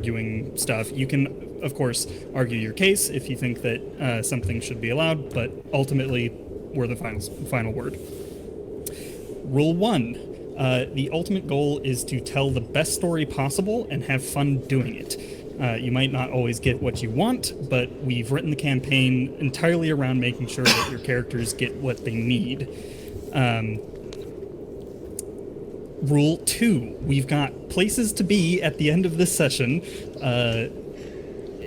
arguing stuff. You can, of course, argue your case if you think that something should be allowed, but ultimately, we're the final word. Rule 1. The ultimate goal is to tell the best story possible and have fun doing it. You might not always get what you want, but we've written the campaign entirely around making sure that your characters get what they need. Rule 2, we've got places to be at the end of this session,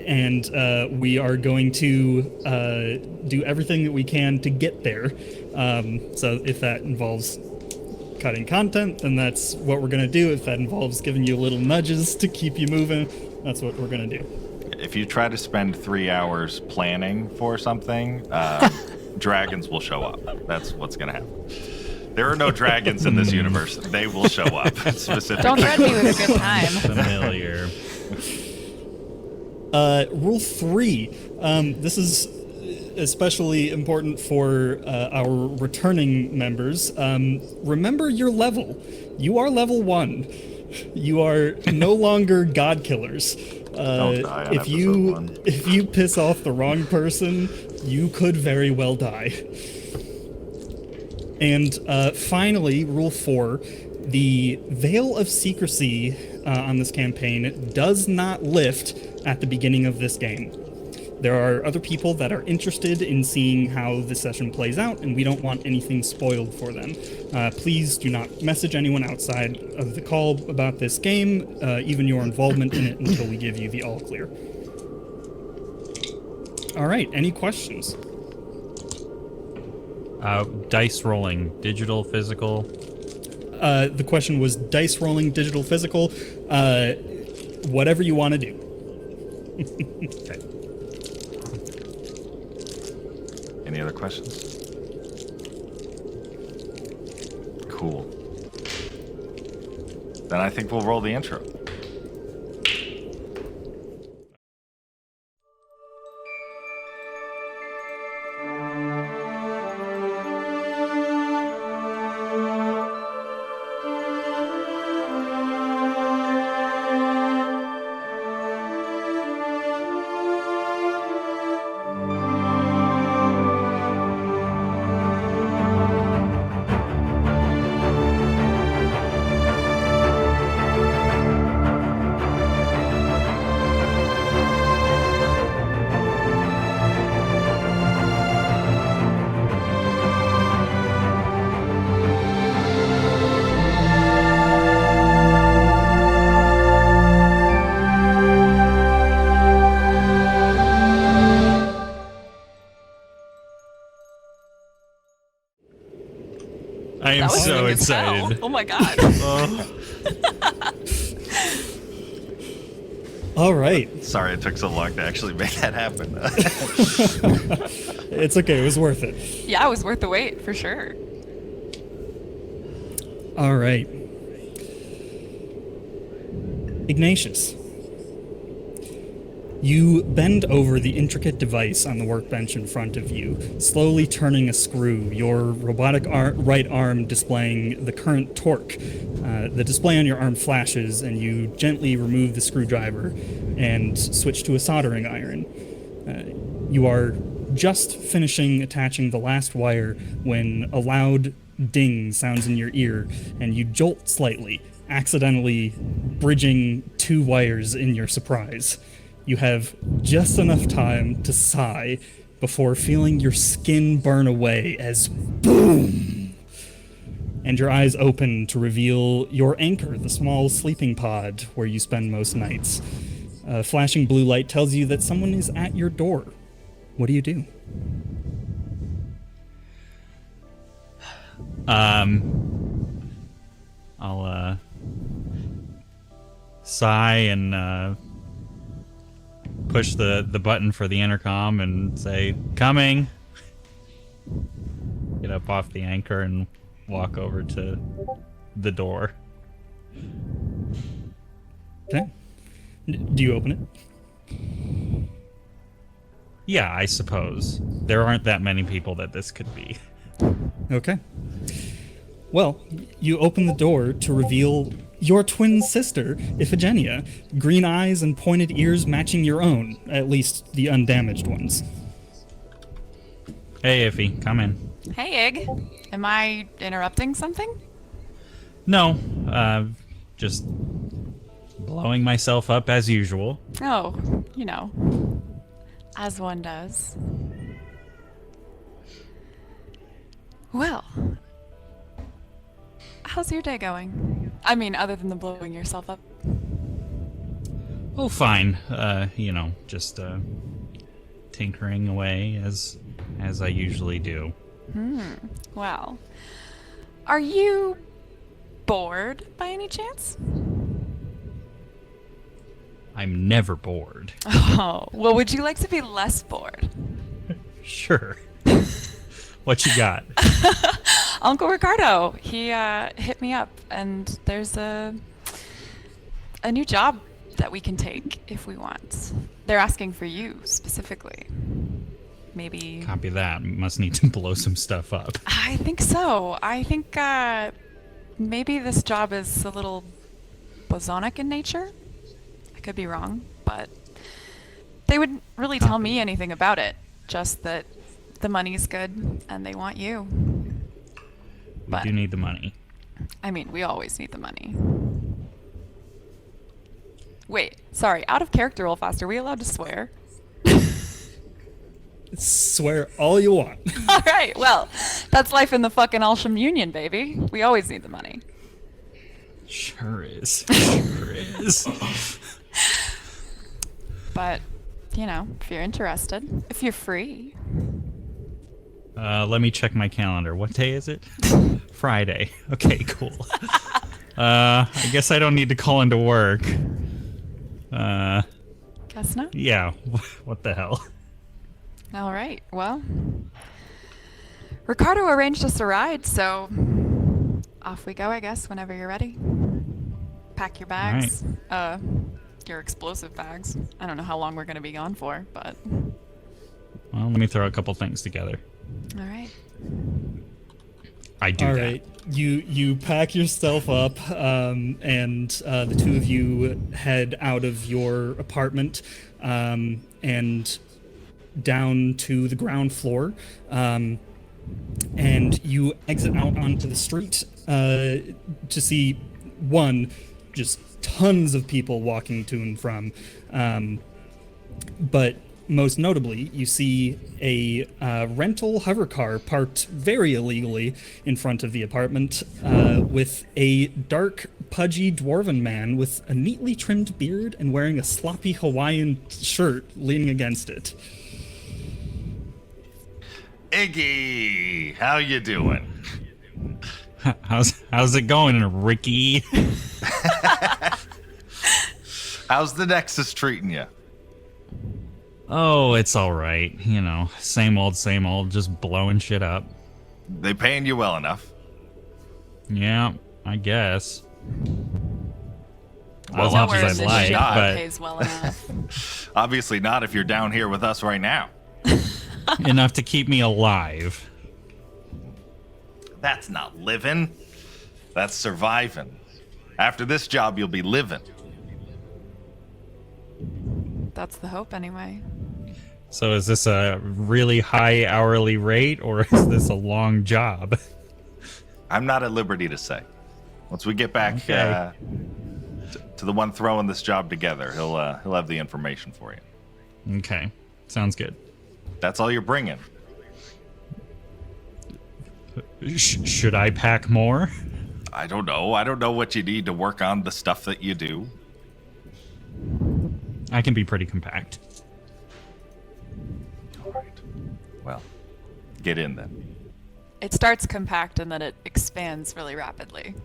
and we are going to do everything that we can to get there. So if that involves cutting content, then that's what we're going to do. If that involves giving you little nudges to keep you moving, that's what we're going to do. If you try to spend 3 hours planning for something, dragons will show up. That's what's going to happen. There are no dragons in this universe. They will show up specifically. Don't threaten me with a good time. Familiar. Rule 3. This is especially important for our returning members. Remember your level. You are level 1. You are no longer god killers. Don't die on if episode 1. If you piss off the wrong person, you could very well die. And finally, Rule 4, the veil of secrecy on this campaign does not lift at the beginning of this game. There are other people that are interested in seeing how the session plays out, and we don't want anything spoiled for them. Please do not message anyone outside of the call about this game, even your involvement in it, until we give you the all clear. All right, any questions? Dice rolling, digital, physical. The question was dice rolling, digital, physical, whatever you want to do. Okay. Any other questions? Cool. Then I think we'll roll the intro. I am That was so quick as hell. excited. Oh my god. All right. Sorry it took so long to actually make that happen. It's okay. It was worth it. Yeah, it was worth the wait for sure. All right. Ignatius. You bend over the intricate device on the workbench in front of you, slowly turning a screw, your robotic right arm displaying the current torque. The display on your arm flashes, and you gently remove the screwdriver and switch to a soldering iron. You are just finishing attaching the last wire when a loud ding sounds in your ear, and you jolt slightly, accidentally bridging 2 wires in your surprise. You have just enough time to sigh before feeling your skin burn away as boom! And your eyes open to reveal your anchor, the small sleeping pod where you spend most nights. A flashing blue light tells you that someone is at your door. What do you do? I'll sigh and push the button for the intercom and say, "Coming." Get up off the anchor and walk over to the door. Okay. Do you open it? Yeah, I suppose. There aren't that many people that this could be. Okay. Well, you open the door to reveal your twin sister, Iphigenia. Green eyes and pointed ears matching your own, at least the undamaged ones. Hey, Iffy, come in. Hey, Ig. Am I interrupting something? No, just blowing myself up as usual. Oh, as one does. Well, how's your day going? I mean, other than the blowing yourself up. Oh, fine. Just tinkering away as I usually do. Well, are you bored by any chance? I'm never bored. Oh, well, would you like to be less bored? Sure. What you got? Uncle Ricardo, he hit me up, and there's a new job that we can take if we want. They're asking for you specifically. Maybe. Copy that. Must need to blow some stuff up. I think so. I think maybe this job is a little bosonic in nature. I could be wrong, but they wouldn't really tell me anything about it. Just that the money's good and they want you. We do need the money. I mean, we always need the money. Wait, sorry, out of character real fast. Are we allowed to swear? Swear all you want. All right, well, that's life in the fucking Alsham Union, baby. We always need the money. Sure is. Sure is. But, if you're interested, if you're free. Let me check my calendar. What day is it? Friday. Okay, cool. I guess I don't need to call into work. Guess not. Yeah. What the hell? All right, well, Ricardo arranged us a ride, so off we go, I guess, whenever you're ready. Pack your bags. Your explosive bags. I don't know how long we're going to be gone for, but... Well, let me throw a couple things together. All right. I do All that. right, you pack yourself up, and the two of you head out of your apartment and down to the ground floor, and you exit out onto the street to see just tons of people walking to and from, but most notably, you see a rental hover car parked very illegally in front of the apartment, with a dark, pudgy dwarven man with a neatly trimmed beard and wearing a sloppy Hawaiian shirt leaning against it. Iggy, how you doing? How's it going, Ricky? How's the Nexus treating you? Oh, it's all right. Same old, just blowing shit up. They paying you well enough? Yeah, I guess. Well, as much Nowhere as in I'd this shit like, but pays well enough. Obviously not if you're down here with us right now. enough to keep me alive. That's not living. That's surviving. After this job, you'll be living. That's the hope, anyway. So is this a really high hourly rate, or is this a long job? I'm not at liberty to say. Once we get back Okay. to the one throwing this job together, he'll have the information for you. Okay, sounds good. That's all you're bringing. Should I pack more? I don't know. I don't know what you need to work on the stuff that you do. I can be pretty compact. All right. Well, get in then. It starts compact and then it expands really rapidly,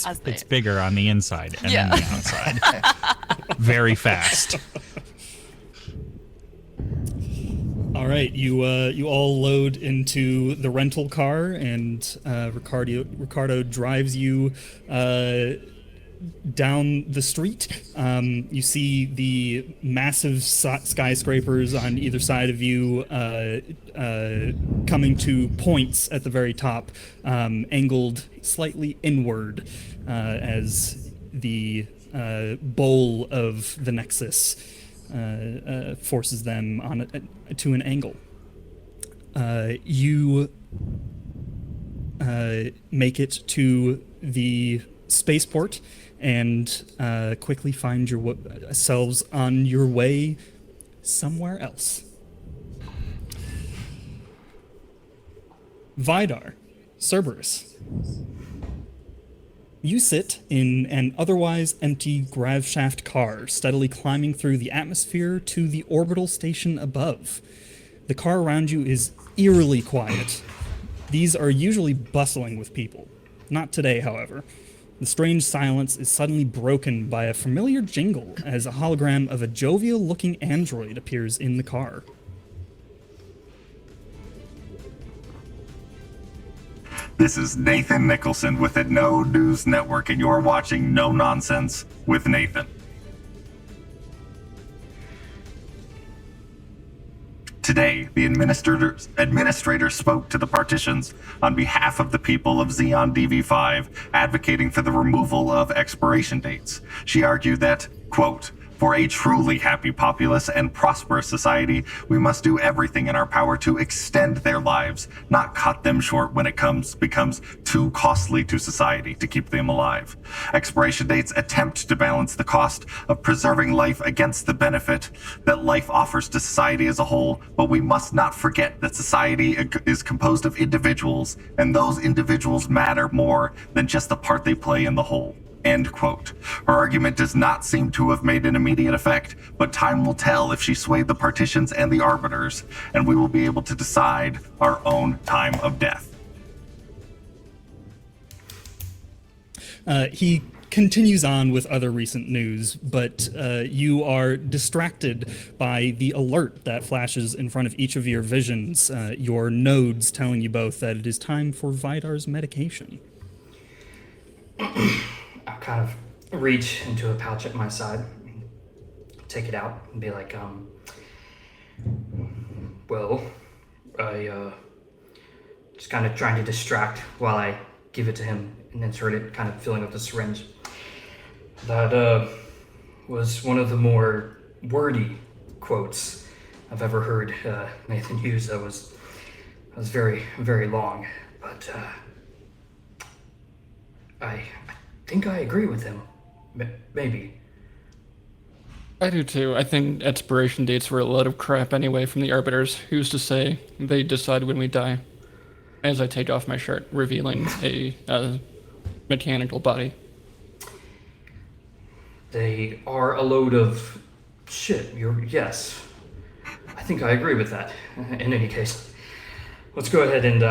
as they... It's bigger on the inside and Yeah. then the outside. Very fast. All right, you all load into the rental car, and Ricardo drives you down the street, you see the massive skyscrapers on either side of you coming to points at the very top, angled slightly inward as the bowl of the Nexus forces them on to an angle. You make it to the spaceport and quickly find yourselves on your way somewhere else. Vidar, Cerberus. You sit in an otherwise empty graveshaft car, steadily climbing through the atmosphere to the orbital station above. The car around you is eerily quiet. These are usually bustling with people. Not today, however. The strange silence is suddenly broken by a familiar jingle as a hologram of a jovial-looking android appears in the car. This is Nathan Nicholson with the No News Network, and you're watching No Nonsense with Nathan. Today, the administrator spoke to the partitions on behalf of the people of Xeon DV5, advocating for the removal of expiration dates. She argued that, quote, "For a truly happy populace and prosperous society, we must do everything in our power to extend their lives, not cut them short when it becomes too costly to society to keep them alive. Expiration dates attempt to balance the cost of preserving life against the benefit that life offers to society as a whole, but we must not forget that society is composed of individuals, and those individuals matter more than just the part they play in the whole." End quote. Her argument does not seem to have made an immediate effect, but time will tell if she swayed the partitions and the arbiters, and we will be able to decide our own time of death. He continues on with other recent news, but you are distracted by the alert that flashes in front of each of your visions, your nodes telling you both that it is time for Vidar's medication. I'll kind of reach into a pouch at my side, take it out, and be like, well, I just kind of trying to distract while I give it to him and insert it, kind of filling up the syringe. That was one of the more wordy quotes I've ever heard Nathan use. That was very, very long, but I think I agree with him. Maybe. I do too. I think expiration dates were a lot of crap anyway from the Arbiters. Who's to say they decide when we die? As I take off my shirt, revealing a mechanical body. They are a load of shit. Yes. I think I agree with that. In any case, let's go ahead and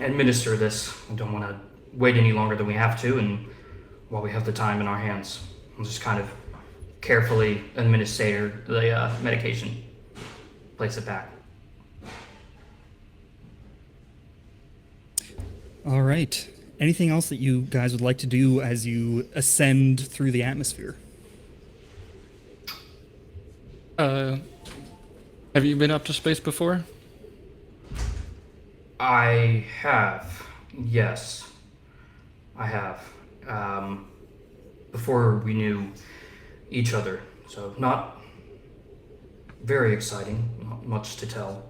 administer this. I don't want to wait any longer than we have to, and while we have the time in our hands, we'll just kind of carefully administer the medication. Place it back. All right. Anything else that you guys would like to do as you ascend through the atmosphere? Have you been up to space before? I have. Yes. I have. Before we knew each other. So not very exciting, not much to tell.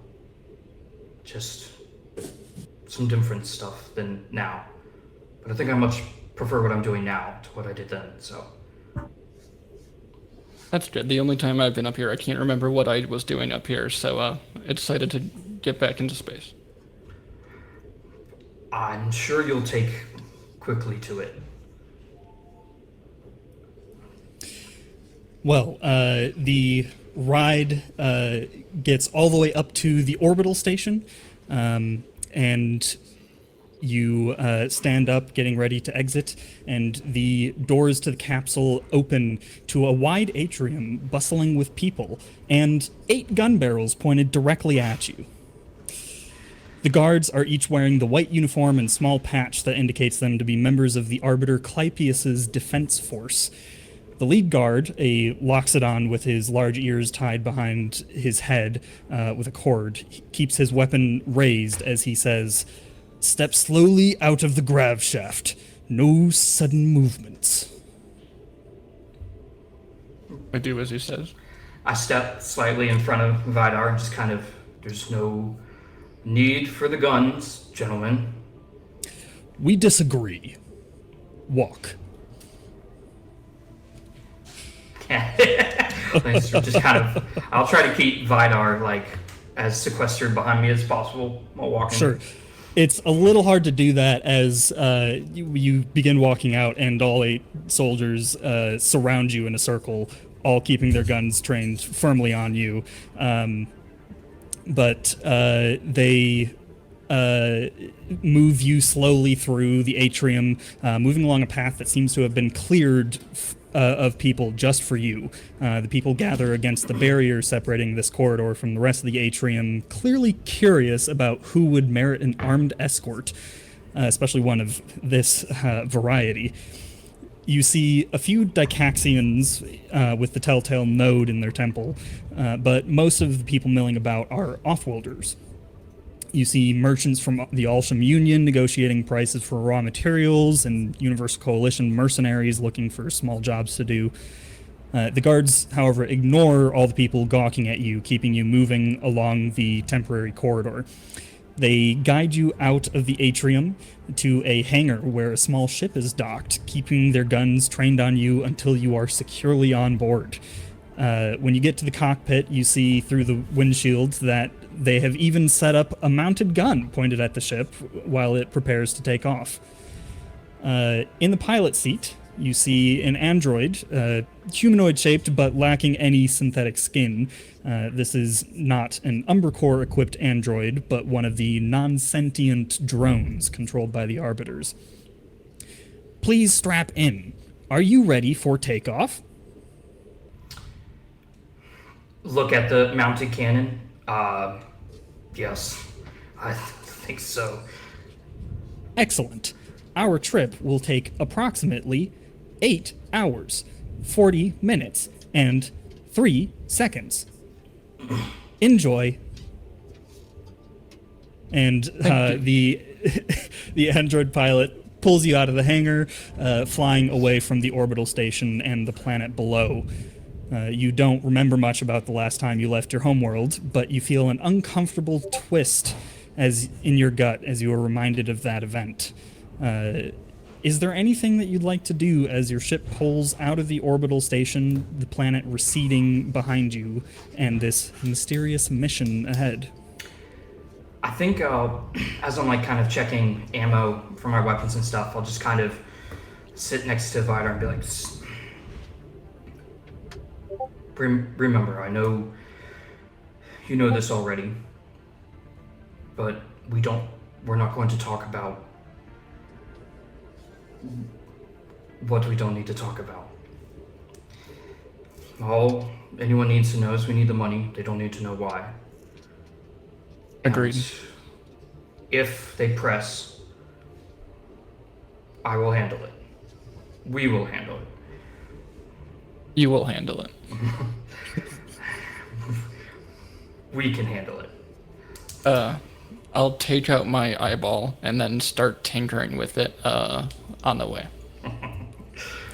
Just some different stuff than now. But I think I much prefer what I'm doing now to what I did then, so. That's good. The only time I've been up here, I can't remember what I was doing up here, so excited to get back into space. I'm sure you'll take quickly to it. Well, the ride gets all the way up to the orbital station, and you stand up, getting ready to exit, and the doors to the capsule open to a wide atrium bustling with people, and 8 gun barrels pointed directly at you. The guards are each wearing the white uniform and small patch that indicates them to be members of the Arbiter Clypeus's defense force. The lead guard, a Loxodon with his large ears tied behind his head with a cord, keeps his weapon raised as he says, "Step slowly out of the grav shaft. No sudden movements." I do as he says. I step slightly in front of Vidar and just kind of, there's no need for the guns, gentlemen. We disagree. Walk. Just kind of, I'll try to keep Vidar like as sequestered behind me as possible while walking. Sure. It's a little hard to do that as you begin walking out and all 8 soldiers surround you in a circle, all keeping their guns trained firmly on you. But they move you slowly through the atrium, moving along a path that seems to have been cleared of people just for you. The people gather against the barrier separating this corridor from the rest of the atrium, clearly curious about who would merit an armed escort, especially one of this variety. You see a few Dicaxians with the telltale node in their temple, but most of the people milling about are offworlders. You see merchants from the Alsham Union negotiating prices for raw materials, and Universal Coalition mercenaries looking for small jobs to do. The guards, however, ignore all the people gawking at you, keeping you moving along the temporary corridor. They guide you out of the atrium to a hangar where a small ship is docked, keeping their guns trained on you until you are securely on board. When you get to the cockpit, you see through the windshield that they have even set up a mounted gun pointed at the ship while it prepares to take off. In the pilot seat, you see an android, humanoid-shaped but lacking any synthetic skin. This is not an Umbercore-equipped android, but one of the non-sentient drones controlled by the Arbiters. Please strap in. Are you ready for takeoff? Look at the mounted cannon. Yes, I think so. Excellent. Our trip will take approximately 8 hours, 40 minutes, and 3 seconds. Enjoy. And the android pilot pulls you out of the hangar, flying away from the orbital station and the planet below. You don't remember much about the last time you left your homeworld, but you feel an uncomfortable twist as in your gut as you are reminded of that event. Is there anything that you'd like to do as your ship pulls out of the orbital station, the planet receding behind you, and this mysterious mission ahead? I think as I'm like kind of checking ammo for my weapons and stuff, I'll just kind of sit next to Vidar and be like, remember, I know you know this already, but we're not going to talk about what we don't need to talk about. All anyone needs to know is we need the money. They don't need to know why. Agreed. And if they press, I will handle it. We will handle it. You will handle it. We can handle it. I'll take out my eyeball and then start tinkering with it on the way.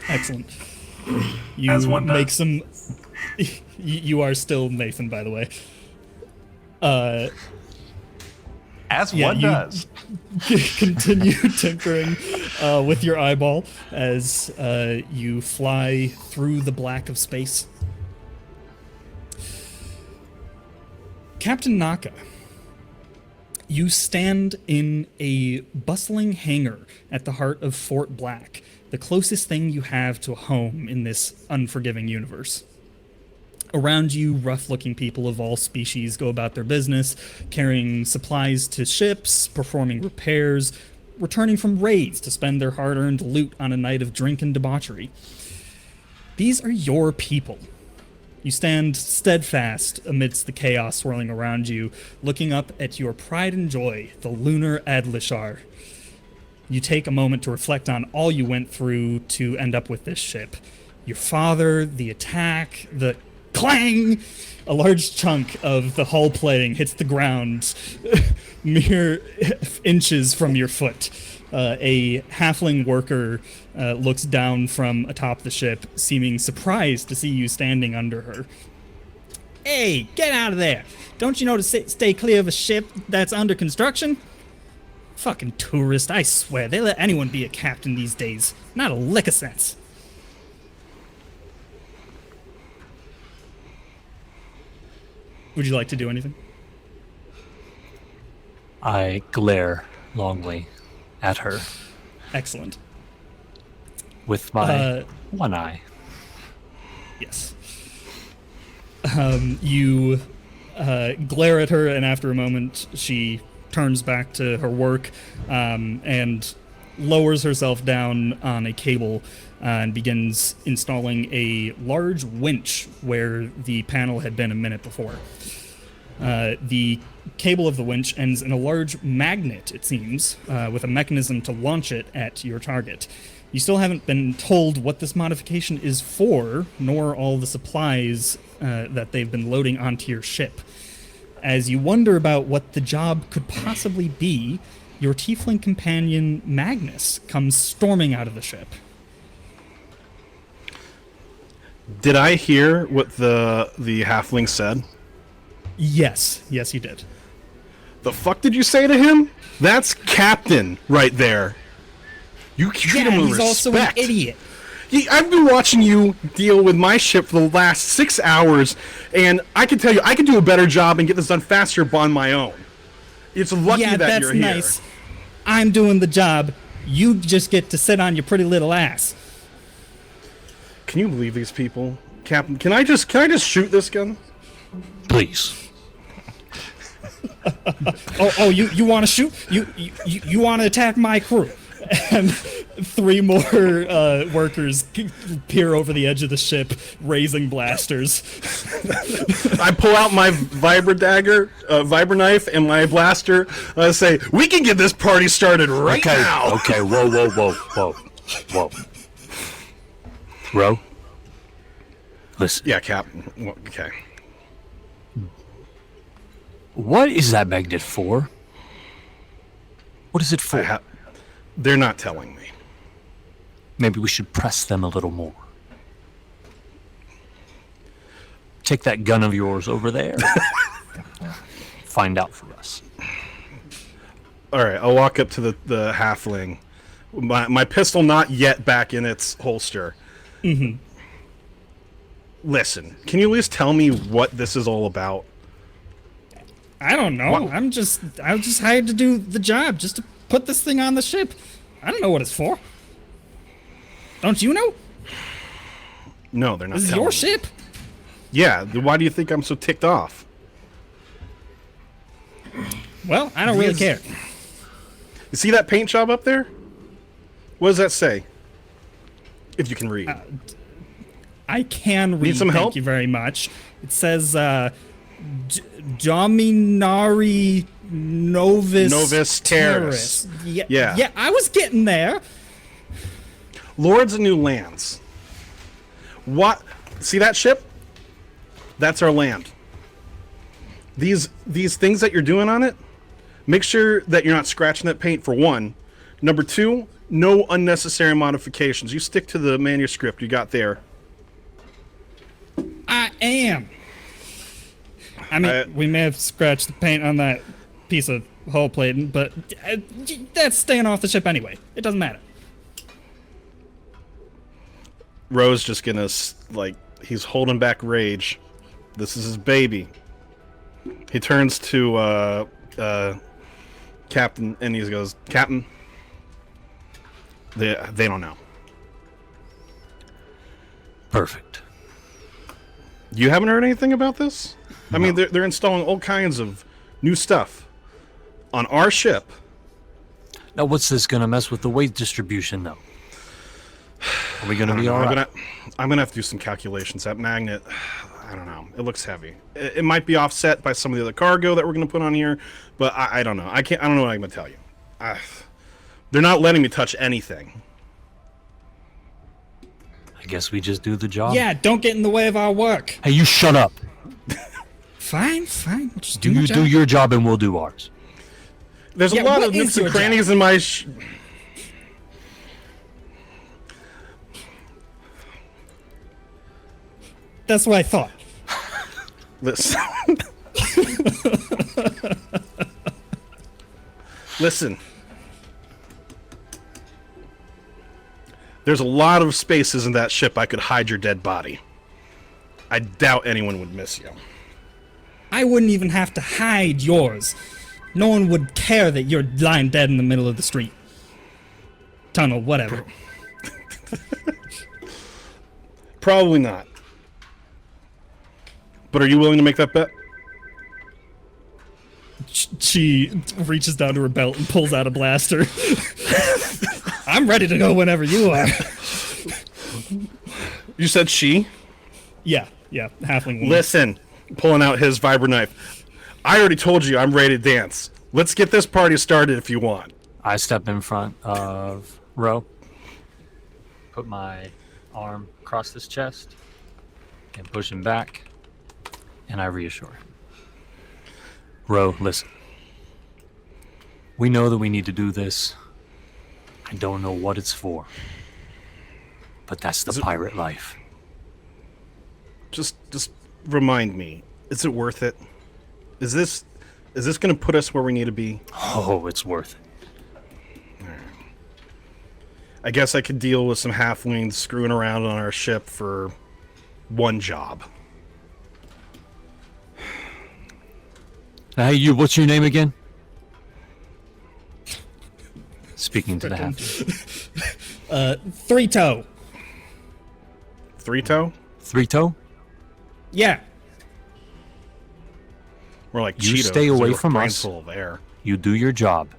Excellent. You As one make does. some... You are still Nathan, by the way. As Yeah, one you- does. Continue tinkering with your eyeball as you fly through the black of space. Captain Naka, you stand in a bustling hangar at the heart of Fort Black, the closest thing you have to a home in this unforgiving universe. Around you, rough-looking people of all species go about their business, carrying supplies to ships, performing repairs, returning from raids to spend their hard-earned loot on a night of drink and debauchery. These are your people. You stand steadfast amidst the chaos swirling around you, looking up at your pride and joy, the Lunar Adlishar. You take a moment to reflect on all you went through to end up with this ship. Your father, the attack, the clang! A large chunk of the hull plating hits the ground mere inches from your foot. A halfling worker looks down from atop the ship, seeming surprised to see you standing under her. Hey, get out of there! Don't you know to stay clear of a ship that's under construction? Fucking tourist, I swear, they let anyone be a captain these days. Not a lick of sense. Would you like to do anything? I glare longly at her Excellent. with my one eye. Yes. You glare at her, and after a moment, she turns back to her work and lowers herself down on a cable and begins installing a large winch where the panel had been a minute before. The cable of the winch ends in a large magnet, it seems, with a mechanism to launch it at your target. You still haven't been told what this modification is for, nor all the supplies that they've been loading onto your ship. As you wonder about what the job could possibly be, your tiefling companion, Magnus, comes storming out of the ship. Did I hear what the halfling said? Yes, you did. The fuck did you say to him? That's Captain right there. You treat him with he's respect. also an idiot. I've been watching you deal with my ship for the last 6 hours, and I can tell you, I can do a better job and get this done faster on my own. It's lucky that you're here. Yeah, that's nice. I'm doing the job. You just get to sit on your pretty little ass. Can you believe these people? Captain, can I just shoot this gun? Please. Oh, you want to shoot? You want to attack my crew? And 3 more workers peer over the edge of the ship, raising blasters. I pull out my vibra knife, and my blaster. Say, we can get this party started right now. Okay, whoa. Ro? Listen. Yeah, Captain. Okay. What is that magnet for? What is it for? They're not telling me. Maybe we should press them a little more. Take that gun of yours over there. Find out for us. All right, I'll walk up to the halfling. My pistol not yet back in its holster. Mm-hmm. Listen, can you at least tell me what this is all about? I don't know. What? I was just hired to do the job, just to put this thing on the ship. I don't know what it's for. Don't you know? No, they're not. This is telling your me. ship. Yeah. Why do you think I'm so ticked off? Well, I don't really care. You see that paint job up there? What does that say? If you can read. I can read. Need some help? Thank you very much. It says, Dominari Novus Terrace. Yeah, I was getting there. Lords of New Lands. What? See that ship? That's our land. These things that you're doing on it, make sure that you're not scratching that paint, for one. Number 2, no unnecessary modifications. You stick to the manuscript you got there. I am. I mean, we may have scratched the paint on that piece of hull plating, but that's staying off the ship anyway. It doesn't matter. Rose just gonna, he's holding back rage. This is his baby. He turns to Captain, and he goes, Captain, they don't know. Perfect. You haven't heard anything about this? I mean, they're installing all kinds of new stuff on our ship. Now, what's this going to mess with the weight distribution, though? Are we going to be all right? I'm gonna have to do some calculations. That magnet, I don't know. It looks heavy. It might be offset by some of the other cargo that we're going to put on here, but I don't know. I don't know what I'm going to tell you. They're not letting me touch anything. I guess we just do the job. Yeah, don't get in the way of our work. Hey, you shut up. Fine. We'll just do You my do job. your job and we'll do ours. There's Yeah, a lot what of is nooks and your crannies job? in my. That's what I thought. Listen. Listen. There's a lot of spaces in that ship I could hide your dead body. I doubt anyone would miss you. I wouldn't even have to hide yours. No one would care that you're lying dead in the middle of the street. Tunnel, whatever. Probably not. But are you willing to make that bet? She reaches down to her belt and pulls out a blaster. I'm ready to go whenever you are. You said she? Yeah, halfling woman. Listen, pulling out his vibra knife. I already told you I'm ready to dance. Let's get this party started if you want. I step in front of Ro, put my arm across his chest, and push him back, and I reassure him. Ro, listen. We know that we need to do this. I don't know what it's for, but that's the pirate life. Just remind me. Is it worth it? Is this going to put us where we need to be? Oh, it's worth it. I guess I could deal with some halflings screwing around on our ship for one job. Hey, you, what's your name again? Speaking to the half. Three toe. Three toe? Three toe? Yeah. We're like You Cheetos. stay 'cause away they were from brains us. full of air. You do your job.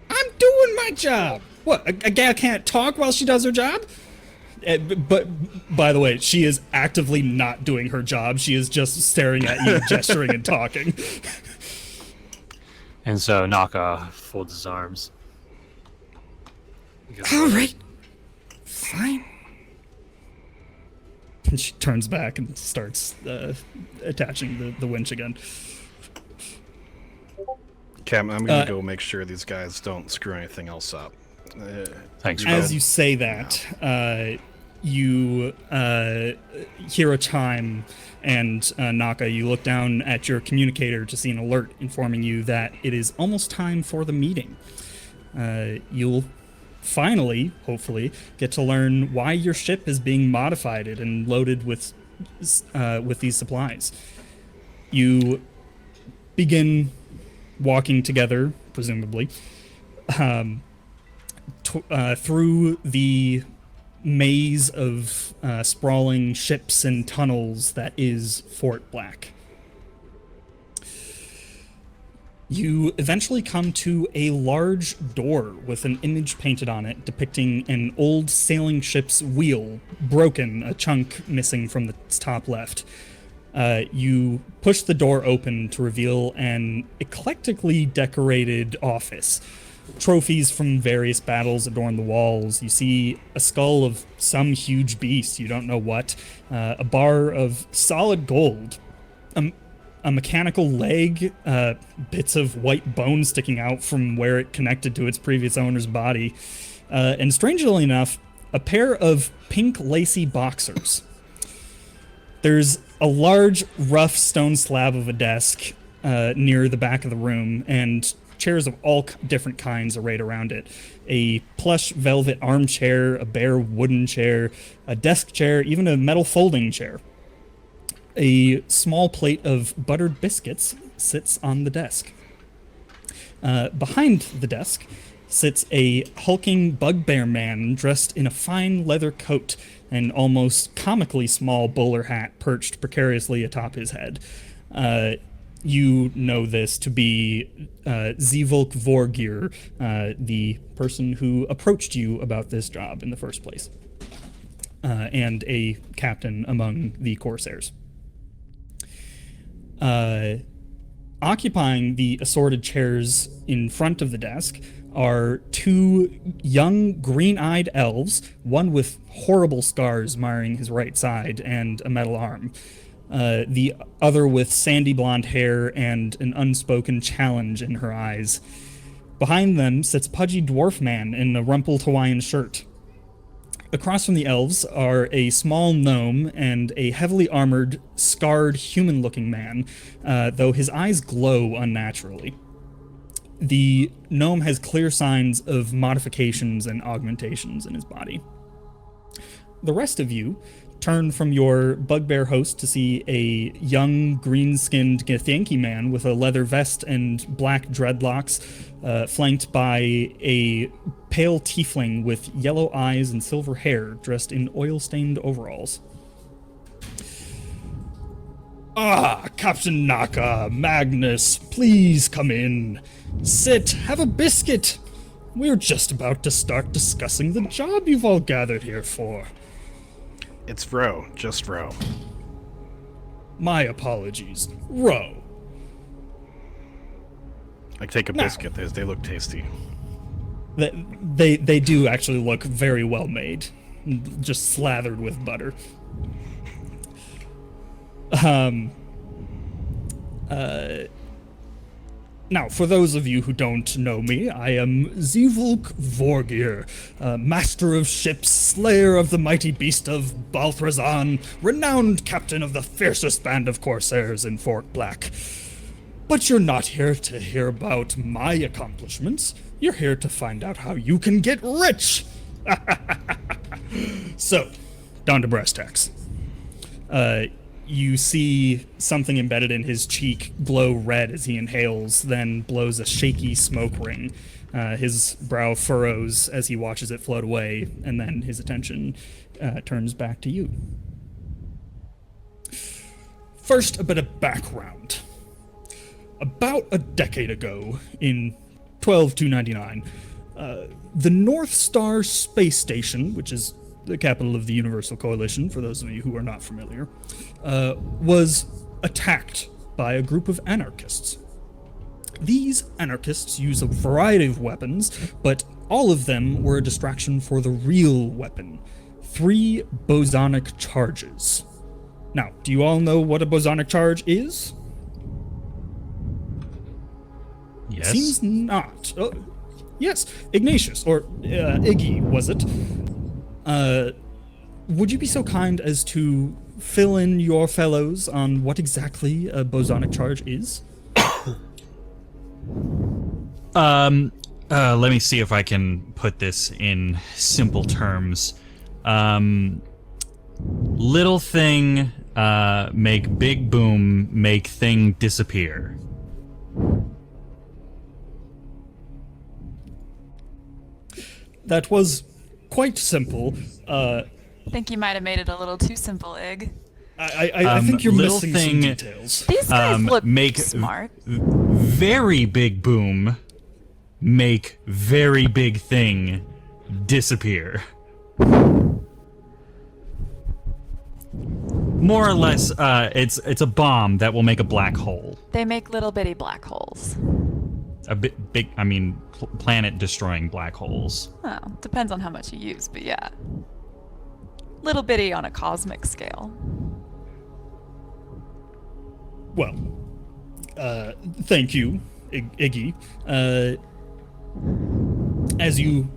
I'm doing my job. What? A gal can't talk while she does her job? But by the way, she is actively not doing her job. She is just staring at you, gesturing and talking. And so Naka folds his arms. All right. Fine. And she turns back and starts attaching the winch again. Cam, I'm going to go make sure these guys don't screw anything else up. Thanks, bro. As you say that, you hear a chime, and Naka, you look down at your communicator to see an alert informing you that it is almost time for the meeting. You'll finally, hopefully, get to learn why your ship is being modified and loaded with these supplies. You begin walking together, presumably, through the maze of sprawling ships and tunnels that is Fort Black. You eventually come to a large door with an image painted on it depicting an old sailing ship's wheel, broken, a chunk missing from the top left. You push the door open to reveal an eclectically decorated office. Trophies from various battles adorn the walls. You see a skull of some huge beast, you don't know what, a bar of solid gold, a mechanical leg, bits of white bone sticking out from where it connected to its previous owner's body, and strangely enough, a pair of pink lacy boxers. There's a large, rough stone slab of a desk near the back of the room, and chairs of all different kinds arrayed around it. A plush velvet armchair, a bare wooden chair, a desk chair, even a metal folding chair. A small plate of buttered biscuits sits on the desk. Behind the desk sits a hulking bugbear man dressed in a fine leather coat and almost comically small bowler hat perched precariously atop his head. You know this to be Zvolk Vorgir, the person who approached you about this job in the first place, and a captain among the Corsairs. Occupying the assorted chairs in front of the desk are two young green-eyed elves, one with horrible scars marring his right side and a metal arm, the other with sandy blonde hair and an unspoken challenge in her eyes. Behind them sits a pudgy dwarf man in a rumpled Hawaiian shirt. Across from the elves are a small gnome and a heavily armored, scarred, human-looking man, though his eyes glow unnaturally. The gnome has clear signs of modifications and augmentations in his body. The rest of you turn from your bugbear host to see a young, green-skinned Githyanki man with a leather vest and black dreadlocks, flanked by a pale tiefling with yellow eyes and silver hair, dressed in oil-stained overalls. Ah, Captain Naka, Magnus, please come in. Sit, have a biscuit. We're just about to start discussing the job you've all gathered here for. It's Ro, just Ro. My apologies. Ro. I take a biscuit. They look tasty. They do actually look very well made, just slathered with butter. Now, for those of you who don't know me, I am Zivulk Vorgir, master of ships, slayer of the mighty beast of Balthrazan, renowned captain of the fiercest band of corsairs in Fort Black. But you're not here to hear about my accomplishments. You're here to find out how you can get rich. So, down to brass tacks. You see something embedded in his cheek glow red as he inhales, then blows a shaky smoke ring. His brow furrows as he watches it float away, and then his attention turns back to you. First, a bit of background. About a decade ago, in 12299, the North Star Space Station, which is the capital of the Universal Coalition, for those of you who are not familiar, was attacked by a group of anarchists. These anarchists use a variety of weapons, but all of them were a distraction for the real weapon: 3 bosonic charges. Now, do you all know what a bosonic charge is? Yes. Seems not. Oh, yes, Ignatius, or Iggy, was it? Would you be so kind as to fill in your fellows on what exactly a bosonic charge is? Let me see if I can put this in simple terms. Little thing, make big boom, make thing disappear. That was quite simple. I think you might have made it a little too simple, Ig. I think you're little missing thing, some details. These guys look make smart. Very big boom, make very big thing disappear. More or less, it's a bomb that will make a black hole. They make little bitty black holes. A big, I mean, planet-destroying black holes. Oh, depends on how much you use, but yeah. Little bitty on a cosmic scale. Well, thank you, Iggy. As you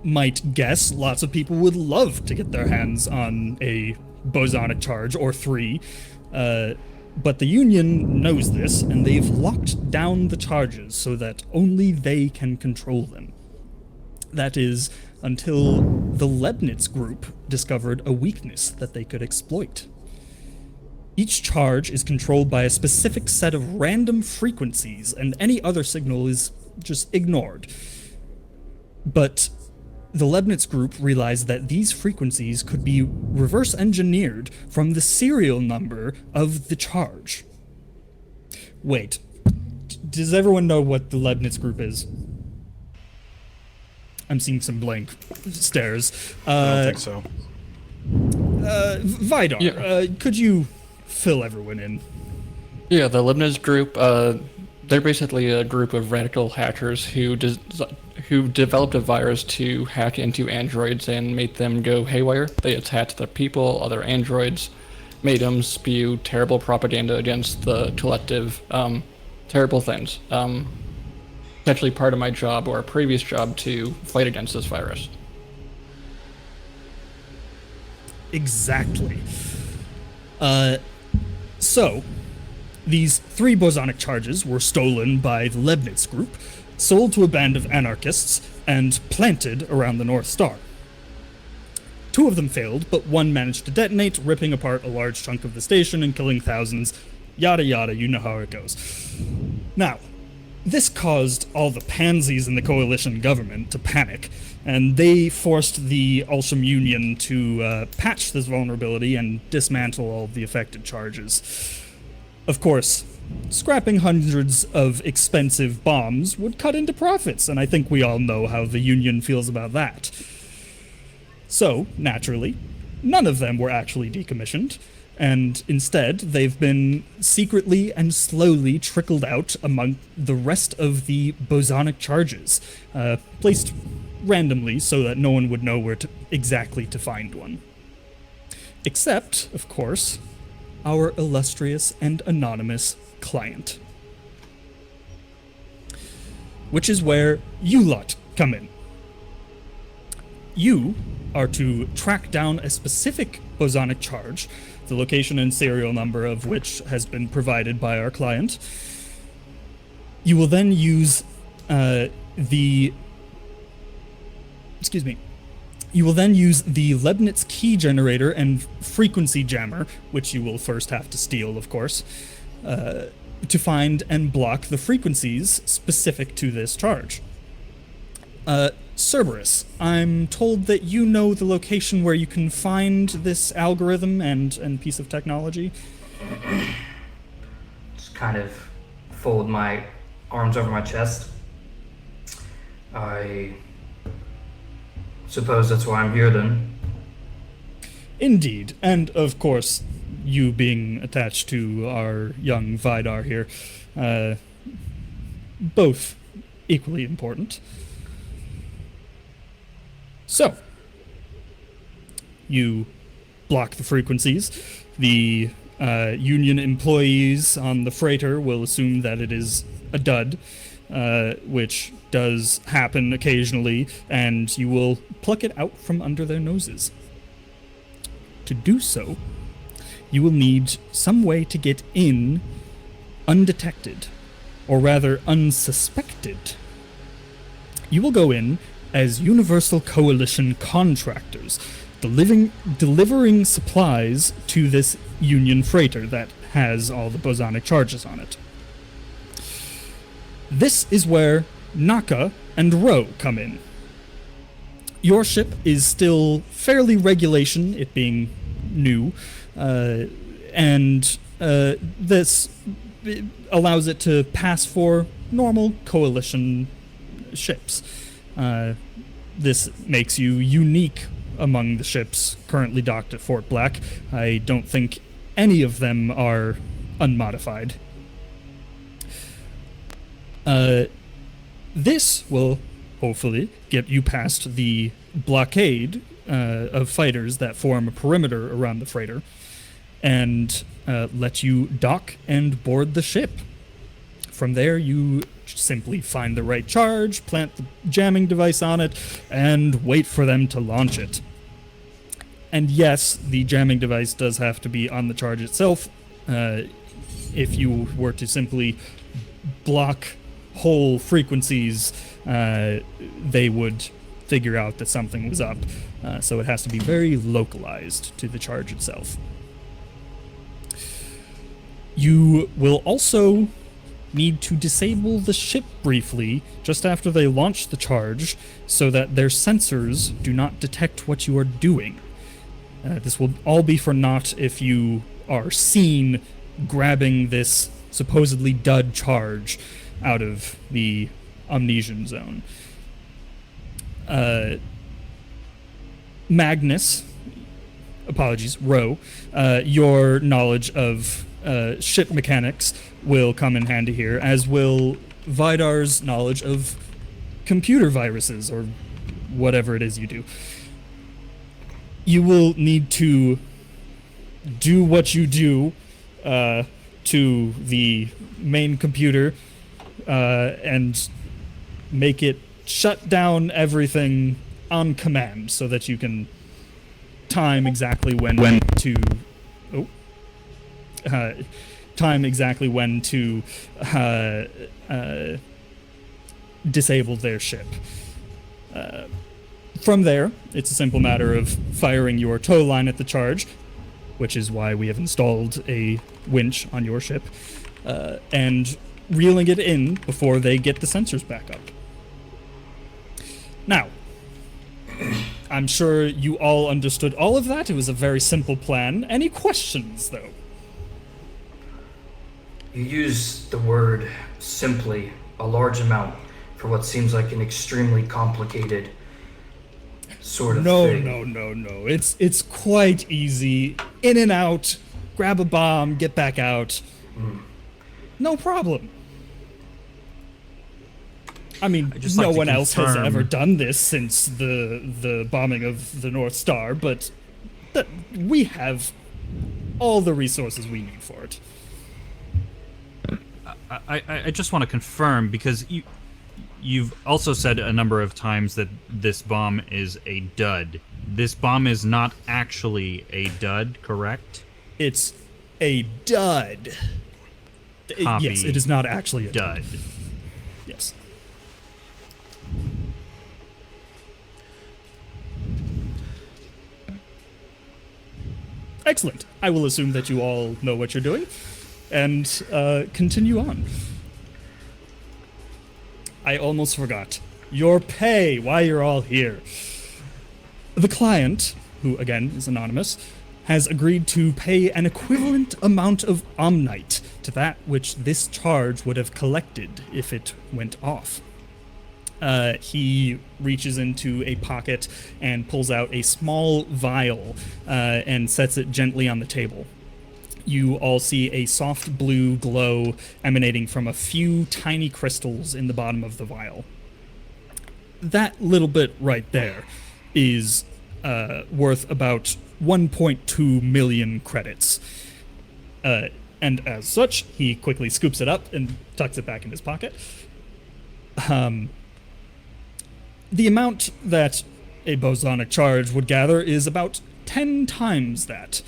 might guess, lots of people would love to get their hands on a bosonic charge, or 3. But the Union knows this, and they've locked down the charges so that only they can control them. That is, until the Leibniz group discovered a weakness that they could exploit. Each charge is controlled by a specific set of random frequencies, and any other signal is just ignored. But the Leibniz group realized that these frequencies could be reverse engineered from the serial number of the charge. Wait, does everyone know what the Leibniz group is? I'm seeing some blank stares. I don't think so. Vidar, Yeah. could you fill everyone in? Yeah, the Leibniz group, they're basically a group of radical hackers who developed a virus to hack into androids and make them go haywire. They attacked the people, other androids, made them spew terrible propaganda against the collective, terrible things. It's actually part of my job or a previous job to fight against this virus. Exactly. So, these 3 bosonic charges were stolen by the Leibniz group, sold to a band of anarchists, and planted around the North Star. 2 of them failed, but 1 managed to detonate, ripping apart a large chunk of the station and killing thousands. Yada yada, you know how it goes. Now, this caused all the pansies in the coalition government to panic, and they forced the Ulsham Union to patch this vulnerability and dismantle all of the affected charges. Of course, scrapping hundreds of expensive bombs would cut into profits, and I think we all know how the Union feels about that. So, naturally, none of them were actually decommissioned, and instead they've been secretly and slowly trickled out among the rest of the bosonic charges, placed randomly so that no one would know where exactly to find one. Except, of course, our illustrious and anonymous client. Which is where you lot come in. You are to track down a specific bosonic charge, the location and serial number of which has been provided by our client. You will then use You will then use the Leibniz key generator and frequency jammer, which you will first have to steal, of course, to find and block the frequencies specific to this charge. Cerberus, I'm told that you know the location where you can find this algorithm and piece of technology. Just kind of fold my arms over my chest. I suppose that's why I'm here then. Indeed, and of course, you being attached to our young Vidar here, both equally important. So, you block the frequencies. The Union employees on the freighter will assume that it is a dud, which does happen occasionally, and you will pluck it out from under their noses. To do so, you will need some way to get in undetected, or rather unsuspected. You will go in as Universal Coalition contractors, delivering supplies to this Union freighter that has all the bosonic charges on it. This is where Naka and Ro come in. Your ship is still fairly regulation, it being new, and this allows it to pass for normal Coalition ships. This makes you unique among the ships currently docked at Fort Black. I don't think any of them are unmodified. This will hopefully get you past the blockade of fighters that form a perimeter around the freighter and let you dock and board the ship. From there, you simply find the right charge, plant the jamming device on it, and wait for them to launch it. And yes, the jamming device does have to be on the charge itself. If you were to simply block whole frequencies, they would figure out that something was up. So it has to be very localized to the charge itself. You will also need to disable the ship briefly just after they launch the charge so that their sensors do not detect what you are doing. This will all be for naught if you are seen grabbing this supposedly dud charge out of the Omnesian zone. Magnus, apologies, Ro, your knowledge of ship mechanics will come in handy here, as will Vidar's knowledge of computer viruses, or whatever it is you do. You will need to do what you do to the main computer and make it shut down everything on command so that you can time exactly when to disable their ship. From there, it's a simple matter of firing your tow line at the charge, which is why we have installed a winch on your ship, and reeling it in before they get the sensors back up. Now, I'm sure you all understood all of that. It was a very simple plan. Any questions, though? You use the word simply a large amount for what seems like an extremely complicated sort of thing. No. It's quite easy. In and out, grab a bomb, get back out. No problem. I mean, no one else has ever done this since the bombing of the North Star, but we have all the resources we need for it. I just want to confirm, because you've also said a number of times that this bomb is a dud. This bomb is not actually a dud, correct? It's a dud. Copy. Yes, it is not actually a dud. Yes. Excellent. I will assume that you all know what you're doing, and continue on. I almost forgot. Your pay, why you're all here. The client, who again is anonymous, has agreed to pay an equivalent amount of omnite to that which this charge would have collected if it went off. He reaches into a pocket and pulls out a small vial and sets it gently on the table. You all see a soft blue glow emanating from a few tiny crystals in the bottom of the vial. That little bit right there is worth about 1.2 million credits. And as such, he quickly scoops it up and tucks it back in his pocket. The amount that a bosonic charge would gather is about 10 times that.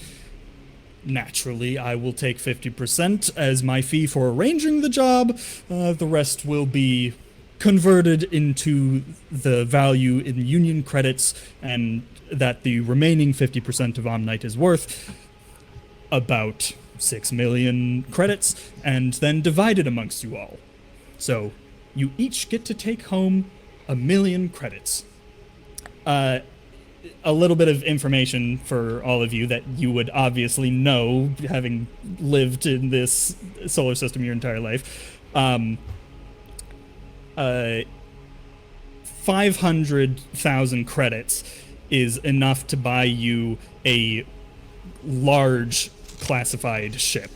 Naturally, I will take 50% as my fee for arranging the job. The rest will be converted into the value in Union credits, and that the remaining 50% of Omnite is worth about 6 million credits, and then divided amongst you all. So, you each get to take home 1 million credits. A little bit of information for all of you that you would obviously know, having lived in this solar system your entire life. 500,000 credits is enough to buy you a large classified ship,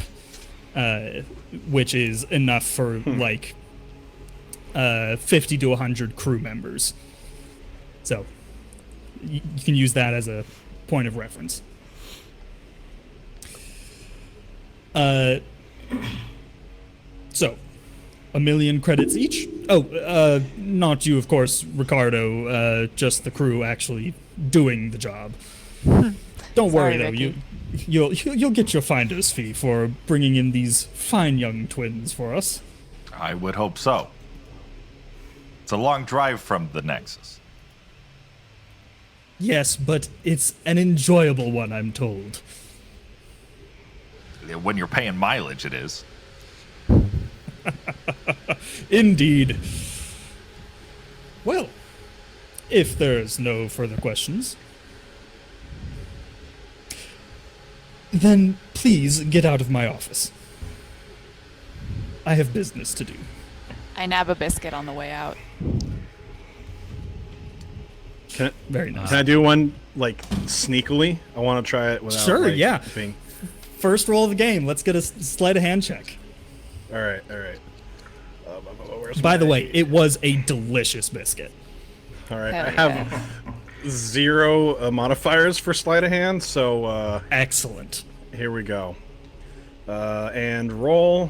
which is enough for like 50 to 100 crew members. So you can use that as a point of reference. So 1 million credits each. Oh, not you, of course, Ricardo. Just the crew actually doing the job. Don't worry though. Ricky. You'll get your finder's fee for bringing in these fine young twins for us. I would hope so. It's a long drive from the Nexus. Yes, but it's an enjoyable one, I'm told. When you're paying mileage, it is. Indeed. Well, if there's no further questions, then please get out of my office. I have business to do. I nab a biscuit on the way out. Very nice. Can I do one like sneakily? I want to try it without. Sure, like, yeah. Being... First roll of the game. Let's get a sleight of hand check. All right. Where's By the my- way, it was a delicious biscuit. all right. Hell I have 0 modifiers for sleight of hand, so Excellent. here we go. And roll.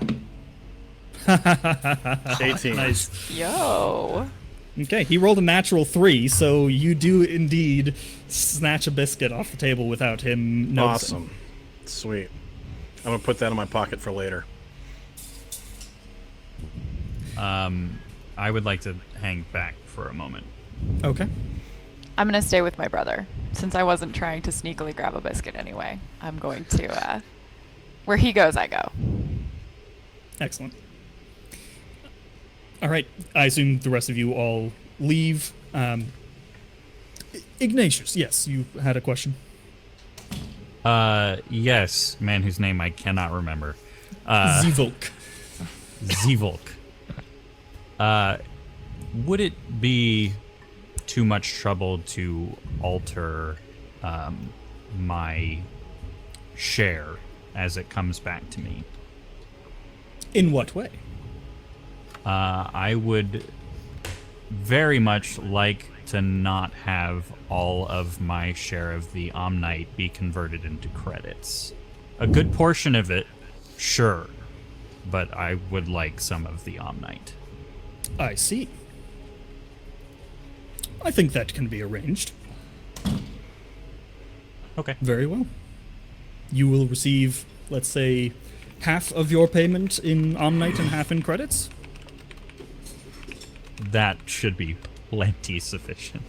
18. Nice. Yo. Okay, he rolled a natural 3, so you do indeed snatch a biscuit off the table without him noticing. Awesome. Sweet. I'm gonna put that in my pocket for later. I would like to hang back for a moment. Okay. I'm gonna stay with my brother. Since I wasn't trying to sneakily grab a biscuit anyway, I'm going to, where he goes, I go. Excellent. All right. I assume the rest of you all leave. Ignatius, yes, you had a question. Yes, man whose name I cannot remember. Zivolk. Zivolk. Would it be too much trouble to alter my share as it comes back to me? In what way? I would very much like to not have all of my share of the Omnite be converted into credits. A good portion of it, sure, but I would like some of the Omnite. I see. I think that can be arranged. Okay. Very well. You will receive, let's say, half of your payment in Omnite and half in credits. That should be plenty sufficient.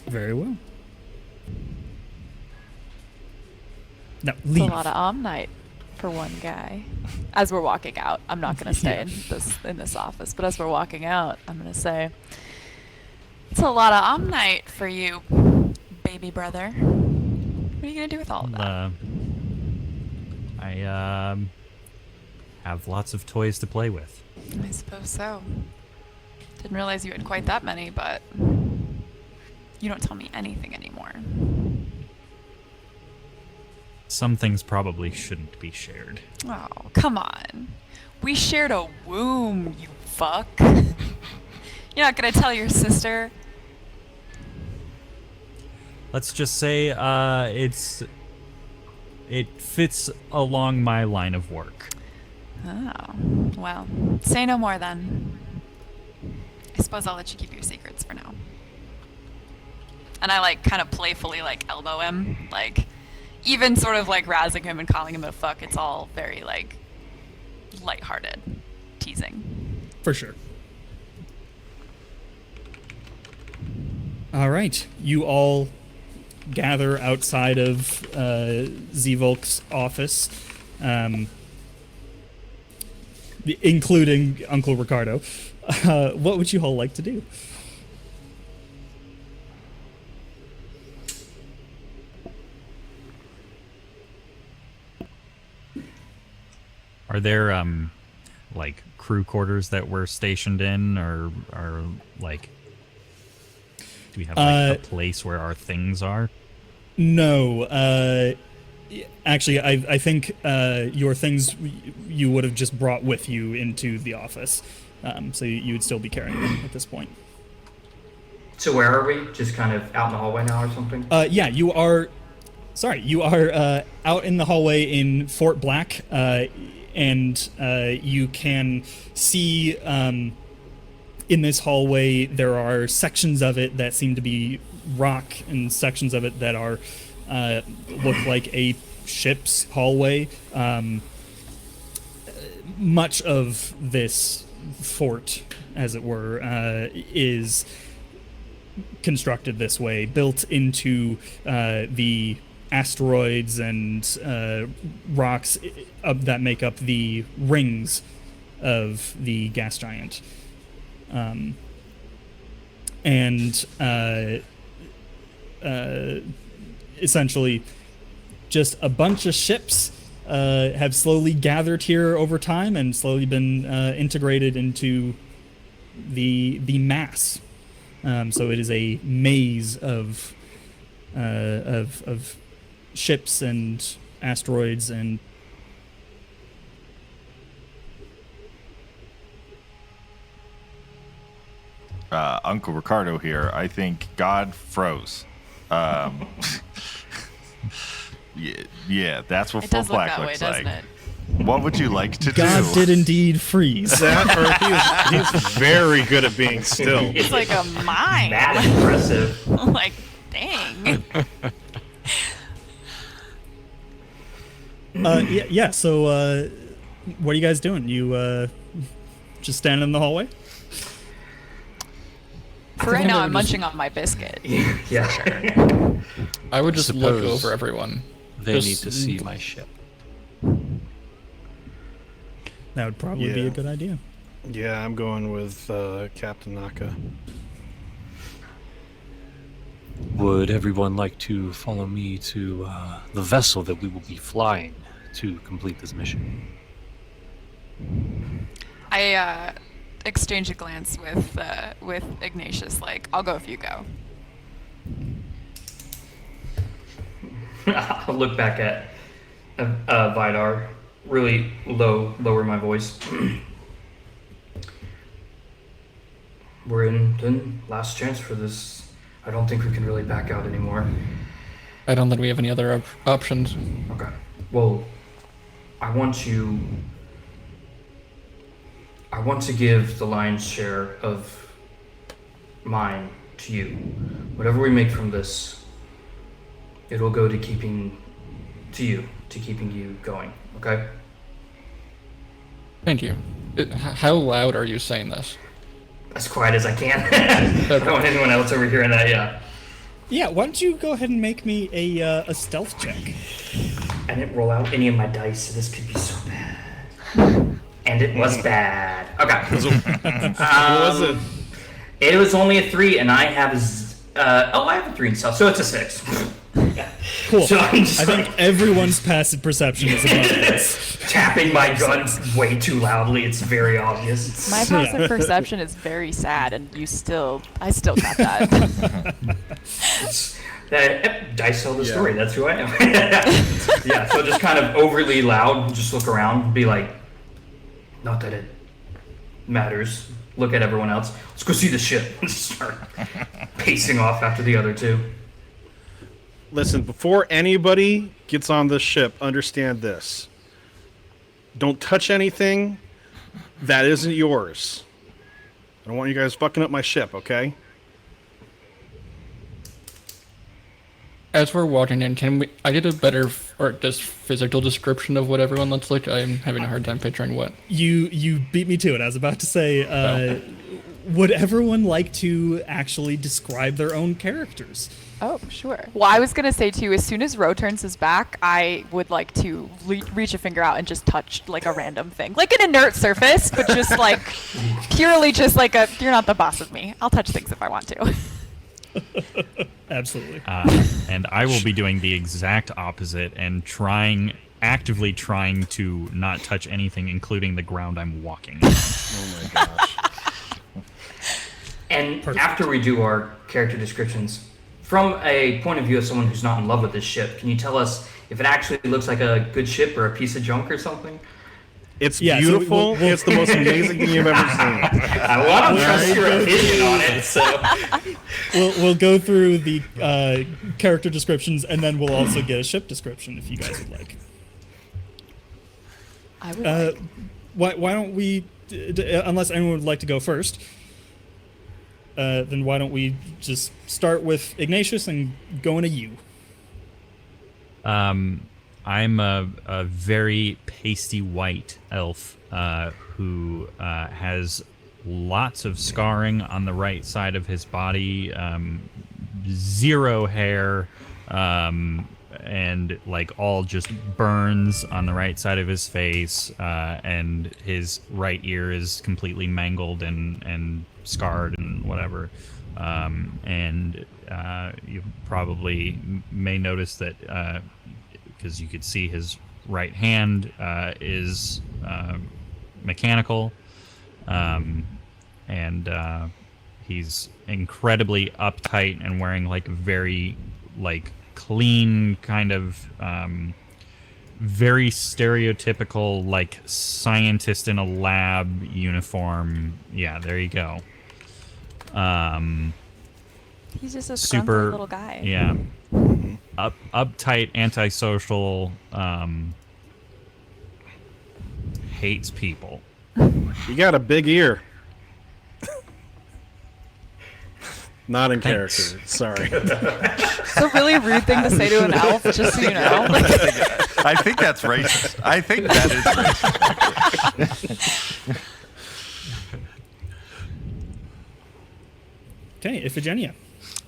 Very well. Now, It's a leave. lot of Omnite for one guy. As we're walking out, I'm not gonna stay in this office, but as we're walking out, I'm gonna say, it's a lot of Omnite for you, baby brother. What are you gonna do with all of that? I have lots of toys to play with. I suppose so. Didn't realize you had quite that many, but you don't tell me anything anymore. Some things probably shouldn't be shared. Oh, come on. We shared a womb, you fuck. You're not gonna tell your sister? Let's just say it fits along my line of work. Oh, well, say no more then. I suppose I'll let you keep your secrets for now. And I, like, kind of playfully, like, elbow him. Like, even sort of, like, razzing him and calling him a fuck. It's all very, like, lighthearted. Teasing. For sure. All right. You all gather outside of Zivolk's office, including Uncle Ricardo. What would you all like to do? Are there like crew quarters that we're stationed in, or like do we have like a place where our things are? No. Actually, I think your things you would have just brought with you into the office. So you would still be carrying them at this point. So where are we? Just kind of out in the hallway now or something? Yeah, you are. Sorry, you are out in the hallway in Fort Black, and you can see in this hallway there are sections of it that seem to be rock, and sections of it that are look like a ship's hallway. Much of this fort, as it were, is constructed this way, built into the asteroids and rocks that make up the rings of the gas giant. Essentially, just a bunch of ships have slowly gathered here over time and slowly been integrated into the mass. So it is a maze of ships and asteroids and Uncle Ricardo here. I think God froze. Yeah, that's what It full does look black that way, looks doesn't like. it? What would you like to God do? did indeed freeze. That or he's very good at being still. It's like a mime. Mad impressive. Like, dang. Yeah. So, what are you guys doing? You just standing in the hallway? For right now, I'm munching on my biscuit. Yeah. I would just look Suppose over everyone. They need Just- to see my ship. That would probably be Yeah. a good idea. Yeah, I'm going with Captain Naka. Would everyone like to follow me to the vessel that we will be flying to complete this mission? I exchange a glance with Ignatius. Like, I'll go if you go. I'll look back at Vidar, really lower my voice. We're in then last chance for this. I don't think we can really back out anymore. I don't think we have any other options. Okay. Well, I want to give the lion's share of mine to you. Whatever we make from this, it'll go to keeping you going. Okay? Thank you. How loud are you saying this? As quiet as I can. I don't want anyone else over hearing that. Yeah. Yeah. Why don't you go ahead and make me a stealth check? I didn't roll out any of my dice, so this could be so bad. And it was bad. Okay. What was it? It was only a 3, and I have I have a 3 in stealth, so it's a 6. Cool. So I'm just I think like everyone's passive perception is above this. tapping my gun way too loudly. It's very obvious. My passive perception is very sad, and I still got that. Dice tell the story. That's who I am. Yeah, so just kind of overly loud, just look around, be like, not that it matters. Look at everyone else. Let's go see the ship. And start pacing off after the other two. Listen, before anybody gets on this ship, understand this. Don't touch anything that isn't yours. I don't want you guys fucking up my ship, okay? As we're walking in, can we? I get a better or just physical description of what everyone looks like. I'm having a hard time picturing what. You beat me to it. I was about to say, would everyone like to actually describe their own characters? Oh, sure. Well, I was gonna say too. As soon as Ro turns his back, I would like to reach a finger out and just touch like a random thing, like an inert surface, but just like purely just like a. You're not the boss of me. I'll touch things if I want to. Absolutely. And I will be doing the exact opposite and actively trying to not touch anything, including the ground I'm walking. Oh my gosh. And Perfect. after we do our character descriptions, from a point of view of someone who's not in love with this ship, can you tell us if it actually looks like a good ship or a piece of junk or something? It's Yeah, so beautiful. we'll- It's the most amazing thing you've ever seen. I want to trust your opinion on it, so... We'll go through the character descriptions, and then we'll also get a ship description if you guys would like. I would. Like. Why don't we, unless anyone would like to go first, then why don't we just start with Ignatius and go into you? I'm a very pasty white elf who has lots of scarring on the right side of his body, zero hair, and like all just burns on the right side of his face, and his right ear is completely mangled and scarred and whatever. And you probably may notice that because you could see his right hand is mechanical, and he's incredibly uptight and wearing like very like clean kind of very stereotypical, like, scientist in a lab uniform. Yeah, there you go. He's just a Super scruffy little guy. Yeah. Uptight, antisocial, hates people. You got a big ear. Not in character. Sorry. It's a really rude thing to say to an elf, just so you know. I think that's racist. I think that is racist. Okay, Iphigenia.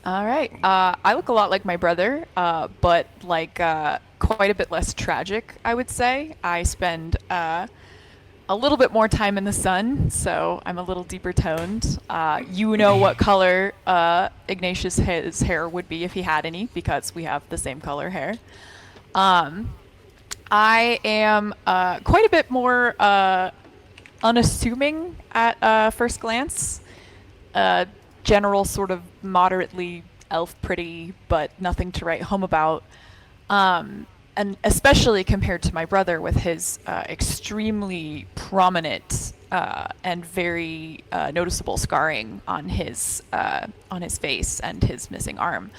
All right. I look a lot like my brother, but like quite a bit less tragic, I would say. I spend a little bit more time in the sun, so I'm a little deeper toned. You know what color Ignatius his hair would be if he had any, because we have the same color hair. I am quite a bit more unassuming at first glance. General sort of moderately elf pretty, but nothing to write home about. And especially compared to my brother with his extremely prominent and very noticeable scarring on his face and his missing arm.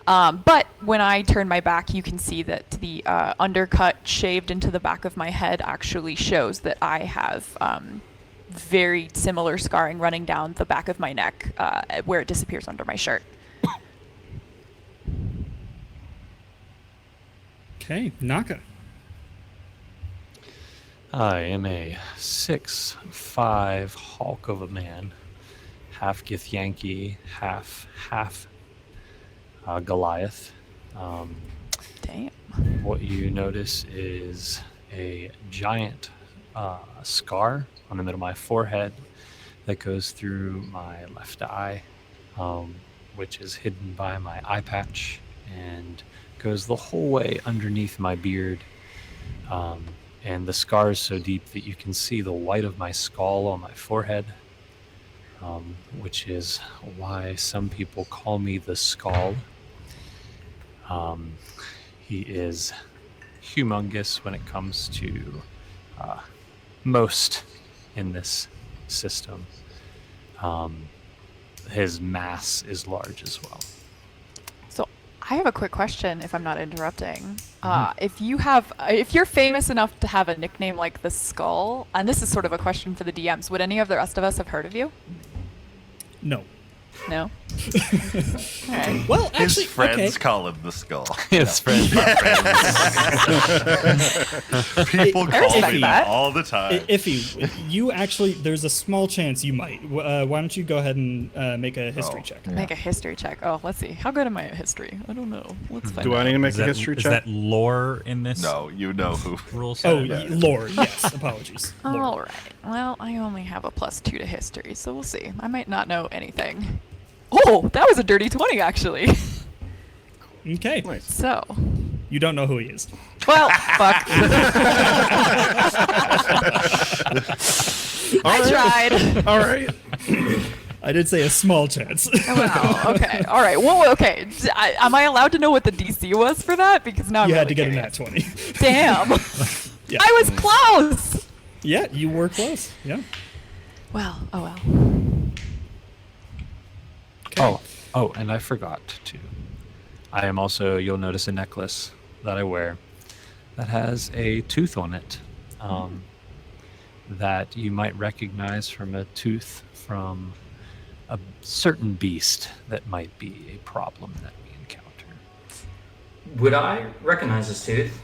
But when I turn my back, you can see that the undercut shaved into the back of my head actually shows that I have very similar scarring running down the back of my neck where it disappears under my shirt. Okay, Naka. I am a 6'5" hulk of a man, half Githyanki, half Goliath. Damn. What you notice is a giant scar on the middle of my forehead that goes through my left eye, which is hidden by my eye patch and goes the whole way underneath my beard. And the scar is so deep that you can see the white of my skull on my forehead, which is why some people call me the Skull. He is humongous when it comes to most in this system. His mass is large as well. So I have a quick question, if I'm not interrupting. If you're famous enough to have a nickname like the Skull, and this is sort of a question for the DMs, would any of the rest of us have heard of you? No. No? Alright. Well, His actually, friends okay. call him the Skull. His friends. People I call respect me that. all the time. Iffy, you actually, there's a small chance you might. Why don't you go ahead and make a history check? Make a history check. Oh, let's see. How good am I at history? I don't know. Let's find Do out. I need to make Is a that, history is check? that lore in this No, you know who. rule set? Oh, lore. Yes. Apologies. Lore. All right. Well, I only have a +2 to history, so we'll see. I might not know anything. Oh, that was a dirty 20, actually. Okay. Nice. So, You don't know who he is. well, fuck. I tried. All right. I did say a small chance. Wow. Okay. All right. Well, okay. Am I allowed to know what the DC was for that? Because now You I'm had to really get a nat curious. 20. Damn. Yeah. I was close. Yeah, you were close. Yeah. Well. Oh well. Oh, and I forgot to. I am also, you'll notice a necklace that I wear that has a tooth on it that you might recognize from a tooth from a certain beast that might be a problem that we encounter. Would I recognize this tooth?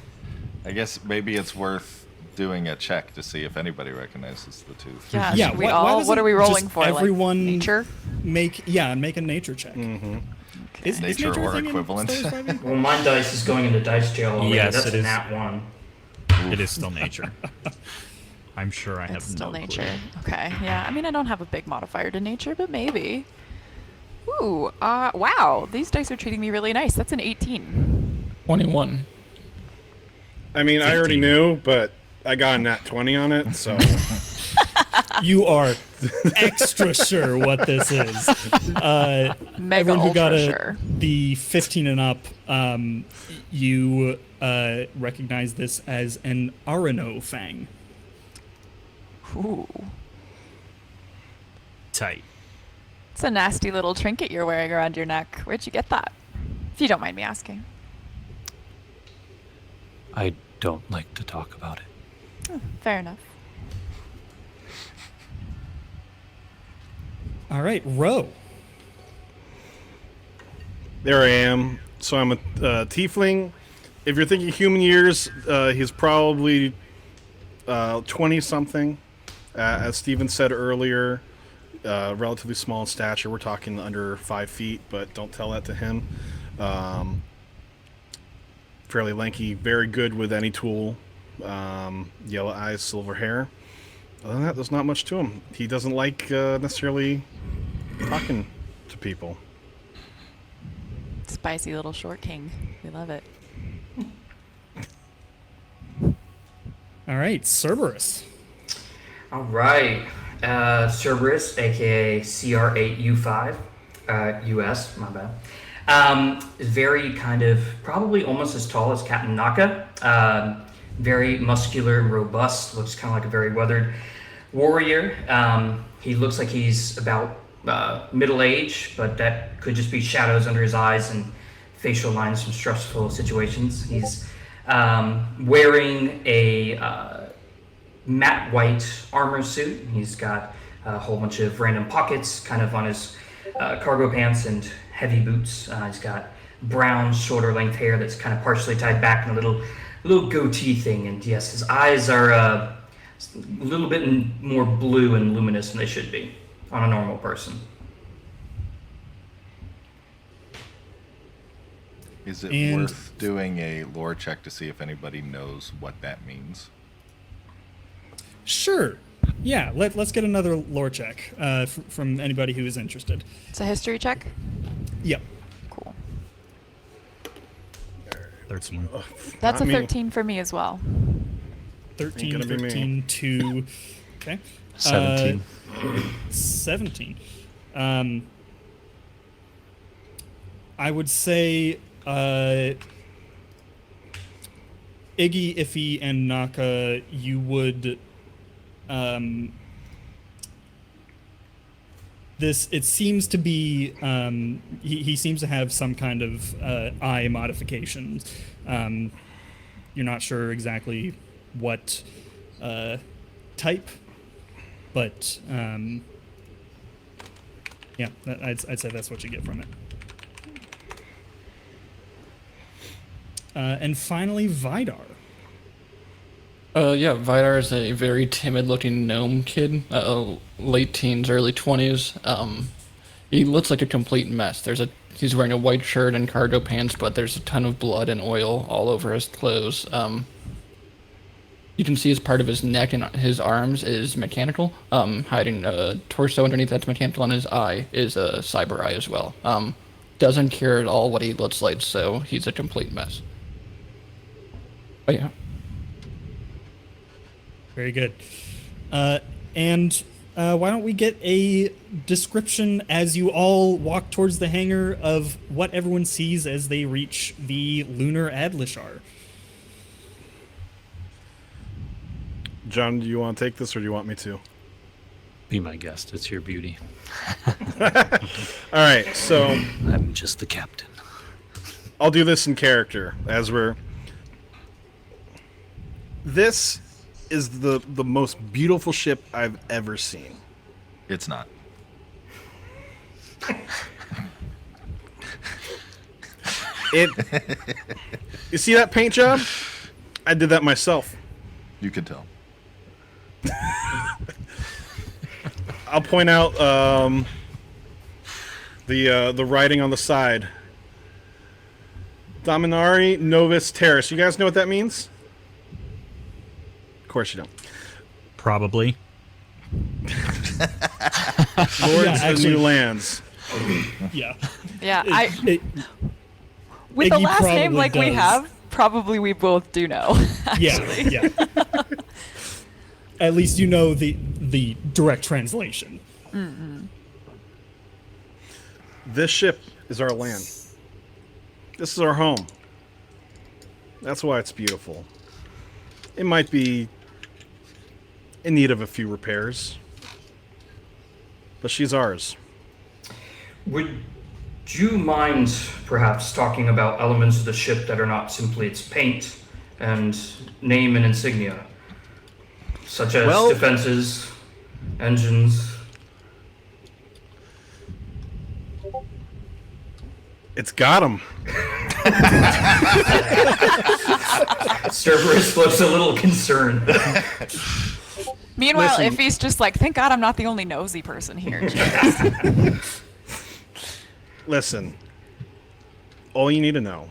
I guess maybe it's worth doing a check to see if anybody recognizes the tooth. Yeah. Yeah, should we why all? doesn't What are we rolling just for? everyone- Like nature. Make a nature check. Is Nature nature a or thing in equivalent. Star Wars 5e? Well, my dice is going into dice jail already. Yes, That's it a is. nat 1. It is still nature. I'm sure I have It's still no nature. clue. Okay. Yeah. I mean, I don't have a big modifier to nature, but maybe. Ooh. Wow. These dice are treating me really nice. That's an 18. 21. I mean, I already 15. knew, but I got a nat 20 on it, so You are extra sure what this is. Mega Everyone who got ultra sure. the 15 and up, you recognize this as an Arano fang. Ooh. Tight. It's a nasty little trinket you're wearing around your neck. Where'd you get that? If you don't mind me asking. I don't like to talk about it. Oh, fair enough. All right, Ro. There I am. So I'm a tiefling. If you're thinking human years, he's probably 20-something. As Steven said earlier, relatively small in stature. We're talking under 5 feet, but don't tell that to him. Fairly lanky, very good with any tool. Yellow eyes, silver hair. Other than that, there's not much to him. He doesn't like necessarily talking to people. Spicy little short king. We love it. All right, Cerberus. All right. Cerberus, aka CR8U5, US, my bad. Is very kind of, probably almost as tall as Captain Naka. Very muscular and robust, looks kind of like a very weathered warrior. He looks like he's about middle age, but that could just be shadows under his eyes and facial lines from stressful situations. He's wearing a matte white armor suit. He's got a whole bunch of random pockets kind of on his cargo pants and heavy boots. He's got brown shoulder length hair that's kind of partially tied back in a little goatee thing. And yes, his eyes are a little bit more blue and luminous than they should be on a normal person. Is it And- worth doing a lore check to see if anybody knows what that means? Sure. Yeah, let's get another lore check from anybody who is interested. It's a history check. Yep. Cool. 13. That's a me. 13 for me as well. 13, gonna be me. 13, 2. Okay. 17. 17. I would say Iggy, Iffy, and Naka, you would... it seems to be... he seems to have some kind of eye modifications. You're not sure exactly what type, but yeah, I'd say that's what you get from it. And finally, Vidar. Yeah, Vidar is a very timid-looking gnome kid, late teens, early 20s. He looks like a complete mess. He's wearing a white shirt and cargo pants, but there's a ton of blood and oil all over his clothes. You can see as part of his neck and his arms is mechanical. Hiding a torso underneath that's mechanical, and his eye is a cyber eye as well. Doesn't care at all what he looks like, so he's a complete mess. But yeah. Very good. And why don't we get a description as you all walk towards the hangar of what everyone sees as they reach the Lunar Adlishar. John, do you want to take this or do you want me to? Be my guest. It's your beauty. All right, so I'm just the captain. I'll do this in character as we're... This is the most beautiful ship I've ever seen. It's not. You see that paint job? I did that myself. You can tell. I'll point out the writing on the side. Dominari Novus Terrace. You guys know what that means? Of course you don't. Probably. Lords Yeah, of New Lands. Yeah. Yeah, with Iggy a last name probably like we does. have, probably we both do know. Yeah, yeah. At least you know the direct translation. This ship is our land. This is our home. That's why it's beautiful. It might be in need of a few repairs, but she's ours. Would you mind perhaps talking about elements of the ship that are not simply its paint and name and insignia, such as defenses, engines? It's got him. Cerberus looks a little concerned. Meanwhile, Listen. Iffy's just like, thank God I'm not the only nosy person here. Jeez. Listen, all you need to know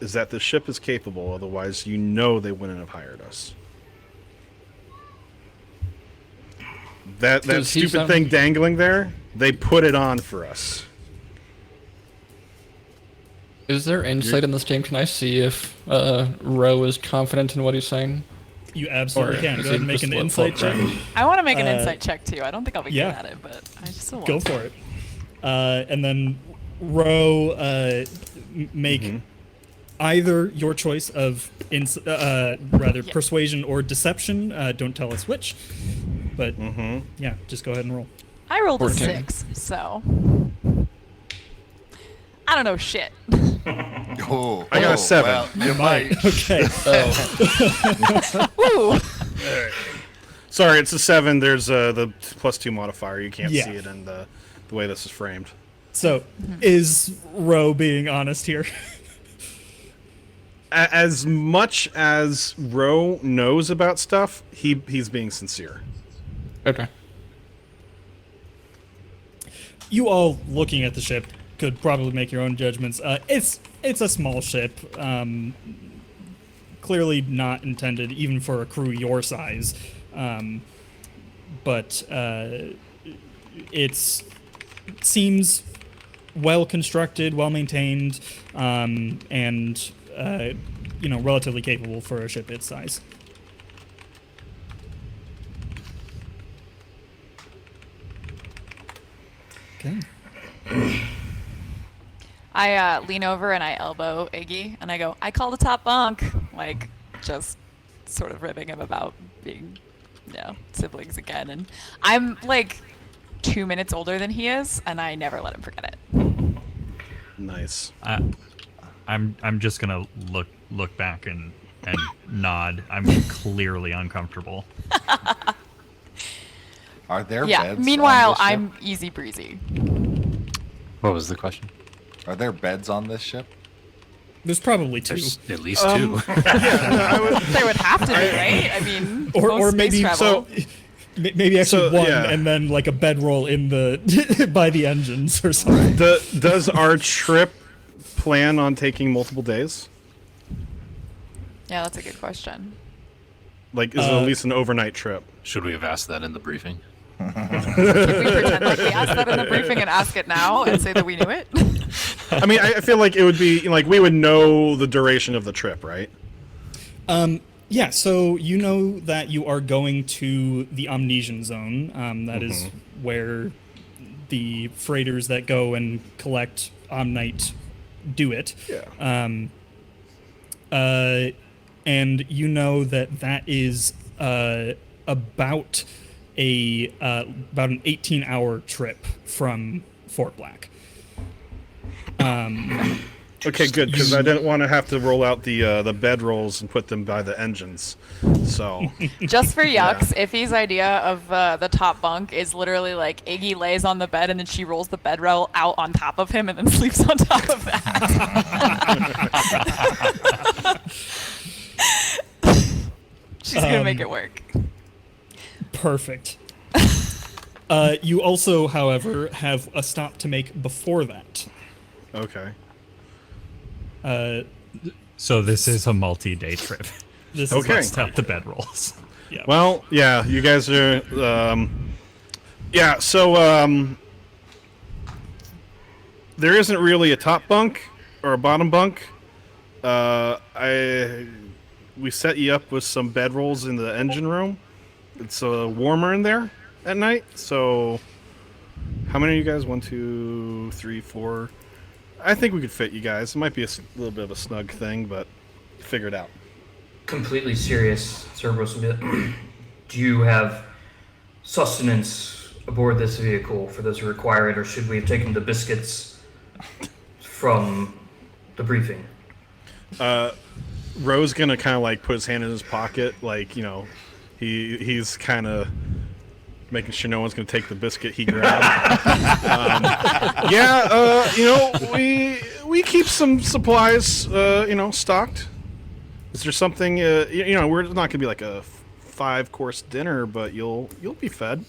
is that the ship is capable, otherwise you know they wouldn't have hired us. That Does he stupid sound- thing dangling there, they put it on for us. Is there insight in this game? Can I see if Ro is confident in what he's saying? You absolutely Or can. is Go ahead it and make just an flip insight flop, check. right? I want to make an insight check too. I don't think I'll be yeah. good at it, but I just still want Go to. for it. And then Ro, make either your choice of persuasion or deception. Don't tell us which, but yeah, just go ahead and roll. I rolled a 14. 6, so I don't know shit. Oh, I got a 7. Well, you might. Okay. Ooh. Sorry, it's a 7. There's the +2 modifier. You can't Yeah. see it in the way this is framed. So, is Ro being honest here? As much as Ro knows about stuff, he's being sincere. Okay. You all looking at the ship could probably make your own judgments. It's a small ship, clearly not intended even for a crew your size, but it seems well constructed, well maintained, and relatively capable for a ship its size. Okay. I lean over and I elbow Iggy and I go, I call the top bunk. Like, just sort of ribbing him about being, siblings again. And I'm like 2 minutes older than he is, and I never let him forget it. Nice. I'm just gonna look back and nod. I'm clearly uncomfortable. Are there Yeah. beds? Meanwhile, on this ship? I'm easy breezy. What was the question? Are there beds on this ship? There's probably 2. There's at least two. There would have to be, right? I mean, or most maybe space travel. maybe actually one, yeah. and then like a bedroll in the by the engines or something. Does our trip plan on taking multiple days? Yeah, that's a good question. Like, is it at least an overnight trip? Should we have asked that in the briefing? Can we pretend like we asked that in the briefing and ask it now and say that we knew it? I mean, I feel like it would be like we would know the duration of the trip, right? Yeah, so you know that you are going to the Omnesian Zone. That is where the freighters that go and collect Omnite do it. Yeah. And you know that is about an 18-hour trip from Fort Black. Okay, good, because I didn't want to have to roll out the bed rolls and put them by the engines. So Just for yucks, Iffy's idea of the top bunk is literally like Iggy lays on the bed and then she rolls the bedroll out on top of him and then sleeps on top of that. She's gonna make it work. Perfect. You also, however, have a stop to make before that. okay. So this is a multi-day trip. This Okay. is Stop the bedrolls. yeah. Well, yeah, you guys are. Yeah, so there isn't really a top bunk or a bottom bunk. We set you up with some bedrolls in the engine room. it's warmer in there at night. So, how many of you guys? 1, 2, 3, 4. I think we could fit you guys. It might be a little bit of a snug thing, but figure it out. Completely serious, Cerberus. Do you have sustenance aboard this vehicle for those who require it, or should we have taken the biscuits from the briefing? Ro's gonna kind of like put his hand in his pocket, like, you know, he's kind of making sure no one's gonna take the biscuit he grabbed. You know, we keep some supplies, you know, stocked. Is there something, you know, we're not gonna be like a 5-course dinner, but you'll be fed,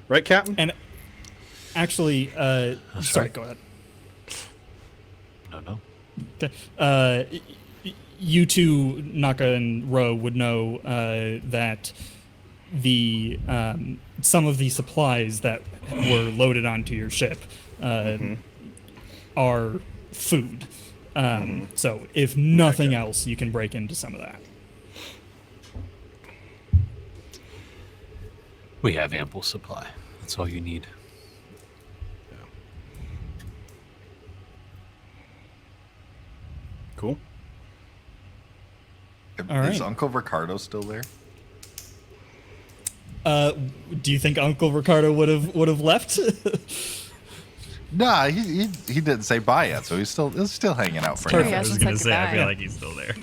right, Captain? And actually, sorry, go ahead. No. You two, Naka and Ro, would know that the some of the supplies that were loaded onto your ship are food. So if nothing else, you can break into some of that. We have ample supply. That's all you need. Cool. All Is right. Uncle Ricardo still there? Do you think Uncle Ricardo would have left? Nah, he didn't say bye yet, so he's still hanging out for Perfect. now. I was hasn't gonna said say, I goodbye. feel like he's still there.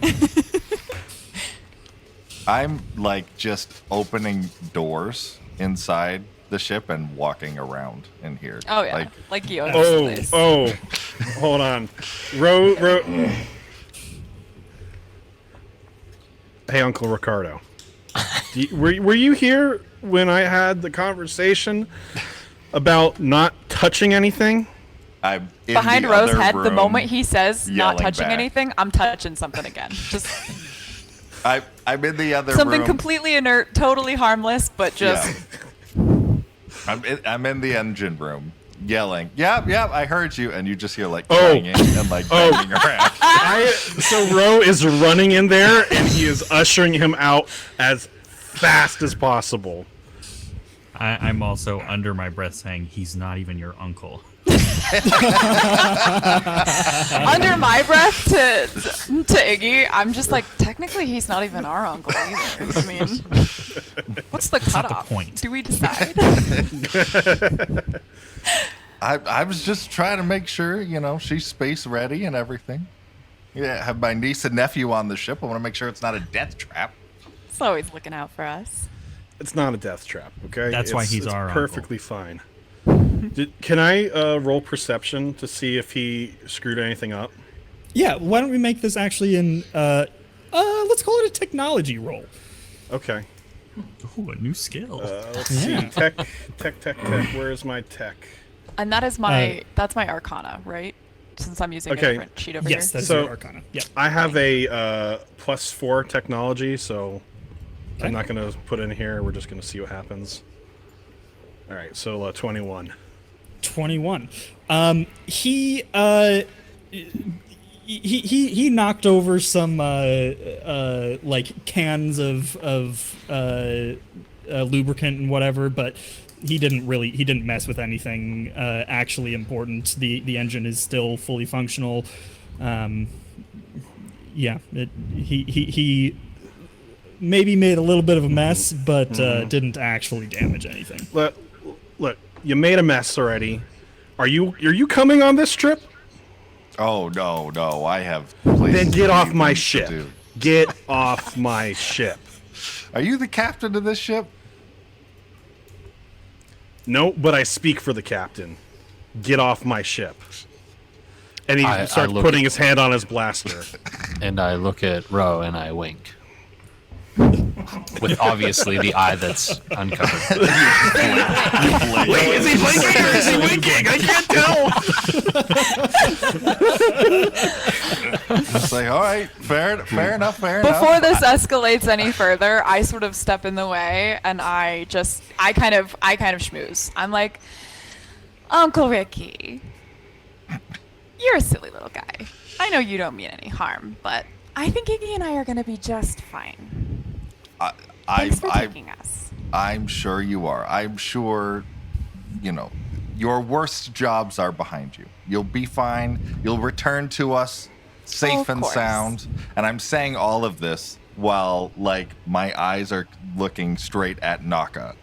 I'm like just opening doors inside the ship and walking around in here. Oh yeah, like Yoda's place. Oh, hold on. Ro. Hey, Uncle Ricardo. Were you here when I had the conversation about not touching anything? I'm in Behind the Ro's other head, the room moment he says not yelling touching back. anything, I'm touching something again. Just I'm in the other something room. completely inert, totally harmless, but just I'm in the engine room yelling, yep, I heard you, and you just hear like Oh. clanging and like banging around. So Ro is running in there, and he is ushering him out as fast as possible. I'm also under my breath saying he's not even your uncle. under my breath to Iggy, I'm just like, technically he's not even our uncle either. I mean, what's the not the cutoff? point. Do we decide? I was just trying to make sure, you know, she's space ready and everything. Yeah, have my niece and nephew on the ship. I want to make sure it's not a death trap. He's always looking out for us. It's not a death trap, okay? That's why he's it's our uncle. perfectly fine. Can I roll perception to see if he screwed anything up? Yeah, why don't we make this actually in let's call it a technology roll. Okay. Ooh, a new skill. Let's see. Yeah. Tech. Where's my tech? And that is my that's my Arcana, right? Since I'm using Okay. a different sheet over Yes, here. that's So- your Arcana. Yep. I have a +4 technology, so Okay. I'm not going to put it in here. We're just going to see what happens. All right, so 21. 21. He knocked over some like cans of lubricant and whatever, but he didn't mess with anything actually important. The engine is still fully functional. He maybe made a little bit of a mess, but didn't actually damage anything. Look, you made a mess already. Are you coming on this trip? Oh no, I have. places Then get off to my do. ship. Get off my ship. Are you the captain of this ship? No, but I speak for the captain. Get off my ship. And he I starts look putting at- his hand on his blaster. And I look at Ro and I wink. With obviously the eye that's uncovered. Wait, is he blinking or is he winking? I can't tell. It's like, all right, fair enough. Before this escalates any further, I sort of step in the way and I kind of schmooze. I'm like, Uncle Ricky, you're a silly little guy. I know you don't mean any harm, but I think Iggy and I are gonna be just fine. Thanks for I'm taking us. I'm sure you are. I'm sure, your worst jobs are behind you. You'll be fine. You'll return to us safe Of and course. sound. And I'm saying all of this while, my eyes are looking straight at Naka.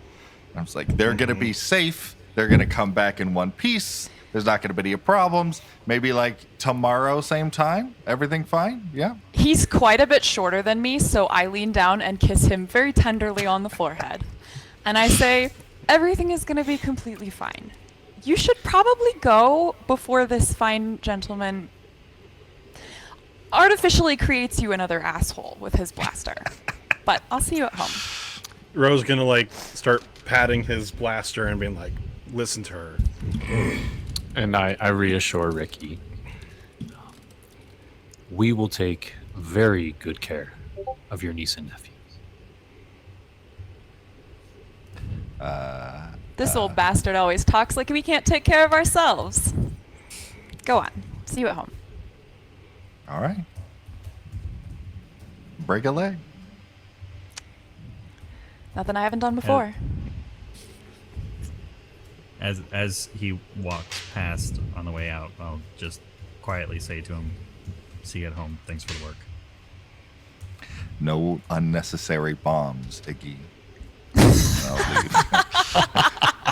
I'm just like, they're going to be safe. They're going to come back in one piece. There's not going to be any problems. Maybe, tomorrow, same time? Everything fine? Yeah? He's quite a bit shorter than me, so I lean down and kiss him very tenderly on the forehead. And I say, everything is going to be completely fine. You should probably go before this fine gentleman artificially creates you another asshole with his blaster. But I'll see you at home. Ro's gonna start patting his blaster and being like, listen to her. And I reassure Ricky. We will take very good care of your niece and nephew. This old bastard always talks like we can't take care of ourselves. Go on. See you at home. All right. Break a leg. Nothing I haven't done before. As he walks past on the way out, I'll just quietly say to him, "See you at home. Thanks for the work." No unnecessary bombs, Iggy. I'll leave.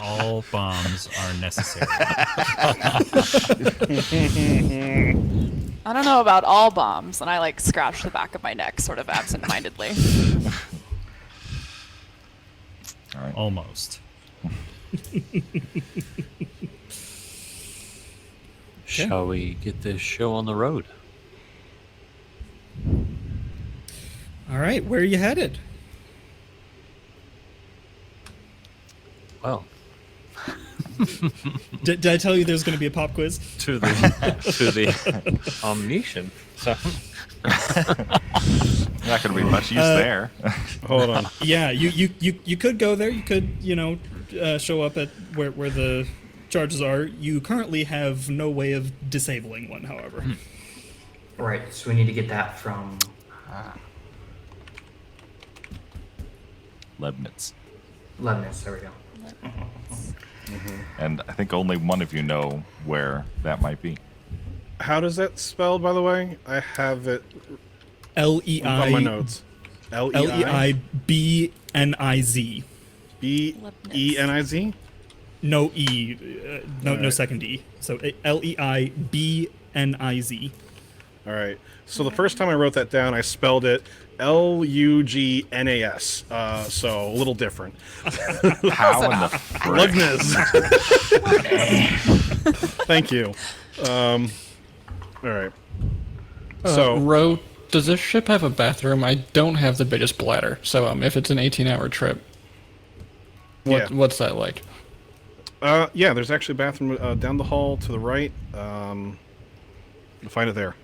All bombs are necessary. I don't know about all bombs, and I scratch the back of my neck sort of absent-mindedly. All right. Almost. Shall we get this show on the road? All right, where are you headed? Well, Did I tell you there's going to be a pop quiz? to the omniscient. So Not going to be much use there. Hold on. Yeah, you could go there. You could, show up at where the charges are. You currently have no way of disabling one, however. Right, so we need to get that from... Leibniz. Leibniz, there we go. And I think only one of you know where that might be. How does that spelled, by the way? I have it Leibniz. on my notes. Leibniz. Beniz? No E. No second E. So Leibniz. All right. So the first time I wrote that down, I spelled it Lugnas. So a little different. How in the frick? Lugnas. Thank you. All right. So Ro, does this ship have a bathroom? I don't have the biggest bladder, so if it's an 18-hour trip, what's that like? yeah, there's actually a bathroom down the hall to the right. You'll find it there.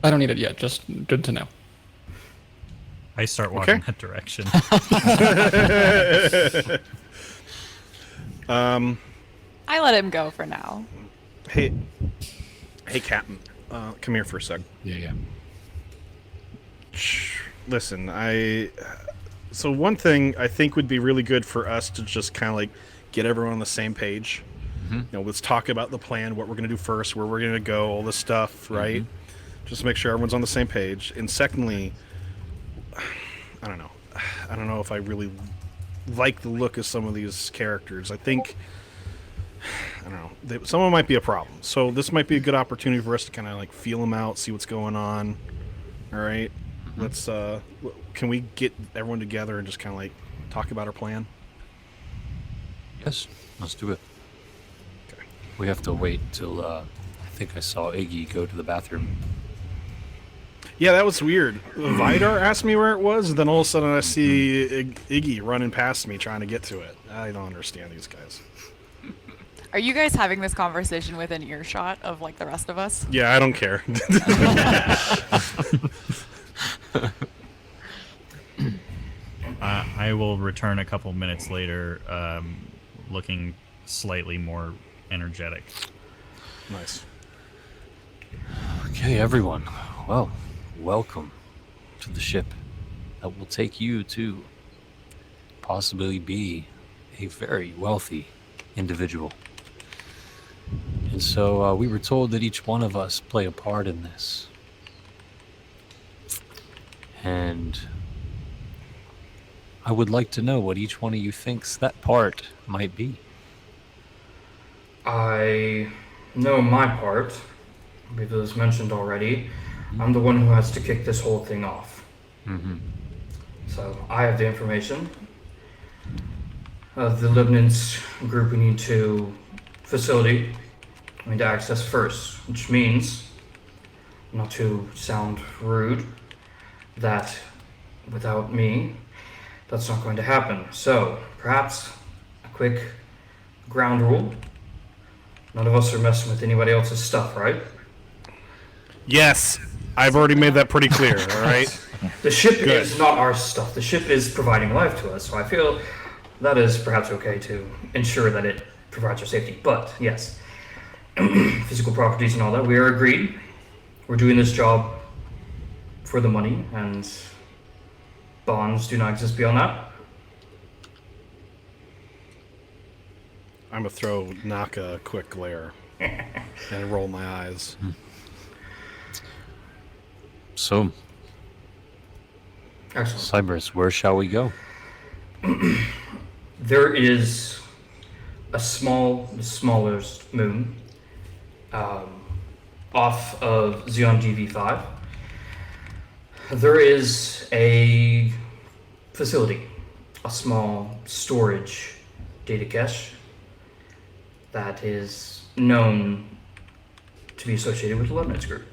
I don't need it yet. Just good to know. I start walking Okay. that direction. I let him go for now. Hey, Captain. Come here for a sec. yeah. Listen, so one thing I think would be really good for us to just kind of get everyone on the same page. Let's talk about the plan, what we're going to do first, where we're going to go, all this stuff, right? Just to make sure everyone's on the same page. And secondly, I don't know if I really like the look of some of these characters. I don't know. Some of them might be a problem. So this might be a good opportunity for us to kind of feel them out, see what's going on. All right. Let's. Can we get everyone together and just kind of talk about our plan? Yes, let's do it. Okay. We have to wait till I think I saw Iggy go to the bathroom. Yeah, that was weird. Vidar asked me where it was, and then all of a sudden I see Iggy running past me trying to get to it. I don't understand these guys. Are you guys having this conversation within earshot of the rest of us? Yeah, I don't care. I will return a couple minutes later, looking slightly more energetic. Nice. Okay, everyone. Well, welcome to the ship that will take you to possibly be a very wealthy individual. And so we were told that each one of us play a part in this. And I would like to know what each one of you thinks that part might be. I know my part. I believe it was mentioned already. I'm the one who has to kick this whole thing off. So I have the information. The Lebanon's group we need to facility. We need to access first, which means, not to sound rude, that without me, that's not going to happen. So perhaps a quick ground rule. None of us are messing with anybody else's stuff, right? Yes, I've already made that pretty clear. All right. The ship is not our stuff. The ship is providing life to us, so I feel that is perhaps okay to ensure that it provides our safety. But yes, physical properties and all that, we are agreed. We're doing this job for the money, and bonds do not exist beyond that. I'm gonna throw Naka a quick glare and roll my eyes. So, Excellent. Cybers, where shall we go? There is a smallest moon off of Xeon DV5. There is a facility, a small storage data cache that is known to be associated with the Leibniz group.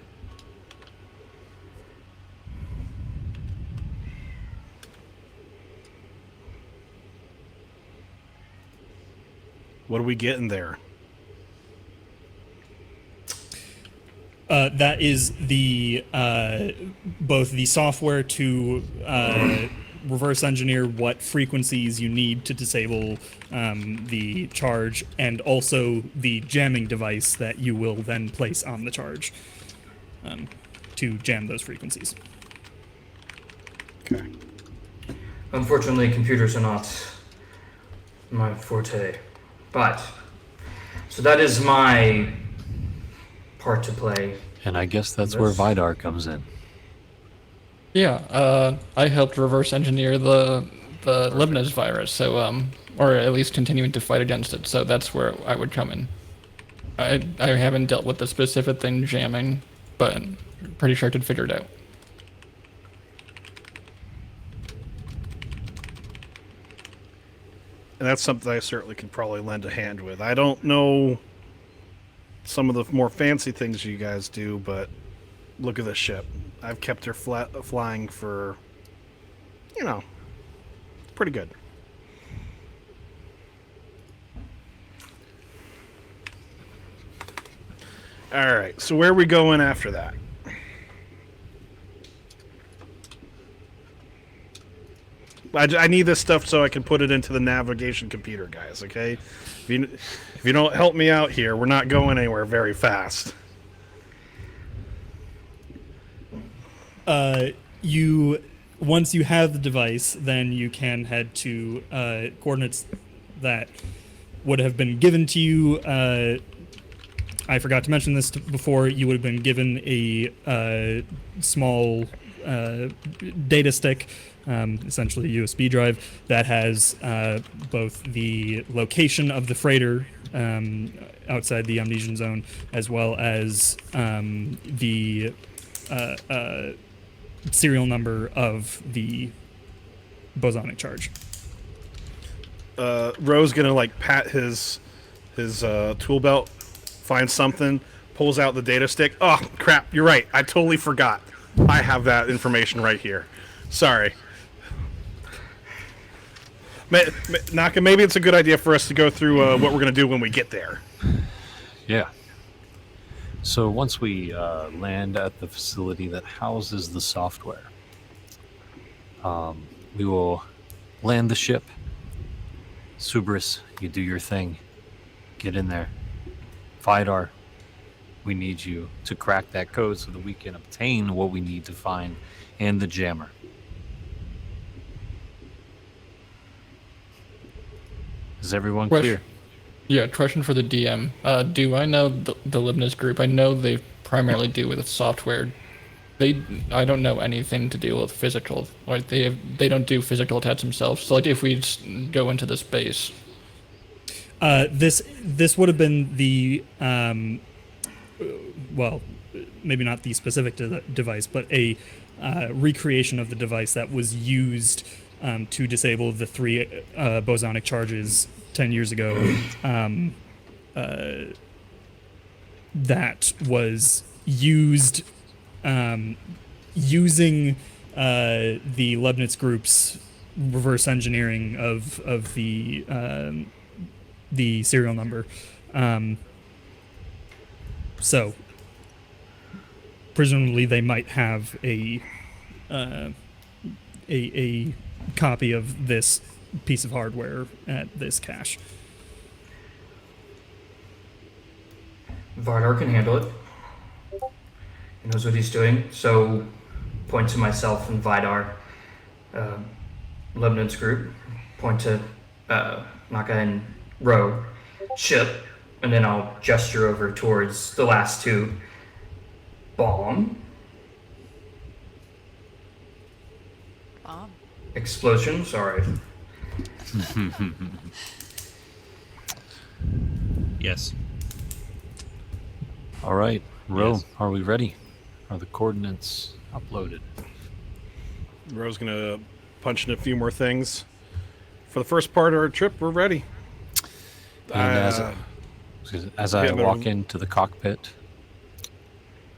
What are we getting there? That is the both the software to reverse engineer what frequencies you need to disable the charge, and also the jamming device that you will then place on the charge to jam those frequencies. Okay. Unfortunately, computers are not my forte. But, so that is my part to play. And I guess that's where Vidar comes in. Yeah, I helped reverse engineer the Leibniz virus, so or at least continuing to fight against it. So that's where I would come in. I haven't dealt with the specific thing jamming, but pretty sure I could figure it out. And that's something I certainly could probably lend a hand with. I don't know some of the more fancy things you guys do, but look at this ship. I've kept her flying for, pretty good. All right, so where are we going after that? I need this stuff so I can put it into the navigation computer, guys, okay? If you don't help me out here, we're not going anywhere very fast. Once you have the device, then you can head to coordinates that would have been given to you. I forgot to mention this before. You would have been given a small data stick, essentially a USB drive, that has both the location of the freighter outside the Amnesian zone, as well as the serial number of the bosonic charge. Ro's gonna pat his tool belt, finds something, pulls out the data stick. Oh crap! You're right. I totally forgot. I have that information right here. Sorry. Naka, maybe it's a good idea for us to go through what we're gonna do when we get there. Yeah. So once we land at the facility that houses the software, we will land the ship. Subris, you do your thing. Get in there. Vidar, we need you to crack that code so that we can obtain what we need to find and the jammer. Is everyone Question- clear? Yeah, question for the DM. Do I know the Libnus group? I know they primarily do with software. I don't know anything to do with physical. Like they don't do physical attacks themselves. So like if we just go into this base, This would have been the well, maybe not the specific device, but a recreation of the device that was used to disable the 3 bosonic charges 10 years ago. That was used using the Leibniz group's reverse engineering of the serial number. So presumably they might have a copy of this piece of hardware at this cache. Vardar can handle it. He knows what he's doing. So, point to myself and Vidar, Lebanon's group. Point to Naka and Ro, Chip, and then I'll gesture over towards the last 2. Bomb. Bomb. Explosion. Sorry. Yes. All right, Ro, Yes. are we ready? Are the coordinates uploaded? Ro's gonna punch in a few more things. For the first part of our trip, we're ready. And as I yeah, but- walk into the cockpit,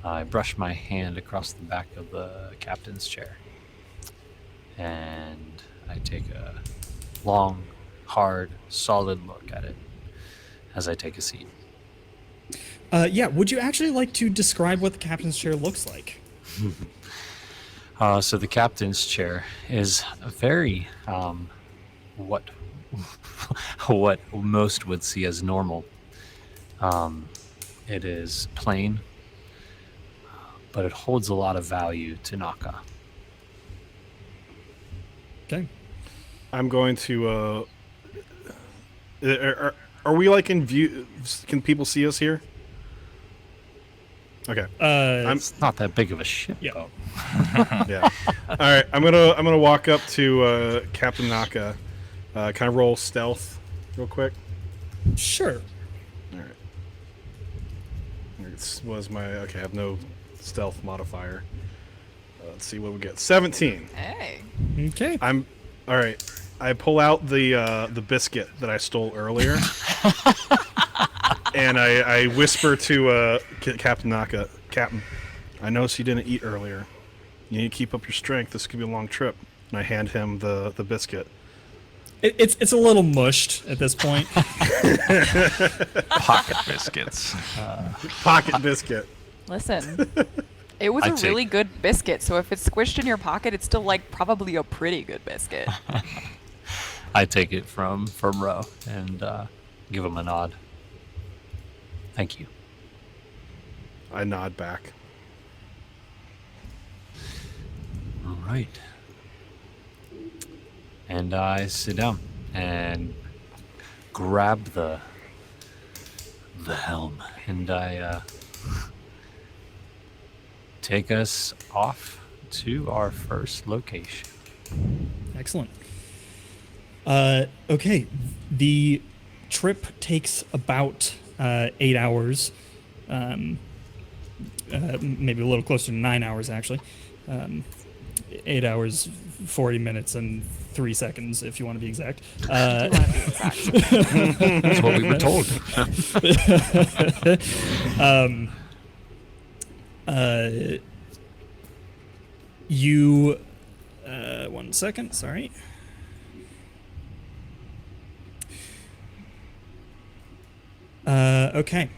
I brush my hand across the back of the captain's chair. And I take a long, hard, solid look at it as I take a seat. Yeah, would you actually like to describe what the captain's chair looks like? So the captain's chair is a very what what most would see as normal. It is plain, but it holds a lot of value to Naka. Okay. I'm going to. Are we like in view? Can people see us here? Okay. It's not that big of a ship, Yeah. though. Yeah. All right. I'm gonna walk up to Captain Naka. Kind of roll stealth, real quick. Sure. All right. This was my okay. I have no stealth modifier. Let's see what we get. 17. Hey. Okay. I'm all right. I pull out the biscuit that I stole earlier, and I whisper to Captain Naka, Captain, I noticed you didn't eat earlier. You need to keep up your strength. This could be a long trip. And I hand him the biscuit. It's a little mushed at this point. Pocket biscuits. Pocket biscuit. Listen, it was I'd a take- really good biscuit, so if it's squished in your pocket, it's still like probably a pretty good biscuit. I take it from Ro and give him a nod. Thank you. I nod back. All right. And I sit down and grab the helm, and I take us off to our first location. Excellent. Okay. The trip takes about 8 hours. Maybe a little closer to 9 hours, actually. 8 hours, 40 minutes, and 3 seconds, if you want to be exact. That's what we were told. You. 1 second, sorry. Okay.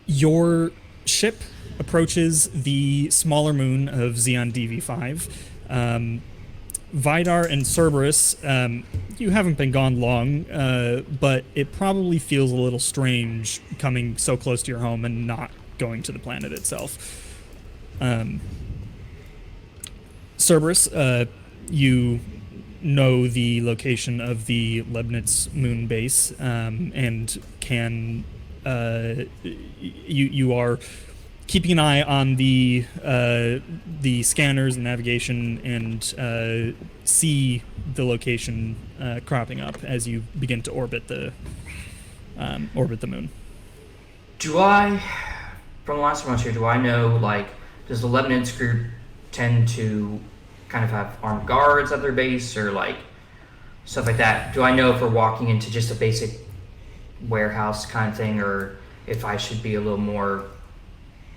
Your ship approaches the smaller moon of Xeon DV5. Vidar and Cerberus, you haven't been gone long, but it probably feels a little strange coming so close to your home and not going to the planet itself. Cerberus, you know the location of the Leibniz moon base, and can you are keeping an eye on the scanners and navigation, and see the location cropping up as you begin to orbit the moon. Do I, from the last time I was here, do I know, like, does the Leibniz group tend to kind of have armed guards at their base or, like, stuff like that? Do I know if we're walking into just a basic warehouse kind of thing, or if I should be a little more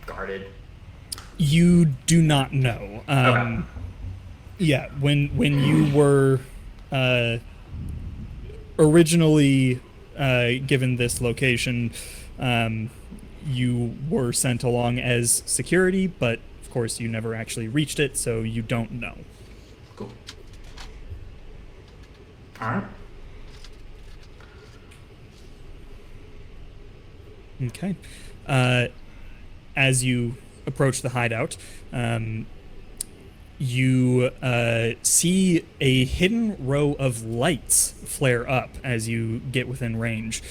guarded? You do not know. Okay. Yeah, when you were originally given this location, you were sent along as security, but of course you never actually reached it, so you don't know. Cool. All right. Okay. As you approach the hideout, you see a hidden row of lights flare up as you get within range.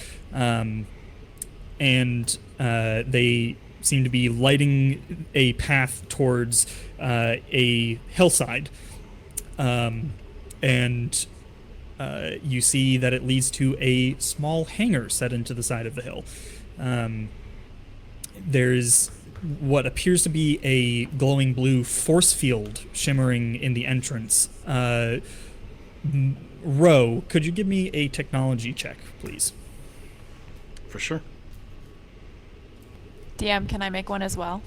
And they seem to be lighting a path towards a hillside. And you see that it leads to a small hangar set into the side of the hill. There's what appears to be a glowing blue force field shimmering in the entrance. Ro, could you give me a technology check, please? For sure. DM, can I make one as well?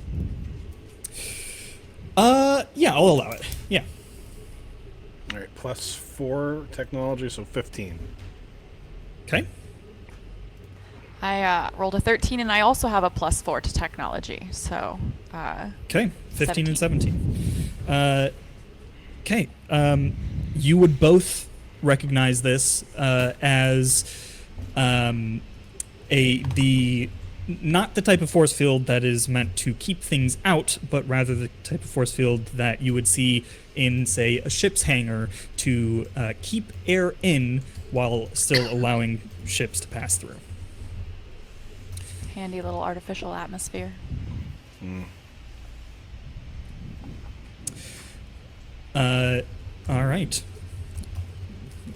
Yeah, I'll allow it. Yeah. All right, +4 technology, so 15. Okay. I rolled a 13, and I also have a +4 to technology, so... Okay, 15 and 17. Okay, you would both recognize this as not the type of force field that is meant to keep things out, but rather the type of force field that you would see in, say, a ship's hangar to keep air in while still allowing ships to pass through. Handy little artificial atmosphere. All right.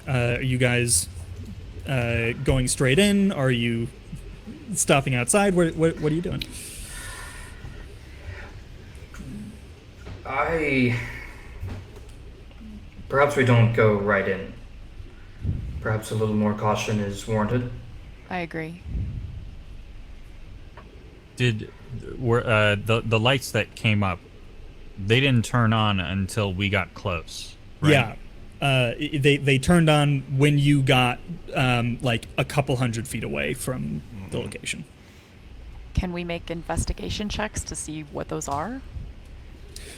Are you guys going straight in? Are you stopping outside? What are you doing? Perhaps we don't go right in. Perhaps a little more caution is warranted. I agree. Were the lights that came up, they didn't turn on until we got close, right? Yeah. They turned on when you got like a couple hundred feet away from the location. Can we make investigation checks to see what those are?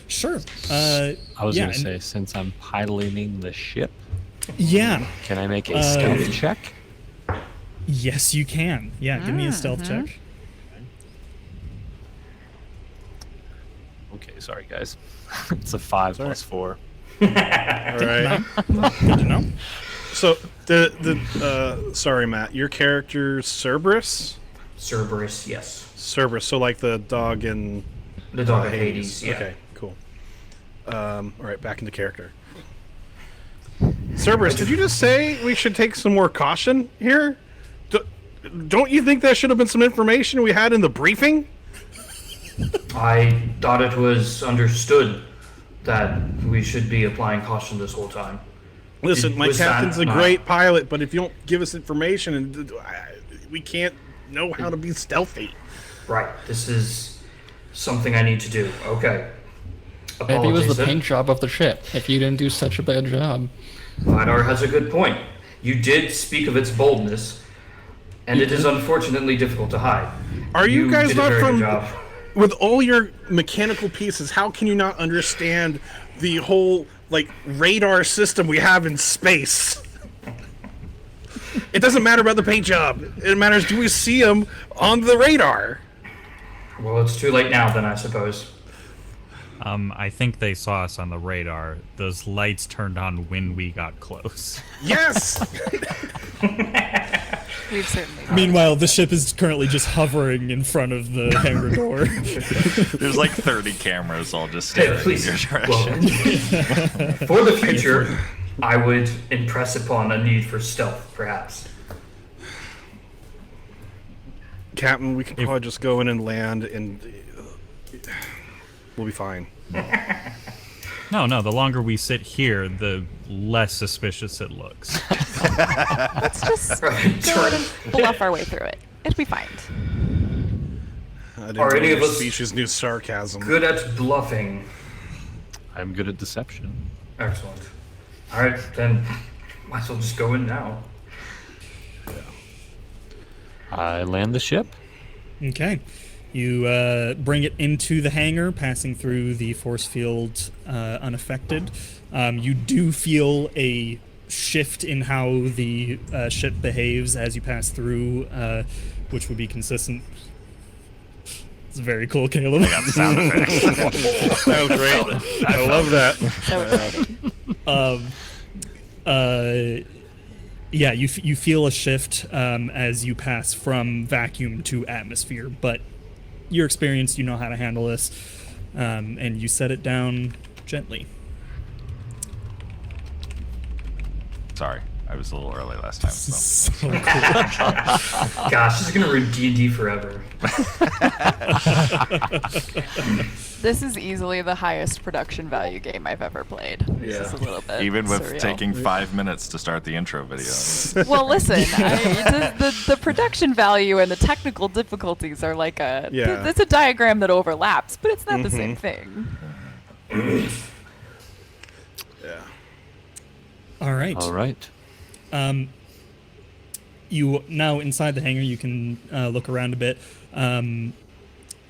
Sure. I was yeah, going to say, since I'm piloting the ship, yeah. can I make a stealth check? Yes, you can. Yeah, give me a stealth check. Okay, sorry guys. It's a 5 plus 4. All right. Good to know. So sorry, Matt. Your character's Cerberus. Cerberus, yes. Cerberus. So like the dog in The dog of Hades, yeah. Okay, cool. All right, back into character. Cerberus, did you just say we should take some more caution here? Don't you think that should have been some information we had in the briefing? I thought it was understood that we should be applying caution this whole time. Listen, my Was that captain's a not- great pilot, but if you don't give us information, and we can't know how to be stealthy. Right, this is something I need to do. Okay. Maybe it was the then. paint job of the ship, if you didn't do such a bad job. Vidar has a good point. You did speak of its boldness, and it is unfortunately difficult to hide. Are you guys did a not very good from... job. With all your mechanical pieces, how can you not understand the whole, like, radar system we have in space? It doesn't matter about the paint job. It matters, do we see them on the radar? Well, it's too late now then, I suppose. I think they saw us on the radar. Those lights turned on when we got close. Yes. We've certainly. Meanwhile, the ship is currently just hovering in front of the hangar door. There's like 30 cameras all just Hey, staring in please. your Well, direction. for the future, I would impress upon a need for stealth, perhaps. Captain, we can probably just go in and land, and we'll be fine. No, the longer we sit here, the less suspicious it looks. Let's just Right, go ahead and bluff our way through it. It'll be fine. I didn't Are know any your of us species knew sarcasm. Good at bluffing. I'm good at deception. Excellent. All right, then might as well just go in now. I land the ship. Okay. You bring it into the hangar, passing through the force field unaffected. You do feel a shift in how the ship behaves as you pass through, which would be consistent. It's very cool, Caleb. Got the sound effects. That was great. I love that. So exciting. Yeah, you feel a shift as you pass from vacuum to atmosphere, but you're experienced, you know how to handle this, and you set it down gently. Sorry, I was a little early last time. So. So cool. Gosh, this is gonna ruin D&D forever. This is easily the highest production value game I've ever played. It's just a little bit Even with surreal. taking 5 minutes to start the intro video. Well, listen, the production value and the technical difficulties are like a. Yeah. It's a diagram that overlaps, but it's not the same thing. Yeah. All right. All right. You now inside the hangar, you can look around a bit.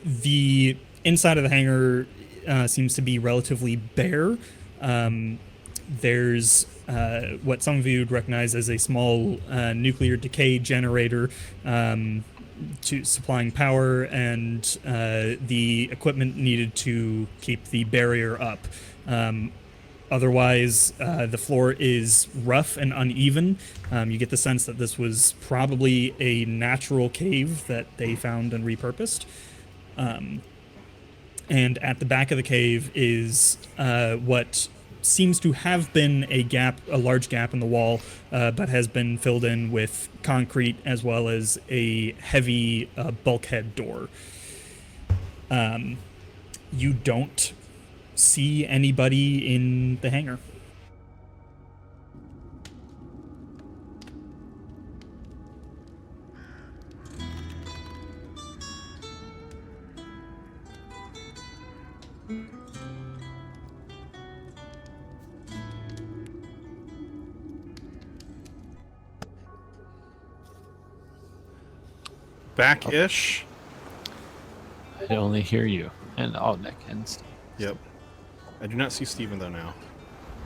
The inside of the hangar seems to be relatively bare. There's what some of you would recognize as a small nuclear decay generator to supplying power and the equipment needed to keep the barrier up. Otherwise, the floor is rough and uneven. You get the sense that this was probably a natural cave that they found and repurposed. And at the back of the cave is what seems to have been a large gap in the wall, but has been filled in with concrete as well as a heavy bulkhead door. You don't see anybody in the hangar. Back-ish. I only hear you and Nick and Steve. Yep. I do not see Steven though now.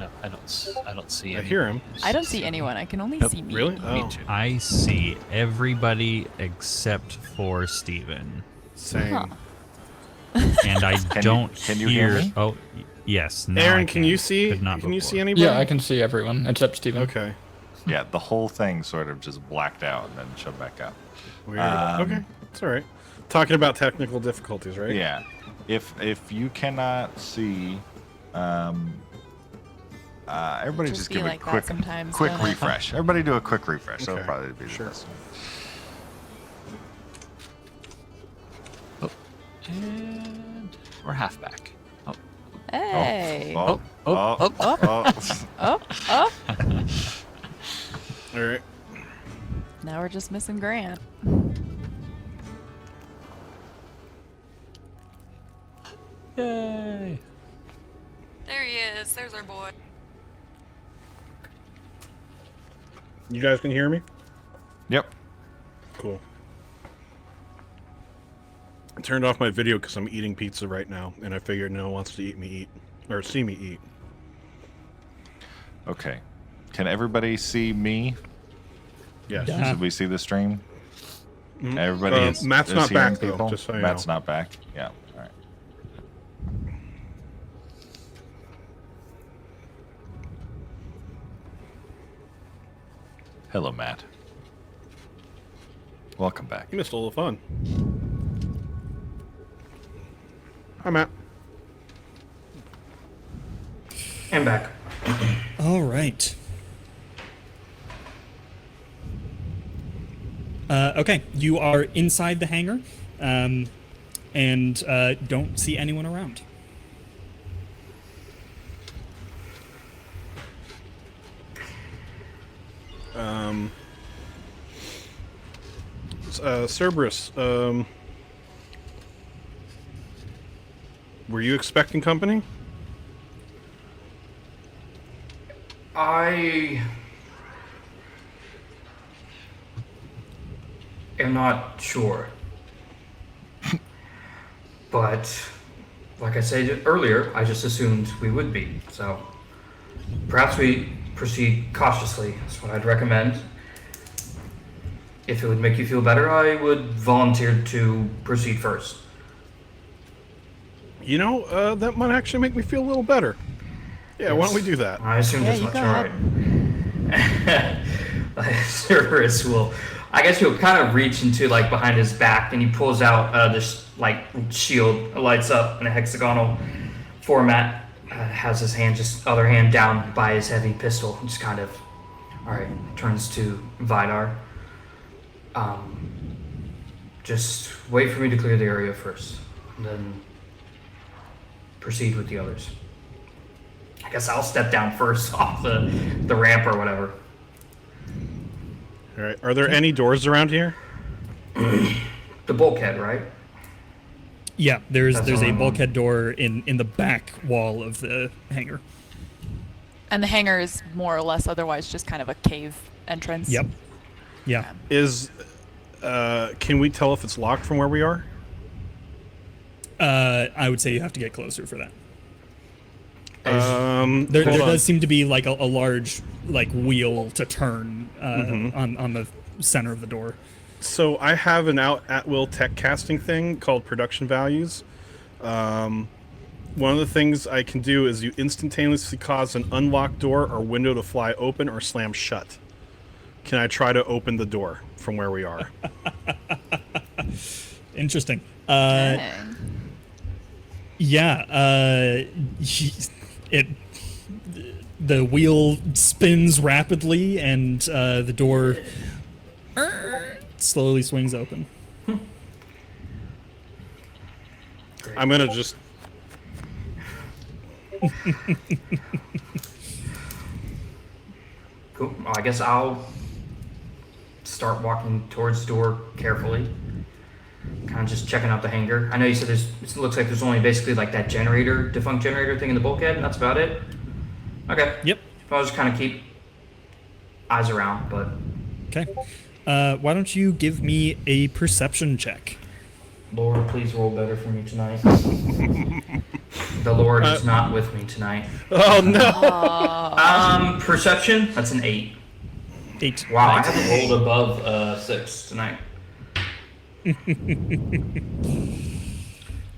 No, I don't see I any. hear him. I don't see anyone. I can only Nope. see me. Really? Me Oh, too. I see everybody except for Steven. same. Huh. And I don't can you hear me? Oh, yes. Now I Aaron, can you see? Could not Can you before. see anybody? Yeah, I can see everyone except Steven. Okay. Yeah, the whole thing sort of just blacked out and then showed back up. Weird. Okay, it's all right. Talking about technical difficulties, right? Yeah. If you cannot see, everybody Just just be give like a that quick sometimes, quick don't it? refresh. Everybody do a quick refresh. That'll Okay, probably be the sure. best. And we're half back. Oh, Hey. Oh, oh, oh, oh. Oh, oh. All right. Now we're just missing Grant. yay! There he is. There's our boy. You guys can hear me? Yep. Cool. I turned off my video because I'm eating pizza right now, and I figured no one wants to eat or see me eat. Okay. Can everybody see me? Yes. Yeah. Should we see the stream? Everybody is. Matt's is not hearing back, though, just so you Matt's know. not back. Yeah. All right. Hello, Matt. Welcome back. You missed a little fun. Hi, Matt. And back. All right. Okay, you are inside the hangar, and don't see anyone around. Cerberus, were you expecting company? I am not sure. But, like I said earlier, I just assumed we would be. So, perhaps we proceed cautiously. That's what I'd recommend. If it would make you feel better, I would volunteer to proceed first. You know, that might actually make me feel a little better. Yeah, why don't we do that? I assumed as you much. go All right. Cerberus will. I guess he'll kind of reach into like behind his back, and he pulls out this like shield. It lights up in a hexagonal format. Has his hand, just other hand down by his heavy pistol. Just kind of. All right. Turns to Vidar. Just wait for me to clear the area first, and then proceed with the others. I guess I'll step down first off the ramp or whatever. All right. Are there any doors around here? The bulkhead, right? Yeah, there's That's a all. bulkhead door in the back wall of the hangar. And the hangar is more or less otherwise just kind of a cave entrance. Yep. Yeah. Can we tell if it's locked from where we are? I would say you have to get closer for that. There Hold on. does seem to be like a large like wheel to turn on the center of the door. So I have an at-will tech casting thing called production values. One of the things I can do is you instantaneously cause an unlocked door or window to fly open or slam shut. Can I try to open the door from where we are? Interesting. Dang. Yeah. The wheel spins rapidly and the door slowly swings open. I'm gonna just. Cool. Well, I guess I'll start walking towards the door carefully. Kind of just checking out the hangar. I know you said it looks like there's only basically like that defunct generator thing in the bulkhead, and that's about it. Okay. Yep. I'll just kind of keep eyes around, but Okay. Why don't you give me a perception check? Lord, please roll better for me tonight. The Lord is not with me tonight. Oh no! Perception? That's an 8. 8. Wow, I Nice. haven't rolled above 6 tonight.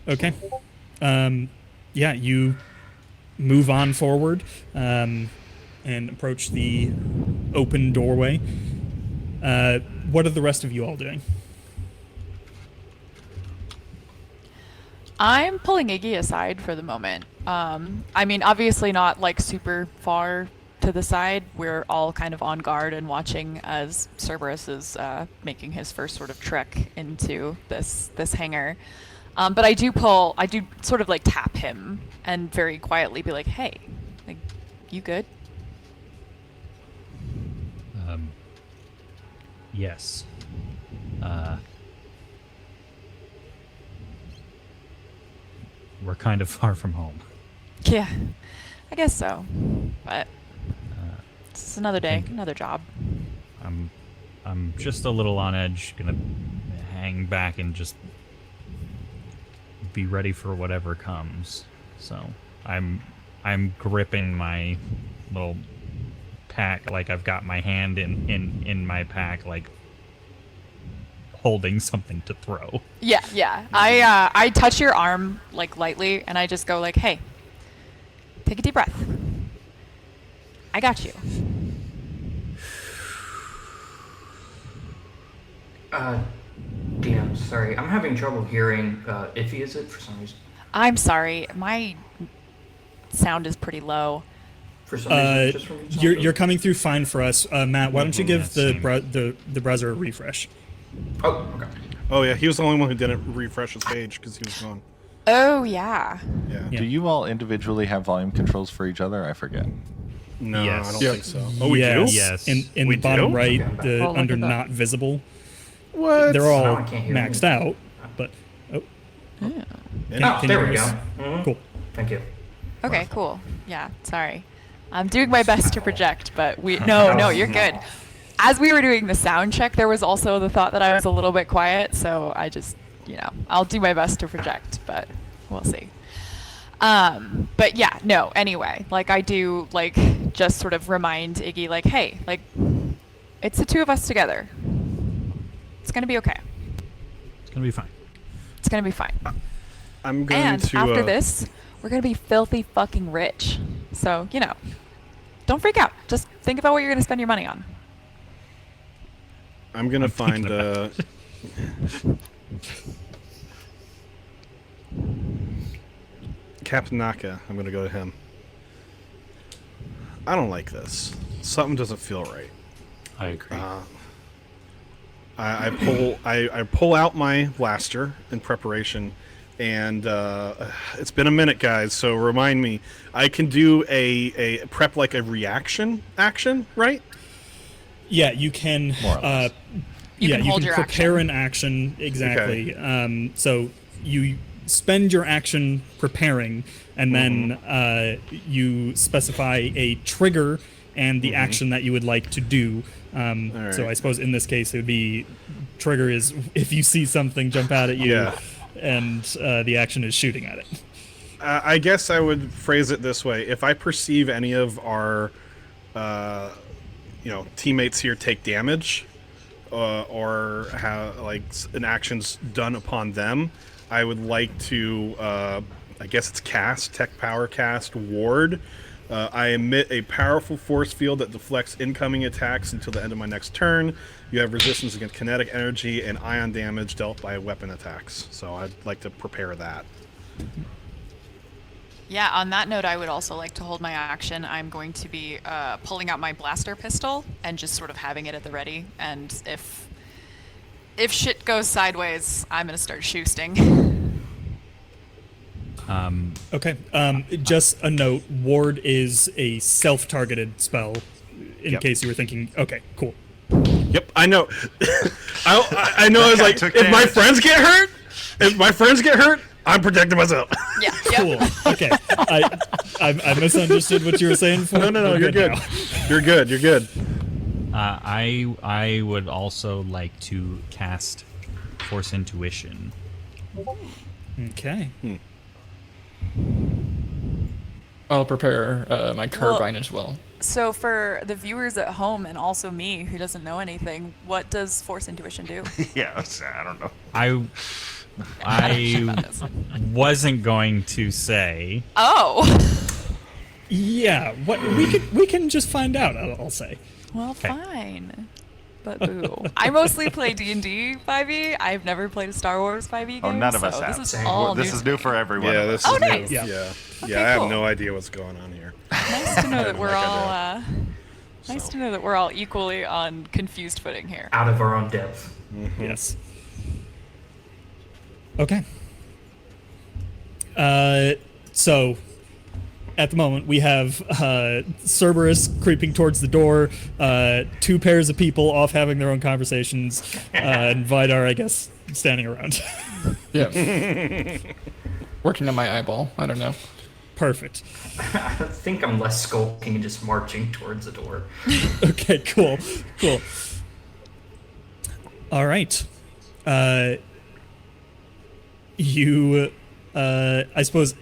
Okay. Yeah, you move on forward and approach the open doorway. What are the rest of you all doing? I'm pulling Iggy aside for the moment. I mean, obviously not like super far to the side. We're all kind of on guard and watching as Cerberus is making his first sort of trek into this hangar. But I do sort of like tap him and very quietly be like, "Hey, like, you good?" Yes. We're kind of far from home. Yeah, I guess so. But it's another day, another job. I'm just a little on edge, gonna hang back and just be ready for whatever comes. So I'm gripping my little pack, like I've got my hand in my pack, like holding something to throw. Yeah. I touch your arm like lightly, and I just go like, "Hey, take a deep breath. I got you." DM, sorry. I'm having trouble hearing. Iffy, is it, for some reason? I'm sorry. My sound is pretty low. For some reason, just from You're coming through fine for us, Matt. Why don't you give Yeah, the browser a refresh? Oh, okay. Oh yeah, he was the only one who didn't refresh his page because he was gone. Oh, yeah. Yeah. Do you all individually have volume controls for each other? I forget. No, Yes. I don't Yeah. think so. Oh, we yes. do? Yes. In We the bottom do? right, Okay, Oh, look under at that. not visible, What? they're all Now I can't hear maxed anything. out. But Oh, can there you we go. just- Mhm. cool. Thank you. Okay, cool. Yeah, sorry. I'm doing my best to project, but no, you're good. As we were doing the sound check, there was also the thought that I was a little bit quiet, so I just, I'll do my best to project, but we'll see. But yeah, no, anyway, like I do, like, just sort of remind Iggy, like, hey, like, it's the two of us together. It's gonna be okay. It's gonna be fine. It's gonna be fine. I'm going And to. after this, we're gonna be filthy fucking rich. So, don't freak out. Just think about what you're gonna spend your money on. I'm gonna find. Captain Naka. I'm gonna go to him. I don't like this. Something doesn't feel right. I agree. I pull out my blaster in preparation, and it's been a minute, guys. So remind me, I can do a prep like a reaction action, right? Yeah, you can. More or less. You can hold your prepare action. an action exactly. So you spend your action preparing, and then you specify a trigger and the action that you would like to do. right. So I suppose in this case it would be trigger is if you see something jump out at you, Yeah. and the action is shooting at it. I guess I would phrase it this way: if I perceive any of our, teammates here take damage, or have like an action's done upon them, I would like to, I guess it's tech power cast ward. I emit a powerful force field that deflects incoming attacks until the end of my next turn. You have resistance against kinetic energy and ion damage dealt by weapon attacks. So I'd like to prepare that. Yeah, on that note, I would also like to hold my action. I'm going to be pulling out my blaster pistol and just sort of having it at the ready. And if shit goes sideways, I'm going to start shooting. Okay. Just a note: ward is a self-targeted spell. In Yep. case you were thinking, okay, cool. Yep, I know. I know. I was guy like, took if my damage. friends get hurt, I'm protecting myself. Yeah. Cool. Okay. I misunderstood what you were saying. No, We're you're good. now. You're good. You're good. I would also like to cast Force Intuition. Okay. I'll prepare my carbine as well. So for the viewers at home and also me who doesn't know anything, what does Force Intuition do? Yeah, I don't know. I wasn't going to say. Oh. Yeah. What we can just find out. I'll say. Well, fine. But boo. I mostly play D&D 5e. I've never played a Star Wars 5e game. Oh, none of us so have. This is all This new is to new me. for everyone. Yeah, of this us. Oh, is new. nice. Yeah. Okay, Yeah, I have cool. no idea what's going on here. Nice to know that we're like I all nice to know that we're all equally on confused footing here. Out of our own depth. Yes. Okay. So, at the moment, we have Cerberus creeping towards the door, two pairs of people off having their own conversations, and Vidar, I guess, standing around. Yeah. Working on my eyeball. I don't know. Perfect. I think I'm less skulking and just marching towards the door. Okay, cool. All right. I suppose,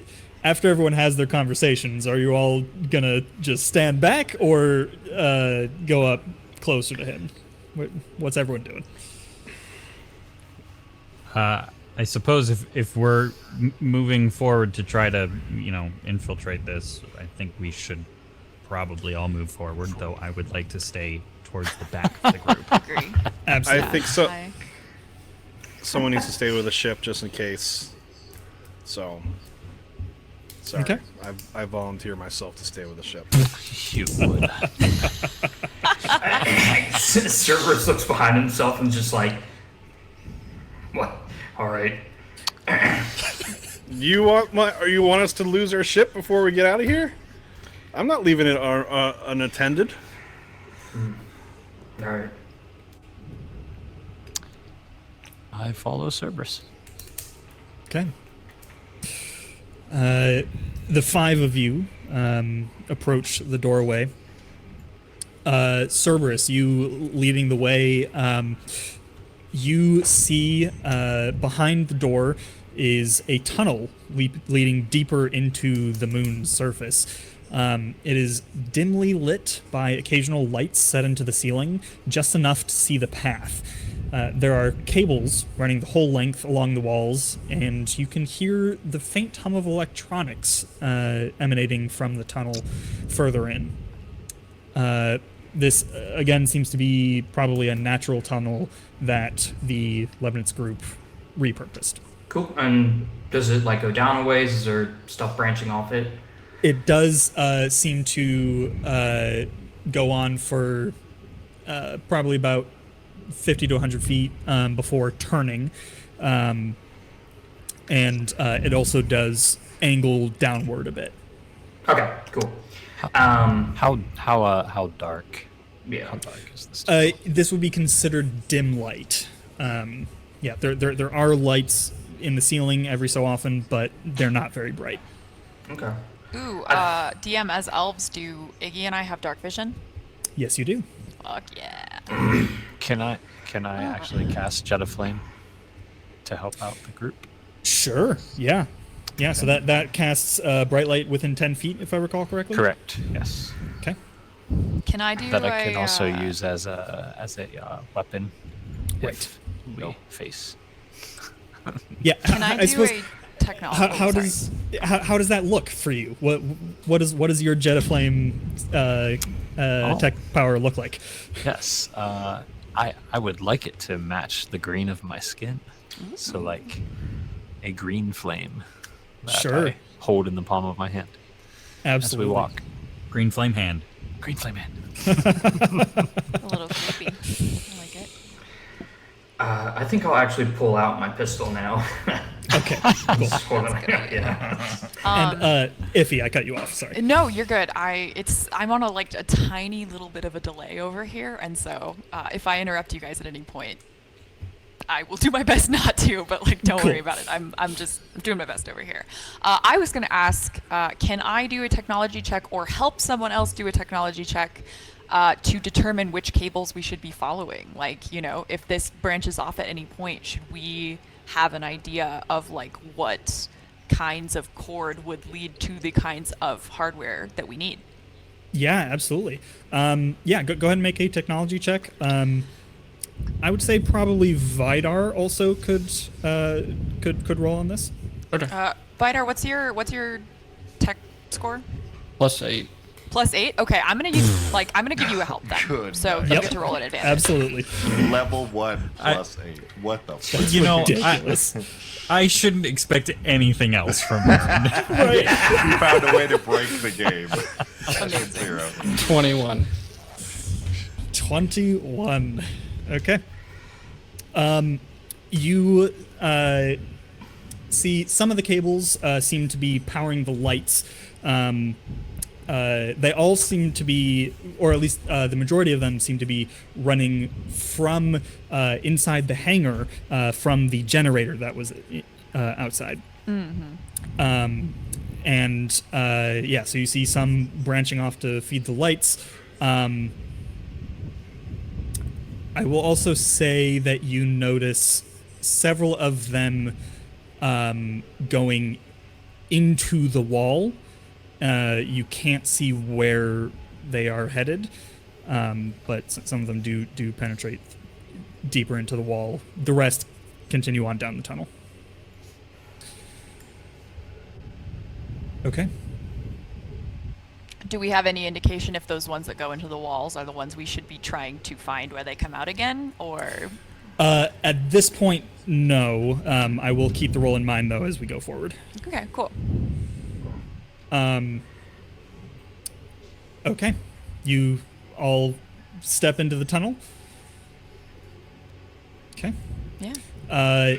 after everyone has their conversations, are you all gonna just stand back or go up closer to him? What's everyone doing? I suppose if we're moving forward to try to, infiltrate this, I think we should probably all move forward, though I would like to stay towards the back of the group. Agree. Absolutely. I think so. someone needs to stay with the ship just in case. So, sorry. Okay. I volunteer myself to stay with the ship. You would. Cerberus looks behind himself and just like, what? All right. You want us to lose our ship before we get out of here? I'm not leaving it unattended. All right. I follow Cerberus. Okay. The five of you approach the doorway. Cerberus, you leading the way, you see behind the door is a tunnel leading deeper into the moon's surface. It is dimly lit by occasional lights set into the ceiling, just enough to see the path. There are cables running the whole length along the walls, and you can hear the faint hum of electronics emanating from the tunnel further in. This, again, seems to be probably a natural tunnel that the Leibniz group repurposed. Cool. And does it like go down a ways? Is there stuff branching off it? It does seem to go on for probably about 50 to 100 feet before turning. And it also does angle downward a bit. Okay, cool. How dark? Yeah. How dark is this? This would be considered dim light. Yeah, there are lights in the ceiling every so often, but they're not very bright. Okay. Ooh, DM, as elves, do Iggy and I have dark vision? Yes, you do. Fuck yeah. Can I actually cast Jet of Flame to help out the group? Sure. Yeah. Yeah. So that casts bright light within 10 feet, if I recall correctly. Correct. Yes. Okay. Can I do That I can also a, use as a weapon. Right. If we face. Yeah. Can I do suppose, a technology? how does that look for you? What does your jet of flame tech power look like? Yes. I would like it to match the green of my skin. So like a green flame that Sure. I hold in the palm of my hand Absolutely. as we walk. Green flame hand. Green flame hand. A little creepy. I like it. I think I'll actually pull out my pistol now. Okay. Cool. Just hold it. Yeah. And Iffy, I cut you off. Sorry. No, you're good. I'm on a tiny little bit of a delay over here, and so if I interrupt you guys at any point, I will do my best not to. But don't Cool. worry about it. I'm doing my best over here. I was gonna ask, can I do a technology check or help someone else do a technology check to determine which cables we should be following? If this branches off at any point, should we have an idea of what kinds of cord would lead to the kinds of hardware that we need? Yeah, absolutely. Yeah, go ahead and make a technology check. I would say probably Vidar also could roll on this. Okay. Vidar, what's your tech score? +8. +8. Okay, I'm gonna use I'm gonna give you a help then. Good. So you Yep. get to roll in advance. Absolutely. Level 1 plus 8. What the fuck? You know, Ridiculous. I shouldn't expect anything else from him. Right. You found a way to break the game. Amazing. 0. 21. 21. Okay. You see some of the cables seem to be powering the lights. They all seem to be, or at least the majority of them seem to be running from inside the hangar from the generator that was outside. Mm-hmm. So you see some branching off to feed the lights. I will also say that you notice several of them going into the wall. You can't see where they are headed, but some of them do penetrate deeper into the wall. The rest continue on down the tunnel. Okay. Do we have any indication if those ones that go into the walls are the ones we should be trying to find where they come out again, or At this point, no. I will keep the roll in mind, though, as we go forward. Okay, cool. Okay. You all step into the tunnel. Okay. Yeah.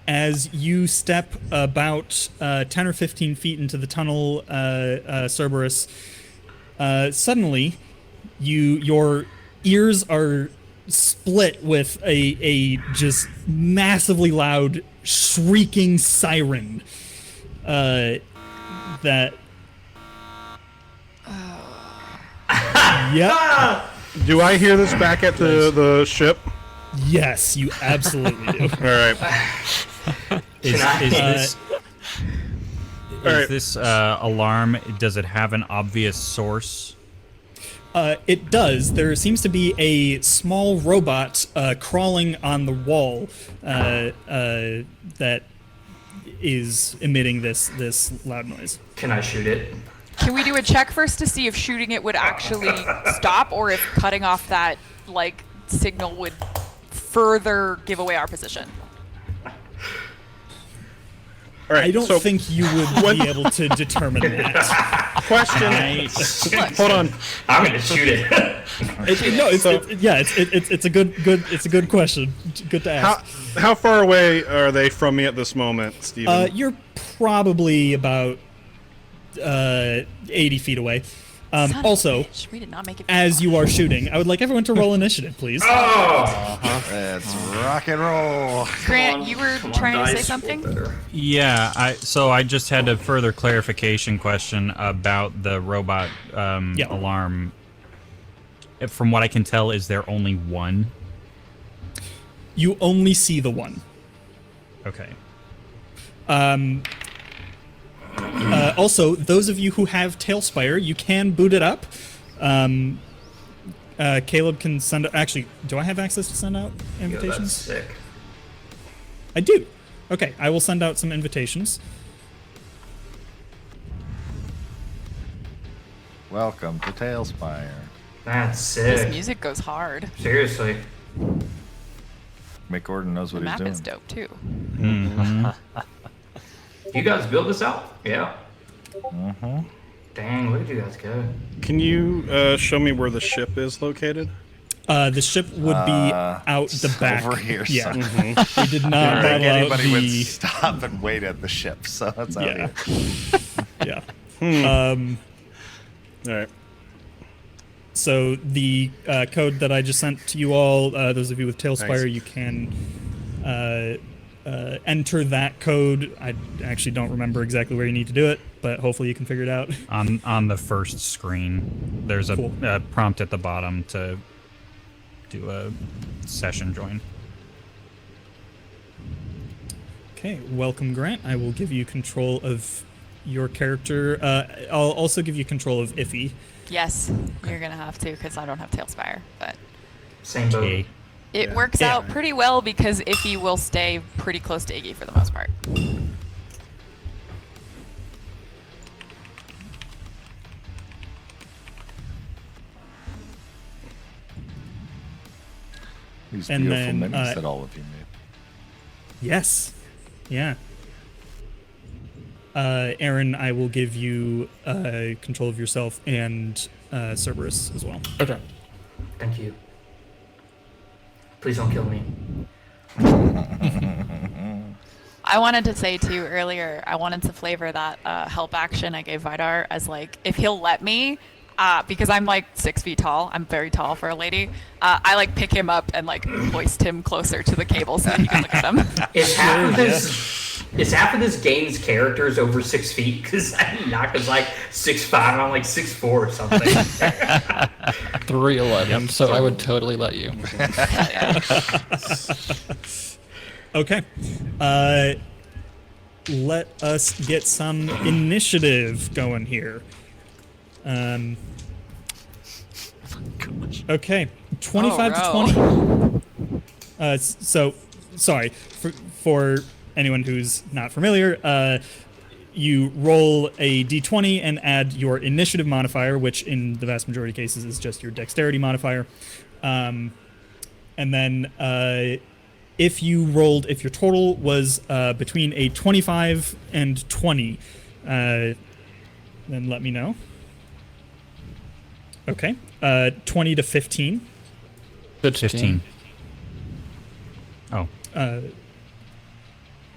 As you step about 10 or 15 feet into the tunnel, Cerberus, suddenly your ears are split with a just massively loud shrieking siren that yep. Do I hear this back at the ship? Yes, you absolutely do. All right. Is Alright. this alarm, does it have an obvious source? It does. There seems to be a small robot crawling on the wall that is emitting this loud noise. Can I shoot it? Can we do a check first to see if shooting it would actually stop, or if cutting off that signal would further give away our position? All right. I don't so think you would be able to determine that. question. Look, Hold on. I'm gonna shoot it. It's a good question. Good to ask. How far away are they from me at this moment, Steven? You're probably about 80 feet away. son of a Also, bitch, we did not make it. as you are shooting, I would like everyone to roll initiative, please. Let's rock and roll. Grant, you were trying to say something? Yeah, I just had a further clarification question about the robot alarm. From what I can tell, is there only one? You only see the one. Okay. Also, those of you who have Tailspire, you can boot it up. Caleb can send out... Actually, do I have access to send out invitations? Yo, that's sick. I do. Okay, I will send out some invitations. Welcome to Tailspire. That's This sick. music goes hard. Seriously. Mick Gordon knows The what he's map doing. is dope too. You guys build this out? Yeah. Mm-hmm. Dang, where did you guys go? Can you show me where the ship is located? The ship would be out the back. Over here, Yeah. son. We did not I don't think model out anybody would the... stop and wait at the ship, so that's out Yeah. here. Yeah. All right. So the code that I just sent to you all, those of you with Tailspire, Nice. you can enter that code. I actually don't remember exactly where you need to do it, but hopefully you can figure it out. On the first screen, there's Cool. a prompt at the bottom to do a session join. Okay, welcome, Grant. I will give you control of your character. I'll also give you control of Iffy. Yes, you're gonna have to because I don't have Tailspire, but Same boat. Okay. it Yeah. works Yeah. out pretty well because Iffy will stay pretty close to Iggy for the most part. These And beautiful then, minis that all of you made. Yes. Yeah. Aaron, I will give you control of yourself and Cerberus as well. Okay. Thank you. Please don't kill me. I wanted to say too earlier, I wanted to flavor that help action I gave Vidar as if he'll let me, because I'm 6 feet tall, I'm very tall for a lady. I pick him up and hoist him closer to the cable so that he can look at them. Is half of this game's characters over 6 feet? Because Naka's 6'5", and I'm 6'4" or something. 311, so I would totally let you. Okay. Let us get some initiative going here. Okay. 25 to Oh, 20. So, sorry. For anyone who's not familiar, you roll a d20 and add your initiative modifier, which in the vast majority of cases is just your dexterity modifier. And then if your total was between a 25 and 20, then let me know. Okay. 20 to 15. 15. Oh.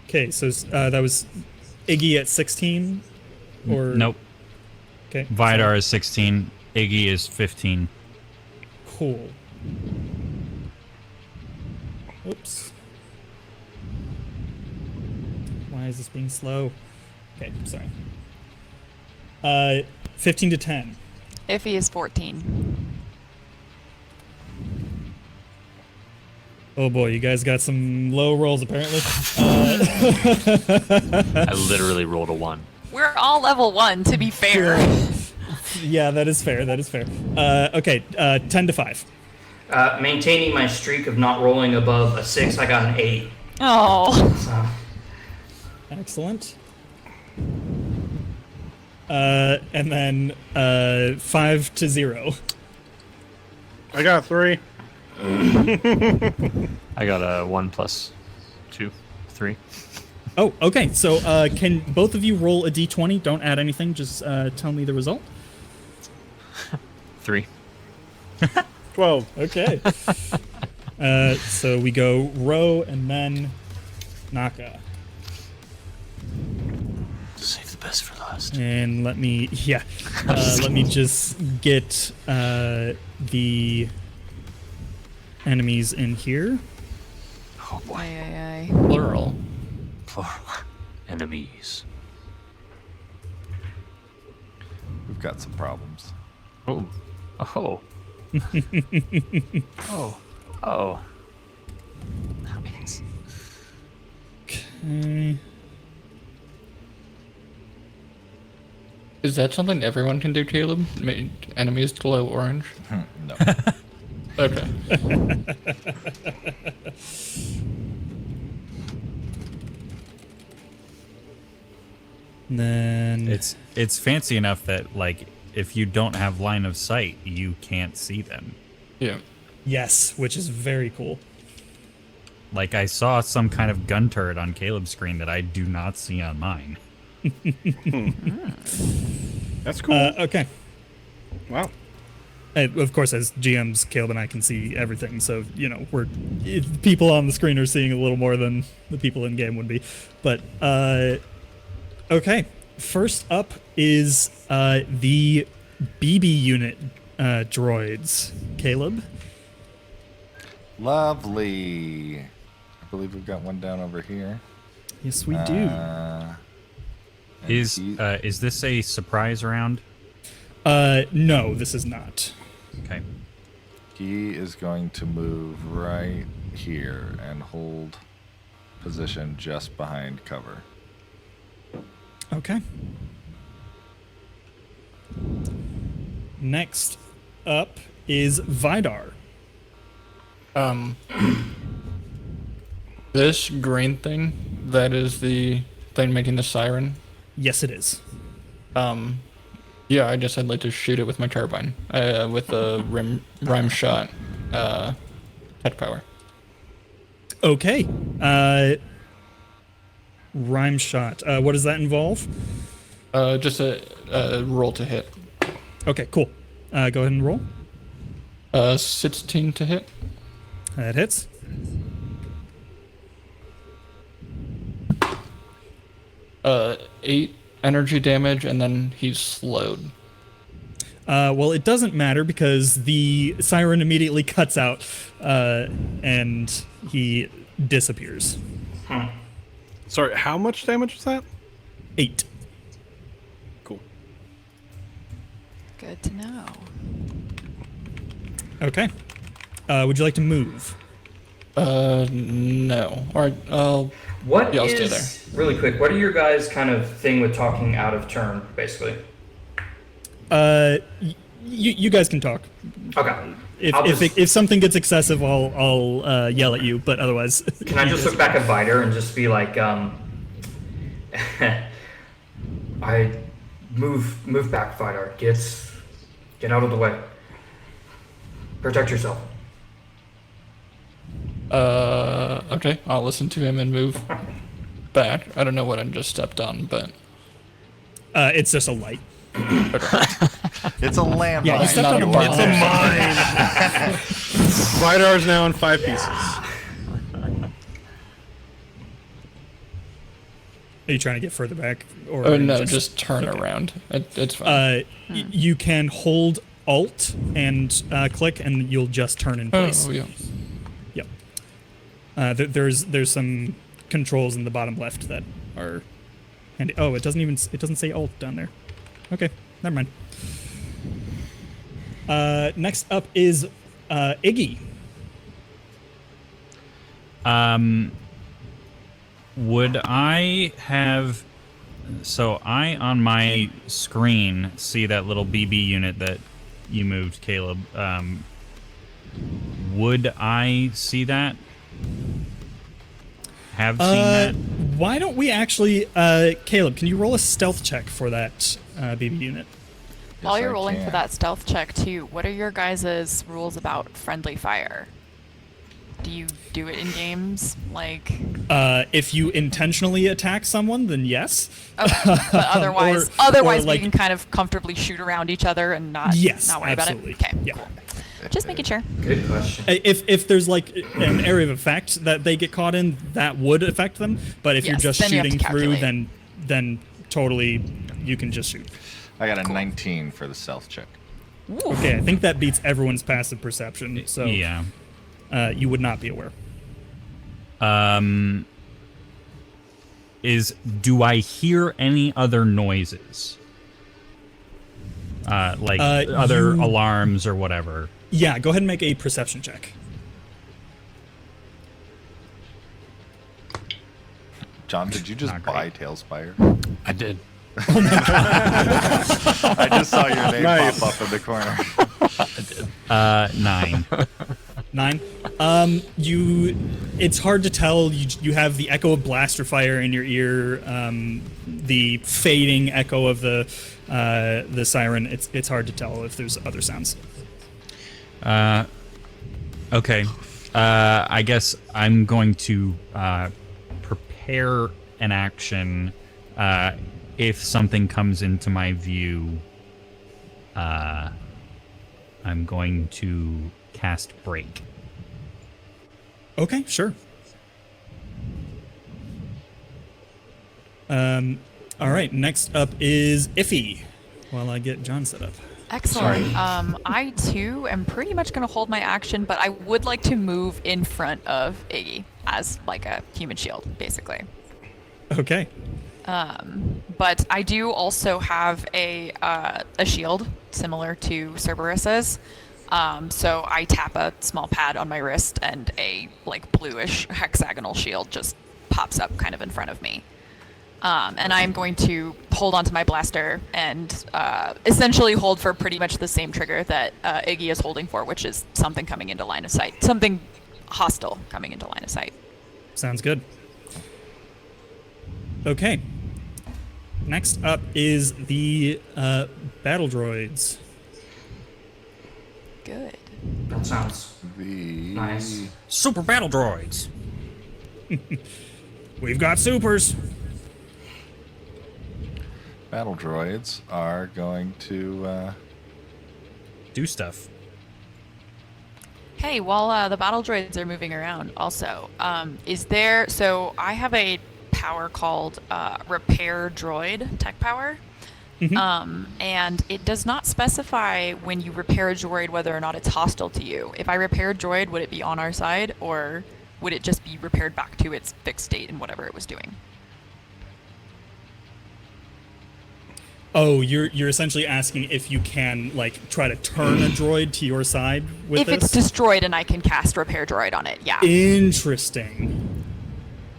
Okay, so that was Iggy at 16? Or Nope. Okay. Vidar is 16. Iggy is 15. Cool. Oops. Why is this being slow? Okay, sorry. 15 to 10. Iffy is 14. Oh boy, you guys got some low rolls apparently. I literally rolled a 1. We're all level 1, to be fair. Yeah, that is fair. That is fair. Okay, 10 to 5. Maintaining my streak of not rolling above a 6, I got an 8. Oh. So, Excellent. And then 5 to 0. I got 3. I got a 1 plus 2, 3. Oh, okay. So can both of you roll a d20? Don't add anything. Just tell me the result. 3. 12. Okay. So we go Ro and then Naka. Save the best for last. And let me just get the enemies in here. Oh boy. Aye, aye, aye. Plural. Plural. Enemies. We've got some problems. Oh. Oh. Oh. Oh. Nice. Okay. Is that something everyone can do, Caleb? Make enemies glow orange? No. Okay. Then It's fancy enough that, like, if you don't have line of sight, you can't see them. Yeah. yes, which is very cool. Like, I saw some kind of gun turret on Caleb's screen that I do not see on mine. That's cool. Okay. Wow. Of course, as GMs, Caleb and I can see everything, so people on the screen are seeing a little more than the people in game would be. But okay, first up is the BB unit droids. Caleb. Lovely. I believe we've got one down over here. Yes, we do. And Is he- this a surprise round? No, this is not. Okay. He is going to move right here and hold position just behind cover. Okay. Next up is Vidar. This green thing, that is the thing making the siren. Yes, it is. Yeah, I guess I'd like to shoot it with my carbine, with a rhyme shot, tech power. Okay. Rhyme shot. What does that involve? Just a roll to hit. Okay, cool. Go ahead and roll. 16 to hit. That hits. Uh, 8 energy damage, and then he's slowed. Well, it doesn't matter because the siren immediately cuts out, and he disappears. Sorry, how much damage was that? 8. Cool. Good to know. Okay. Would you like to move? No. Alright, what Yeah, I'll stay is, really quick, what are your guys' kind of thing with talking out of turn, basically? You guys can talk. Okay. If something gets excessive, I'll yell at you. But otherwise, Can I just look back at Vider and just be like, I move back, Vider. Get out of the way. Protect yourself. Okay, I'll listen to him and move back. I don't know what I just stepped on, but It's just a light. It's a landmine. Yeah, you stepped not on a a bomb. bomb. Vidar's now in 5 pieces. Are you trying to get further back? Or oh no, just turn around. It's fine. You can hold Alt and click, and you'll just turn in place. Oh yeah. Yep. There's some controls in the bottom left that are handy. Oh, it doesn't say Alt down there. Okay, never mind. Next up is Iggy. Would I have... So I, on my screen, see that little BB unit that you moved, Caleb. Would I see that? Have seen that? Why don't we actually... Caleb, can you roll a stealth check for that BB unit? While Yes, you're I rolling for can. that stealth check too, what are your guys' rules about friendly fire? Do you do it in games? Like, If you intentionally attack someone, then yes. okay, but otherwise, Or otherwise like- we can kind of comfortably shoot around each other and not Yes, not worry absolutely. about it. Okay, Yeah. cool. Just making sure. Good question. If there's like an area of effect that they get caught in, that would affect them. But if you're Yes, just then you have to shooting through, calculate. then totally you can just shoot. I got a 19 for the stealth check. Okay, I think that beats everyone's passive perception. So Yeah. You would not be aware. Do I hear any other noises? Like other you- alarms or whatever. Yeah, go ahead and make a perception check. John, did you just Not buy great. Tailspire? I did. I just saw your name Nice. pop up in the corner. 9. 9. It's hard to tell. You have the echo of blaster fire in your ear, the fading echo of the siren. It's hard to tell if there's other sounds. Okay. I guess I'm going to prepare an action if something comes into my view. I'm going to cast Break. Okay, sure. All right, next up is Iffy. While I get John set up. Excellent. I too am pretty much going to hold my action, but I would like to move in front of Iggy as like a human shield, basically. Okay. But I do also have a shield similar to Cerberus's. So I tap a small pad on my wrist, and a like bluish hexagonal shield just pops up kind of in front of me. And I'm going to hold onto my blaster and essentially hold for pretty much the same trigger that Iggy is holding for, which is something coming into line of sight. Something hostile coming into line of sight. Sounds good. Okay. Next up is the battle droids. Good. That sounds The nice. Super battle droids. We've got supers. battle droids are going to. Do stuff. Hey, while the battle droids are moving around, also, is there... So I have a power called Repair Droid, tech power. And it does not specify when you repair a droid whether or not it's hostile to you. If I repair a droid, would it be on our side, or would it just be repaired back to its fixed state and whatever it was doing? Oh, you're essentially asking if you can like try to turn a droid to your side with If this? it's destroyed and I can cast Repair Droid on it, yeah. Interesting.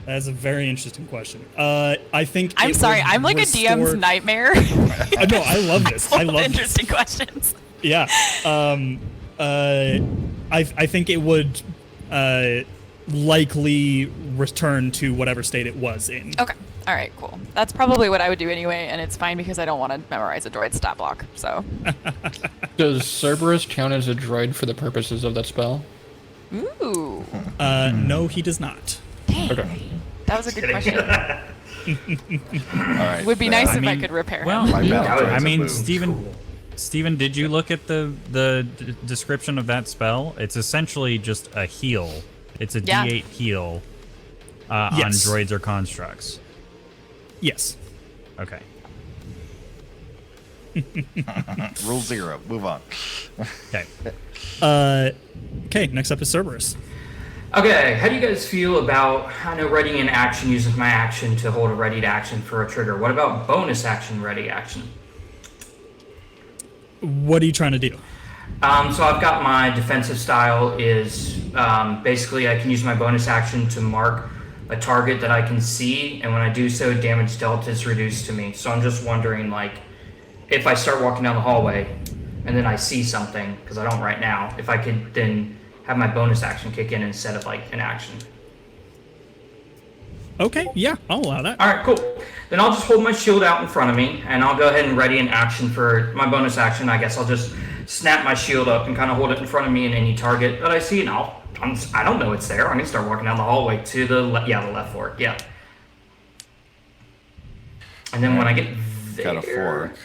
That is a very interesting question. I think I'm it sorry, would I'm like a DM's restore- nightmare. No, I love this. I Full of love this. interesting questions. Yeah. I think it would likely return to whatever state it was in. Okay. All right, cool. That's probably what I would do anyway, and it's fine because I don't want to memorize a droid stat block, so. Does Cerberus count as a droid for the purposes of that spell? Ooh. No, he does not. Okay. That was a good question. All right. Would be nice if I mean, could repair well, him. My battle I droids mean, have moved. Steven, did you look at the description of that spell? It's essentially just a heal. It's a Yeah. D8 heal on Yes. droids or constructs. Yes. Okay. Rule 0. Move on. Okay. Okay, next up is Cerberus. Okay, how do you guys feel about, I know ready in action uses my action to hold a ready to action for a trigger. What about bonus action ready action? What are you trying to do? So I've got my defensive style is basically I can use my bonus action to mark a target that I can see, and when I do so, damage dealt is reduced to me. So I'm just wondering, like, if I start walking down the hallway and then I see something, because I don't right now, if I could then have my bonus action kick in instead of like an action. Okay, yeah, I'll allow that. All right, cool. Then I'll just hold my shield out in front of me, and I'll go ahead and ready an action for my bonus action. I guess I'll just snap my shield up and kind of hold it in front of me and any target that I see, and I don't know it's there. I'm gonna start walking down the hallway to the the left fork, yeah. And then when I get there, Got a fork.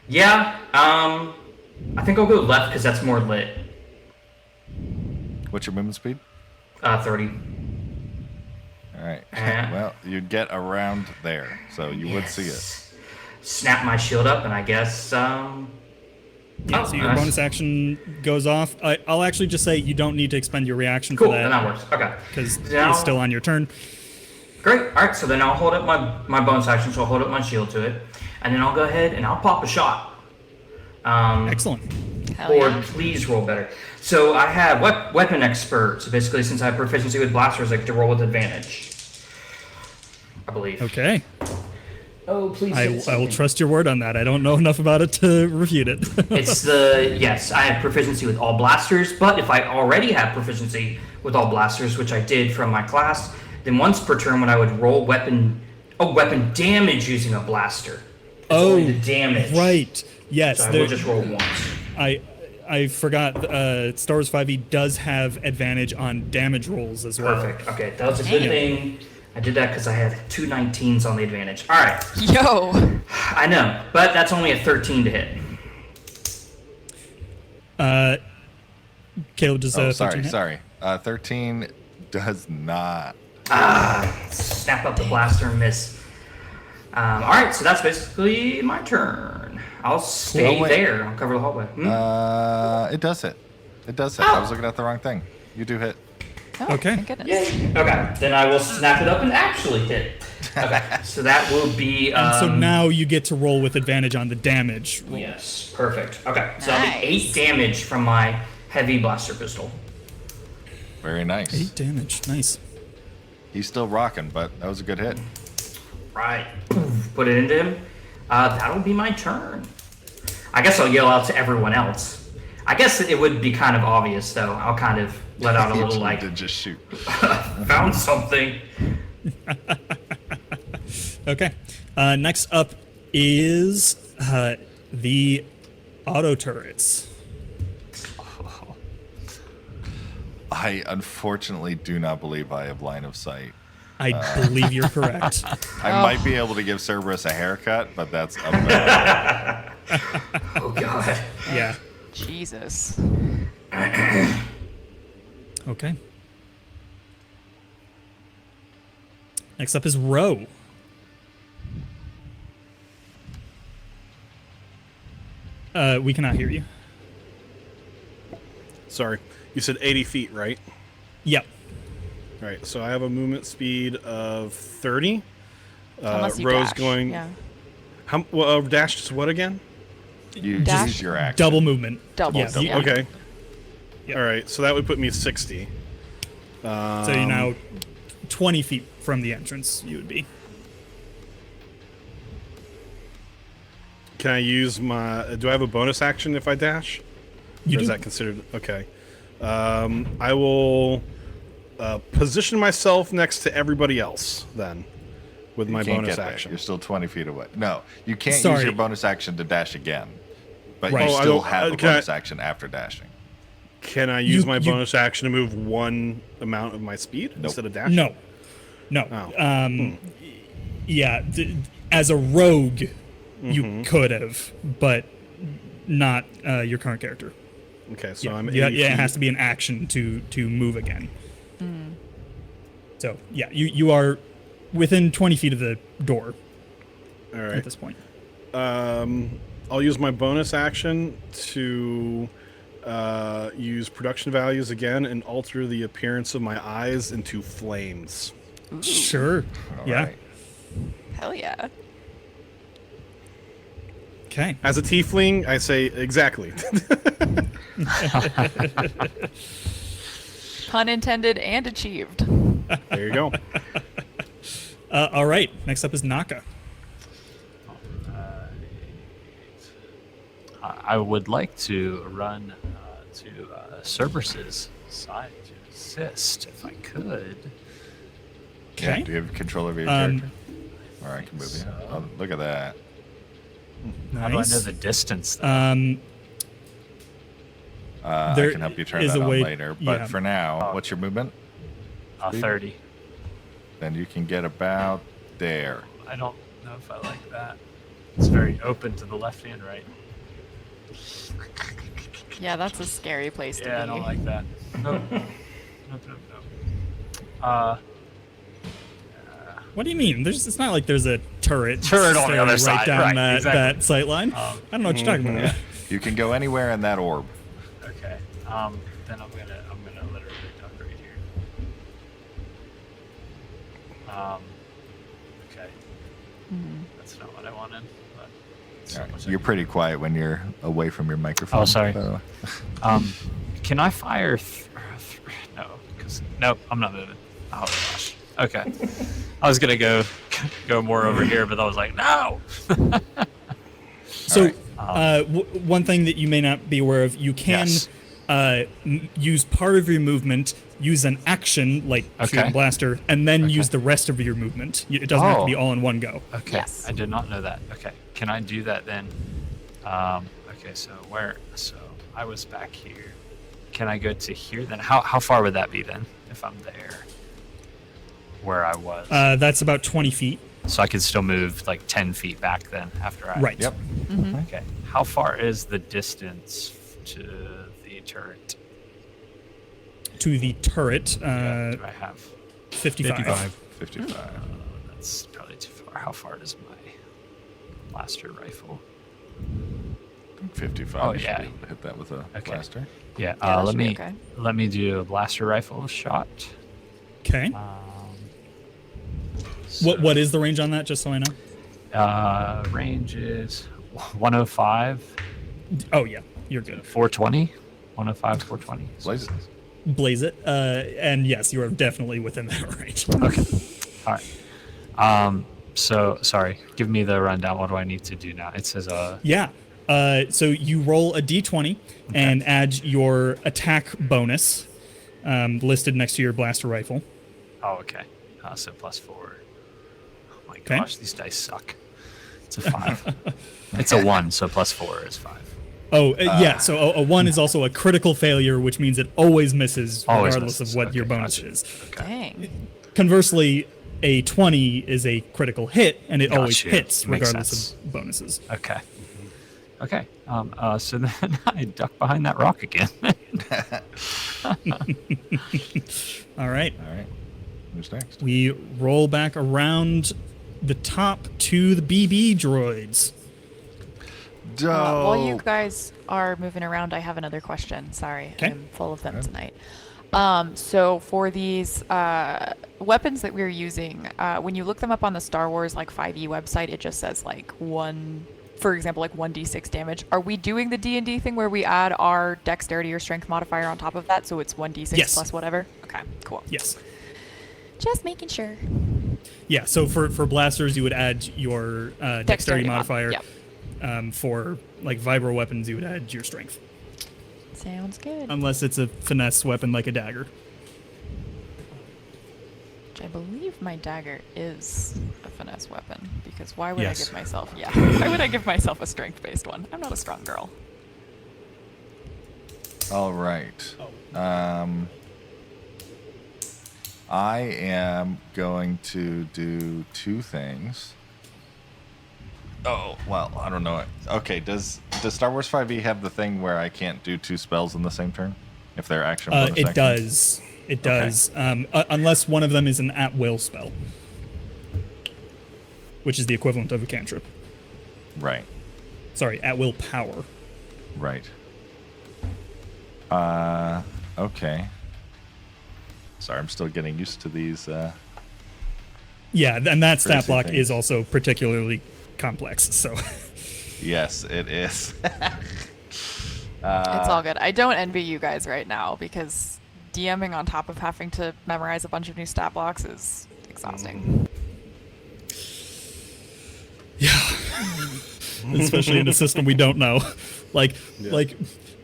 yeah, I think I'll go left because that's more lit. What's your movement speed? 30. All right. Uh-huh. Well, you'd get around there, so you would see it. Yes. Snap my shield up, and I guess Yeah, so your nice. bonus action goes off. I'll actually just say you don't need to expend your reaction Cool, for then that that works. Okay. because Now- it's still on your turn. Great. All right, so then I'll hold up my bonus action, so I'll hold up my shield to it, and then I'll go ahead and I'll pop a shot. Excellent. Hell Or yeah. please roll better. So I have weapon expert. So basically, since I have proficiency with blasters, I get to roll with advantage. I believe. Okay. Oh, please. I will trust your word on that. I don't know enough about it to refute it. It's yes, I have proficiency with all blasters, but if I already have proficiency with all blasters, which I did from my class, then once per turn when I would roll weapon damage using a blaster. It's only the damage. Right. Yes. So I will just roll once. I forgot. Star Wars 5e does have advantage on damage rolls as well. Perfect. Okay, that was a good thing. I did that because I had 2 19s on the advantage. All right. Yo. I know, but that's only a 13 to hit. Caleb, does Oh, 13 sorry, hit? sorry. 13 does not. Snap up the blaster and miss. All right, so that's basically my turn. I'll stay Oh, wait. there. I'll cover the hallway. It does hit. It does hit. I was looking at the wrong thing. You do hit. Oh, Okay. Thank goodness. Yay. Okay, then I will snap it up and actually hit. Okay, so that will be. So now you get to roll with advantage on the damage. Yes, perfect. Okay, so that'll be Nice. 8 damage from my heavy blaster pistol. Very nice. 8 damage. Nice. He's still rocking, but that was a good hit. Right. Put it into him. That'll be my turn. I guess I'll yell out to everyone else. I guess it would be kind of obvious, though. I'll kind of let out a He little, like, did just shoot. found something. Okay. Next up is the auto turrets. I unfortunately do not believe I have line of sight. I believe you're correct. I might be able to give Cerberus a haircut, but that's about it. Oh, God. Yeah. Jesus. Okay. Next up is Ro. We cannot hear you. Sorry. You said 80 feet, right? Yep. All right. So I have a movement speed of 30. Unless you Rose dash. going. Yeah. How? Well, dash is what again? You Dash. use your action. Double movement. Double. Yeah, you- Yeah. Okay. Yep. All right. So that would put me 60. So you're now 20 feet from the entrance, you would be. Can I use my? Do I have a bonus action if I dash? You Or is do. that considered okay? I will position myself next to everybody else then, with my You can't bonus get there. action. You're still 20 feet away. No, you can't use Sorry. your bonus action to dash again. But Right. you Oh, I still don't- have a can I- bonus action after dashing. Can I use my you- bonus action to move one amount of my speed instead of dash? No. Oh. Yeah, as a rogue, you could have, but not your current character. Okay, so Yeah, I'm 80 it has feet. to be an action to move again. So yeah, you are within 20 feet of the door All at right. this point. I'll use my bonus action to use production values again and alter the appearance of my eyes into flames. Sure. Yeah. Alright. Hell yeah. Okay. As a tiefling, I say exactly. Pun intended and achieved. There you go. All right. Next up is Naka. I would like to run to Cerberus's side to assist if I could. Yeah, Okay. do you have control over your Um, character? Or I can move you. Oh, look at that. How do I know Nice. the distance? Though? I There can help you turn is that a on way- later. But yeah. for now, what's your movement? 30. Then you can get about there. I don't know if I like that. It's very open to the left and right. Yeah, that's a scary place to be. Yeah, I don't like that. Nope. Nope. What do you mean? It's not like there's a turret. Turret on the staring other right side, down right, that, exactly. that sight line. I don't know what you're talking about. You can go anywhere in that orb. Okay. Then I'm gonna literally duck right here. Okay. That's not what I wanted. But All right. You're pretty quiet when you're away from your microphone. Oh, sorry. so- Can I fire? No, because nope, I'm not moving. Oh gosh. Okay. I was gonna go more over here, but I was like, no. So, Alright. one thing that you may not be aware of, you can Yes. use part of your movement, use an action like shoot Okay. a blaster, and then use the rest of your movement. It doesn't have to be all in one go. Okay. Yes. I did not know that. Okay. Can I do that then? Okay. So I was back here. Can I go to here then? How far would that be then if I'm there? Where I was. That's about 20 feet. So I could still move like 10 feet back then after I. Right. Yep. Okay. How far is the distance to the turret? To the turret, Do I have? 55. 55. That's probably too far. How far is my blaster rifle? 55. Oh, You should yeah. be able to hit that with a Okay. blaster. Yeah. that let should be me okay. let me do a blaster rifle shot. Okay. What is the range on that, just so I know? Range is 105, Oh, yeah. You're good. 420, 105, 420. Blaze it. Blaze it. And yes, you are definitely within that range. Okay. All right. So sorry. Give me the rundown. What do I need to do now? It says Yeah. So you roll a d20 and add your attack bonus listed next to your blaster rifle. Oh, okay. So +4. Oh my Okay. gosh, these dice suck. It's a 5. It's a 1, so +4 is 5. Oh, yeah. So a 1 is also a critical failure, which means it always misses Always regardless misses. of what Okay, your bonus gotcha. is. Dang. Conversely, a 20 is a critical hit, and it always Gotcha. hits Makes regardless sense. of bonuses. Okay. Okay. So then I duck behind that rock again. All right. All right. Who's next? We roll back around the top to the BB droids. While you guys are moving around, I have another question. Sorry, 'Kay. I'm full of them tonight. So for these weapons that we're using, when you look them up on the Star Wars like 5e website, it just says like for example, like 1d6 damage. Are we doing the D&D thing where we add our dexterity or strength modifier on top of that, so it's 1d6 Yes. plus whatever? Okay, cool. Yes. Just making sure. Yeah. So for blasters, you would add your dexterity modifier. Yep. For like vibro weapons, you would add your strength, Sounds good. unless it's a finesse weapon like a dagger. Which I believe my dagger is a finesse weapon, because why would Yes. I give myself? Why would I give myself a strength-based one? I'm not a strong girl. All right. I am going to do two things. Oh, well, I don't know. Okay, does Star Wars 5e have the thing where I can't do two spells in the same turn? If they're action bonus It action? does. It does. Unless one of them is an at-will spell, which is the equivalent of a cantrip. Right. Sorry, at-will power. Right. Okay. Sorry, I'm still getting used to these. Yeah, and that stat Crazy block things. is also particularly complex, so... Yes, it is. It's all good. I don't envy you guys right now because DMing on top of having to memorize a bunch of new stat blocks is exhausting. Especially in a system we don't know. Like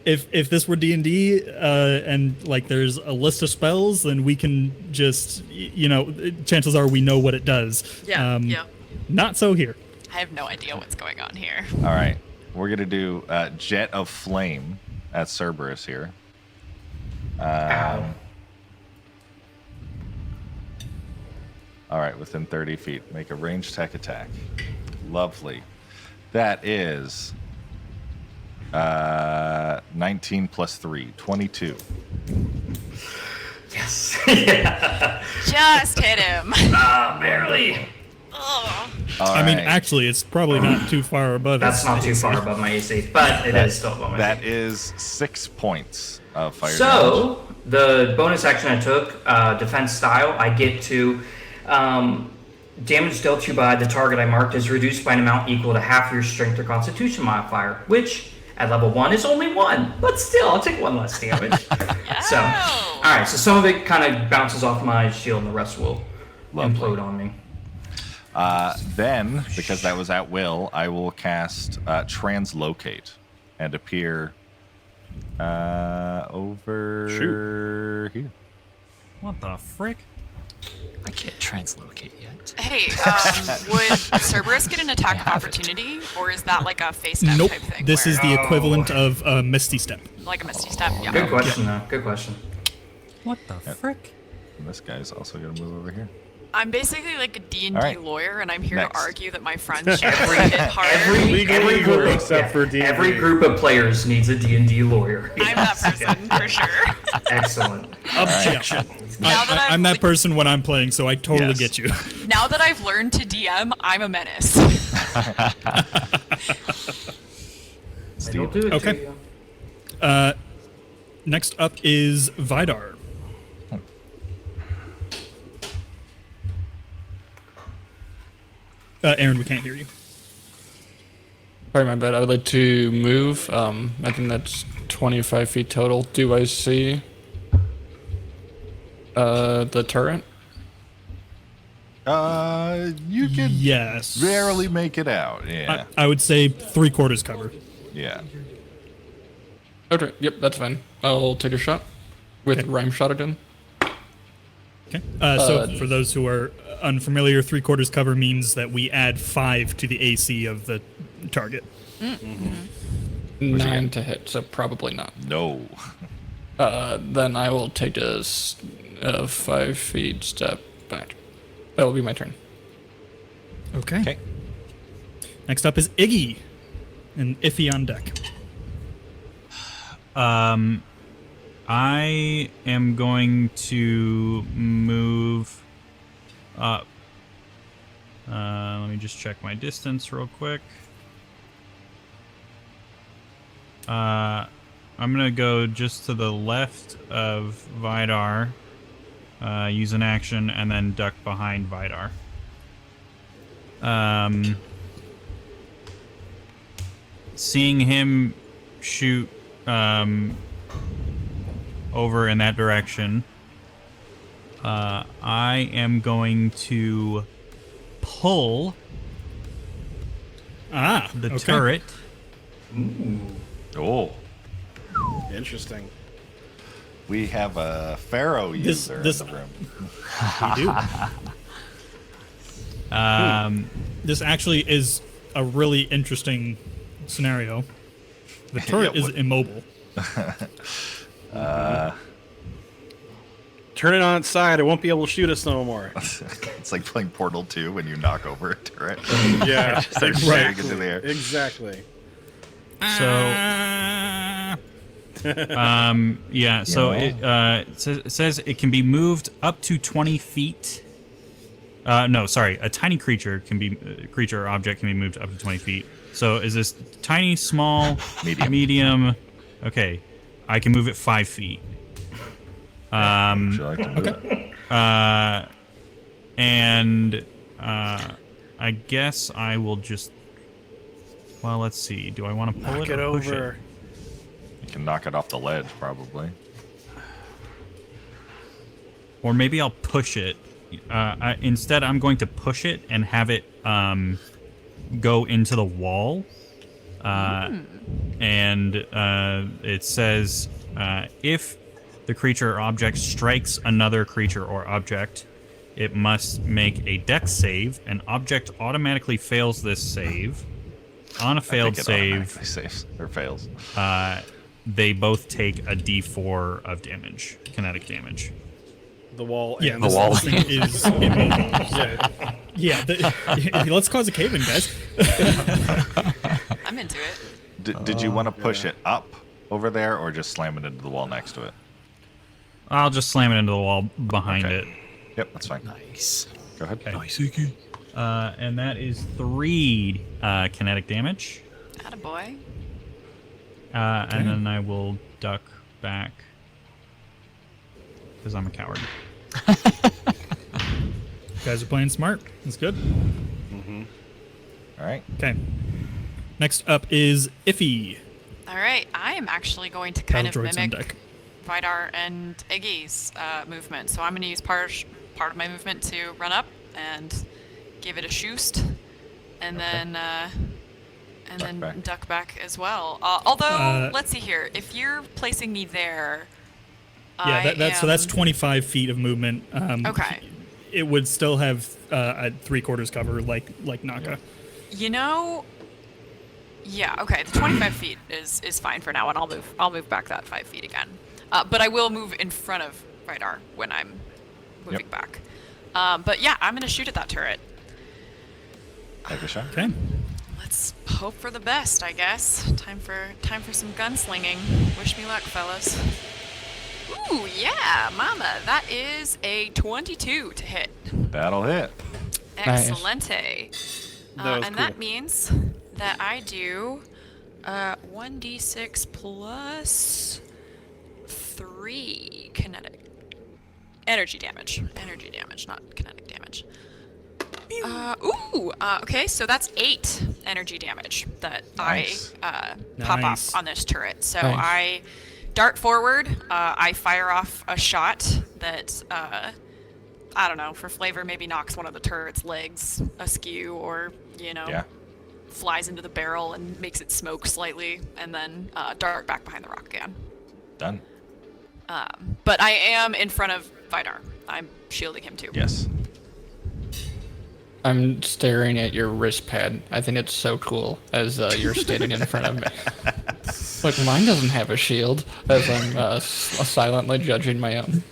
if this were D&D and like there's a list of spells, then we can just chances are we know what it does. Yeah, yeah. Not so here. I have no idea what's going on here. All right. We're going to do Jet of Flame at Cerberus here. All right, within 30 feet. Make a ranged tech attack. Lovely. That is 19 plus 3, 22. Yes. Just hit him. Barely. Ugh. All I mean, right. actually, it's probably not too far above. That's its not too AC. far above my AC, but it is still above my AC. That is 6 points of fire damage. So, the bonus action I took, defense style, I get to damage dealt to by the target I marked is reduced by an amount equal to half your strength or constitution modifier, which at level 1 is only 1, but still, I'll take 1 less damage. So, alright, so some of it kind of bounces off my shield and the rest will implode on me. Then, because that was at will, I will cast Translocate and appear over here. What the frick? I can't translocate yet. Hey, would Cerberus get an attack of opportunity, or is that like a face step Nope. type thing? This is where- the equivalent of a Misty Step. like a misty step. Yeah. Good question, though. Good question. What the frick? And this guy's also going to move over here. I'm basically like a D&D All right. lawyer, and I'm here Next. to argue that my friends should have rated harder. Every group, except for D&D. every group of players needs a D&D lawyer. I'm that person for sure. Excellent. Objection. Now that I'm that like, person when I'm playing, so I totally Yes. get you. Now that I've learned to DM, I'm a menace. It'll do it to Okay. you. Next up is Vidar. Aaron, we can't hear you. Sorry, my bad. I would like to move. I think that's 25 feet total. Do I see the turret? You could Yes. barely make it out. Yeah. I would say 3/4 cover. Yeah. Okay, yep, that's fine. I'll take a shot with rhyme shot again. Okay. So for those who are unfamiliar, 3/4 cover means that we add 5 to the AC of the target. 9 to hit, so probably not. No. Then I will take a 5 feet step back. That will be my turn. Okay. Okay. Next up is Iggy, and Iffy on deck. I am going to move up. Let me just check my distance real quick. I'm gonna go just to the left of Vidar, use an action, and then duck behind Vidar. Seeing him shoot over in that direction, I am going to pull the okay. turret. Oh. Interesting. We have a Pharaoh This- user this- in the room. We do. This actually is a really interesting scenario. The turret is what- immobile. Turn it on its side. It won't be able to shoot us no more. It's like playing Portal 2 when you knock over a turret. Yeah, Start shooting into the air. Exactly. So, yeah. So it says it can be moved up to 20 feet. No, sorry. A tiny creature or object can be moved up to 20 feet. So is this tiny, small, medium? Okay, I can move it 5 feet. Would you like to move it? And I guess I will just. Well, let's see. Do I want to pull Knock it it or push over. it? You can knock it off the ledge, probably. Or maybe I'll push it. Instead, I'm going to push it and have it go into the wall. And it says if the creature or object strikes another creature or object, it must make a dex save. An object automatically fails this save. On a failed save, saves or fails. they both take a d4 of damage, kinetic damage. The wall. Yeah, and the wall. This thing is immobile. Yeah. Let's cause a cave-in, guys. I'm into it. Did you want to push it up over there or just slam it into the wall next to it? I'll just slam it into the wall behind Okay. it. Yep, that's fine. Nice. Go ahead. Nice, Iki. And that is 3 kinetic damage. Attaboy. And then I will duck back because I'm a coward. You guys are playing smart. That's good. All right. Okay. Next up is Iffy. All right, I am actually going to kind of Battle droids on mimic deck. Vidar and Iggy's movement. So I'm going to use part of my movement to run up and give it a shoost, and then back. duck back as well. Although, let's see here. If you're placing me there, Yeah, so that's 25 feet of movement. Okay. It would still have a 3/4 cover like Naka. You know, yeah, okay. The 25 feet is fine for now, and I'll move back that 5 feet again. But I will move in front of Vidar when I'm moving back. But yeah, I'm gonna shoot at that turret. Take a shot. Okay. Let's hope for the best, I guess. Time for some gunslinging. Wish me luck, fellas. Ooh, yeah, mama. That is a 22 to hit. That'll hit. Nice. Excelente. That was And cool. that means that I do 1d6 plus 3 kinetic energy damage. Energy damage, not kinetic damage. Okay, so that's 8 energy damage that Nice. I pop Nice. off on this turret. So Nice. I dart forward. I fire off a shot that I don't know, for flavor, maybe knocks one of the turret's legs askew, or Yeah. flies into the barrel and makes it smoke slightly, and then dart back behind the rock again. Done. But I am in front of Vidar. I'm shielding him too. Yes. I'm staring at your wrist pad. I think it's so cool as you're standing in front of me. Look, mine doesn't have a shield, as I'm silently judging my own.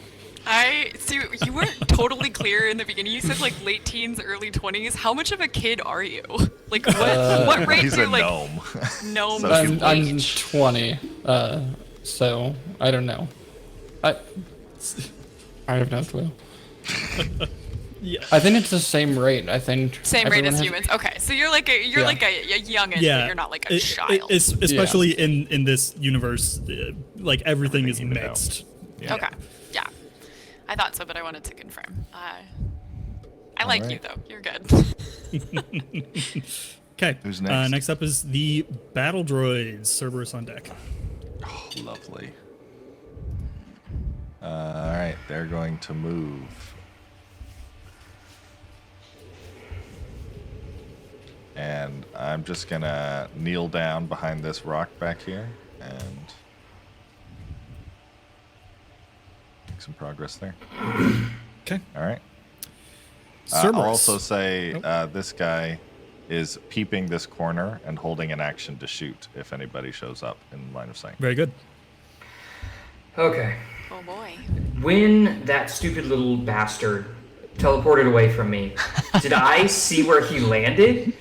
So you weren't totally clear in the beginning. You said like late teens, early 20s. How much of a kid are you? Like what rate He's do a like gnome. gnome So age? I'm 20, so I don't know. I have no clue. Yeah. I think it's the same rate. I think Same rate everyone as has- humans. Okay, so you're like a youngin, Yeah. but you're not like a child. Especially in this universe, like everything is you know. mixed. Yeah. Okay, yeah. I thought so, but I wanted to confirm. I like you right. though. You're good. Okay. Who's next? Next up is the battle droids. Cerberus on deck. Oh, lovely. All right, they're going to move. And I'm just gonna kneel down behind this rock back here and make some progress there. Okay. All right. Cerberus. I'll also say this guy is peeping this corner and holding an action to shoot if anybody shows up in line of sight. Very good. Okay. Oh boy. When that stupid little bastard teleported away from me, did I see where he landed?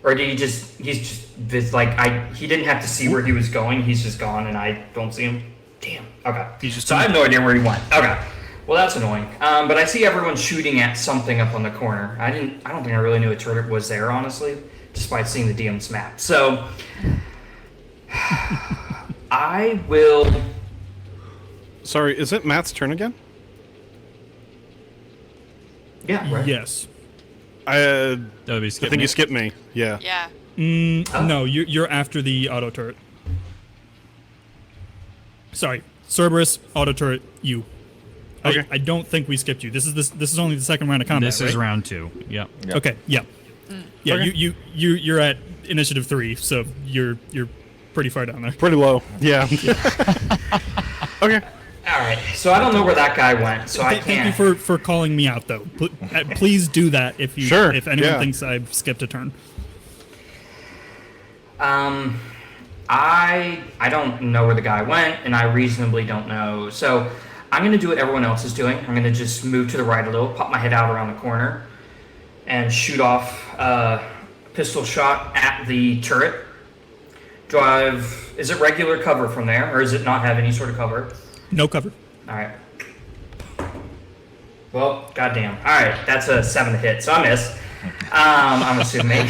Or did he didn't have to see where he was going, he's just gone and I don't see him? Damn. Okay. So I have no idea where he went. Okay. Well, that's annoying. But I see everyone shooting at something up on the corner. I don't think I really knew a turret was there, honestly, despite seeing the DM's map. So I will. Sorry, is it Matt's turn again? Yeah, right. Yes. I you think you skipped me. Yeah. Yeah. No, you're after the auto turret. Sorry, Cerberus, auto turret, you. Okay. I don't think we skipped you. This is only the second round of combat. This is right? round 2. Yep. Yep. Okay. Yeah. Yeah. Okay. You're at initiative 3, so you're pretty far down there. Pretty low. Yeah. Okay. All right. So I don't know where that guy went, so I can't. Thank you for calling me out, though. Please do that if you Sure, if anyone yeah. thinks I've skipped a turn. I don't know where the guy went, and I reasonably don't know. So I'm gonna do what everyone else is doing. I'm gonna just move to the right a little, pop my head out around the corner, and shoot off a pistol shot at the turret. Is it regular cover from there, or does it not have any sort of cover? No cover. All right. Well, goddamn. All right, that's a 7 to hit, so I miss. I'm assuming.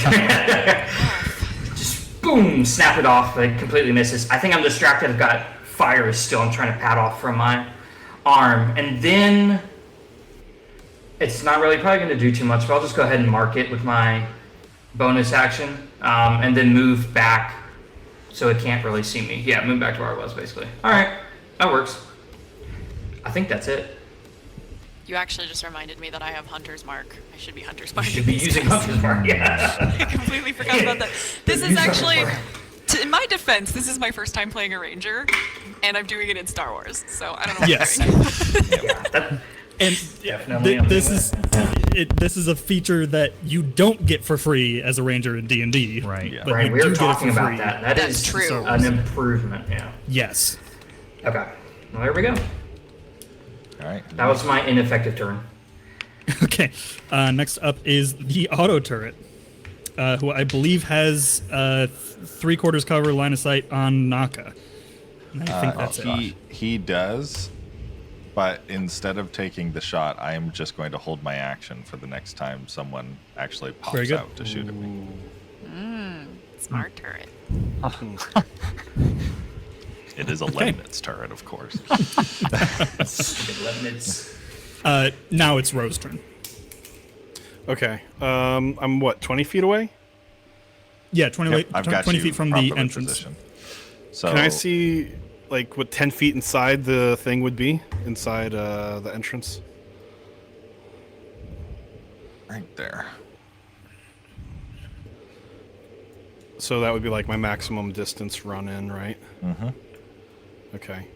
Just boom, snap it off. It completely misses. I think I'm distracted. I've got fire still. I'm trying to pad off from my arm, and then it's not really probably going to do too much, but I'll just go ahead and mark it with my bonus action, and then move back so it can't really see me. Yeah, move back to where I was basically. All right, that works. I think that's it. You actually just reminded me that I have Hunter's Mark. I should be Hunter's Mark. You should be using Hunter's Mark. Yeah. I completely forgot about that. This is actually, in my defense, this is my first time playing a Ranger, and I'm doing it in Star Wars, so I don't know what Yes. I'm doing. Yeah, that, And Definitely this is a feature that you don't get for free as a ranger in D&D. Right. Yeah. But right, you we do were get it talking for about free. that. That's is true. an improvement, yeah. Yes. Okay, well, there we go. All right. That was my ineffective turn. Okay. Next up is the auto turret, who I believe has 3/4 cover, line of sight on Naka. And I think that's it. He does, but instead of taking the shot, I am just going to hold my action for the next time someone actually Very pops good. out to shoot at me. Smart turret. It is a Leibniz turret, of course. Now it's Rose's turn. Okay. I'm what, 20 feet away? Yeah, 20, Yep, I've got 20 you feet from properly the entrance. positioned. So Can I see, like, what 10 feet inside the thing would be? Inside the entrance? right there. So that would be like my maximum distance run in, right? Mm-hmm. Okay.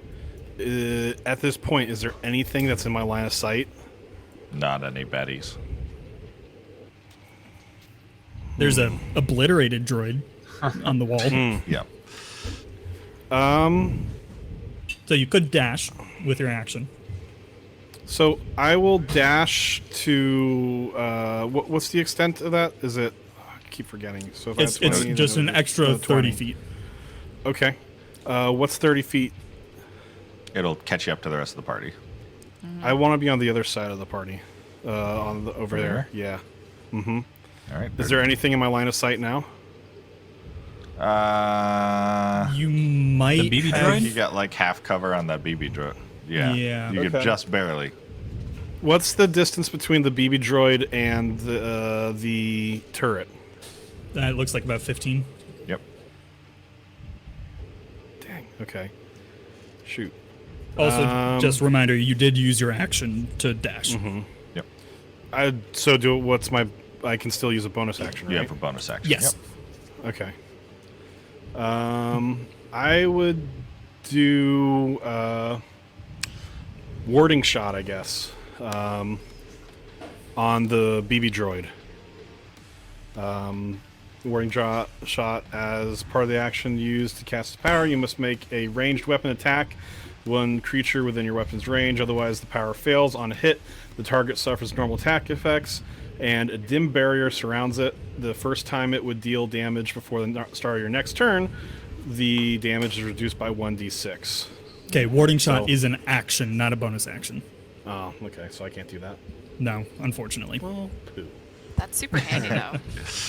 At this point, is there anything that's in my line of sight? Not any betties. There's a obliterated droid on the wall. Yeah. So you could dash with your action. So I will dash to what's the extent of that? Is it? I keep forgetting. So if It's I have 20, just then an extra 20. 30 feet. Okay. What's 30 feet? It'll catch you up to the rest of the party. I want to be on the other side of the party. Over there. Yeah. Mm-hmm. All right. Is there anything in my line of sight now? You might The BB have- droid? You got like half cover on that BB droid. Yeah. Yeah. You could Okay. just barely. What's the distance between the BB droid and the turret? That looks like about 15. Yep. Dang. Okay. Shoot. Also, just a reminder, you did use your action to dash. Yep. I can still use a bonus action, right? You have a bonus action. Yes. Yep. Okay. I would do warding shot, I guess, on the BB droid. Warding shot as part of the action used to cast its power. You must make a ranged weapon attack one creature within your weapon's range. Otherwise, the power fails. On a hit, the target suffers normal attack effects, and a dim barrier surrounds it. The first time it would deal damage before the start of your next turn, the damage is reduced by 1d6. Okay, warding shot So- is an action, not a bonus action. Oh, okay, so I can't do that. No, unfortunately. Well, poo. That's super handy though.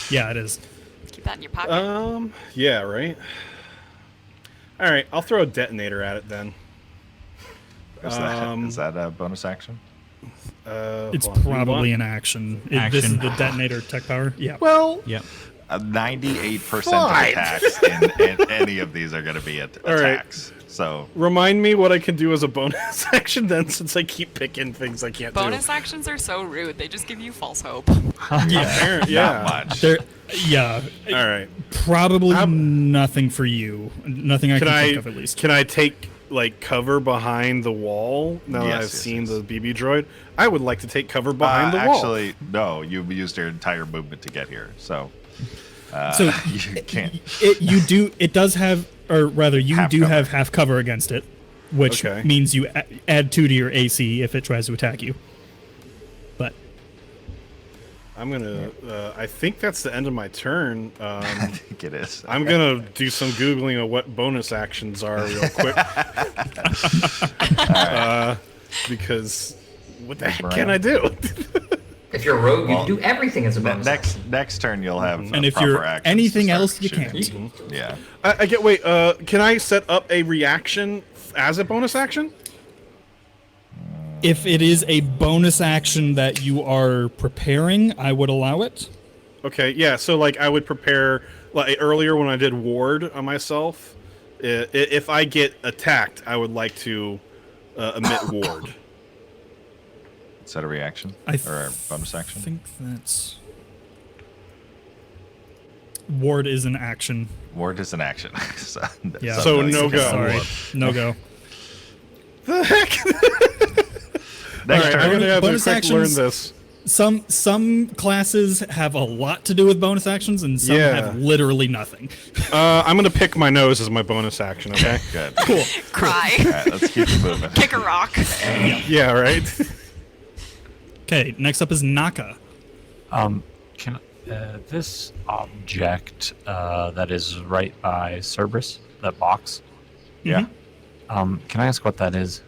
Yeah, it is. Keep that in your pocket. Yeah, right. All right, I'll throw a detonator at it then. Is that a bonus action? It's Hold on, you probably want- an action. This is Action. the detonator tech power. Yeah. Well, Yep. 98% Fine. of attacks in any of these are going to be All right. attacks. So remind me what I can do as a bonus action then, since I keep picking things I can't Bonus do. actions are so rude. They just give you false hope. Yeah, not yeah. much. There, yeah. All right. Probably nothing for you. Nothing I can think of at least. Can I take like cover behind the wall now that Yes, I've yes, seen yes. the BB droid? I would like to take cover behind the wall. Actually, no. You used your entire movement to get here, so So you can't. It does have, or rather, you Half do cover. have half cover against it, which Okay. means you add 2 to your AC if it tries to attack you. But I'm gonna. I think that's the end of my turn. I think it is. I'm gonna do some googling of what bonus actions are real quick. Because what the heck can I do? If you're a rogue, you Well, can do everything as a bonus. Next turn you'll have and if proper you're actions anything to start else, you shooting. can't. Yeah. I get. Wait. Can I set up a reaction as a bonus action? If it is a bonus action that you are preparing, I would allow it. Okay. Yeah. So like I would prepare like earlier when I did ward on myself. If I get attacked, I would like to emit ward. Is that a reaction or a bonus I action? think that's ward is an action. Ward is an action. so Yeah. So sometimes no you can go. Sorry, ward. no go. The heck! Next All right, turn. I'm gonna have to Bonus quick learn actions- this. Some classes have a lot to do with bonus actions, and some Yeah. have literally nothing. I'm gonna pick my nose as my bonus action. Okay. Good. Cool. Cry. All right, let's keep it moving. Kick a rock. Yeah. Right. Okay, next up is Naka. Can this object that is right by Cerberus, that box? Yeah. Can I ask what that is?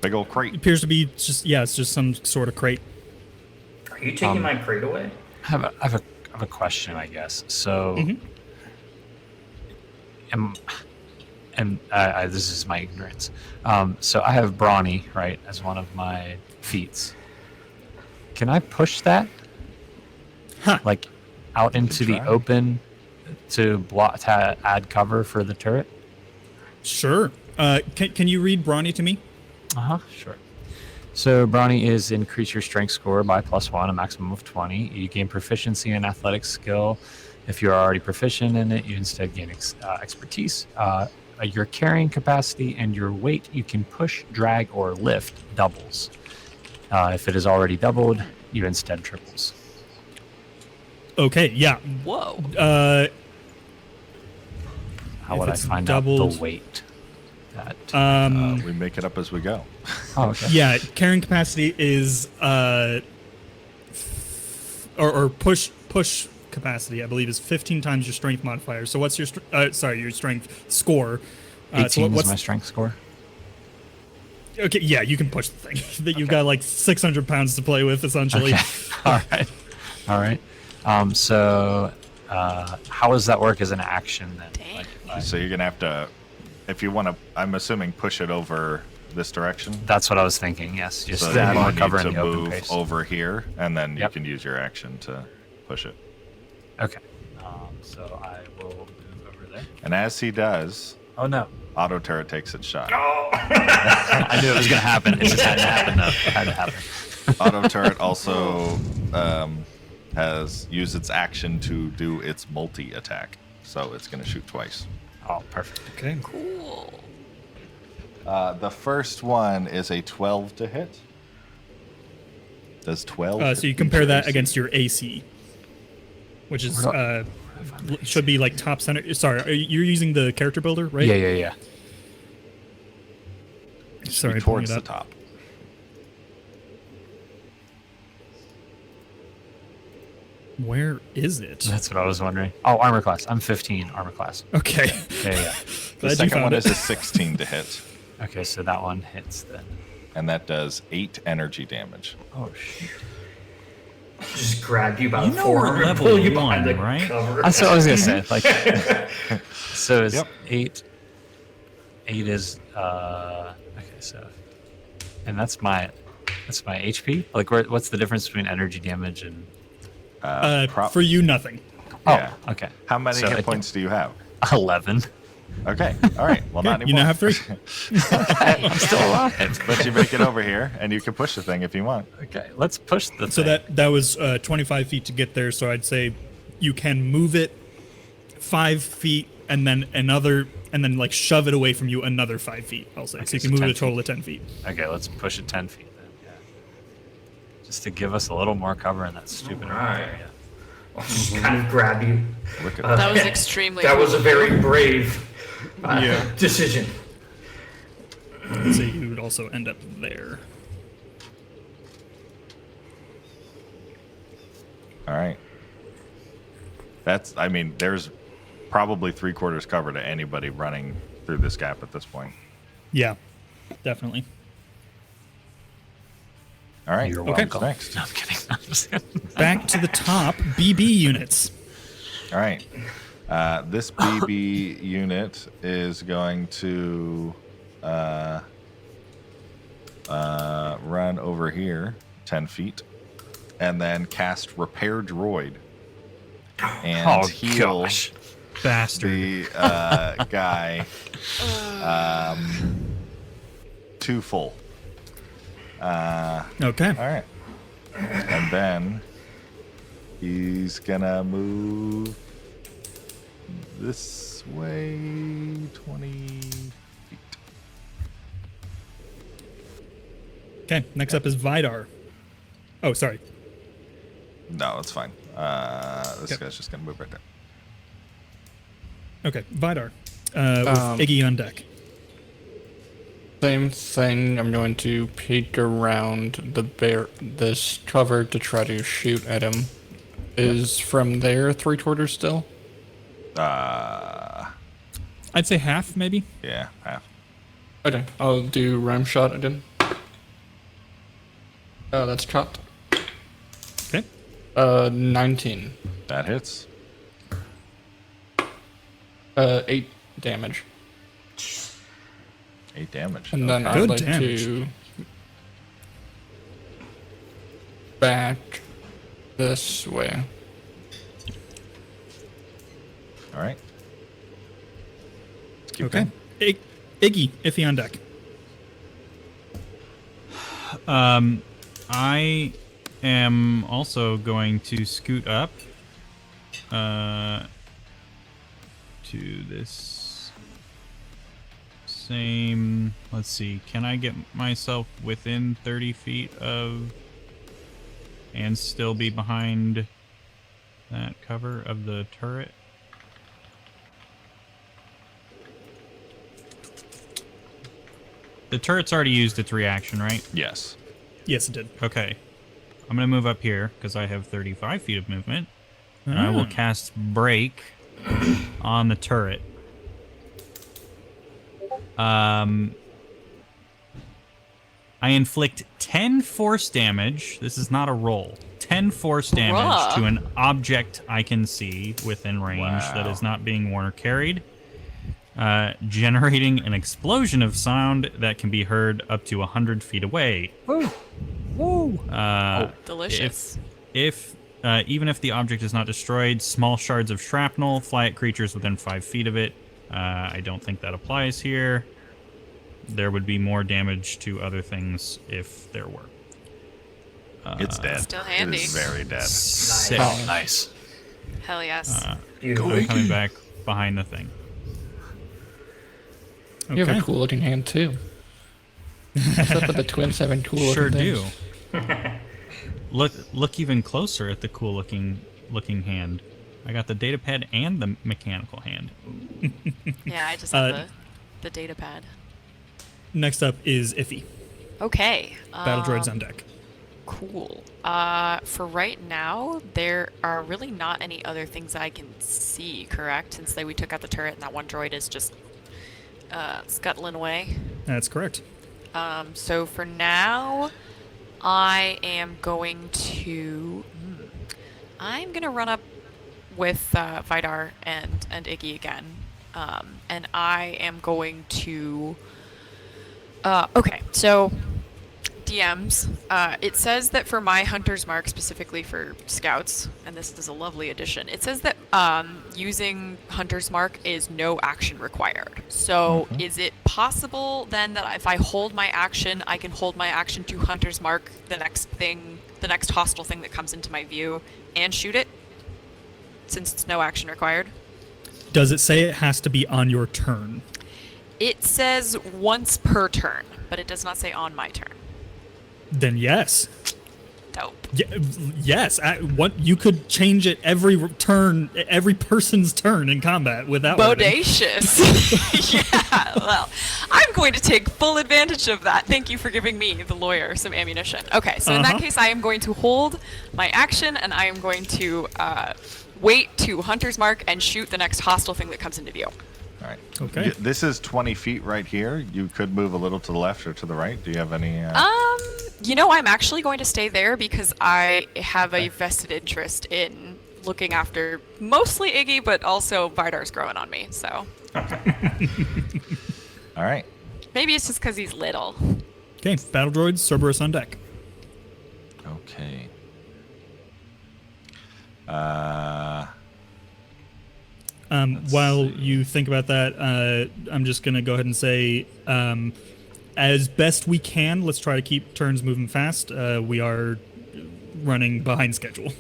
Big old crate. Appears to be it's just some sort of crate. Are you taking my crate away? I have a question, I guess. So, this is my ignorance. So I have Brawny, right, as one of my feats. Can I push that, like, out into the try. open to add cover for the turret? Sure. Can you read Brawny to me? Sure. So Brawny is increase your strength score by +1, a maximum of 20. You gain proficiency in athletic skill. If you're already proficient in it, you instead gain expertise. Your carrying capacity and your weight, you can push, drag, or lift doubles. If it is already doubled, you instead triples. Okay, yeah. Whoa. How If would I it's find out doubled- the weight? That We make it up as we go. oh, okay. Yeah, carrying capacity is or push capacity, I believe, is 15 times your strength modifier. So what's your your strength score? 18 what's is my strength score. Okay, yeah, you can push the thing. That you've got like 600 pounds to play with, essentially. Okay. All right. So how does that work as an action then? Dang. Like, if I- So you're gonna have to, if you want to, I'm assuming push it over this direction. That's what I was thinking. Yes, just So to add you more need cover to in the open move space. over here, and then you Yep. can use your action to push it. Okay. So I will move over there. And as he does, Oh no! auto turret takes its shot. I knew it was gonna happen. It just had to happen though. It had to happen. Auto turret also has used its action to do its multi attack, so it's gonna shoot twice. Oh, perfect. Okay. Cool. The first one is a 12 to hit. Does 12? So you beat compare your that AC? against your AC, which is Where should be like top center. Sorry, you're using the character builder, right? Yeah. Sorry, be pulling towards it the up. top. Where is it? That's what I was wondering. Oh, armor class. I'm 15 armor class. Okay. Yeah. The Glad you second found one it. is a 16 to hit, Okay, so that one hits then. and that does 8 energy damage. Oh shit. Just grab you by You the know we're forearm and level pull you behind one, the right? cover. That's what I was gonna say. Like, so it's Yep. 8. 8 is okay. So, and that's my HP. Like, what's the difference between energy damage and? For you, nothing. Oh, Yeah. okay. How many So hit it- points do you have? 11. Okay. All right. Well, not You anymore. now have 3. I'm still alive. But you make it over here, and you can push the thing if you want. Okay, let's push the. So thing. that was 25 feet to get there. So I'd say you can move it 5 feet and then another, and then like shove it away from you another 5 feet. I'll say. Okay, So you so can move 10 it a total of 10 feet. Okay, let's push it 10 feet then. Yeah. Just to give us a little more cover in that stupid Alright. area. I'll just kind of grab you. Look at That was extremely That was a cool. very brave Yeah. decision. So you would also end up there. All right. I mean, there's probably 3/4 cover to anybody running through this gap at this point. Yeah, definitely. All right. You're Okay. welcome. Next. No, I'm kidding. I'm just kidding. Back to the top, BB units. All right. This BB unit is going to run over here 10 feet and then cast Repair Droid and Oh heal gosh. Bastard. the guy 2 full. Okay. All right. And then he's gonna move this way 20 feet. Okay. Next up is Vidar. Oh, sorry. No, it's fine. This Okay. guy's just gonna move right there. Okay, Vidar. With Iggy on deck. Same thing. I'm going to peek around this cover to try to shoot at him. Is from there 3/4 still? I'd say half, maybe. Yeah, half. Okay, I'll do ram shot again. Oh, that's cut. Okay. 19. That hits. 8 damage. 8 damage. And then Okay. I'd Good like damage. to back this way. All right. Let's keep Okay. going. Iggy, Iffy on deck. I am also going to scoot up to this same. Let's see. Can I get myself within 30 feet of and still be behind that cover of the turret? The turret's already used its reaction, right? Yes. Yes, it did. Okay. I'm going to move up here because I have 35 feet of movement. And I will cast Break on the turret. I inflict 10 force damage. This is not a roll. 10 force damage Bruh. to an object I can see within range that is not being worn or carried. Generating an explosion of sound that can be heard up to 100 feet away. Delicious. If even if the object is not destroyed, small shards of shrapnel fly at creatures within 5 feet of it. I don't think that applies here. There would be more damage to other things if there were. It's dead. Still handy. It is very dead. Sick. Oh, nice. Hell yes. Beautiful. I'm coming back behind the thing. You have Okay. a cool looking hand too. What's up with the twins having cool looking Sure things? do. Look even closer at the cool looking hand. I got the data pad and the mechanical hand. Yeah, I just have uh, the data pad. Next up is Iffy. Okay. Battle droids on deck. Cool. For right now, there are really not any other things I can see, correct? Since we took out the turret and that one droid is just scuttling away. That's correct. So for now, I am going to... I'm going to run up with Vidar and Iggy again. And I am going to... okay, so... DMs. It says that for my Hunter's Mark, specifically for Scouts, and this is a lovely addition, it says that using Hunter's Mark is no action required. So is it possible then that if I hold my action, I can hold my action to Hunter's Mark the next hostile thing that comes into my view, and shoot it? Since it's no action required? Does it say it has to be on your turn? It says once per turn, but it does not say on my turn. Then yes. Dope. Yes. What you could change it every turn, every person's turn in combat without. Bodacious. Yeah. Well, I'm going to take full advantage of that. Thank you for giving me, the lawyer, some ammunition. Okay. So in that case, I am going to hold my action, and I am going to wait to Hunter's Mark and shoot the next hostile thing that comes into view. All right. Okay. This is 20 feet right here. You could move a little to the left or to the right. Do you have any? You know, I'm actually going to stay there because I have a vested interest in looking after mostly Iggy, but also Vidar's growing on me, so. All right. Maybe it's just because he's little. Okay. Battle droids, Cerberus on deck. Okay. While you think about that, I'm just going to go ahead and say, as best we can, let's try to keep turns moving fast. We are running behind schedule.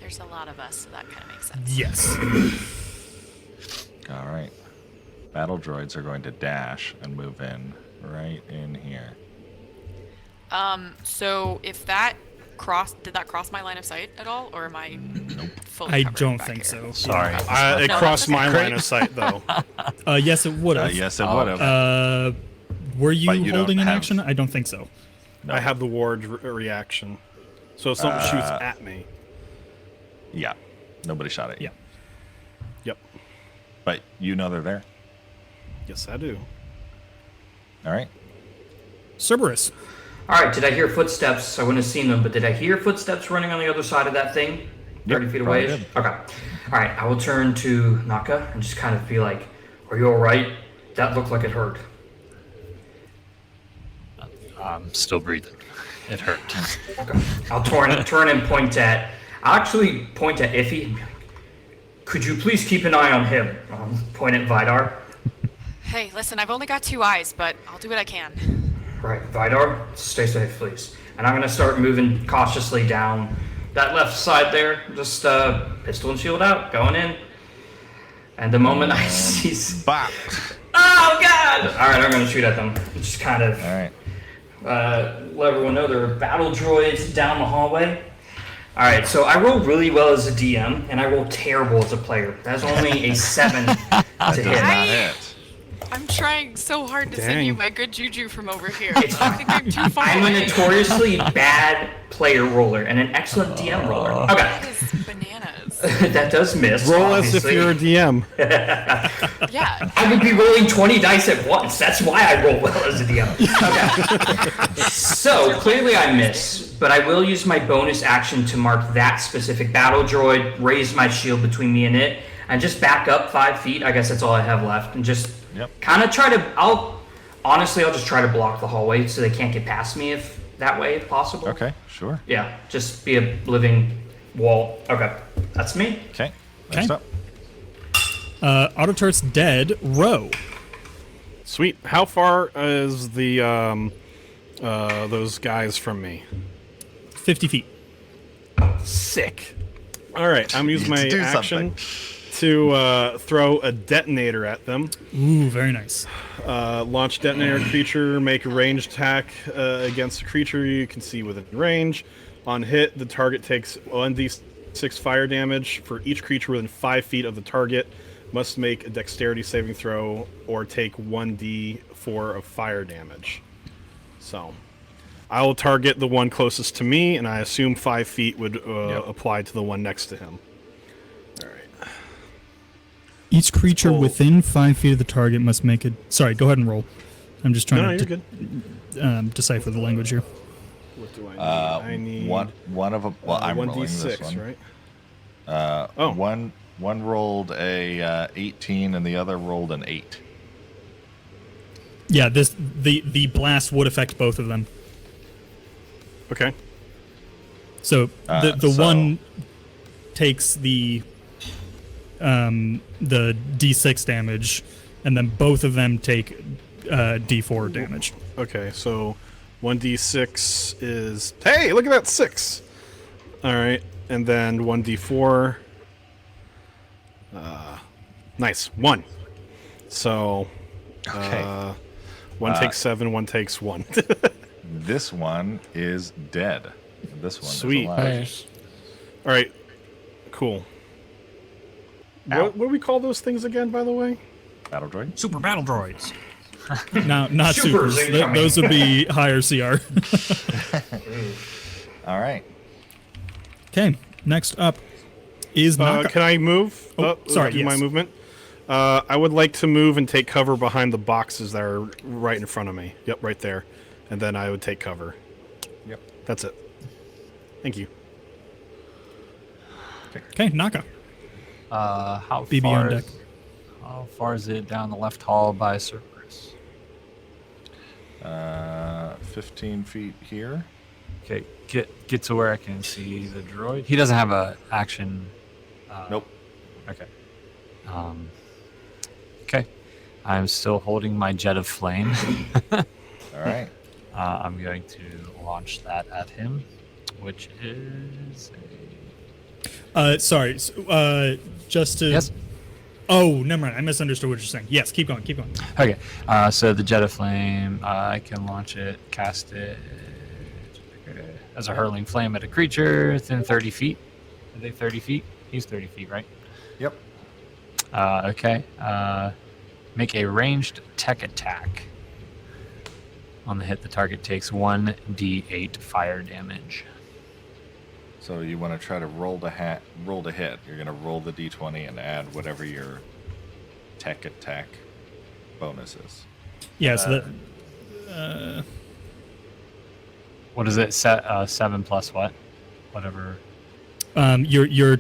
There's a lot of us, so that kind of makes sense. Yes. All right. Battle droids are going to dash and move in right in here. So if that did that cross my line of sight at all, or am I fully I covered don't back think here? so. Sorry. It No, crossed that's my okay. line of sight, though. Yes, it would have. Yes, it would have. Were you But you don't holding an have- action? I don't think so. I have the ward reaction. So if something shoots at me. Yeah. Nobody shot at you. Yeah. Yep. But you know they're there. Yes, I do. All right. Cerberus. All right, did I hear footsteps? I wouldn't have seen them, but did I hear footsteps running on the other side of that thing? 30 feet away? probably did. Okay. All right, I will turn to Naka and just kind of be like, are you all right? That looked like it hurt. I'm still breathing. It hurt. Okay. I'll turn and point at... I'll actually point at Iffy and be like, could you please keep an eye on him? Point at Vidar. Hey, listen, I've only got 2 eyes, but I'll do what I can. Right, Vidar, stay safe, please. And I'm gonna start moving cautiously down that left side there. Just pistol and shield out, going in. And the moment I see... Bop. Oh, God! Alright, I'm gonna shoot at them. Just kind of All right. let everyone know there are battle droids down the hallway. Alright, so I roll really well as a DM, and I roll terrible as a player. That's only a 7 to Does hit. not hit. I'm trying so hard to send Dang. you my good juju from over here. I think I'm too far I'm a away. notoriously bad player roller and an excellent DM roller. Okay, That is bananas. that does miss. Roll as if obviously. you're a DM. Yeah. I would be rolling 20 dice at once. That's why I roll well as a DM. Okay. So, clearly I miss, but I will use my bonus action to mark that specific battle droid, raise my shield between me and it, and just back up 5 feet. I guess that's all I have left. And just kind of try to... I'll just try to block the hallway so they can't get past me if possible. Okay, sure. Yeah, just be a living wall. Okay, that's me. Okay. Next Okay. up. Auto turret's dead. Row. Sweet. How far is the those guys from me? 50 feet. Sick. All right, I'm using my Do action something. to throw a detonator at them. Ooh, very nice. Launch detonator creature, make a ranged attack against a creature you can see within range. On hit, the target takes 1d6 fire damage for each creature within 5 feet of the target. must make a dexterity saving throw or take 1d4 of fire damage. So, I will target the one closest to me, and I assume 5 feet would apply to the one next to him. All right. Each creature Cool. within 5 feet of the target must make a. Sorry, go ahead and roll. I'm just No, trying you're to good. decipher the language here. What do I need? one of them. Well, I'm rolling 1d6, this one. right? One rolled a 18 and the other rolled an 8. Yeah, the blast would affect both of them. Okay. So the so- one takes the d6 damage, and then both of them take d4 damage. Okay, so 1d6 is... Hey, look at that, 6! Alright, and then 1d4... nice, 1. So... Okay. One takes 7, one takes 1. This one is dead. This one Sweet. is alive. Nice. Alright, cool. What do we call those things again, by the way? Battle droid. Super battle droids. Now, not Supers supers. incoming. Those would be higher CR. All right. Okay, next up is Naka. Can I move? Sorry, do my yes. movement? I would like to move and take cover behind the boxes that are right in front of me. Yep, right there. And then I would take cover. Yep. That's it. Thank you. Okay, Naka. How BB far on deck. How far is it down the left hall by Cerberus? 15 feet here. Okay, get to where I can see the droid. He doesn't have a action. Nope. Okay. Okay. I'm still holding my jet of flame. All right. I'm going to launch that at him, which is Sorry. Just to. Yes? Oh, never mind. I misunderstood what you're saying. Yes, keep going. Keep going. okay. So the jet of flame, I can launch it, cast it as a hurling flame at a creature within 30 feet. Are they 30 feet? He's 30 feet, right? Yep. Okay. Make a ranged tech attack. On the hit, the target takes 1d8 fire damage. So you want to try to roll to hit. You're going to roll the d20 and add whatever your tech attack bonus is. Yeah, so What is it? 7 plus what? Whatever. your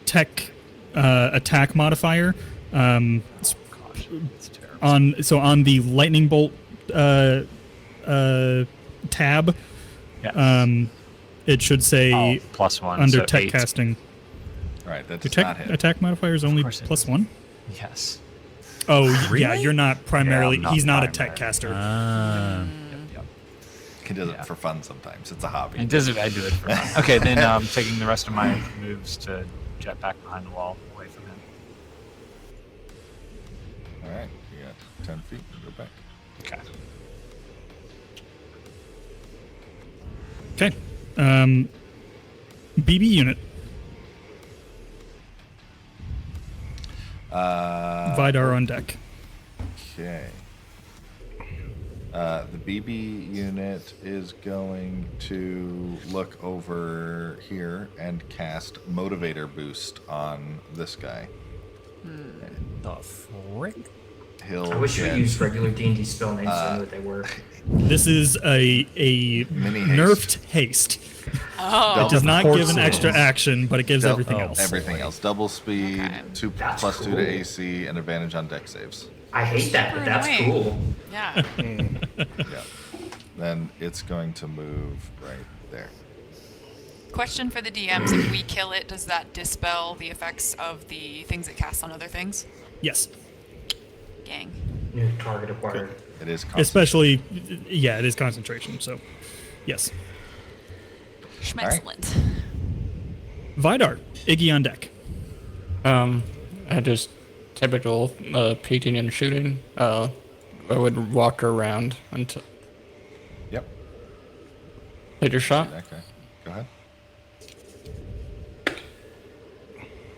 tech attack modifier Gosh, it's terrible. on the lightning bolt tab, Yes. it should say plus 1. under so tech 8. casting. All right, that Your does not tech hit. attack modifier is only course it plus is. 1. Yes. Oh, yeah, you're not primarily. Yeah, I'm not he's not a primary. tech caster. Yep, yep. He does Yeah. it for fun sometimes. It's a hobby. I do it for fun. Okay, then taking the rest of my moves to jet back behind the wall, away from him. All right, you got 10 feet. Go back. Okay. Okay. BB unit. Vidar on deck. Okay. The BB unit is going to look over here and cast Motivator Boost on this guy. The frick? He'll I wish we get used regular D&D spell names so I knew what they were. This is a Mini nerfed haste. Oh, It does not course give an it extra is. action, but it gives Del- everything oh, else. everything else. Double speed, Okay. 2 That's plus 2 cool. to AC, and advantage on deck saves. I hate that, but Super that's annoying. cool. yeah. Yeah. Then it's going to move right there. Question for the DMs: if we kill it, does that dispel the effects of the things it casts on other things? Yes. Gang. New target acquired. It is constant. Especially, yeah, it is concentration, so yes. Schmexcellent. Vidar, Iggy on deck. I just typical peeking and shooting. I would walk around until Yep. hit your shot. Okay. Go ahead.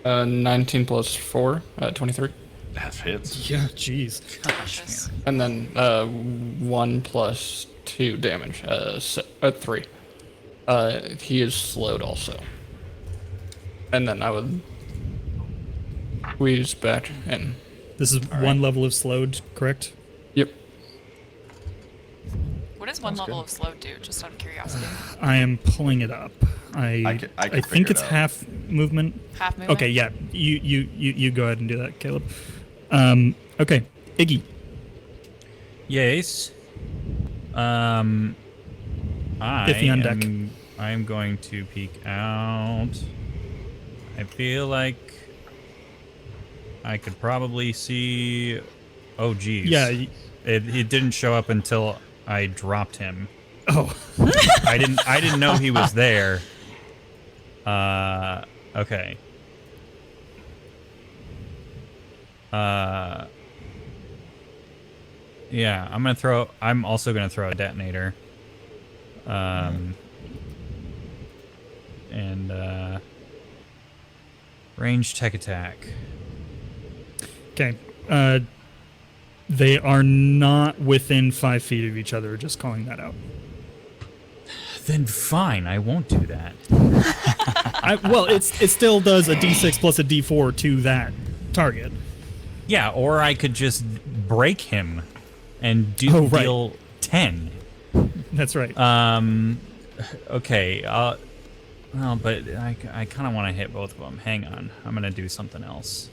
19 plus 4, 23. That hits. Yeah, jeez. Delicious. And then 1 plus 2 damage. 3. He is slowed also. And then I would squeeze back in. This is one level of slowed, correct? Yep. What does one level of slow do? Just out of curiosity. I am pulling it up. I can think figure it's it out. half movement. Half movement. Okay, yeah. You go ahead and do that, Caleb. Okay, Iggy. Yes. Iffy on deck. I am going to peek out. I feel like I could probably see. Oh, geez. Yeah. It didn't show up until I dropped him. Oh. I didn't know he was there. Okay. Yeah, I'm also gonna throw a detonator. And range tech attack. Okay. They are not within 5 feet of each other. Just calling that out. Then fine, I won't do that. Well, it still does a D6 plus a D4 to that target. Yeah, or I could just break him and deal 10. That's right. Okay. Well, but I kind of want to hit both of them. Hang on, I'm gonna do something else.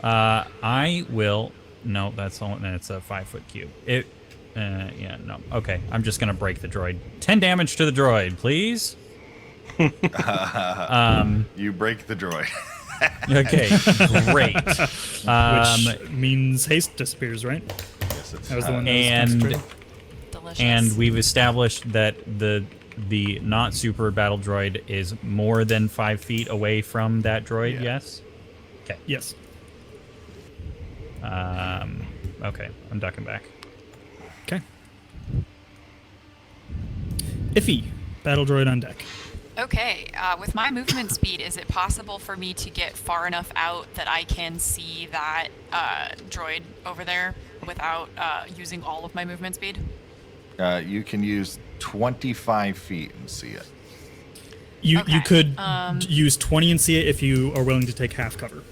I will. No, that's all. It's a 5-foot cube. Yeah, no. Okay, I'm just gonna break the droid. 10 damage to the droid, please. You break the droid. Okay, great. Which means haste disappears, right? Yes, it's That was the one that was concentrated. Delicious. And we've established that the not super battle droid is more than 5 feet away from that droid. Yeah. Yes. Okay. Yes. Okay, I'm ducking back. Okay. Iffy, battle droid on deck. Okay, with my movement speed, is it possible for me to get far enough out that I can see that droid over there without using all of my movement speed? You can use 25 feet and see it. You Okay, could use 20 and see it if you are willing to take half cover.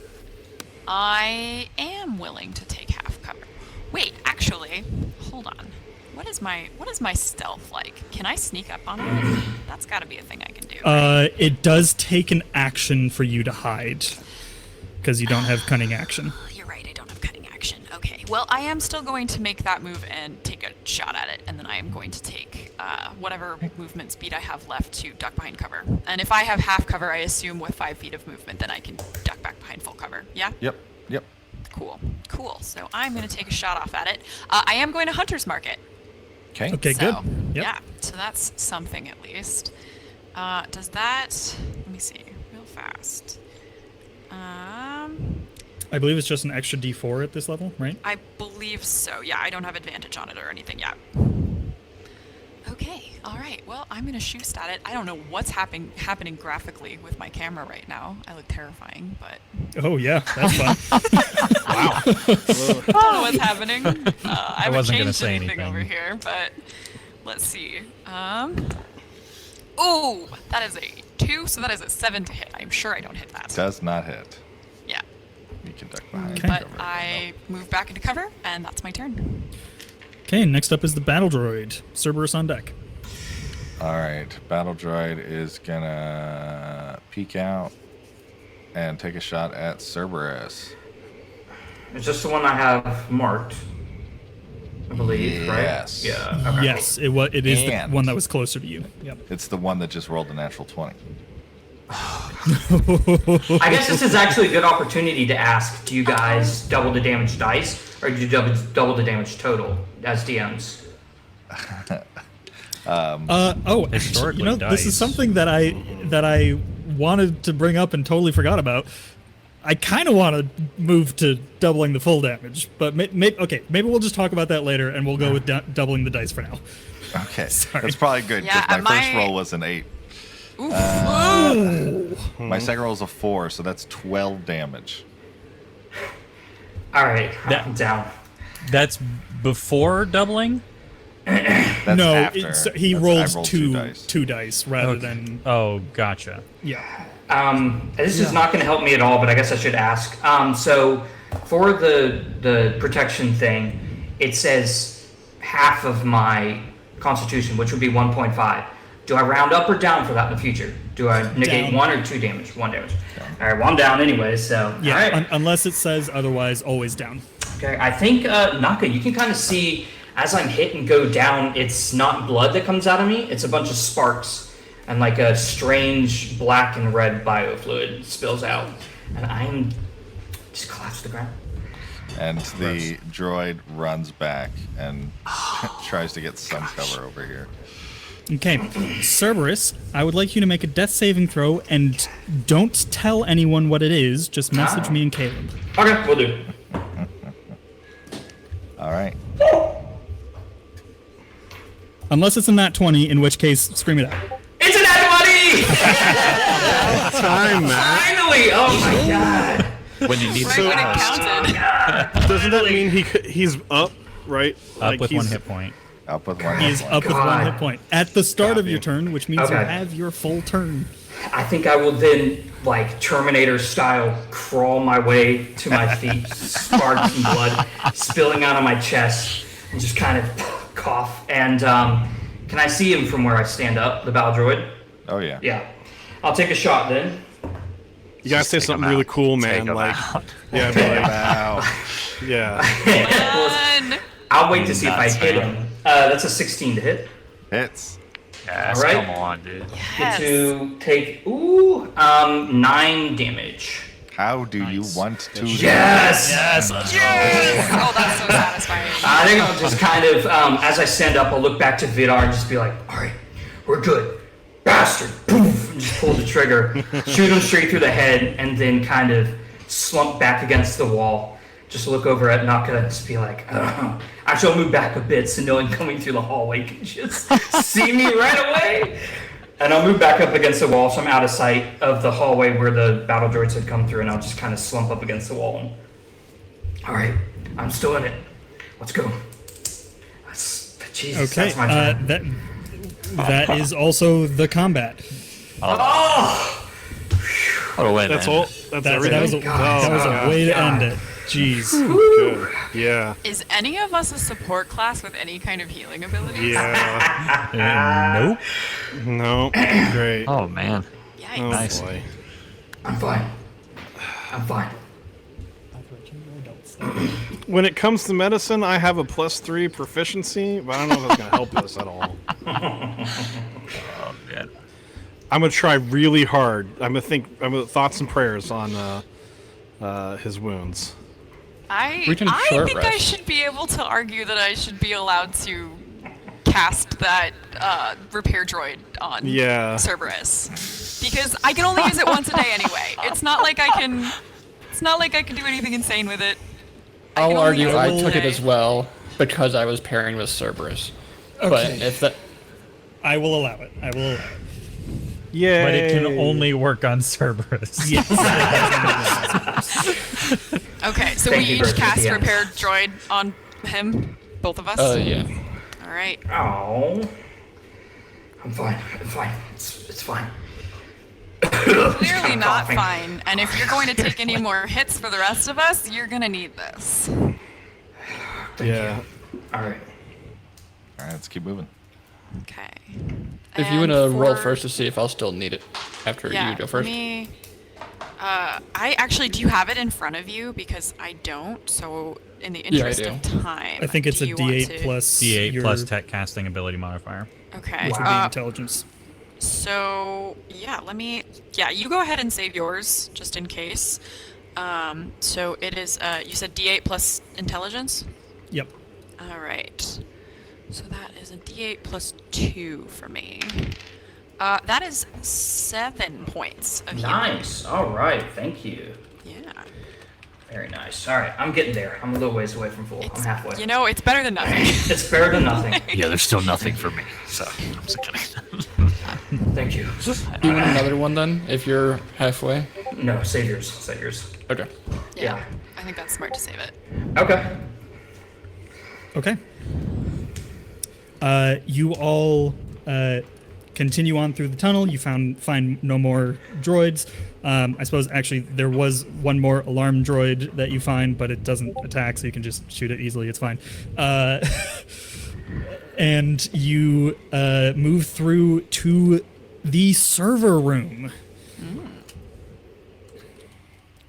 I am willing to take half cover. Wait, actually, hold on. What is my stealth like? Can I sneak up on it? That's got to be a thing I can do. Right? It does take an action for you to hide, because you don't have cunning action. You're right, I don't have cutting action. Okay, well, I am still going to make that move and take a shot at it, and then I am going to take whatever movement speed I have left to duck behind cover. And if I have half cover, I assume with 5 feet of movement, then I can duck back behind full cover. Yeah? Yep. Cool. So I'm going to take a shot off at it. I am going to Hunter's Mark it. Okay. Okay, So, good. Yep. Yeah, so that's something at least. Does that... Let me see, real fast. I believe it's just an extra D4 at this level, right? I believe so. Yeah, I don't have advantage on it or anything yet. Okay, all right. Well, I'm going to shoot at it. I don't know what's happening graphically with my camera right now. I look terrifying, but... Oh, yeah, that's fun. Wow. I don't know what's happening. I haven't wasn't gonna changed say anything over anything. here, but let's see. Oh, that is a 2, so that is a 7 to hit. I'm sure I don't hit that. Does not hit. Yeah, You can duck behind Okay. but cover. I move back into cover, and that's my turn. Okay, next up is the battle droid. Cerberus on deck. All right, battle droid is gonna peek out and take a shot at Cerberus. It's just the one I have marked, I believe, Yes. right? Yeah. Okay, Yes, it is the And- one that was closer to you. Yep. It's the one that just rolled a natural 20. cool. I guess this is actually a good opportunity to ask: do you guys double the damage dice, or do you double the damage total as DMs? Historically, this dice. is something that I wanted to bring up and totally forgot about. I kind of want to move to doubling the full damage, but maybe we'll just talk about that later, and we'll go with doubling the dice for now. Okay, Sorry. that's probably good Yeah, because my first my- roll was an 8. Oof. My second roll is a 4, so that's 12 damage. All right, That- I'm down. That's before doubling? That's no, after. he I rolls rolled two dice rather than Oh, gotcha. yeah. This is not going to help me at all, but I guess I should ask. So for the protection thing, it says half of my Constitution, which would be 1.5. Do I round up or down for that in the future? Do I negate Down. 1 or 2 damage? 1 damage. All right, well, I'm down anyway, so. Yeah, All right. unless it says otherwise, always down. Okay, I think, Naka, you can kind of see as I'm hit and go down, it's not blood that comes out of me, it's a bunch of sparks and like a strange black and red biofluid spills out. And I'm just collapsed to the ground. And the droid runs back and tries to get some cover over here. Okay, Cerberus, I would like you to make a death saving throw, and don't tell anyone what it is. Just message me and Caleb. Okay, we'll do. All right. Unless it's a nat 20, in which case, scream it out. It's an nat 20! Time, Matt. Finally! Oh my god! When you need Right to when it cast. counted. Doesn't that mean he's up, right? Up with he's, 1 hit point. Up with one. He is up with 1 God. hit point at the start of your turn, which means you Okay. have your full turn. I think I will then, like Terminator style, crawl my way to my feet, sparks and blood spilling out of my chest, and just kind of cough. And can I see him from where I stand up, the battle droid? Oh yeah. Yeah. I'll take a shot then. You gotta say Take 'em something really out. cool, Take man. 'em Like, out. yeah, be like, Wow. yeah. Fun. I'll wait to see if I Nuts, hit man. him. That's a 16 to hit. Hits. Yes, All right. come on, dude. Get to take 9 damage. How do you want to? Yes. Yes! Oh, that's so satisfying. I think I'll just kind of, as I stand up, I'll look back to Vidar and just be like, all right, we're good. Bastard. Poof, and just pull the trigger, shoot him straight through the head, and then kind of slump back against the wall. Just look over at Naka and just be like, actually, I'll move back a bit so no one coming through the hallway can just see me right away. And I'll move back up against the wall so I'm out of sight of the hallway where the battle droids had come through, and I'll just kind of slump up against the wall. And, all right, I'm still in it. Let's go. Jesus, Okay, that's my turn. that is also the combat. What a win, That's man. all. That's That everything. was a, that was a way to end it. Jeez. Good. Yeah. Is any of us a support class with any kind of healing abilities? Yeah. Nope. No. Great. Oh, man. Yikes. Oh, Nice. boy. I'm fine. I'm fine. When it comes to medicine, I have a +3 proficiency, but I don't know if that's gonna help us at all. Oh, man. I'm gonna try really hard. I'm gonna thoughts and prayers on his wounds. We can I short think I rest. should be able to argue that I should be allowed to cast that repair droid on Yeah. Cerberus. Because I can only use it once a day anyway. It's not like I can do anything insane with it. I can I'll only use argue I once a took it day. as well because I was pairing with Cerberus. But Okay. if that, I will allow it. I will allow it. Yeah. But it can only work on Cerberus. Yes. Okay, so Thank we you for each cast the repair droid on him, both of us. yeah. All right. Oh. I'm fine. I'm fine. It's fine. Clearly not coughing. fine. And if you're going to take any more hits for the rest of us, you're gonna need this. Yeah. All right. All right, let's keep moving. Okay. If you And want to roll for- first to see if I'll still need it after Yeah, you go first. me. I actually, do you have it in front of you? Because I don't. So, in the Yeah, I interest do. of time, I think it's do a you want D8 to- plus D8 your, plus tech casting ability modifier. Okay. which would be intelligence. So yeah, you go ahead and save yours just in case. So it is. You said D8 plus intelligence. Yep. All right. So that is a D8 plus 2 for me. That is 7 points of healing. Nice. All right. Thank you. Yeah. Very nice. All right. I'm getting there. I'm a little ways away from full. I'm halfway. You know, it's better than nothing. It's better than nothing. Yeah, there's still nothing for me. So, I'm just kidding. Thank you. Do you want another one then, if you're halfway? No, save yours. Save yours. Okay. Yeah. I think that's smart to save it. Okay. Okay. You all continue on through the tunnel. You find no more droids. I suppose actually there was one more alarm droid that you find, but it doesn't attack, so you can just shoot it easily. It's fine. And you move through to the server room.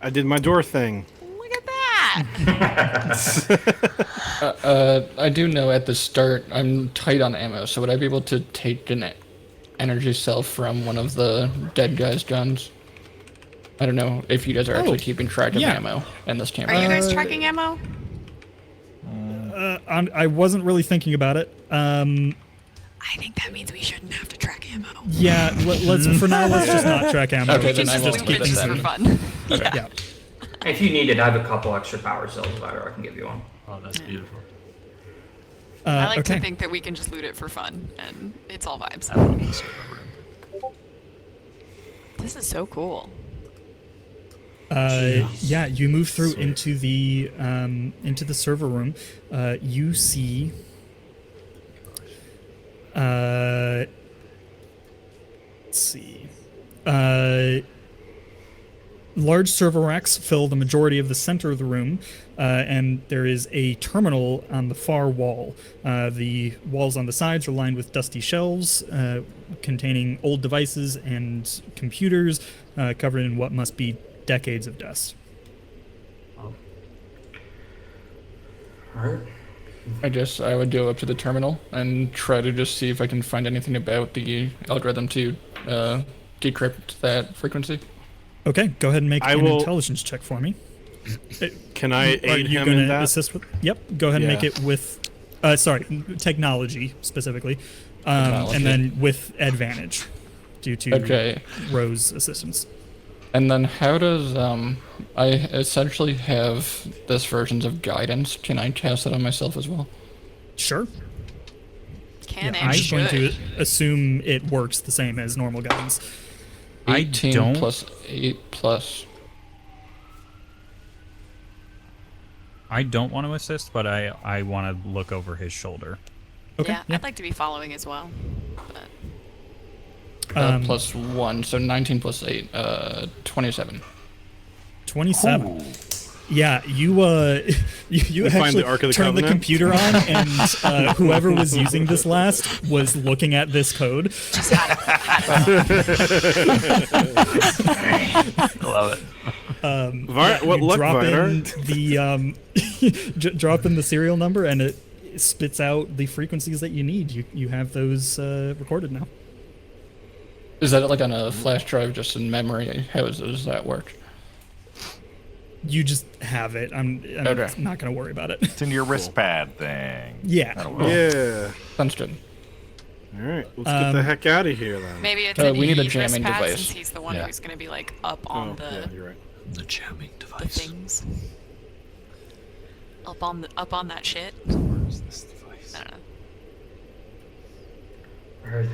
I did my door thing. Look at that! I do know at the start I'm tight on ammo, so would I be able to take an energy cell from one of the dead guy's guns? I don't know if you guys are actually keeping track of yeah. ammo in this camp. Are you guys tracking ammo? I wasn't really thinking about it. I think that means we shouldn't have to track ammo. Yeah, let's for now. Let's just not track ammo. Okay, then Just I won't loot keep it it just for then. fun. Yeah. If you need it, I have a couple extra power cells, Vider. I can give you one. Oh, that's beautiful. I like okay. to think that we can just loot it for fun, and it's all vibes. I love the server room. This is so cool. Yeah, you move through into the server room. You see. Let's see. Large server racks fill the majority of the center of the room, and there is a terminal on the far wall. The walls on the sides are lined with dusty shelves containing old devices and computers covered in what must be decades of dust. Alright. I guess I would go up to the terminal and try to just see if I can find anything about the algorithm to decrypt that frequency. Okay, go ahead and make I an will- intelligence check for me. Can I Are aid you him going in to that? assist with? Yep, go ahead and make Yeah. it with, technology specifically, Technology. and then with advantage due to Okay. Rose's assistance. And then how does I essentially have this versions of guidance? Can I cast it on myself as well? Sure. Can I'm and just going should. to assume it works the same as normal guidance. 18 don't- plus 8 plus. I don't want to assist, but I want to look over his shoulder. Okay. Yeah, I'd like to be following as well. But Plus 1, so 19 plus 8, 27. 27. Yeah, you you We find actually the Ark of the turned the Covenant. computer on, and whoever was using this last was looking at this code. just had it. Love it. What You luck, drop Vidar? in the drop in the serial number, and it spits out the frequencies that you need. You have those recorded now. Is that like on a flash drive just in memory? How does that work? You just have it. I'm Okay. not going to worry about it. It's in your wristpad thing. Yeah. That'll work. Yeah. Sounds good. All right, let's get the heck out of here then. Maybe it's we need a Eve's jamming pad, device. since he's the one Yeah. who's going to be like up on Oh, yeah, you're right. The jamming the device. things. Up on that shit. Where's this device? I don't know. Alright.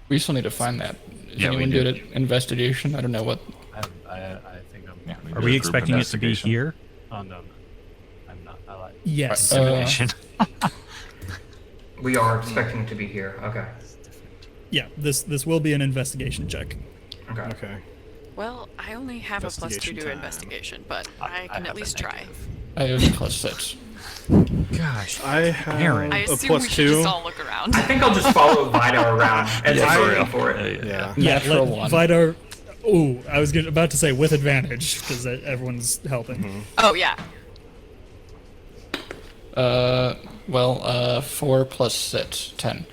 We still need to find that. Is Yeah, we anyone do. good at investigation? I don't know what. I think I'm. Yeah, we Are do we a group expecting it to be investigation. here? Oh no, I'm not. I like Yes. intimidation. We are expecting it to be here. Okay. Yeah. This will be an investigation check. Okay. Okay. Well, I only have a +2 Investigation to time. investigation, but I I can have at a least try. negative. I have plus 6. Gosh. I have Aaron. I a assume we plus should just 2. all look around. I think I'll just follow Vidar around as Yeah, I'm for looking real. for it. Yeah. Yeah. Natural Let 1. Vidar. Oh, I was about to say with advantage because everyone's helping. Oh yeah. 4 plus 6, 10.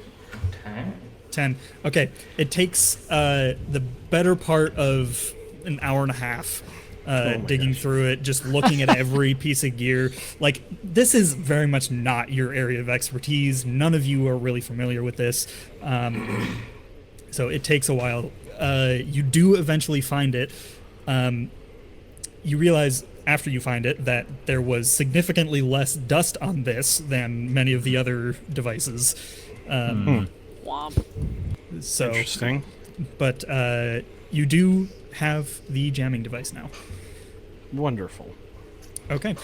Okay. 10. Okay. It takes the better part of an hour and a half digging through it, just looking at every piece of gear. Like, this is very much not your area of expertise. None of you are really familiar with this. So it takes a while. You do eventually find it. You realize after you find it that there was significantly less dust on this than many of the other devices. Womp. So, Interesting. but you do have the jamming device now. Wonderful. Okay.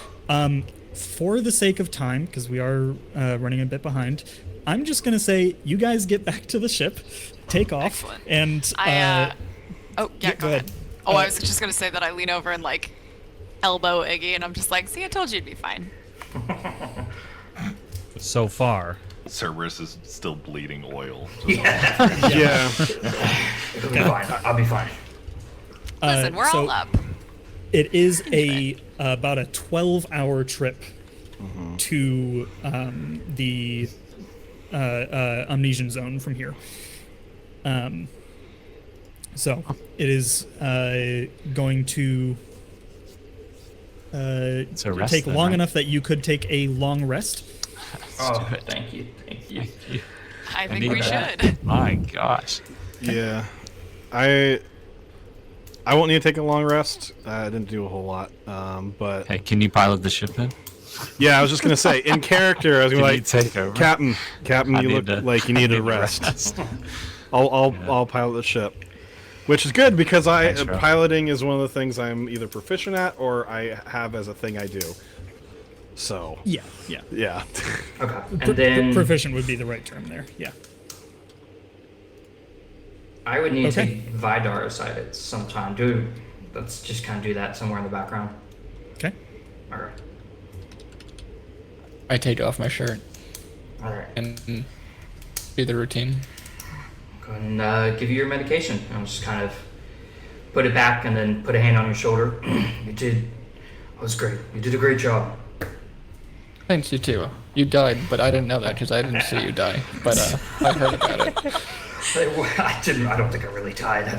For the sake of time, because we are running a bit behind, I'm just gonna say you guys get back to the ship, take off, Excellent. and Oh, yeah, go ahead. Oh, I was just gonna say that I lean over and like elbow Iggy, and I'm just like, see, I told you it'd be fine. So far. Cerberus is still bleeding oil. Yeah. It'll be fine. I'll be fine. Listen, we're so all up. it is about a 12-hour trip to the Amnesian zone from here. So it is going to a rest take then, long right? enough that you could take a long rest. Oh, thank you. I think need we that. should. My gosh. Yeah. I won't need to take a long rest. I didn't do a whole lot. But Hey, can you pilot the ship then? yeah, I was just gonna say, in character, I was gonna Can be you like, take over? Captain, I you need look to- like you I need a need to rest. rest. I'll pilot the ship, which is good because Thanks, bro. piloting is one of the things I'm either proficient at or I have as a thing I do. So Yeah. yeah. Okay. And then Proficient would be the right term there. Yeah. I would need Okay. to take Vidar aside at some time. Let's just kind of do that somewhere in the background. Okay. All right. I take off my shirt All right. and do the routine. Go ahead and give you your medication. I'll just kind of put it back and then put a hand on your shoulder. That was great. You did a great job. Thanks, you too. You died, but I didn't know that because I didn't see you die. But I heard about it. I don't think I really died. I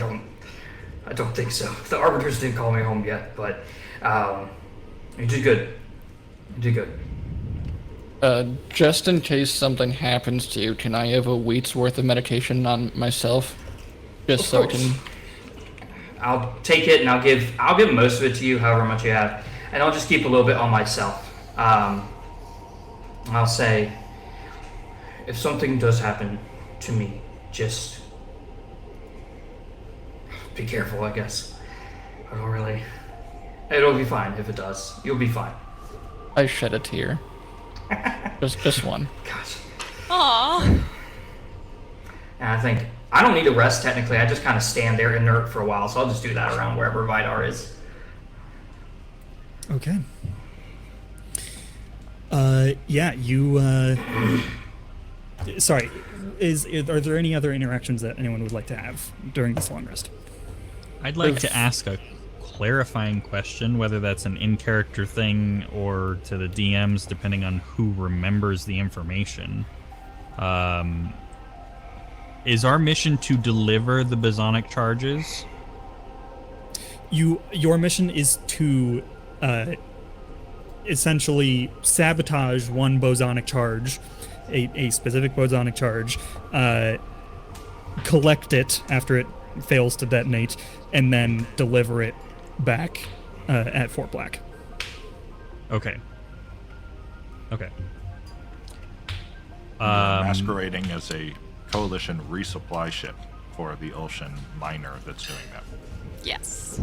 don't think so. The arbiters didn't call me home yet, but you did good. You did good. Just in case something happens to you, can I have a week's worth of medication on myself? Just Of so I course. can. I'll take it and I'll give most of it to you, however much you have, and I'll just keep a little bit on myself. I'll say, if something does happen to me, just be careful, I guess. I don't really. It'll be fine if it does. You'll be fine. I shed a tear. just one. Gosh. Aww. And I think I don't need to rest technically. I just kind of stand there inert for a while, so I'll just do that around wherever Vidar is. Okay. Yeah, you, sorry, are there any other interactions that anyone would like to have during this long rest? I'd like to ask a clarifying question, whether that's an in-character thing or to the DMs, depending on who remembers the information. Is our mission to deliver the bosonic charges? Your mission is to, essentially sabotage one bosonic charge, a specific bosonic charge, collect it after it fails to detonate, and then deliver it back at Fort Black. Okay. Masquerading as a coalition resupply ship for the ocean miner that's doing that. Yes.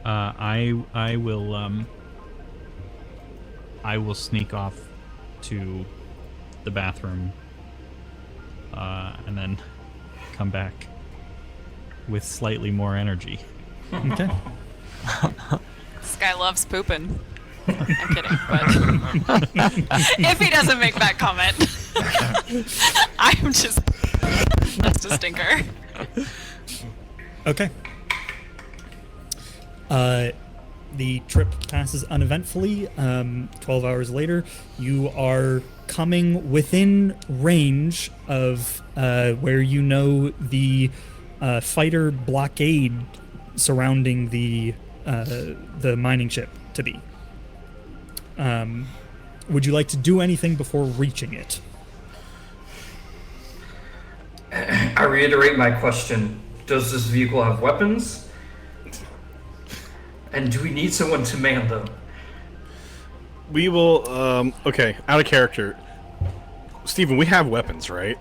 I will sneak off to the bathroom, and then come back with slightly more energy. Okay. This guy loves pooping. I'm kidding, but if he doesn't make that comment, I'm just a stinker. Okay. The trip passes uneventfully. 12 hours later, you are coming within range of where you know the fighter blockade surrounding the mining ship to be. Would you like to do anything before reaching it? I reiterate my question. Does this vehicle have weapons? And do we need someone to man them? We will. Okay, out of character. Steven, we have weapons, right?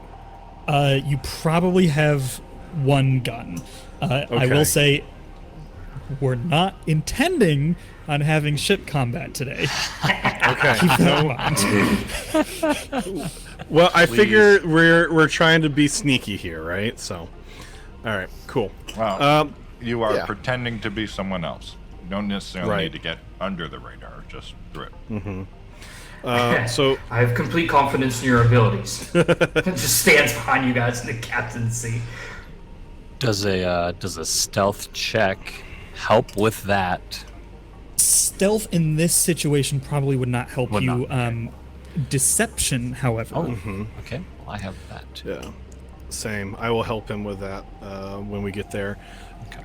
You probably have one gun. I Okay. will say we're not intending on having ship combat today. Okay. Keep that in mind. Well, I figure we're trying to be sneaky here, right? So, all right, cool. Well, you are yeah. pretending to be someone else. You don't necessarily Right. need to get under the radar, just through it. So I have complete confidence in your abilities. Just stands behind you guys in the captain's seat. Does a stealth check help with that? Stealth in this situation probably would not help Would you. not. Deception, however. Okay, well, I have that. yeah, same. I will help him with that when we get there.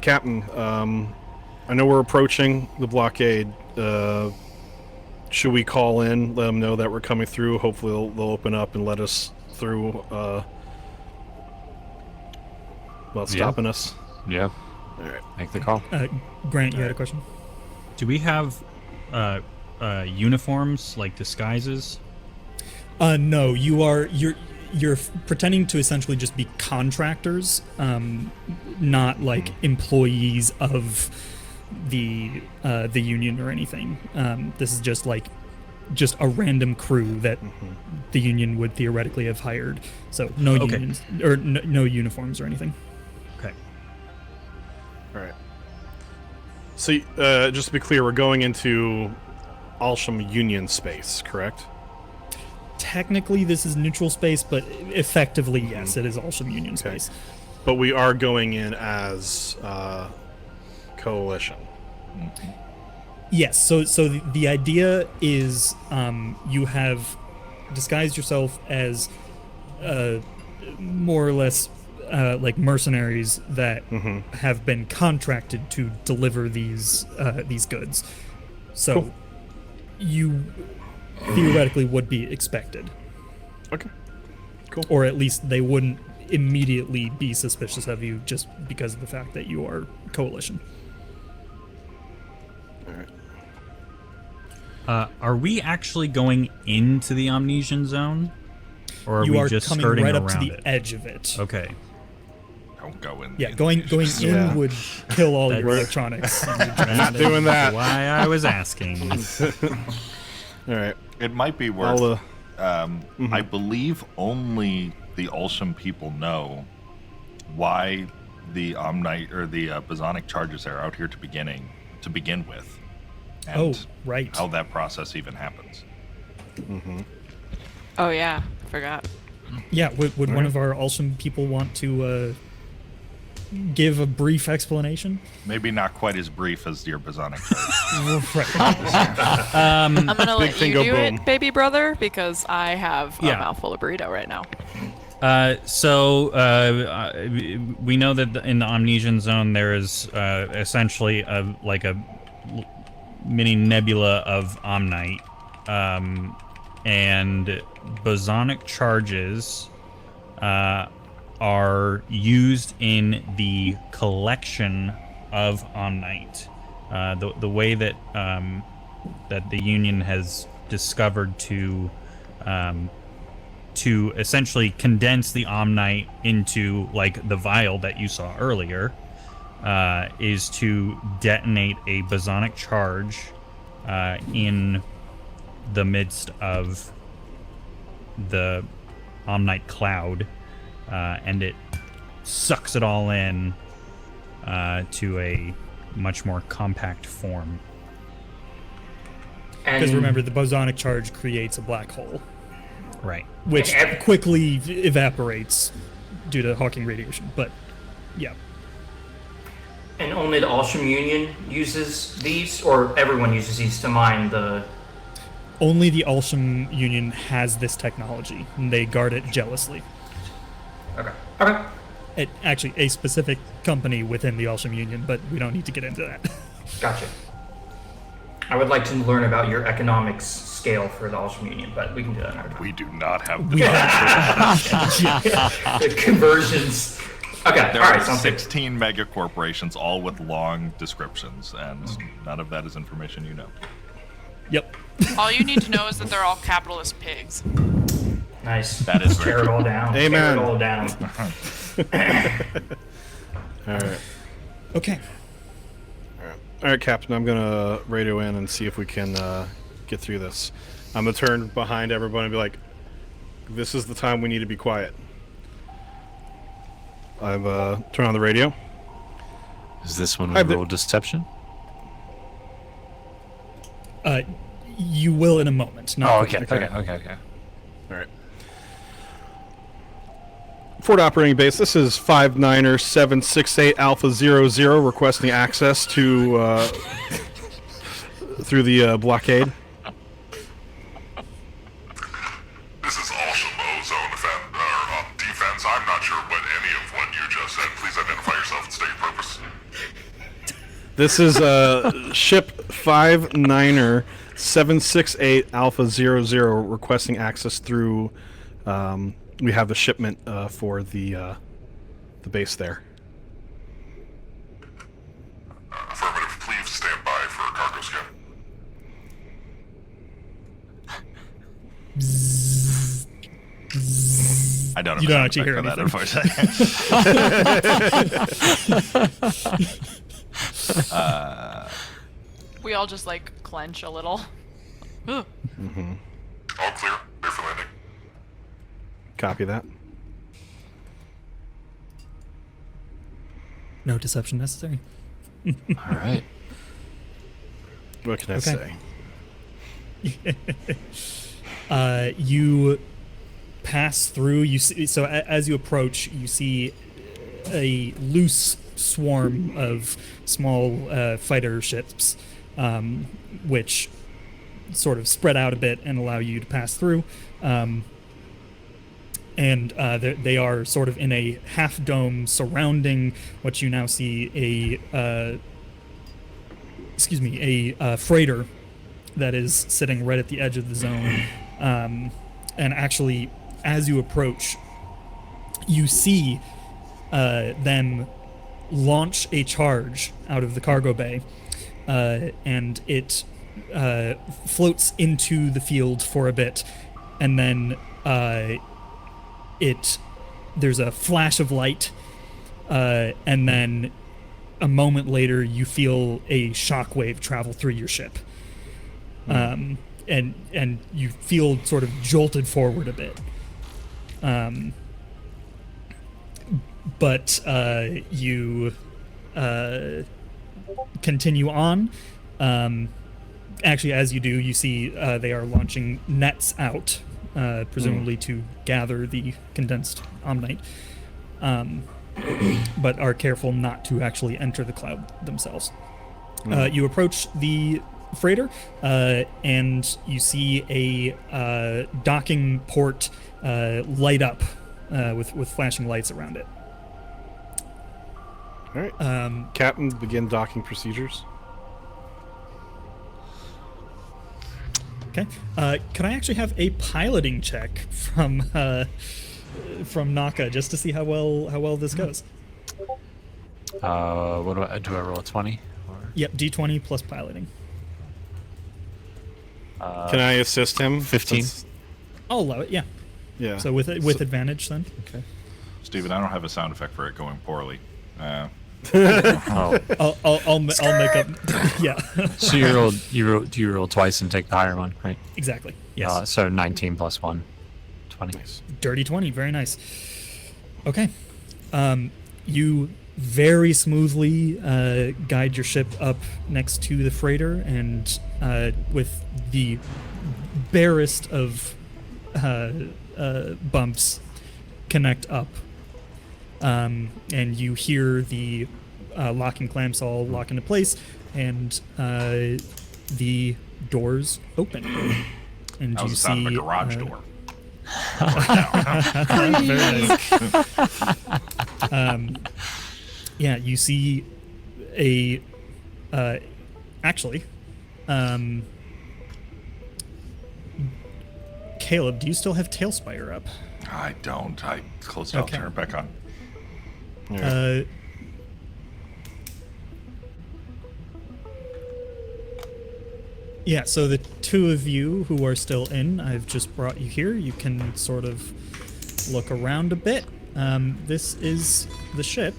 Captain, I know we're approaching the blockade. Should we call in, let them know that we're coming through? Hopefully they'll open up and let us through without stopping us. Yeah. All right. Make the call. Grant, you had a question? Do we have uniforms like disguises? No, you're pretending to essentially just be contractors, not like employees of the union or anything. This is just a random crew that the union would theoretically have hired. So no unions or no uniforms or anything. Okay. All right. So just to be clear, we're going into Alsham Union space, correct? Technically, this is neutral space, but effectively, yes, it is Alsham Union space. But we are going in as coalition. Yes. So the idea is you have disguised yourself as more or less like mercenaries that have been contracted to deliver these goods. So you theoretically would be expected. Okay. Cool. Or at least they wouldn't immediately be suspicious of you just because of the fact that you are coalition. Are we actually going into the Omnesian zone? Or are You we are just coming skirting right around up to the it? edge of it. Okay. Don't go in. Yeah, going in would kill all your That's- electronics. Not doing that. Why I was asking. All right. It might be worth. I'll, I believe only the Ulsham people know why the Omnite or the Bosonic charges are out here to begin with. And right. how that process even happens. Oh yeah, forgot. Yeah, would one of our Alsham people want to give a brief explanation? Maybe not quite as brief as your Bosonic charge. Right. I'm gonna let you thing go do boom. it, baby brother, because I have a Yeah. mouthful of burrito right now. We know that in the Omnesian zone there is essentially a mini nebula of Omnite, and bosonic charges are used in the collection of Omnite. The way that that the Union has discovered to essentially condense the Omnite into like the vial that you saw earlier is to detonate a bosonic charge in the midst of the Omnite cloud, and it sucks it all in to a much more compact form. Because remember, the bosonic charge creates a black hole, Right. which quickly evaporates due to Hawking radiation. But, yeah. And only the Alsham Union uses these, or everyone uses these to mine the... Only the Alsham Union has this technology, and they guard it jealously. Okay. Actually, a specific company within the Alsham Union, but we don't need to get into that. Gotcha. I would like to learn about your economics scale for the Alsham Union, but we can do that another time. We do not have the. The conversions. Okay, There all right, are sounds good. 16 mega corporations, all with long descriptions, and none of that is information you know. Yep. All you need to know is that they're all capitalist pigs. Nice. That is Tear it all down. Amen. Tear it all down. all right. Okay. All right, Captain. I'm gonna radio in and see if we can get through this. I'm gonna turn behind everyone and be like, "This is the time we need to be quiet." I've turned on the radio. Is this when we roll deception? You will in a moment. Not Oh, quite okay, yet. okay. All right. Fort operating base. This is 59768 Alpha 00 requesting access to through the blockade. This is also zone defense. I'm not sure what any of what you just said. Please identify yourself and state your purpose. This is ship 59768 Alpha 00 requesting access through. We have the shipment for the base there. Affirmative. Please stand by for a cargo scan. I don't. You have a don't sound actually hear effect anything. for that, We all just like clench a little. Ugh. All clear. Clear for landing. Copy that. No deception necessary. All right. What can I Okay. say? You pass through. You see, so as you approach, you see a loose swarm of small fighter ships, which sort of spread out a bit and allow you to pass through. And they are sort of in a half dome surrounding what you now see a freighter that is sitting right at the edge of the zone. And actually, as you approach, you see them launch a charge out of the cargo bay, and it floats into the field for a bit, and then there's a flash of light, and then a moment later you feel a shockwave travel through your ship, and you feel sort of jolted forward a bit, but you continue on. Actually, as you do, you see they are launching nets out, presumably to gather the condensed omnite, but are careful not to actually enter the cloud themselves. You approach the freighter, and you see a docking port light up with flashing lights around it. All right. Captain, begin docking procedures. Okay. Could I actually have a piloting check from Naka just to see how well this goes? What do I roll a 20? Or? Yep, D20 plus piloting. Can I assist him? 15. I'll allow it. Yeah. Yeah. So with advantage then. Okay. Steven, I don't have a sound effect for it going poorly. Oh, I'll make up. Yeah. so you roll twice and take the higher one, right? Exactly. Yes. So 19 plus 1, 20. Dirty 20. Very nice. Okay. You very smoothly guide your ship up next to the freighter, and with the barest of bumps, connect up. And you hear the locking clamps all lock into place, and the doors open. And That was you the sound see of a garage door. Very nice. Yeah, you see a actually, Caleb, do you still have Tailspire up? I don't. I closed it. I'll Okay. turn it back on. Yeah, so the two of you who are still in, I've just brought you here. You can sort of look around a bit. This is the ship.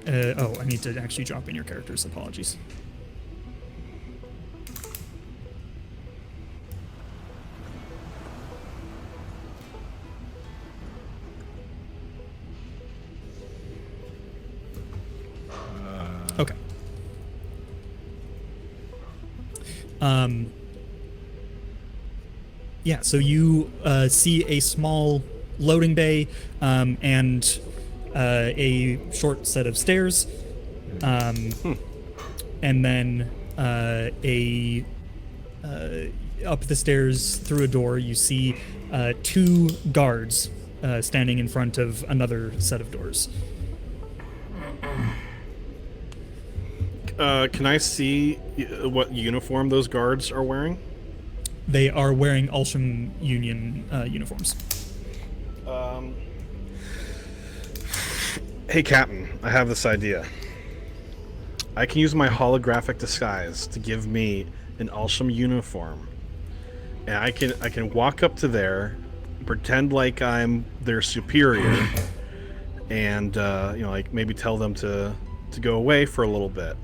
I need to actually drop in your characters. Apologies. Okay. Yeah, so you see a small loading bay and a short set of stairs, and then up the stairs through a door you see 2 guards standing in front of another set of doors. Can I see what uniform those guards are wearing? They are wearing Alsham Union uniforms. Hey, Captain, I have this idea. I can use my holographic disguise to give me an Alsham uniform, and I can walk up to there, pretend like I'm their superior, and like maybe tell them to go away for a little bit,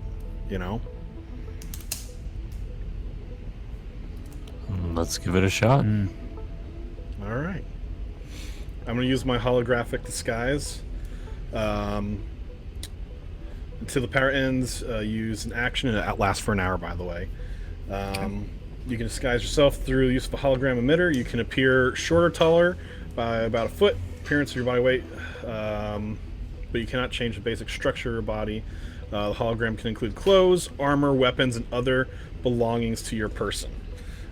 you know. Let's give it a shot. All right. I'm gonna use my holographic disguise. Until the power ends, use an action, and it lasts for an hour, by the way. You can disguise yourself through the use of a hologram emitter. You can appear shorter, taller by about a foot, appearance of your body weight, but you cannot change the basic structure of your body. The hologram can include clothes, armor, weapons, and other belongings to your person.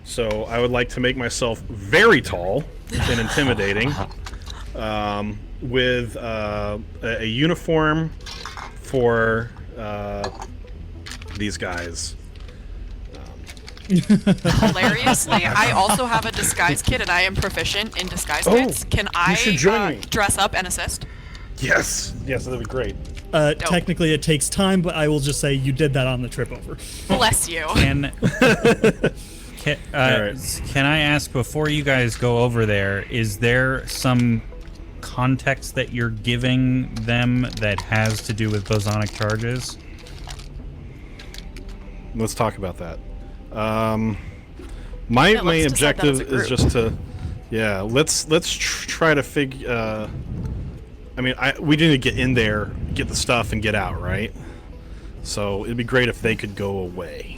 So I would like to make myself very tall and intimidating, with a uniform for these guys. Hilariously, I also have a disguise kit, and I am proficient in disguise kits. Can I should join me. dress up and assist? Yes, that'd be great. Technically, it takes time, but I will just say you did that on the trip over. Bless you. Can right. can I ask, before you guys go over there, is there some context that you're giving them that has to do with bosonic charges? Let's talk about that. My let's main decide that as objective a is group. just to, let's try to figure. We need to get in there, get the stuff, and get out, right? So it'd be great if they could go away.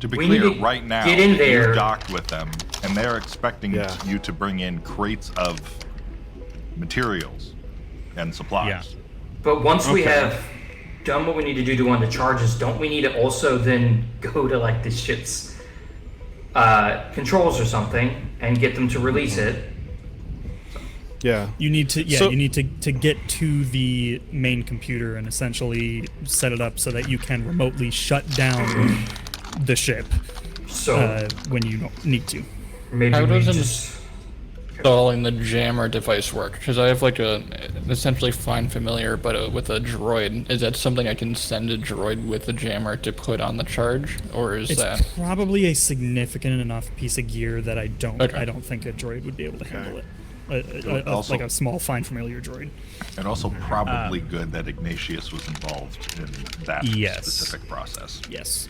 To be We clear, need to right now, get in there. you've docked with them, and they're expecting Yeah. you to bring in crates of materials and supplies. Yeah. But once we Okay. have done what we need to do to go on the charges, don't we need to also then go to like the ship's controls or something and get them to release it? Yeah. You need to, So- you need to get to the main computer and essentially set it up so that you can remotely shut down the ship So when you need to. maybe How we does just installing the jammer device work? Because I have like a essentially fine familiar, but with a droid. Is that something I can send a droid with a jammer to put on the charge, or is It's that? probably a significant enough piece of gear that I don't Okay. think a droid would be able to handle it. Also- Like a small, fine familiar droid. And also probably good that Ignatius was involved in that Yes. specific process. Yes.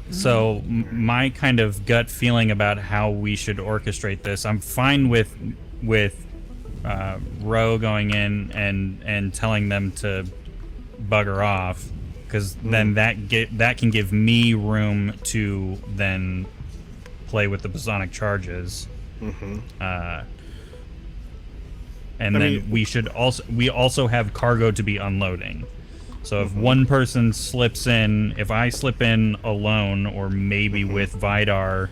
So my kind of gut feeling about how we should orchestrate this, I'm fine with Ro going in and telling them to bugger off, because then that can give me room to then play with the bosonic charges. And then we also have cargo to be unloading. So if one person slips in, if I slip in alone or maybe with Vidar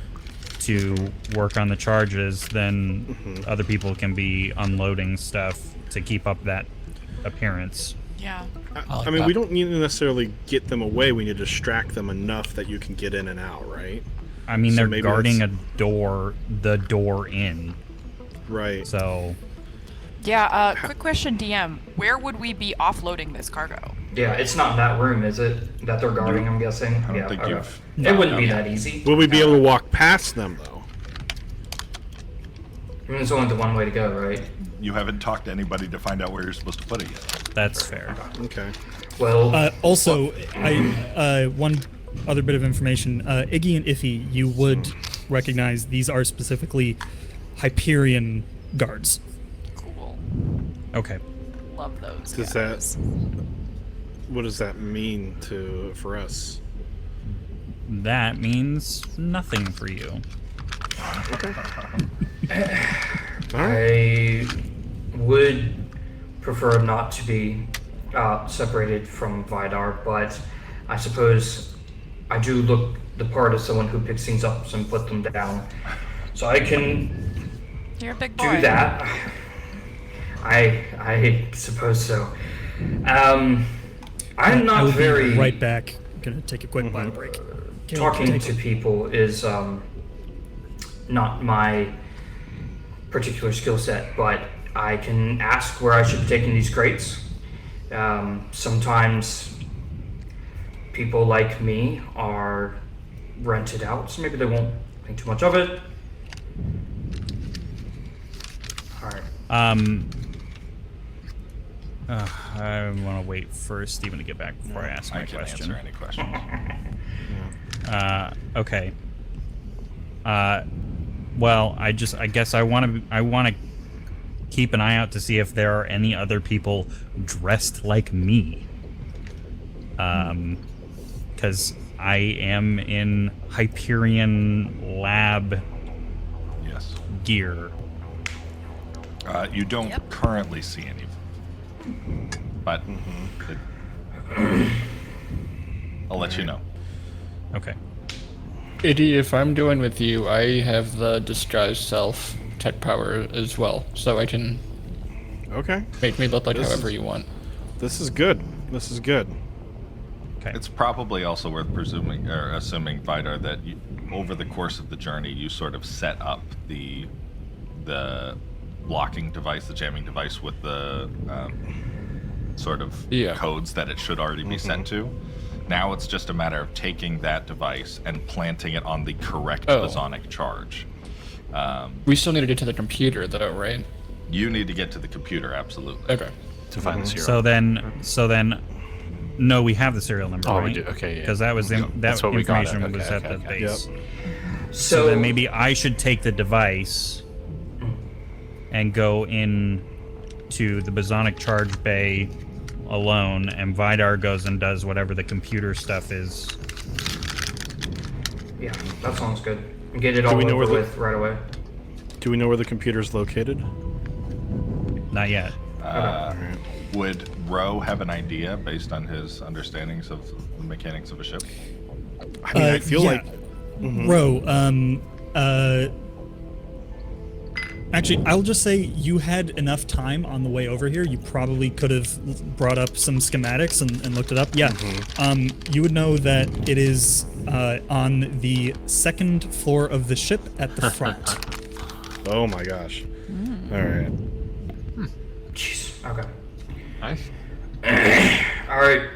to work on the charges, then other people can be unloading stuff to keep up that appearance. Yeah. I mean, we don't need to necessarily get them away. We need to distract them enough that you can get in and out, right? I mean, So they're maybe guarding that's- the door in. Right. So Yeah, quick question, DM. Where would we be offloading this cargo? yeah, it's not in that room, is it? That they're guarding, I'm guessing. I don't yeah, think okay. you've- It wouldn't be that easy. Will we be able to walk past them, though? I mean, there's only the one way to go, right? you haven't talked to anybody to find out where you're supposed to put it yet. That's fair. Okay. Well, Also, one other bit of information. Iggy and Iffy, you would recognize these are specifically Hyperion guards. Cool. Okay. Love those. Does guys. what does that mean for us? That means nothing for you. I would prefer not to be separated from Vidar, but I suppose I do look the part of someone who picks things up and put them down. So I can You're a big boy. do that. I suppose so. I'm I not will very be right back. Gonna take a quick bottle break. Okay, talking take to it. people is not my particular skill set, but I can ask where I should be taking these crates. Sometimes people like me are rented out, so maybe they won't think too much of it. All right. I want to wait for Steven to get back before I ask my I can question. answer any question. Okay. Well, I guess I want to keep an eye out to see if there are any other people dressed like me. Because I am in Hyperion lab Yes. gear. You don't currently see any, but I'll let you know. Okay. Iddy, if I'm doing with you, I have the disguise self tech power as well, so I can Okay. make me look like This however is- you want. This is good. This is good. Okay. It's probably also worth assuming, Vidar, that over the course of the journey, you sort of set up the blocking device, the jamming device, with the sort of Yeah. codes that it should already be set to. Now it's just a matter of taking that device and planting it on the correct Oh. bosonic charge. We still need to get to the computer, though, right? You need to get to the computer, absolutely. Okay. To find the serial. So then, no, we have the serial number, Oh, right? we do. Okay, yeah. Because that was that That's what we got information at. was Okay, at the okay, okay. base. Yep. So then maybe I should take the device and go in to the bosonic charge bay alone, and Vidar goes and does whatever the computer stuff is. Yeah, that sounds good. And get it Do all we know over where the- with right away. Do we know where the computer's located? Not yet. Would Ro have an idea based on his understandings of the mechanics of a ship? I mean, I feel yeah. like Ro, actually, I'll just say you had enough time on the way over here. You probably could have brought up some schematics and looked it up. Yeah. You would know that it is on the second floor of the ship at the front. oh my gosh. All right. Jeez. Okay. Nice. All right.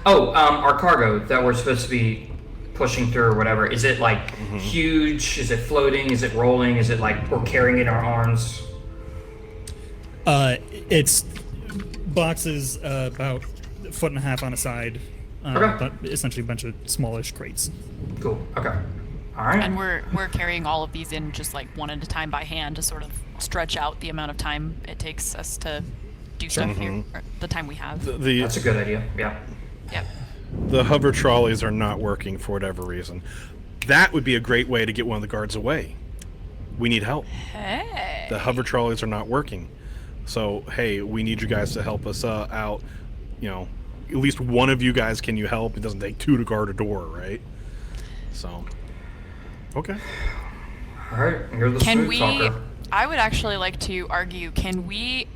Oh, our cargo that we're supposed to be pushing through or whatever, is it like huge? Is it floating? Is it rolling? Is it like we're carrying it in our arms? It's boxes about a foot and a half on a side, Okay. but essentially a bunch of smallish crates. Cool. Okay. All right. And we're carrying all of these in just like one at a time by hand to sort of stretch out the amount of time it takes us to do stuff here, or the time we have. That's a good idea. Yeah. Yep. The hover trolleys are not working for whatever reason. That would be a great way to get one of the guards away. We need help. Hey. The hover trolleys are not working. So, hey, we need you guys to help us out. You know, at least one of you guys, can you help? It doesn't take two to guard a door, right? So, okay. All right. You're the Can smooth we? talker. I would actually like to argue. Can we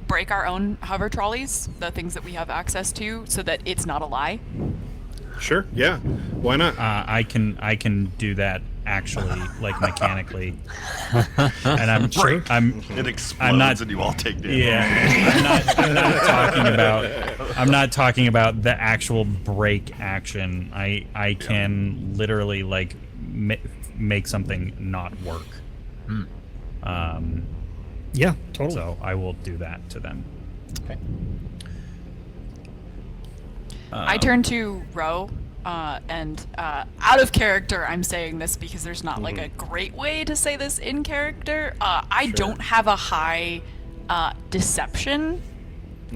break our own hover trolleys, the things that we have access to, so that it's not a lie? Sure, yeah. Why not? I can do that actually, like mechanically. And I'm Break. I'm It explodes I'm not- and you all take damage. Yeah, I'm not talking about the actual break action. I can literally like make something not work. Yeah, totally. So I will do that to them. Okay. I turn to Ro, and out of character, I'm saying this because there's not like a great way to say this in character. I don't have a high deception.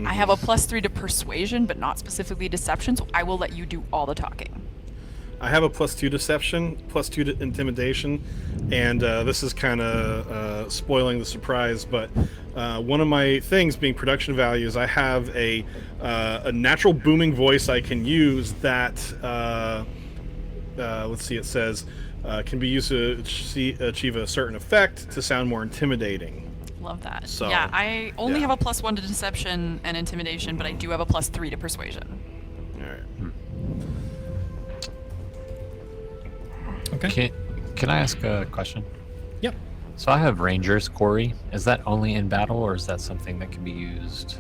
I have a +3 to persuasion, but not specifically deception, so I will let you do all the talking. I have a +2 deception, +2 to intimidation, and this is kind of spoiling the surprise. But one of my things, being production values, I have a natural booming voice I can use that. Let's see, it says can be used to achieve a certain effect to sound more intimidating. Love that. So, yeah, I only yeah. have a +1 to deception and intimidation, but I do have a +3 to persuasion. All right. Okay. Can I ask a question? Yep. So I have Ranger's Quarry. Is that only in battle, or is that something that can be used?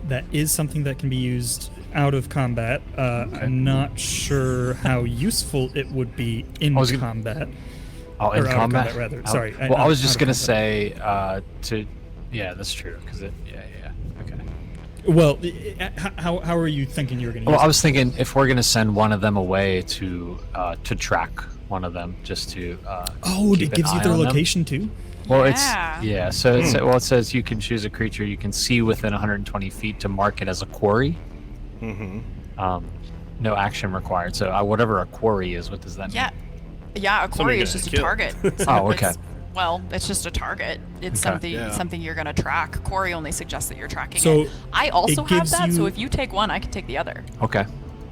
That is something that can be used out of combat. I'm not sure how useful it would be in combat. Oh, in Or out of combat? combat, rather. Oh, Sorry, Well, I was out just of gonna combat. say yeah, that's true. Because okay. Well, how are you thinking you're going to use Well, I it? was thinking if we're gonna send one of them away to track one of them, just to keep it an gives you eye their on them. location too? Well, Yeah. So it says you can choose a creature you can see within 120 feet to mark it as a quarry. No action required. So whatever a quarry is, what does that mean? Yeah, a quarry Somebody is gonna just a kill. target. Oh, okay. It's just a target. It's Okay. something you're gonna track. Quarry only suggests that you're tracking So it. I also it have gives that, so you- if you take one, I can take the other. Okay.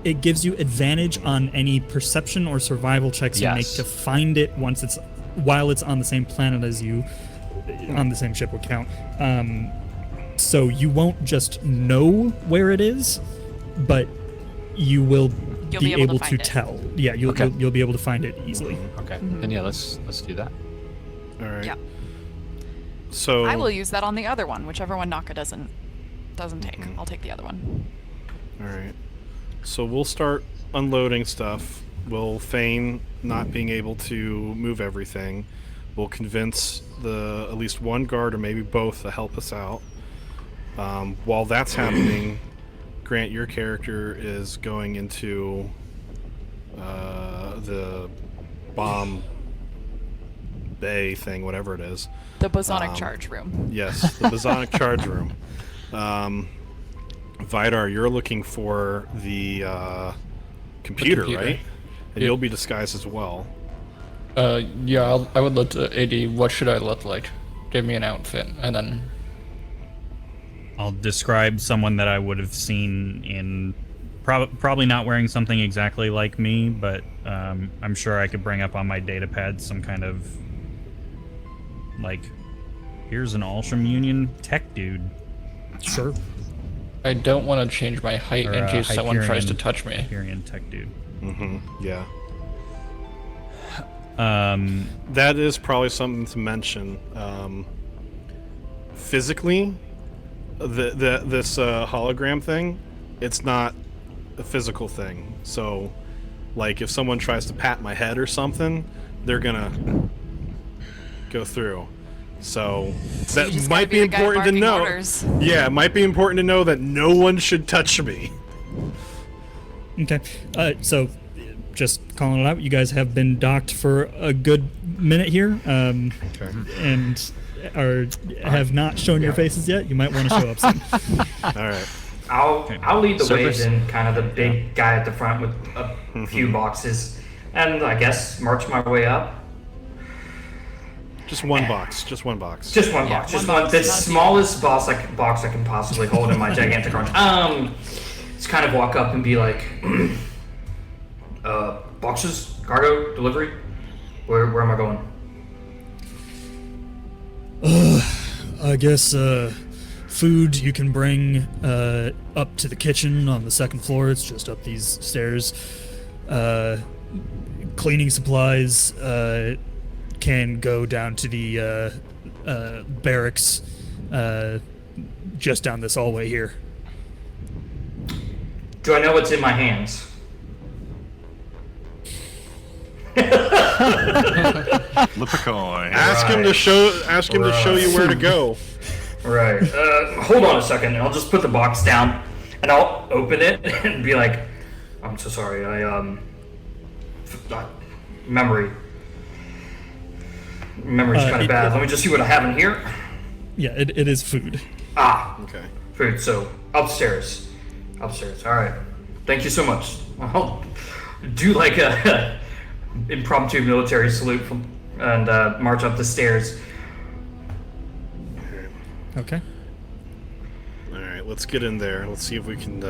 It gives you advantage on any perception or survival checks you make Yes. to find it while it's on the same planet as you, on the same ship would count. So you won't just know where it is, but you will You'll be able to find it. tell. Yeah, you'll be able to find it easily. Okay. Then yeah, let's do that. All right. Yeah. So I will use that on the other one, whichever one Naka doesn't take. I'll take the other one. All right. So we'll start unloading stuff. We'll feign not being able to move everything. We'll convince at least one guard or maybe both to help us out. While that's happening, Grant, your character is going into the bomb bay thing, whatever it is. The bosonic charge room. Yes, the bosonic charge room. Vidar, you're looking for the computer, computer. right? And Yeah. you'll be disguised as well. Yeah, I would let AD. What should I look like? Give me an outfit, and then I'll describe someone that I would have seen in probably not wearing something exactly like me, but I'm sure I could bring up on my data pad some kind of like, here's an Alsham Union tech dude. Sure. I don't want to change my height Or, in case someone tries to Hyperion- touch me. Hyperion tech dude. Yeah. Um, That is probably something to mention. Physically, this hologram thing, it's not a physical thing. So, like, if someone tries to pat my head or something, they're gonna go through. So that just might gotta be be the guy important to barking know. orders. Yeah, it might be important to know that no one should touch me. Okay. So, just calling it out, you guys have been docked for a good minute here, and have not shown your faces yet. You might want to show up soon. All right. I'll lead the way Service. then, kind of the big guy at the front with a few boxes, and I guess march my way up. Just one box. Just one box. Just one Yeah, box. one Just box, one. The not two. smallest box I can possibly hold in my gigantic arms. Just kind of walk up and be like, boxes, cargo, delivery. Where am I going? I guess food you can bring up to the kitchen on the second floor. It's just up these stairs. Cleaning supplies can go down to the barracks just down this hallway here. Do I know what's in my hands? Flip a coin. Ask him to show you where to go. Right. Hold on a second. I'll just put the box down, and I'll open it and be like, "I'm so sorry. Memory's kind of bad. Let me just see what I have in here." Yeah, it is food. Okay. Food. So upstairs. All right. Thank you so much. I'll do like a impromptu military salute and march up the stairs. Okay. All right, let's get in there. Let's see if we can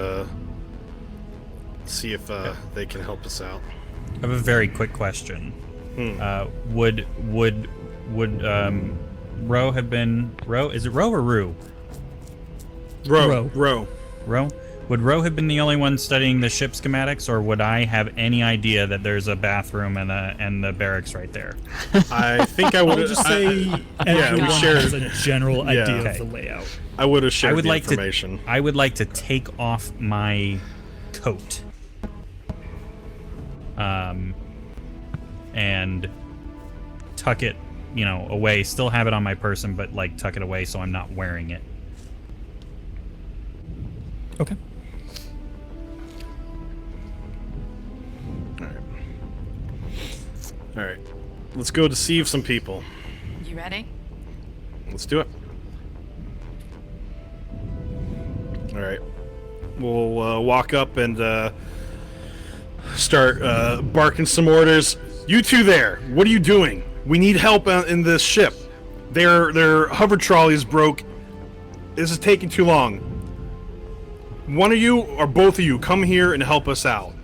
see if they can help us out. I have a very quick question. Would Ro have been Ro? Is it Ro or Rue? Row. Ro? Would Ro have been the only one studying the ship schematics, or would I have any idea that there's a bathroom and the barracks right there? I think I would I'll just say everyone shared- has a general idea Okay. of the layout. I would have shared I would the like information. I would like to take off my coat. And tuck it, away. Still have it on my person, but like tuck it away so I'm not wearing it. Okay. All right. Let's go deceive some people. You ready? Let's do it. All right. We'll walk up and start barking some orders. You two there, what are you doing? We need help in this ship. Their hover trolley is broke. This is taking too long. One of you or both of you come here and help us out.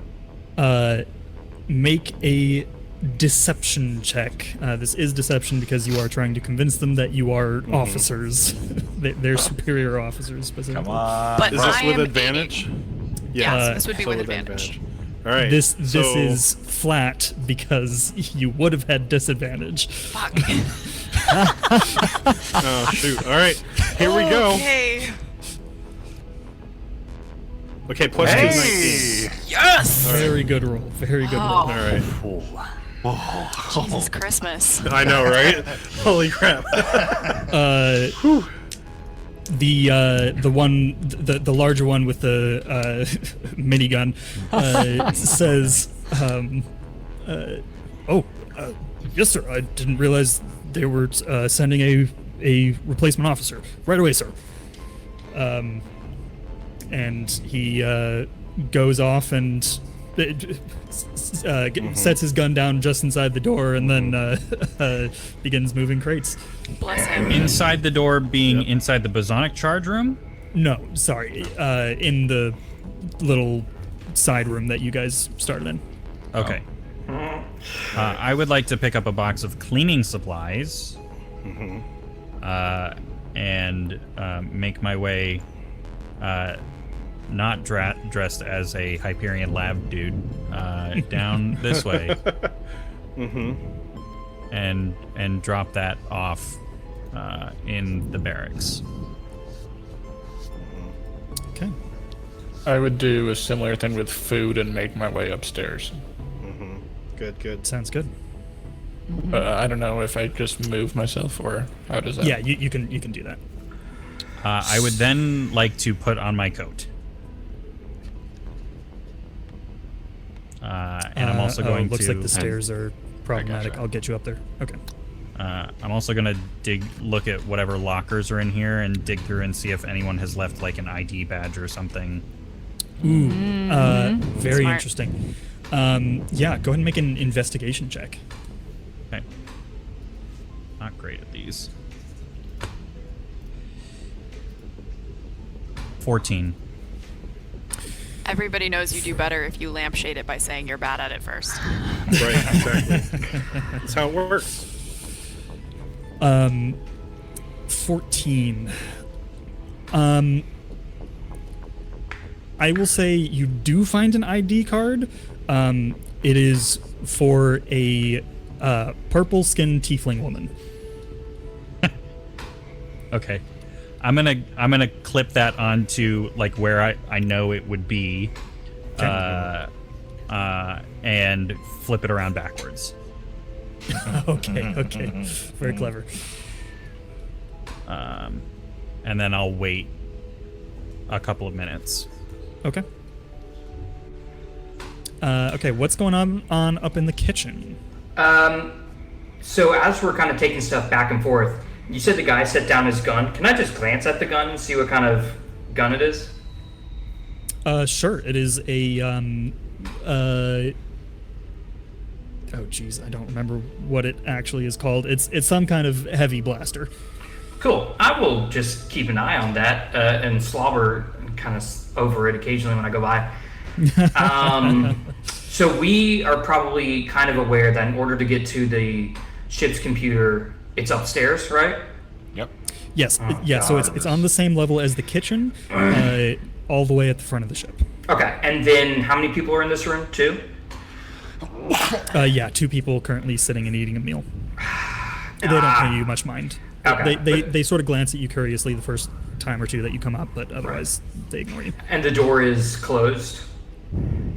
Make a deception check. This is deception because you are trying to convince them that you are officers. They're superior officers, specifically. Come on. But Is this I with am advantage? Yes, this would be so with advantage. All right. This so- is flat because you would have had disadvantage. Fuck. Oh shoot! All right, here we go. Okay. Okay, plus two is 19. Yes. Very good roll. Very good roll. All right. Jesus Christmas. I know, right? Holy crap! The larger one with the minigun says, yes sir, I didn't realize they were sending a replacement officer. Right away, sir. And he goes off and sets his gun down just inside the door and then begins moving crates. Bless him. Inside the door being inside the bosonic charge room? No, sorry, in the little side room that you guys started in. Okay. I would like to pick up a box of cleaning supplies and make my way, not dressed as a Hyperion lab dude, down this way. And drop that off in the barracks. Okay. I would do a similar thing with food and make my way upstairs. Good. Sounds good. I don't know if I just move myself or how does that? Yeah, you can do that. I would then like to put on my coat. And I'm also going looks to... like the stairs are problematic. I'll get you up there. Okay. I'm also going to look at whatever lockers are in here and dig through and see if anyone has left like an ID badge or something. Very Smart. interesting. Yeah, go ahead and make an investigation check. Okay. Not great at these. 14. Everybody knows you do better if you lampshade it by saying you're bad at it first. Right, exactly. That's how it works. 14. I will say you do find an ID card. It is for a purple-skinned tiefling woman. Okay. I'm gonna clip that onto like where I know it would be, and flip it around backwards. Okay. Very clever. And then I'll wait a couple of minutes. Okay. Okay, what's going on up in the kitchen? So as we're kind of taking stuff back and forth, you said the guy set down his gun. Can I just glance at the gun and see what kind of gun it is? Sure. It is a oh geez, I don't remember what it actually is called. It's some kind of heavy blaster. Cool. I will just keep an eye on that and slobber kind of over it occasionally when I go by. So we are probably kind of aware that in order to get to the ship's computer, it's upstairs, right? Yep. Yes. Oh, yeah. So God. it's on the same level as the kitchen, all the way at the front of the ship. Okay. And then how many people are in this room? 2? Yeah, 2 people currently sitting and eating a meal. They don't pay you much mind. Okay. They sort of glance at you curiously the first time or two that you come up, but otherwise they ignore you. And the door is closed.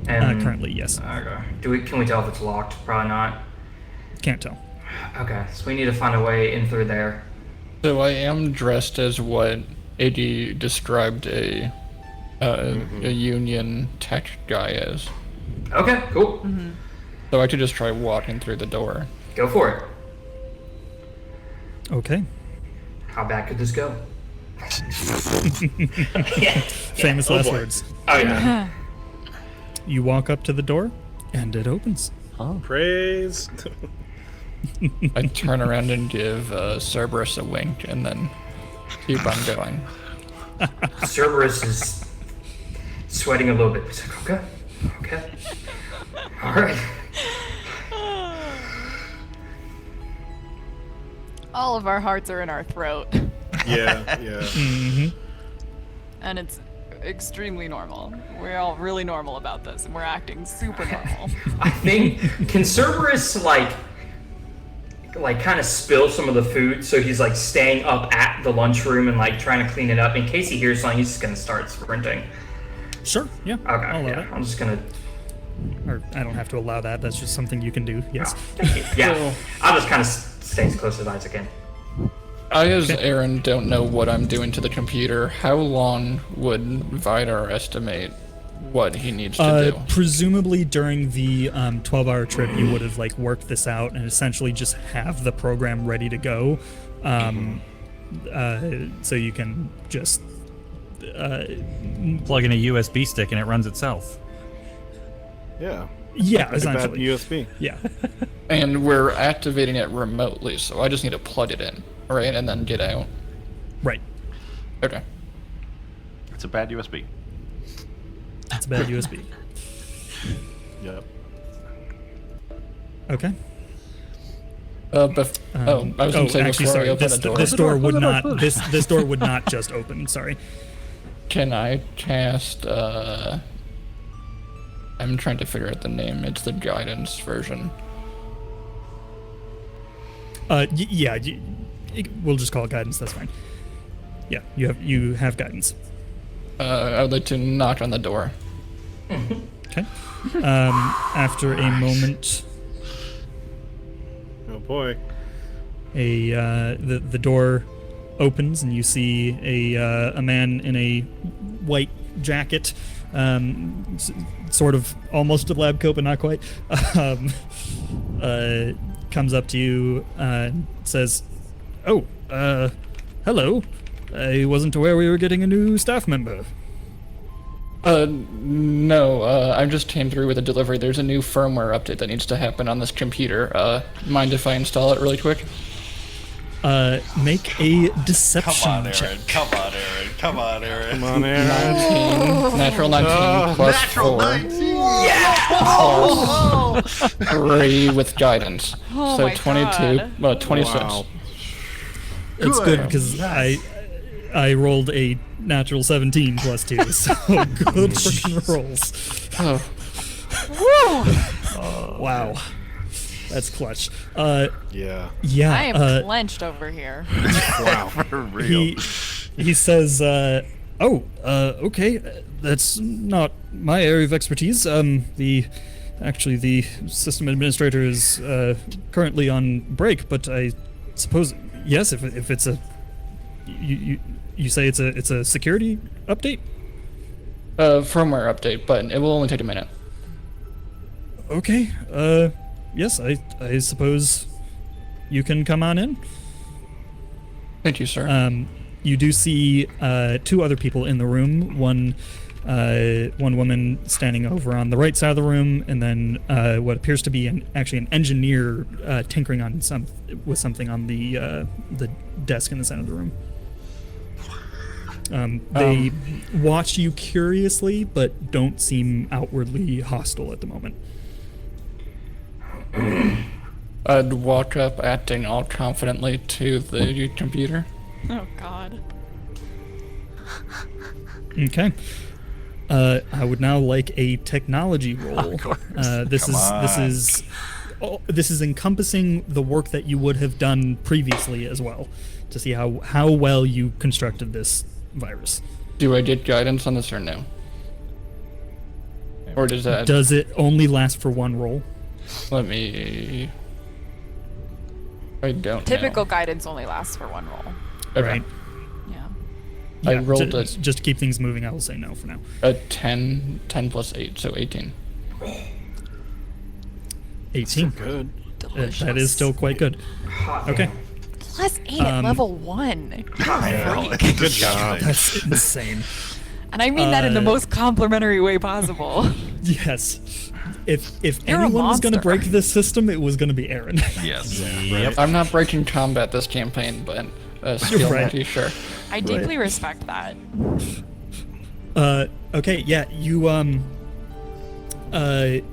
And Currently, yes. okay. Can we tell if it's locked? Probably not. Can't tell. Okay. So we need to find a way in through there. So I am dressed as what AD described a union tech guy as. Okay. Cool. So I could just try walking through the door. Go for it. Okay. How bad could this go? Famous last words. Oh yeah. You walk up to the door, and it opens. Praise. I turn around and give Cerberus a wink, and then keep on going. Cerberus is sweating a little bit. He's like, okay. All right. All of our hearts are in our throat, Yeah. and it's extremely normal. We're all really normal about this, and we're acting super normal. I think can Cerberus like kind of spill some of the food, so he's like staying up at the lunchroom and like trying to clean it up in case he hears something. He's just gonna start sprinting. Sure. Yeah. Okay. I'll allow Yeah. that. I'm just gonna. Or I don't have to allow that. That's just something you can do. Yes. Yeah. I'll just kind of stay as close as I can. I, as Aaron, don't know what I'm doing to the computer. How long would Vidar estimate what he needs to do? Presumably during the 12-hour trip, you would have like worked this out and essentially just have the program ready to go, so you can just Plug in a USB stick and it runs itself. Yeah. yeah, Like a bad essentially. USB. Yeah. And we're activating it remotely, so I just need to plug it in, right, and then get out. Right. Okay. It's a bad USB. It's a bad USB. Yep. Okay. I was going to say actually, before I sorry. open This, the door. this door would not. This door would not just open. Sorry. Can I cast? I'm trying to figure out the name. It's the guidance version. Yeah. We'll just call it guidance. That's fine. Yeah. You have guidance. I would like to knock on the door. Okay. After a moment, Oh boy. the door opens and you see a man in a white jacket, sort of almost a lab coat but not quite. Comes up to you and says, "Oh, hello. I wasn't aware we were getting a new staff member." No, I just came through with a delivery. There's a new firmware update that needs to happen on this computer. Mind if I install it really quick? Make a deception check. Aaron. Come on, Aaron. Come on, Aaron. Come on, Aaron. 19, natural 19 plus Natural 4. 19! Plus 3 with guidance. Oh So my 22, God. 26. Wow. It's good because I rolled a natural 17 plus 2, so good freaking rolls. Oh, Wow. That's clutch. Yeah. Yeah. I am clenched over here. Wow. For real. He says, okay, that's not my area of expertise. The Actually, the system administrator is currently on break, but I suppose yes. If it's a you say it's a security update. Firmware update, but it will only take a minute. Okay. Yes. I suppose you can come on in. Thank you, sir. You do see two other people in the room. One woman standing over on the right side of the room, and then what appears to be actually an engineer tinkering on something on the desk in the center of the room. They watch you curiously, but don't seem outwardly hostile at the moment. I'd walk up, acting all confidently, to the computer. Oh God. Okay. I would now like a technology roll. Of course. This is encompassing the work that you would have done previously as well, to see how well you constructed this virus. Do I get guidance on this or no? Or does that... Does it only last for one roll? Let me... I don't Typical know. guidance only lasts for one roll. Okay. Right. Yeah. I Yeah, rolled a just to keep things moving, I will say no for now. 10 plus 8, so 18. 18. Good. Delicious. That is still quite good. Okay. Plus 8 at level 1. Good job. That's insane. And I mean that in the most complimentary way possible. Yes. If You're a anyone was going to monster. break this system, it was going to be Aaron. Yes. Yep. I'm not breaking combat this campaign, but skill Right. might be sure. I deeply respect that. Okay, yeah, you, it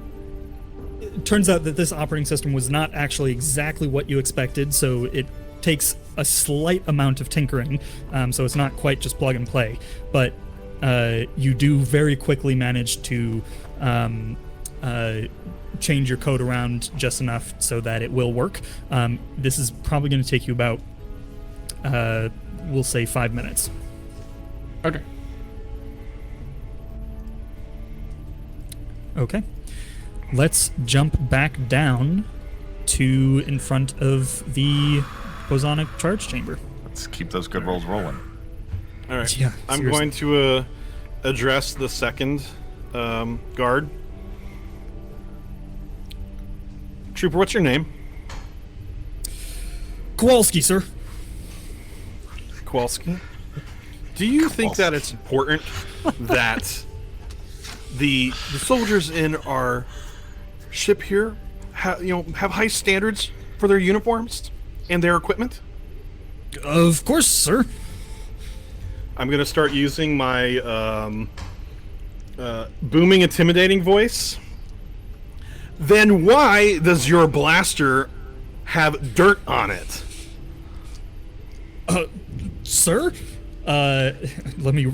turns out that this operating system was not actually exactly what you expected, so it takes a slight amount of tinkering, so it's not quite just plug and play, but you do very quickly manage to change your code around just enough so that it will work. This is probably going to take you about, we'll say 5 minutes. Okay. Okay. Let's jump back down to in front of the bosonic charge chamber. Let's keep those good rolls rolling. All right. Yeah, I'm seriously. going to address the second guard. Trooper, what's your name? Kowalski, sir. Kowalski. Do you think that it's important that the soldiers in our ship here have high standards for their uniforms and their equipment? Of course, sir. I'm gonna start using my booming, intimidating voice. Then why does your blaster have dirt on it? Sir? Let me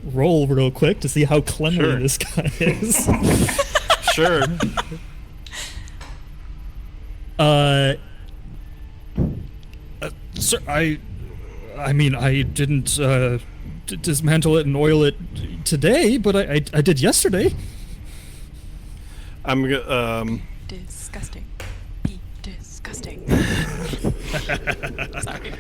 roll real quick to see how cleanly Sure. this guy is. Sure. Sir, I mean, I didn't dismantle it and oil it today, but I did yesterday. I'm gonna Disgusting. Be disgusting. Sorry.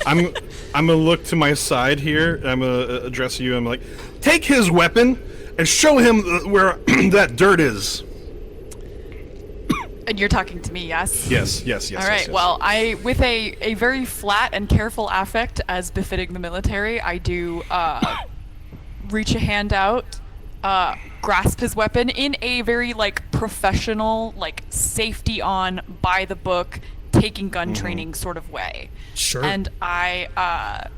I'm gonna look to my side here. I'm gonna address you. I'm like, take his weapon and show him where that dirt is. And you're talking to me, yes? Yes. All right. Well, with a very flat and careful affect, as befitting the military, I do reach a hand out, grasp his weapon in a very professional, safety on, by the book, taking gun training sort of way. Sure. And I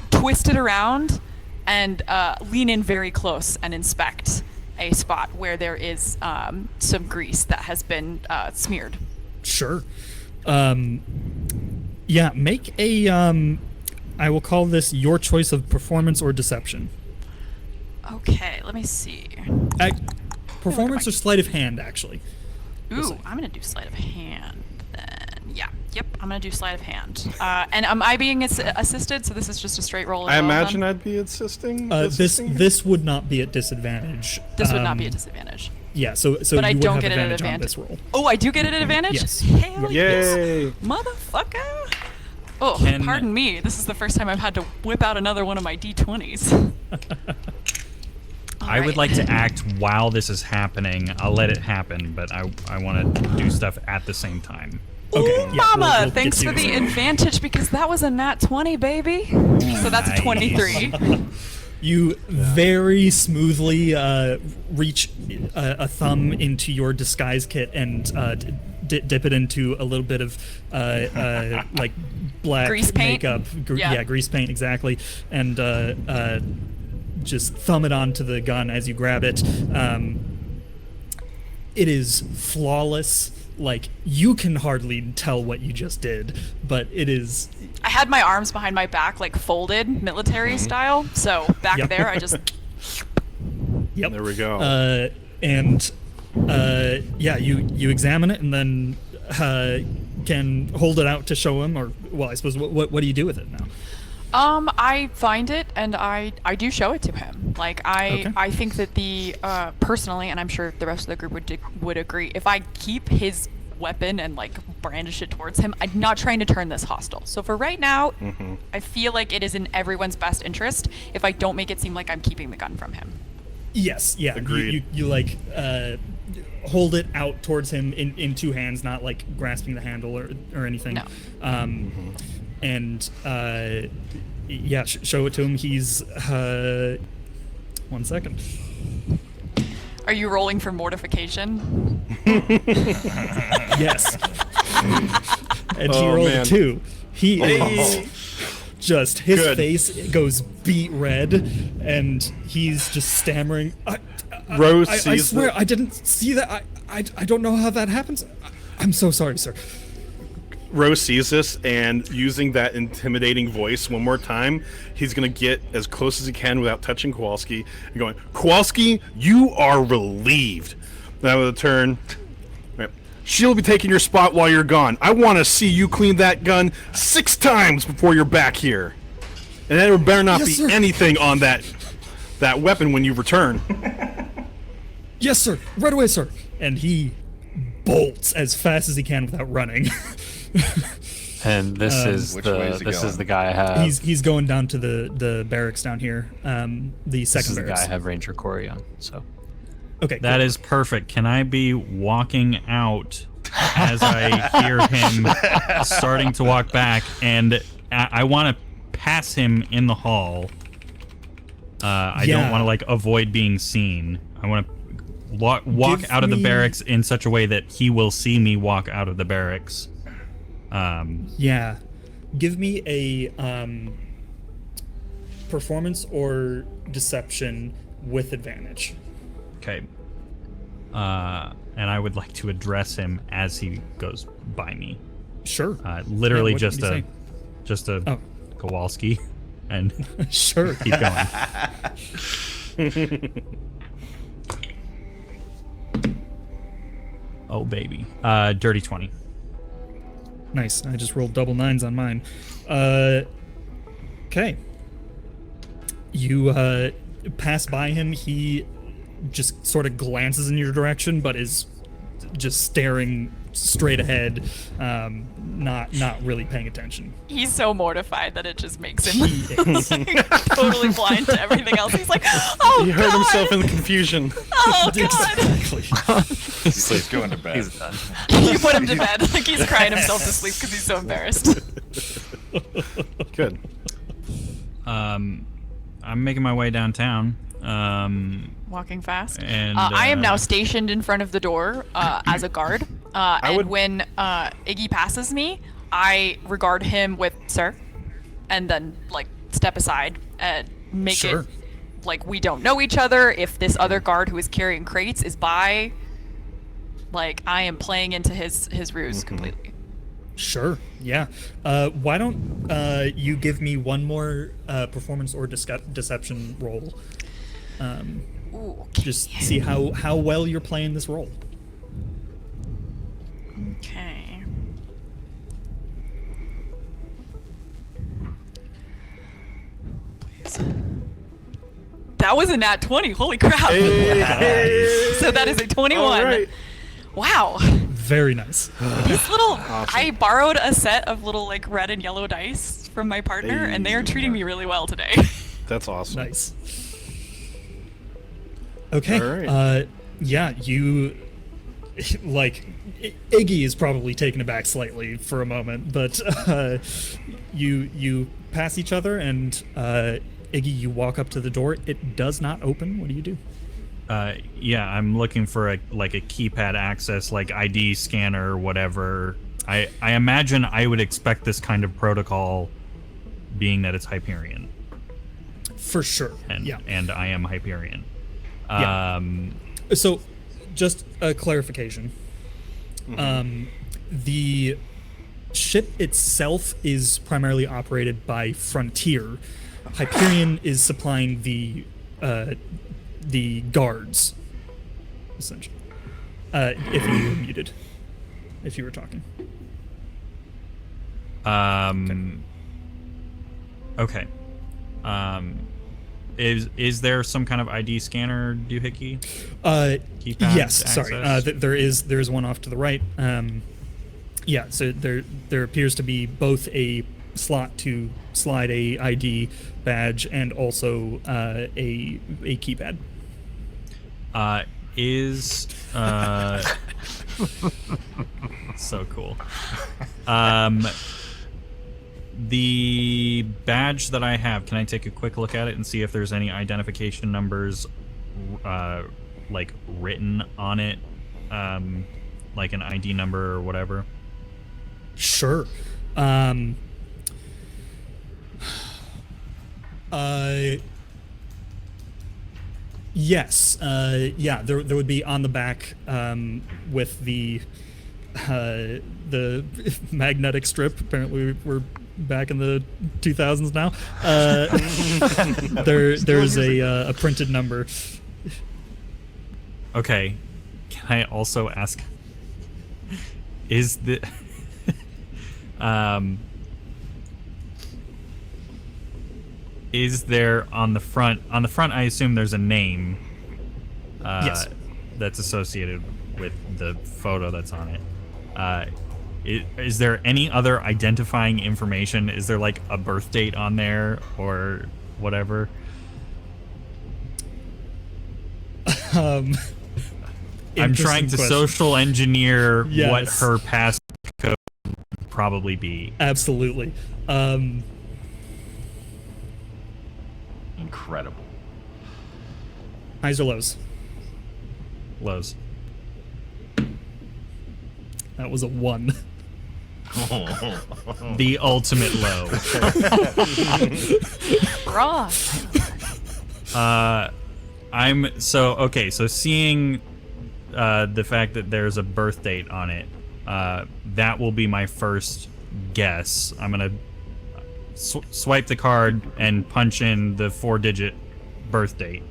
twist it around and lean in very close and inspect a spot where there is some grease that has been smeared. Sure. Yeah, make a, I will call this your choice of performance or deception. Okay, let me see. Performance or sleight of hand, actually. Ooh, I'm gonna do sleight of hand then. Yeah, yep, I'm gonna do sleight of hand. And am I being assisted? So this is just a straight roll. As I well, imagine then? I'd be assisting. This would not be at disadvantage. This would not be a disadvantage. Yeah, so But I you would don't have get an advantage on advantage. this roll. Oh, I do get an advantage? Yes. Hell Yay! yes. Motherfucker! Oh, Can- pardon me. This is the first time I've had to whip out another one of my D20s. I would like to act while this is happening. I'll let it happen, but I want to do stuff at the same time. Okay, Ooh, yeah, mama! we'll Thanks get for you the some. advantage because that was a nat 20, baby. So that's a 23. You very smoothly reach a thumb into your disguise kit and dip it into a little bit of like black Grease paint? makeup. Yeah. Grease paint, exactly. And just thumb it onto the gun as you grab it. It is flawless. Like, you can hardly tell what you just did, but it is... I had my arms behind my back, like folded, military style. So back Yep. there, I just... Yep. There we go. Yeah, you examine it and then can hold it out to show him, or, well, I suppose, what do you do with it now? I find it and I do show it to him. Like Okay. I think that the personally, and I'm sure the rest of the group would agree, if I keep his weapon and like brandish it towards him, I'm not trying to turn this hostile. So for right now, I feel like it is in everyone's best interest if I don't make it seem like I'm keeping the gun from him. Yes, yeah. Agreed. You like hold it out towards him in two hands, not like grasping the handle or anything. No. And yeah, show it to him. He's 1 second. Are you rolling for mortification? Yes. And he Oh, rolled man. a 2. He is just, his Good. face goes beet red, and he's just stammering. Rose I sees swear, the- I didn't see that. I don't know how that happens. I'm so sorry, sir. Rose sees this, and using that intimidating voice one more time, he's going to get as close as he can without touching Kowalski, and going, Kowalski, you are relieved. Now with a turn. Right. She'll be taking your spot while you're gone. I want to see you clean that gun 6 times before you're back here. And there better not Yes, be sir. anything on that weapon when you return. Yes, sir. Right away, sir. And he bolts as fast as he can without running. And this is Which way is he going? the guy I have. He's going down to the barracks down here. The This second is the guy barracks. I have Ranger Corey on. So Okay. That cool. is perfect. Can I be walking out as I hear him starting to walk back, and I want to pass him in the hall. I Yeah. don't want to like avoid being seen. I want to walk Give out of the me- barracks in such a way that he will see me walk out of the barracks. Yeah. Give me a performance or deception with advantage. Okay. And I would like to address him as he goes by me. Sure. Literally Yeah, what did you just a Oh. Kowalski, and Sure. keep going. Oh baby, dirty 20. Nice. I just rolled double 9s on mine. Okay. You pass by him. He just sort of glances in your direction, but is just staring straight ahead, not really paying attention. He's so mortified that it just makes him He is. totally blind to everything else. He's like, oh, He heard God! himself in the confusion. Oh, God! Exactly. He's going to bed. He's done. You put him to bed. Like, he's crying himself to sleep because he's so embarrassed. Good. I'm making my way downtown. Walking fast. And, I am now stationed in front of the door as a guard. And would- when Iggy passes me, I regard him with "sir," and then like step aside and make Sure. it like we don't know each other. If this other guard who is carrying crates is by, like I am playing into his ruse completely. Sure. Yeah. Why don't you give me one more performance or deception roll? Ooh, okay. Just see how well you're playing this role. Okay. Please. That was a nat 20. Holy crap. So that is a 21. All right. Wow. Very nice. These little I borrowed a set of little like red and yellow dice from my partner and they are treating me really well today. That's awesome. Nice. Okay. All right. Yeah, you like Iggy is probably taken aback slightly for a moment, but you pass each other and Iggy, you walk up to the door. It does not open. What do you do? Yeah, I'm looking for a keypad access, like ID scanner or whatever. I imagine I would expect this kind of protocol, being that it's Hyperion. For sure. And I am Hyperion. Yeah. So, just a clarification. The ship itself is primarily operated by Frontier. Hyperion is supplying the guards, essentially. If you were muted, if you were talking. Okay. Is there some kind of ID scanner, doohickey? Keypad Yes. access? Sorry. There is one off to the right. Yeah. So there appears to be both a slot to slide a ID badge and also a keypad. So cool. The badge that I have, can I take a quick look at it and see if there's any identification numbers like written on it, like an ID number or whatever? Sure. Yes. Yeah. There would be on the back with the magnetic strip. Apparently, we're back in the 2000s now. There's a printed number. Okay. Can I also ask? Is the is there on the front? On the front, I assume there's a name. Yes. That's associated with the photo that's on it. Is there any other identifying information? Is there like a birth date on there or whatever? I'm trying to social engineer what her past code would probably be. Absolutely. Incredible. Highs or lows? Lows. That was a 1. The ultimate low. Raw. So seeing the fact that there's a birth date on it, that will be my first guess. I'm gonna swipe the card and punch in the 4-digit birth date.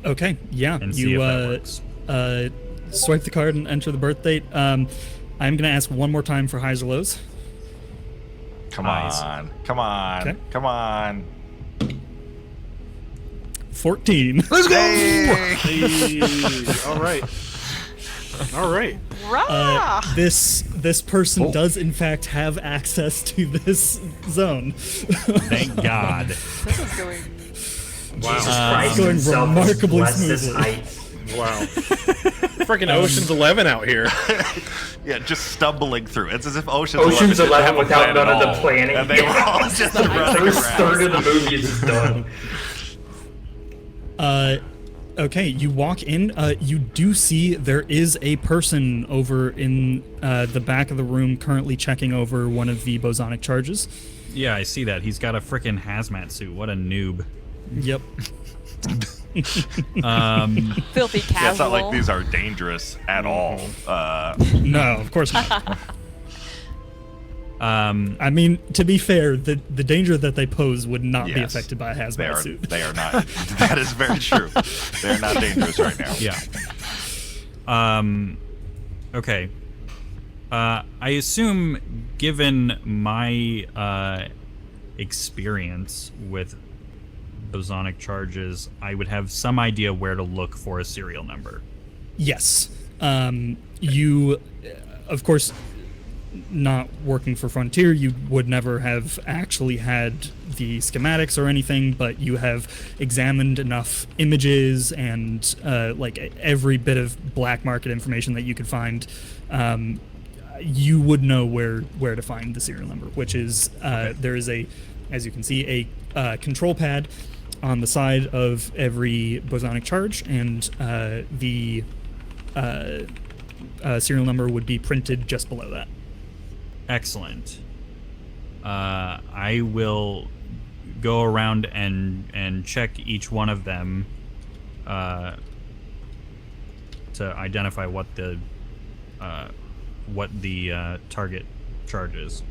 Okay, yeah. And see if that works. Swipe the card and enter the birth date. I'm gonna ask one more time for highs or lows. Come Highs. on. Come on. Okay. Come on. 14. Let's go! Hey, all right. All right. Rah! This person does in fact have access to this zone. Thank God. This is going. Jesus Christ going himself remarkably bless this smoothly. height. Wow. Freaking Ocean's 11 out here. Yeah, just stumbling through. It's as if Ocean's Ocean's 11 11 didn't have a without plan none of at the all. planning. And they were all just The running first around. third of the movie is just done. Okay, you walk in. You do see there is a person over in the back of the room currently checking over one of the bosonic charges. Yeah, I see that. He's got a freaking hazmat suit. What a noob. Yep. Filthy casual. Yeah, it's not like these are dangerous at all. No, of course not. I mean, to be fair, the danger that they pose would not be Yes. affected by a hazmat suit. They are not. That is very true. They are not dangerous right now. Yeah. Okay. I assume, given my experience with bosonic charges, I would have some idea where to look for a serial number. Yes. You, of course, not working for Frontier, you would never have actually had the schematics or anything, but you have examined enough images and like every bit of black market information that you could find. You would know where to find the serial number, which is there is a, as you can see, a control pad on the side of every bosonic charge, and the serial number would be printed just below that. Excellent. I will go around and check each one of them to identify what the target charge is.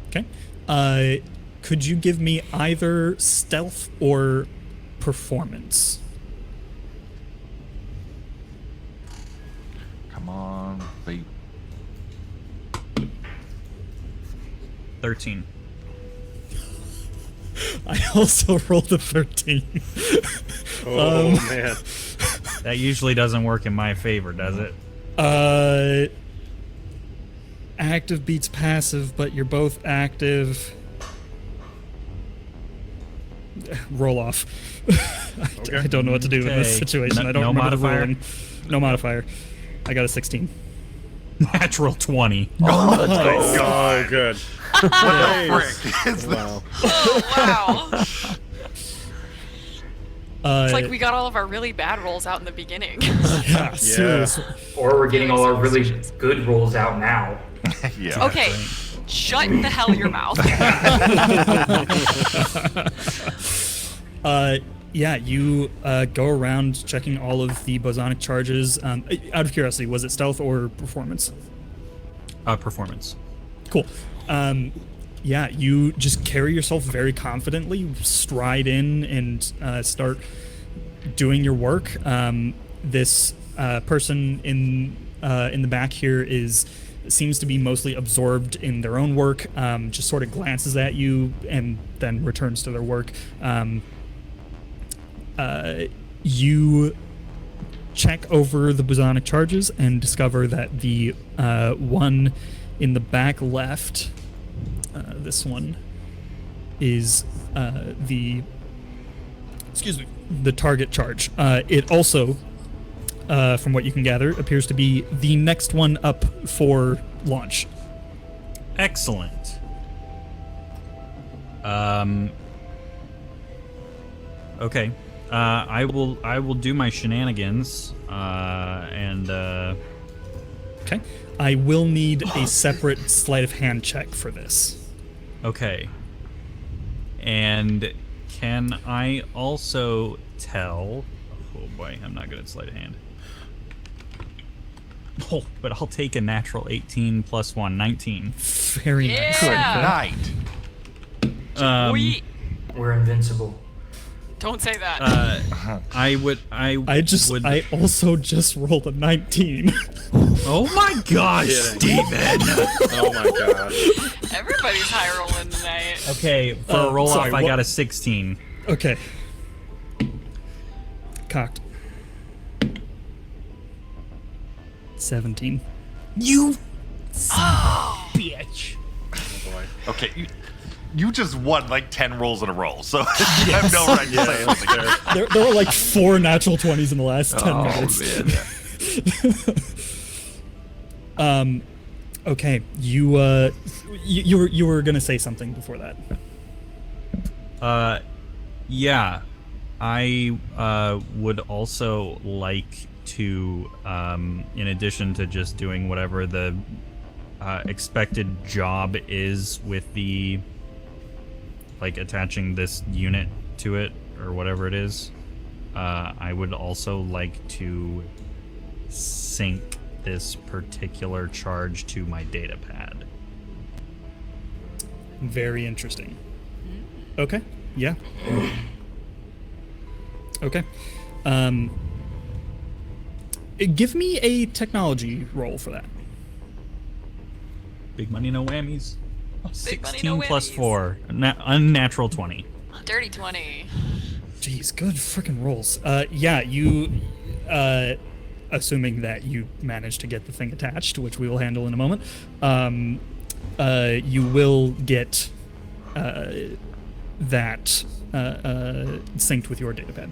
Okay. Could you give me either stealth or performance? Come on, babe. 13. I also rolled a 13. Oh man. That usually doesn't work in my favor, does it? Active beats passive, but you're both active. Roll off. I don't know what to do in this Okay. situation. I don't No remember modifier? the ruling. No modifier. I got a 16. Natural 20. Oh, good. What the frick is this? Wow. Oh, wow. It's like Uh, we got all of our really bad rolls out in the beginning. yeah, seriously. Or we're getting all our really good rolls out now. Yeah. Okay, shut the hell your mouth. Yeah, you go around checking all of the bosonic charges. Out of curiosity, was it stealth or performance? Performance. Cool. Yeah, you just carry yourself very confidently, stride in, and start doing your work. This person in the back here seems to be mostly absorbed in their own work. Just sort of glances at you and then returns to their work. You check over the bosonic charges and discover that the one in the back left, this one, is the target charge. It also, from what you can gather, appears to be the next one up for launch. Excellent. Okay. I will do my shenanigans. Okay. I will need a separate sleight of hand check for this. Okay. And can I also tell? Oh boy, I'm not good at sleight of hand. Oh, but I'll take a natural 18 plus 1, 19. Very nice. Good Yeah. night. We We're invincible. don't say that. I also just rolled a 19. Oh my gosh, Kidding. Steven! Oh my god. Everybody's high rolling tonight. Okay, for a roll sorry, off, I what- got a 16. Okay. Cocked. 17. You bitch. Okay, you just won like 10 rolls in a row, so you have no right to say anything. There were like 4 natural 20s in the last 10 minutes. Okay, you were gonna say something before that. Yeah. I would also like to, in addition to just doing whatever the expected job is with the, like, attaching this unit to it or whatever it is, I would also like to sync this particular charge to my data pad. Very interesting. Okay. Yeah. Okay. Give me a technology roll for that. Big money, no whammies. Big money, 16 no plus whammies. 4. Unnatural 20. Dirty 20. Jeez, good freaking rolls. Yeah, you, assuming that you manage to get the thing attached, which we will handle in a moment, you will get that synced with your datapad.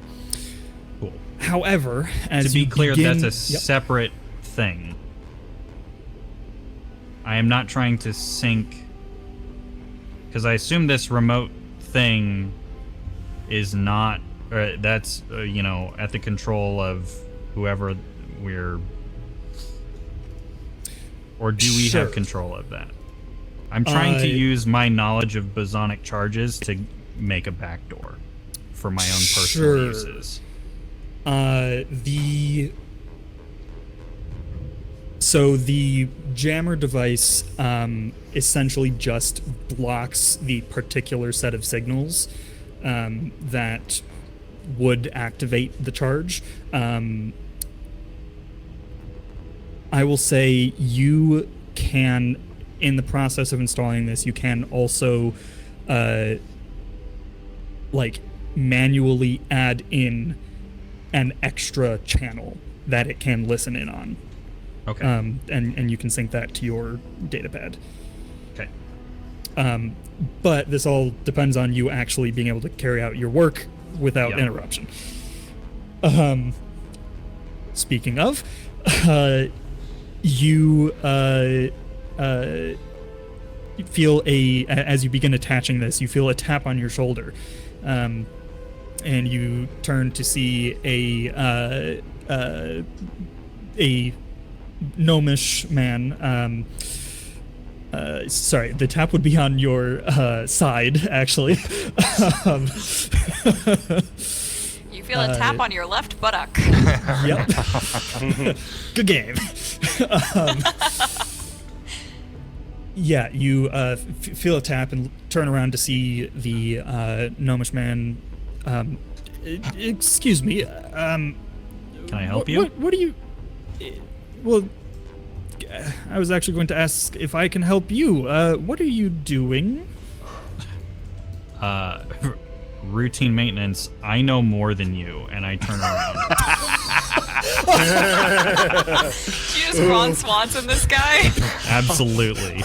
Cool. However, as To be you clear, begin, that's a Yep. separate thing. I am not trying to sync, because I assume this remote thing is not, that's, at the control of whoever we're, or do we Sure. have control of that? I'm trying to use my knowledge of bosonic charges to make a backdoor for my own personal Sure. uses. So the jammer device essentially just blocks the particular set of signals that would activate the charge. I will say you can, in the process of installing this, you can also manually add in an extra channel that it can listen in on. Okay. And you can sync that to your datapad. Okay. But this all depends on you actually being able to carry out your work without Yeah. interruption. Speaking of, you feel as you begin attaching this, you feel a tap on your shoulder, and you turn to see a gnomish man. Sorry, the tap would be on your side, actually. You feel a tap on your left buttock. Yep. Good game. Yeah, you feel a tap and turn around to see the gnomish man. Excuse me. Can I help you? What do you? Well, I was actually going to ask if I can help you. What are you doing? Routine maintenance. I know more than you, and I turn around. Do you just Ron Swanson this guy? Absolutely.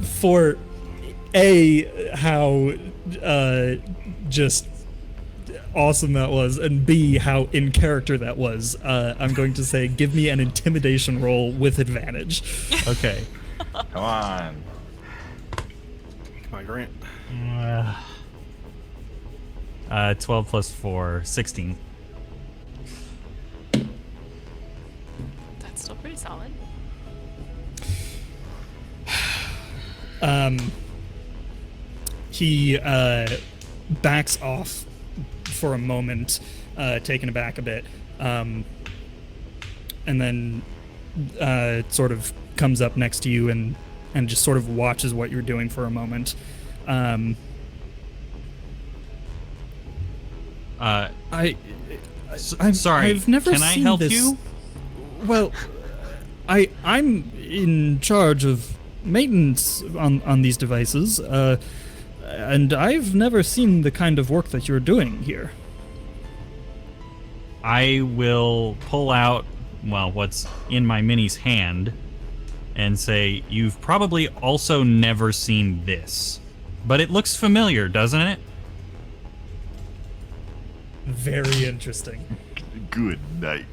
For how just awesome that was, and B, how in character that was, I'm going to say give me an intimidation roll with advantage. Okay. Come on. Come on, Grant. 12 plus 4, 16. That's still pretty solid. He backs off for a moment, taken aback a bit, and then sort of comes up next to you and just sort of watches what you're doing for a moment. I'm Sorry, I've never can I seen help this. you? Well, I'm in charge of maintenance on these devices, and I've never seen the kind of work that you're doing here. I will pull out, what's in my mini's hand and say, you've probably also never seen this. But it looks familiar, doesn't it? Very interesting. Good night.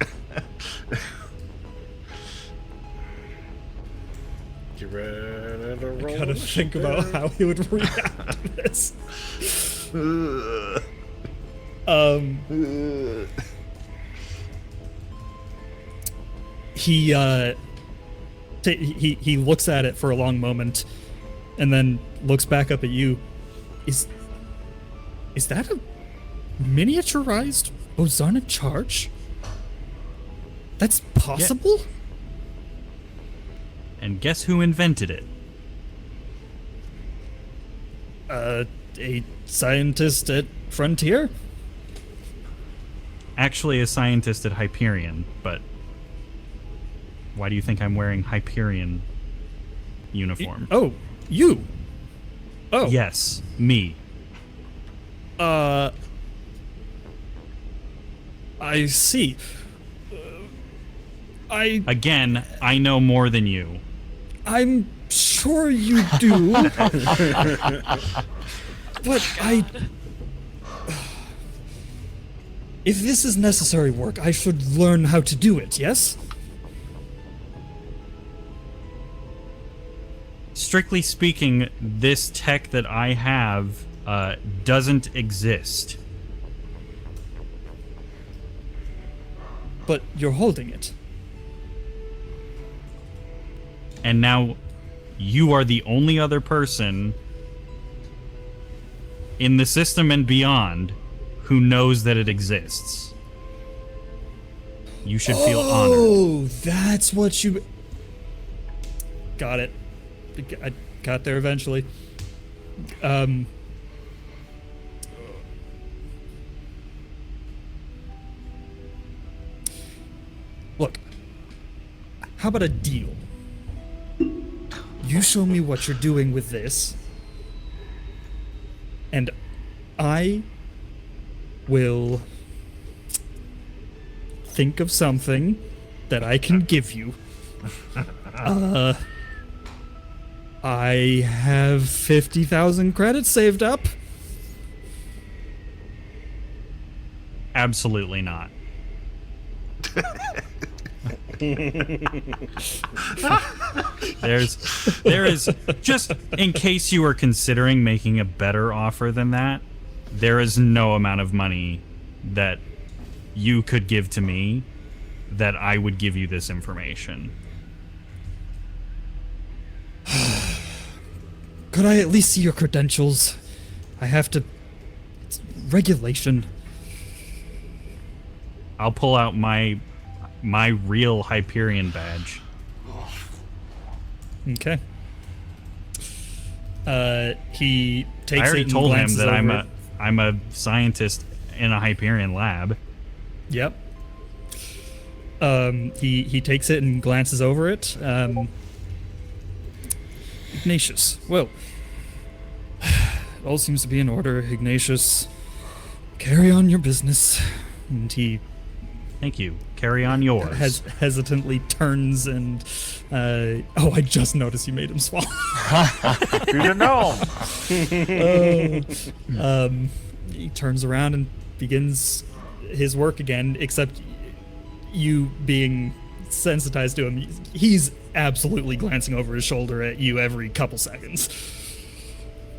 Get ready to I roll. gotta think about how he would react to this. He looks at it for a long moment, and then looks back up at you. Is that a miniaturized bosonic charge? That's possible? And guess who invented it? A scientist at Frontier? Actually, a scientist at Hyperion, but why do you think I'm wearing Hyperion uniform? Oh, you. Oh. Yes, me. I see. Again, I know more than you. I'm sure you do. But if this is necessary work, I should learn how to do it, yes? Strictly speaking, this tech that I have doesn't exist. But you're holding it. And now you are the only other person in the system and beyond who knows that it exists. You should feel honored. Oh, that's what you... Got it. I got there eventually. Look, how about a deal? You show me what you're doing with this, and I will think of something that I can give you. I have 50,000 credits saved up. Absolutely not. There is, just in case you were considering making a better offer than that, there is no amount of money that you could give to me that I would give you this information. Could I at least see your credentials? I have to... It's regulation. I'll pull out my real Hyperion badge. Okay. He takes I already it and told him glances that over it. I'm a scientist in a Hyperion lab. Yep. He takes it and glances over it. Ignatius. Well, it all seems to be in order, Ignatius. Carry on your business. And he Thank you. Carry on yours. hesitantly turns and... oh, I just noticed you made him swallow. You didn't know. He turns around and begins his work again, except you being sensitized to him, he's absolutely glancing over his shoulder at you every couple seconds.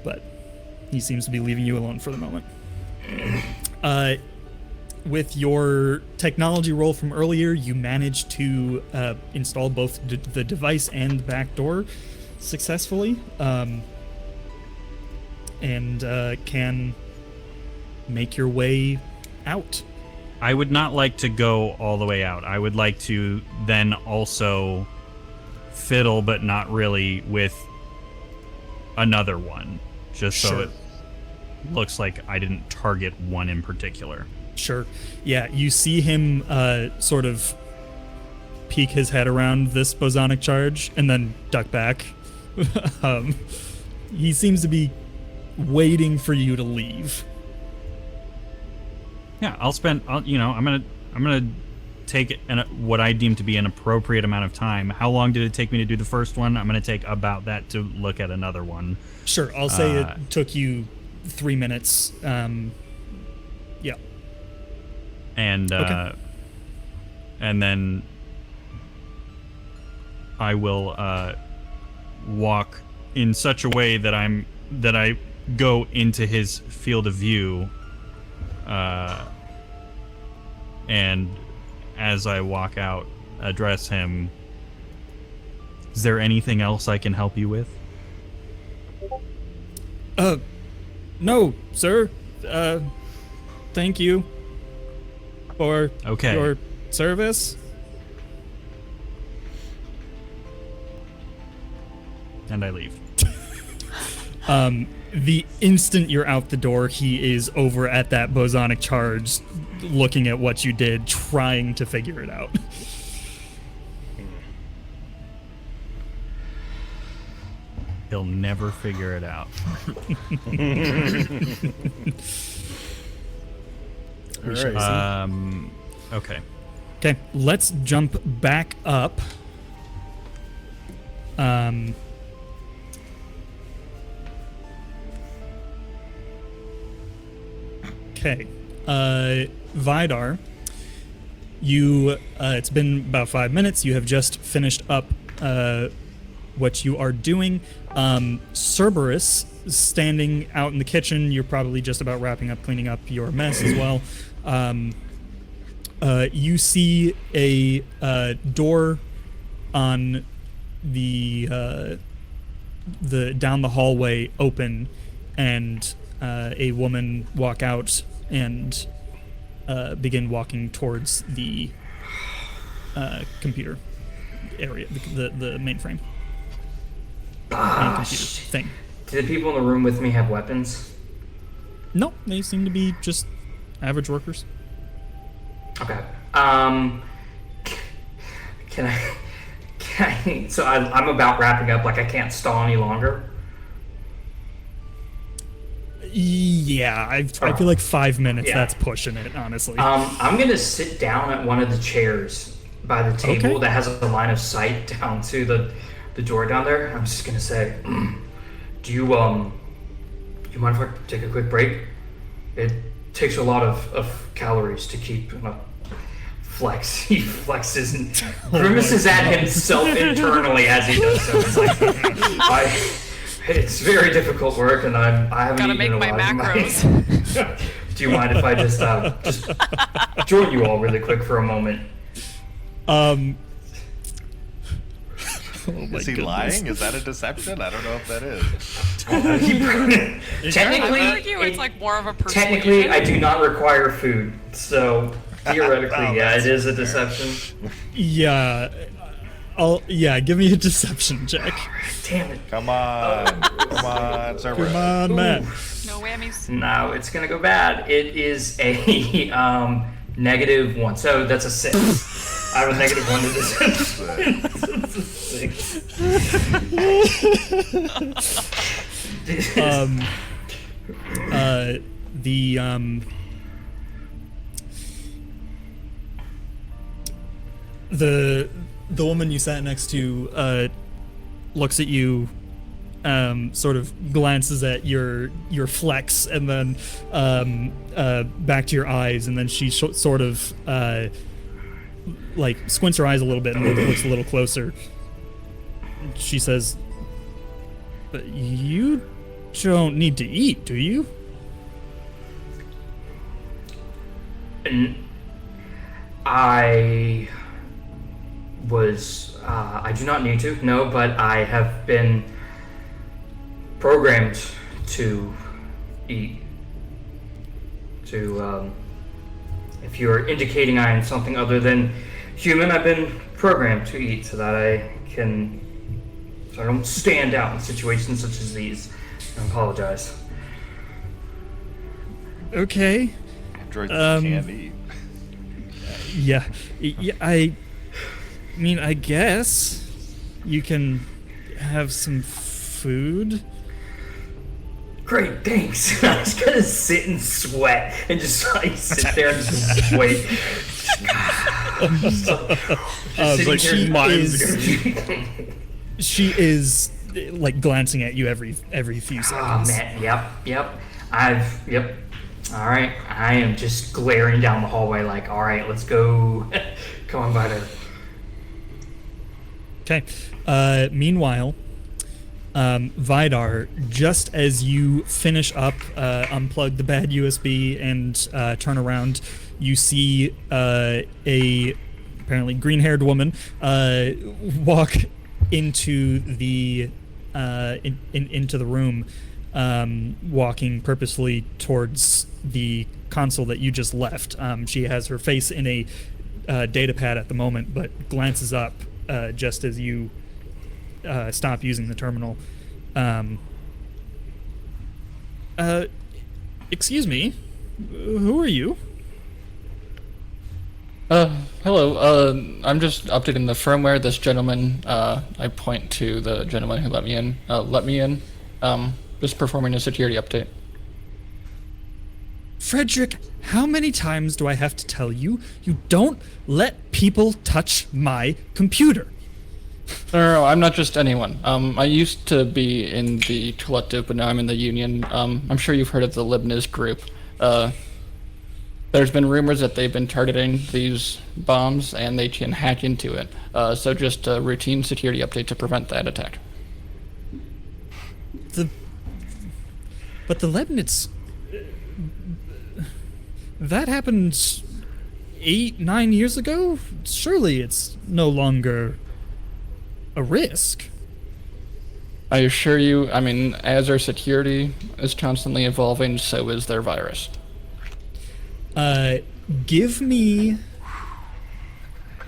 But he seems to be leaving you alone for the moment. With your technology roll from earlier, you managed to install both the device and the back door successfully, and can make your way out. I would not like to go all the way out. I would like to then also fiddle, but not really, with another one, just so it looks like I didn't target one in particular. Sure. Yeah, you see him sort of peek his head around this bosonic charge and then duck back. He seems to be waiting for you to leave. Yeah, I'm gonna take what I deem to be an appropriate amount of time. How long did it take me to do the first one? I'm gonna take about that to look at another one. Sure, I'll say it took you 3 minutes. Yeah. And Okay. And then I will walk in such a way that I go into his field of view. And as I walk out, address him. Is there anything else I can help you with? No, sir. Thank you for your service. And I leave. The instant you're out the door, he is over at that bosonic charge, looking at what you did, trying to figure it out. He'll never figure it out. We shall see. Okay. Okay, let's jump back up. Okay. Vidar, you, it's been about 5 minutes. You have just finished up what you are doing. Cerberus, standing out in the kitchen, you're probably just about wrapping up cleaning up your mess as well. You see a door on the down the hallway open, and a woman walk out and begin walking towards the computer area, the mainframe. Main computer thing. Do the people in the room with me have weapons? No, they seem to be just average workers. Okay. Can I? So I'm about wrapping up. Like I can't stall any longer. Yeah, I feel like 5 minutes. Yeah. That's pushing it, honestly. I'm gonna sit down at one of the chairs by the table Okay. that has a line of sight down to the door down there. I'm just gonna say, do you mind if I take a quick break? It takes a lot of calories to keep flex. He flexes and grimaces at himself internally as he does so. It's like, it's very difficult work, and I haven't Gotta eaten make in a my while. macros. Do you mind if I just join you all really quick for a moment? Oh my Is he goodness. lying? Is that a deception? I don't know if that is. Technically, I argue it's like more of a persuasion. technically, I do not require food, so theoretically, Oh, yeah, that's it is a deception. Yeah. Give me a deception check. Damn it! Come on. Come on, Cerberus. Come on, Matt. No whammies. No, it's gonna go bad. It is a -1, so that's a 6. I have a -1 to deception. It's a 6. The woman you sat next to looks at you, sort of glances at your flex, and then back to your eyes, and then she sort of like squints her eyes a little bit and looks a little closer. She says, "But you don't need to eat, do you?" I do not need to, no, but I have been programmed to eat. If you're indicating I am something other than human, I've been programmed to eat so that I don't stand out in situations such as these. I apologize. Okay. Droids can't eat. Yeah, I mean, I guess you can have some food. Great, thanks. I'm just gonna sit and sweat and just like sit there and just wait. But she is like glancing at you every few Oh seconds. man, yep. All right, I am just glaring down the hallway like, all right, let's go. Come on, Vidar. Okay. Meanwhile, Vidar, just as you finish up, unplug the bad USB and turn around, you see a apparently green-haired woman walk into the into the room, walking purposefully towards the console that you just left. She has her face in a data pad at the moment, but glances up just as you stop using the terminal. Excuse me, who are you? Hello, I'm just updating the firmware. This gentleman, I point to the gentleman who let me in, just performing a security update. Frederick, how many times do I have to tell you, you don't let people touch my computer? No, I'm not just anyone. I used to be in the collective, but now I'm in the union. I'm sure you've heard of the Leibniz group. There's been rumors that they've been targeting these bombs, and they can hack into it. So just a routine security update to prevent that attack. But the Leibniz... That happened 8-9 years ago? Surely it's no longer a risk. I assure you, I mean, as our security is constantly evolving, so is their virus. Give me... I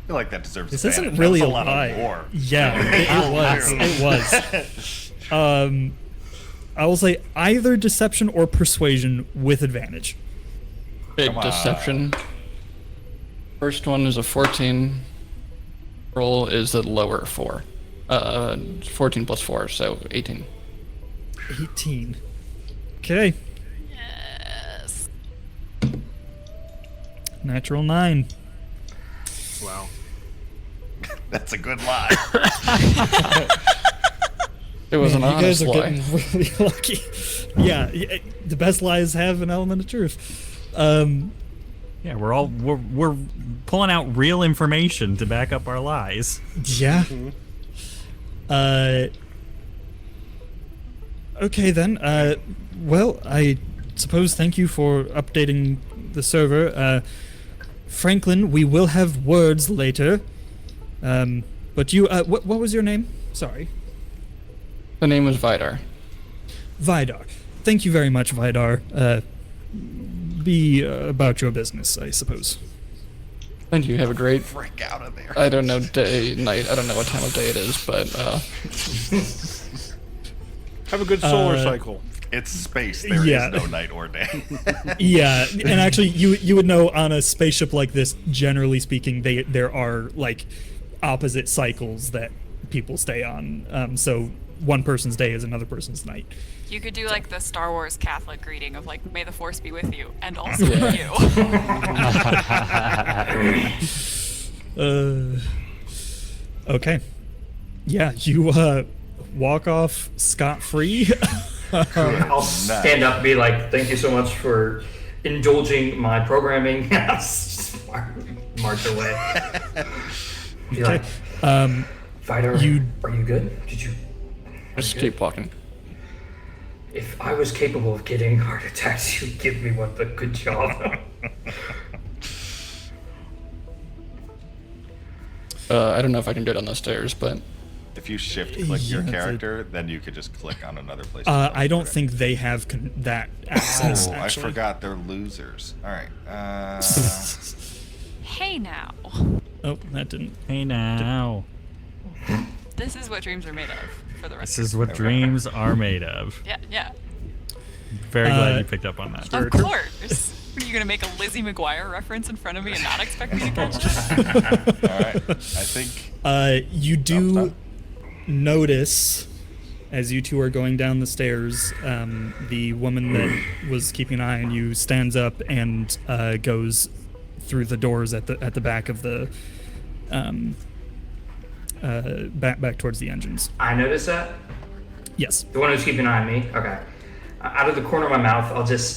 feel like that deserves This a isn't ban. really That a was a lot lie. of war. Yeah, it was. I will say either deception or persuasion with advantage. Big Come on. deception. First one is a 14. Roll is a lower 4. 14 plus 4, so 18. 18. Okay. Yes. Natural 9. Wow. That's a good lie. It was an Man, you guys honest are lie. getting really lucky. Yeah, the best lies have an element of truth. Yeah, we're pulling out real information to back up our lies. Yeah. Okay then. Well, I suppose thank you for updating the server. Franklin, we will have words later. But you, what was your name? Sorry. The name was Vidar. Vidar. Thank you very much, Vidar. Be about your business, I suppose. Thank you. Have a great. Frick out of there. I don't know day, night. I don't know what time of day it is, but Have a good solar cycle. It's space. There is Yeah. no night or day. Yeah, and actually, you would know on a spaceship like this, generally speaking, there are like opposite cycles that people stay on. So one person's day is another person's night. You could do like the Star Wars Catholic greeting of like, "May the Force be with you," and also Yeah. you. Okay. Yeah, you walk off scot-free. I'll stand up and be like, thank you so much for indulging my programming. March away. Be like, Vidar, are you good? Did you? just keep walking. If I was capable of getting heart attacks, you'd give me one, but good job. I don't know if I can do it on the stairs, but If you shift click your Yeah, character, then you could just click on another place. I don't think they have that access. Oh, I actually. forgot they're losers. All right. Hey now, Oh, that didn't. Hey now. this is what dreams are made of. For the rest. This is what dreams are made of. Yeah, yeah. Very glad you picked up on that. Of course. Are you gonna make a Lizzie McGuire reference in front of me and not expect me to catch it? All right. I think. You do Stop. notice, as you two are going down the stairs, the woman that was keeping an eye on you stands up and goes through the doors at the back of the back towards the engines. I noticed that. Yes. The one who's keeping an eye on me? Okay. Out of the corner of my mouth,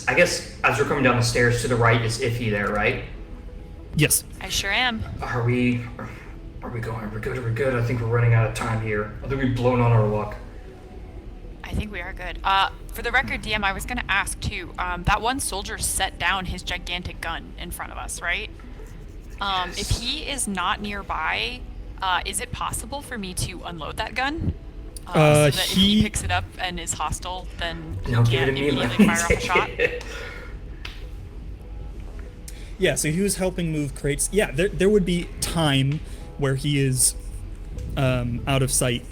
I guess as we're coming down the stairs to the right is Iffy there, right? Yes. I sure am. Are we going? We're good. I think we're running out of time here. I think we've blown on our luck. I think we are good. For the record, DM, I was gonna ask too. That one soldier set down his gigantic gun in front of us, right? If he is not nearby, is it possible for me to unload that gun? So that if he picks it up and is hostile, then he No, give it can't to me. Let immediately me fire off a shot? take it. Yeah, so he was helping move crates. Yeah, there would be time where he is out of sight,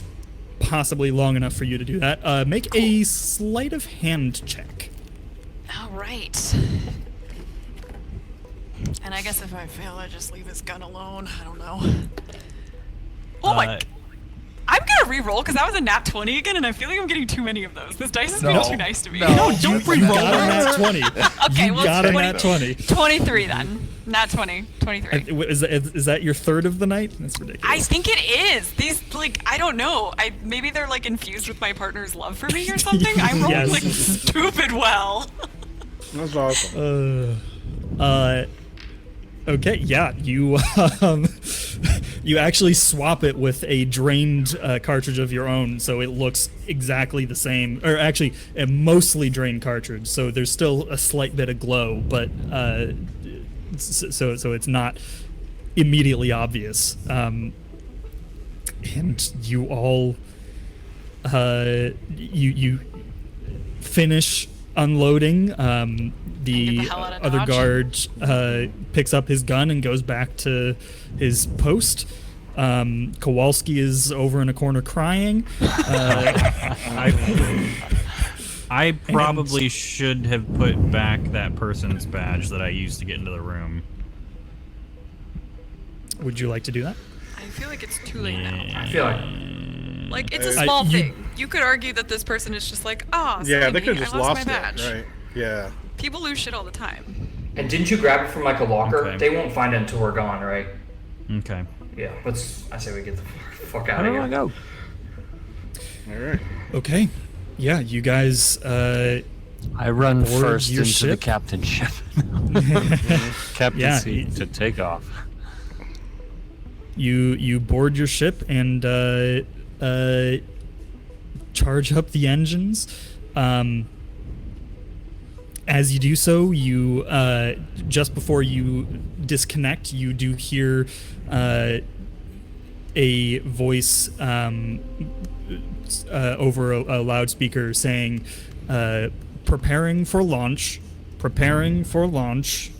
possibly long enough for you to do that. Make a sleight of hand check. All right. And I guess if I fail, I just leave his gun alone. I don't know. Oh my! I'm gonna re-roll because that was a nat 20 again, and I feel like I'm getting too many of those. This dice is No. being too nice to me. No, don't re-roll got a nat 20. Okay, You well, got a 20 nat 20. 23 then. Nat 20. 23. Is that your third of the night? That's ridiculous. I think it is. These, like, I don't know. Maybe they're, like, infused with my partner's love for me or something. I rolled, Yes. like, stupid well. That's awesome. Okay, yeah, you you actually swap it with a drained cartridge of your own, so it looks exactly the same, or actually a mostly drained cartridge. So there's still a slight bit of glow, but so it's not immediately obvious. And you all you finish unloading. The Get the hell out of other Dodge. guard picks up his gun and goes back to his post. Kowalski is over in a corner crying. I probably should have put back that person's badge that I used to get into the room. Would you like to do that? I feel like it's too late now. I feel Like, it's a small you- thing. You could argue that this person is just like, Yeah, sorry, they could I have just lost lost my it, badge. right? Yeah. People lose shit all the time. And didn't you grab it from like a locker? Okay. They won't find it until we're gone, right? Okay. Yeah. I say we get the fuck out How of do here. I go? All right. Okay. Yeah, you guys. I run Board first your into the ship? captain ship. Captain Yeah, seat to take off. You board your ship and charge up the engines. As you do so, you just before you disconnect, you do hear a voice over a loudspeaker saying, "Preparing for launch. Preparing for launch."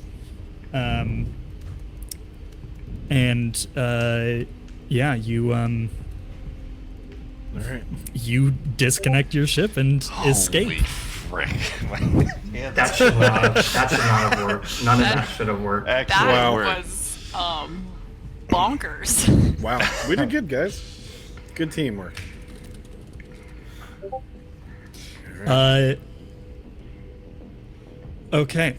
And yeah, you All right. you disconnect your ship and escape. Holy frick. Yeah, That should not have worked. None of that should have worked. Excellent That work. was, bonkers. Wow. We did good, guys. Good teamwork. Okay.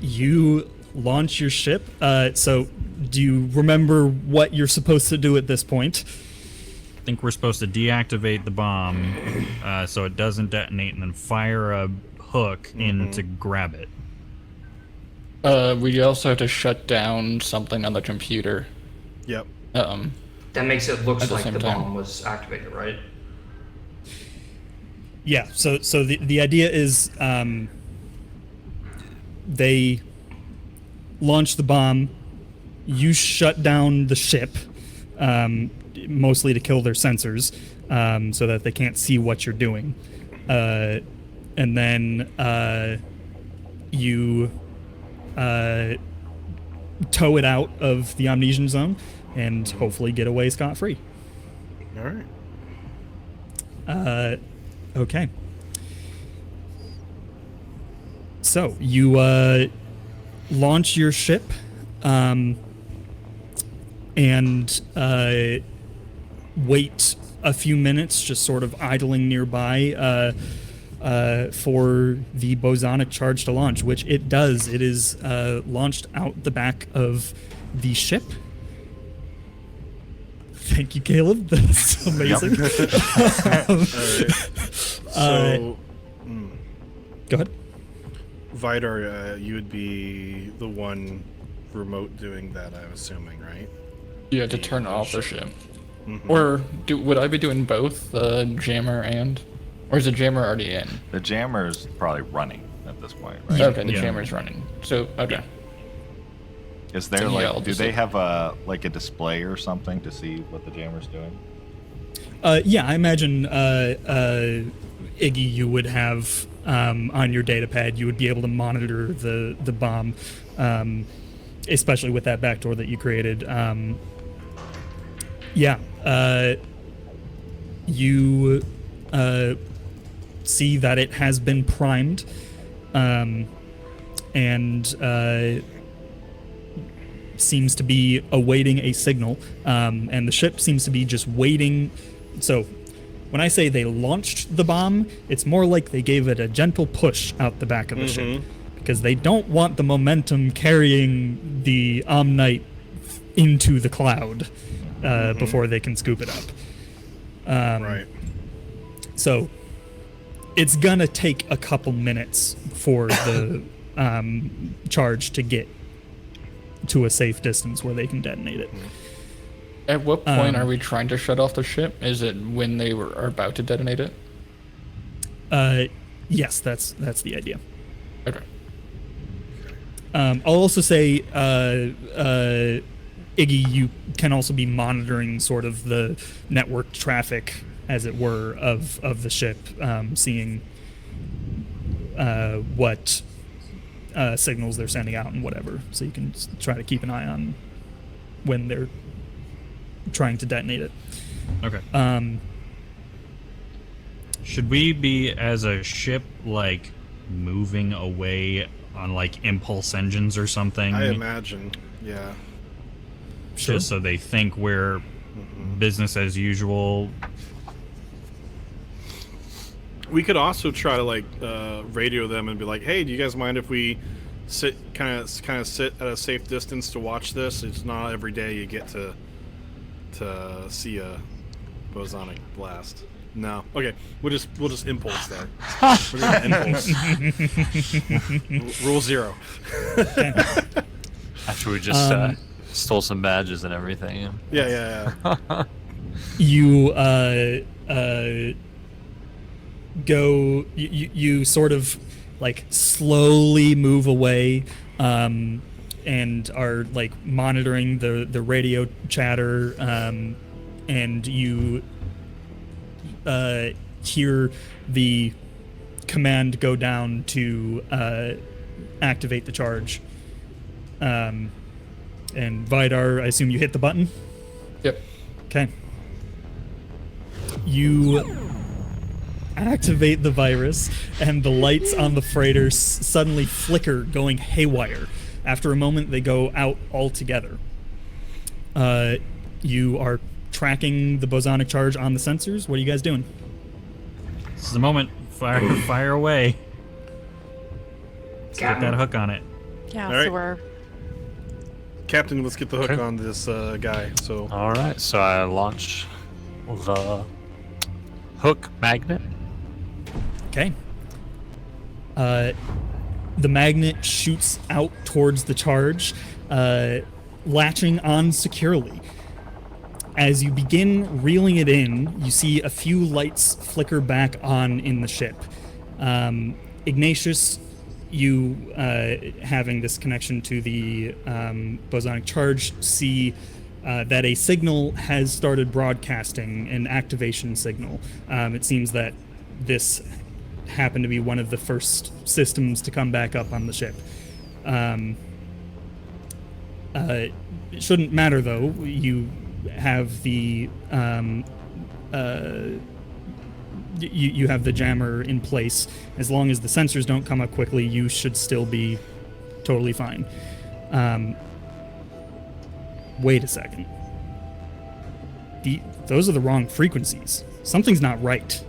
You launch your ship. So, do you remember what you're supposed to do at this point? I think we're supposed to deactivate the bomb so it doesn't detonate, and then fire a hook in to grab it. We also have to shut down something on the computer. Yep. That makes it look At the like same the time. bomb was activated, right? Yeah. So the idea is they launch the bomb. You shut down the ship, mostly to kill their sensors, so that they can't see what you're doing. And then you tow it out of the Omnesian zone and hopefully get away scot-free. All right. Okay. So you launch your ship, and wait a few minutes, just sort of idling nearby, for the bosonic charge to launch, which it does. It is launched out the back of the ship. Thank you, Caleb. That's amazing. All right. So, Go ahead. Vidar, you would be the one remote doing that, I'm assuming, right? You have to turn off the ship. Or would I be doing both, the jammer and, or is the jammer already in? The jammer's probably running at this point, right? Okay, the Yeah. jammer's running. So okay. Is there So, yeah, I'll like, do just they say- have a display or something to see what the jammer's doing? Yeah, I imagine Iggy, you would have on your data pad. You would be able to monitor the bomb, especially with that backdoor that you created. Yeah, you see that it has been primed, and seems to be awaiting a signal, and the ship seems to be just waiting. So when I say they launched the bomb, it's more like they gave it a gentle push out the back of the ship, because they don't want the momentum carrying the Omnite into the cloud before they can scoop it up. Right. So it's gonna take a couple minutes for the charge to get to a safe distance where they can detonate it. At what point are we trying to shut off the ship? Is it when they are about to detonate it? Yes, that's the idea. Okay. I'll also say, Iggy, you can also be monitoring sort of the network traffic, as it were, of the ship, seeing what signals they're sending out and whatever. So you can try to keep an eye on when they're trying to detonate it. Okay. Should we be, as a ship, like, moving away on, like, impulse engines or something? I imagine, yeah. Just so they think we're business as usual. We could also try to like radio them and be like, "Hey, do you guys mind if we kind of sit at a safe distance to watch this? It's not every day you get to see a bosonic blast." No. Okay, we'll just impulse that. We're gonna impulse. Rule 0. After we just stole some badges and everything. Yeah. You go. You sort of like slowly move away, and are like monitoring the radio chatter, and you hear the command go down to activate the charge. And Vidar, I assume you hit the button? Yep. Okay. You activate the virus, and the lights on the freighter suddenly flicker, going haywire. After a moment, they go out altogether. You are tracking the bosonic charge on the sensors. What are you guys doing? This is the moment. Fire away. Let's get that hook on it. Yeah, All so right. we're Captain, let's get the hook on this guy. So All right, so I launch the hook magnet. Okay. The magnet shoots out towards the charge, latching on securely. As you begin reeling it in, you see a few lights flicker back on in the ship. Ignatius, you having this connection to the bosonic charge, see that a signal has started broadcasting, an activation signal. It seems that this happened to be one of the first systems to come back up on the ship. It shouldn't matter, though. You have the you have the jammer in place. As long as the sensors don't come up quickly, you should still be totally fine. Wait a second. Those are the wrong frequencies. Something's not right.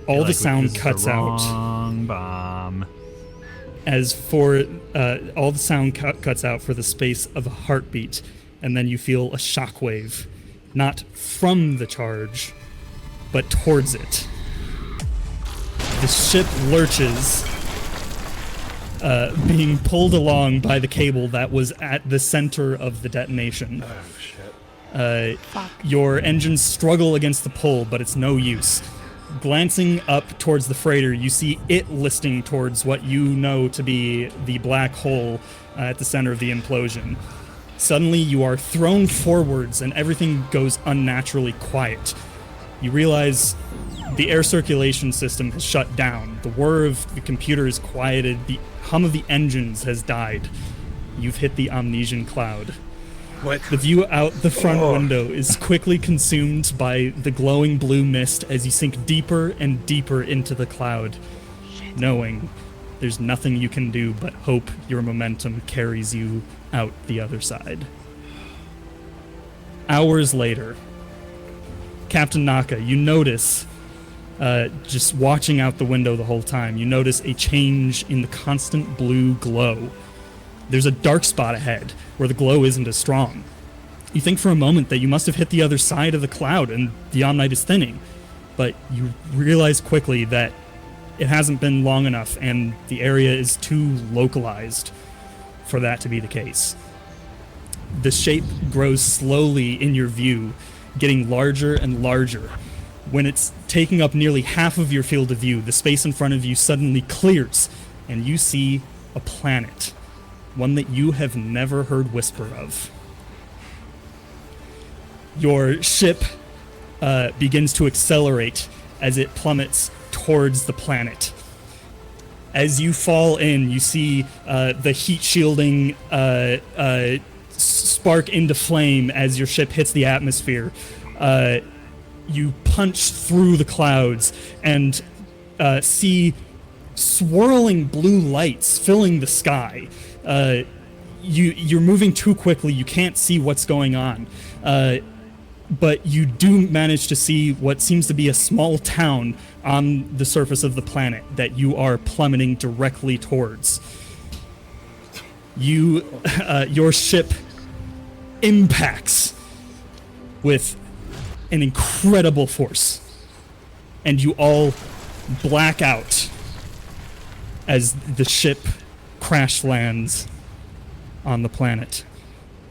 All the sound cuts out. Wrong bomb. As for all the sound cuts out for the space of a heartbeat, and then you feel a shockwave, not from the charge, but towards it. The ship lurches, being pulled along by the cable that was at the center of the detonation. oh shit. Your engines struggle against the pull, but it's no use. Glancing up towards the freighter, you see it listing towards what you know to be the black hole at the center of the implosion. Suddenly, you are thrown forwards, and everything goes unnaturally quiet. You realize the air circulation system has shut down. The whir of the computer is quieted. The hum of the engines has died. You've hit the Omnesian cloud. What? The view out the front window is quickly consumed by the glowing blue mist as you sink deeper and deeper into the cloud, knowing There's nothing you can do but hope your momentum carries you out the other side. Hours later, Captain Naka, you notice, just watching out the window the whole time, you notice a change in the constant blue glow. There's a dark spot ahead where the glow isn't as strong. You think for a moment that you must have hit the other side of the cloud and the Omnite is thinning, but you realize quickly that it hasn't been long enough and the area is too localized for that to be the case. The shape grows slowly in your view, getting larger and larger. When it's taking up nearly half of your field of view, the space in front of you suddenly clears, and you see a planet, one that you have never heard whisper of. Your ship begins to accelerate as it plummets towards the planet. As you fall in, you see the heat shielding spark into flame as your ship hits the atmosphere. You punch through the clouds and see swirling blue lights filling the sky. You're moving too quickly. You can't see what's going on. But you do manage to see what seems to be a small town on the surface of the planet that you are plummeting directly towards. Your ship impacts with an incredible force, and you all black out as the ship crash lands on the planet.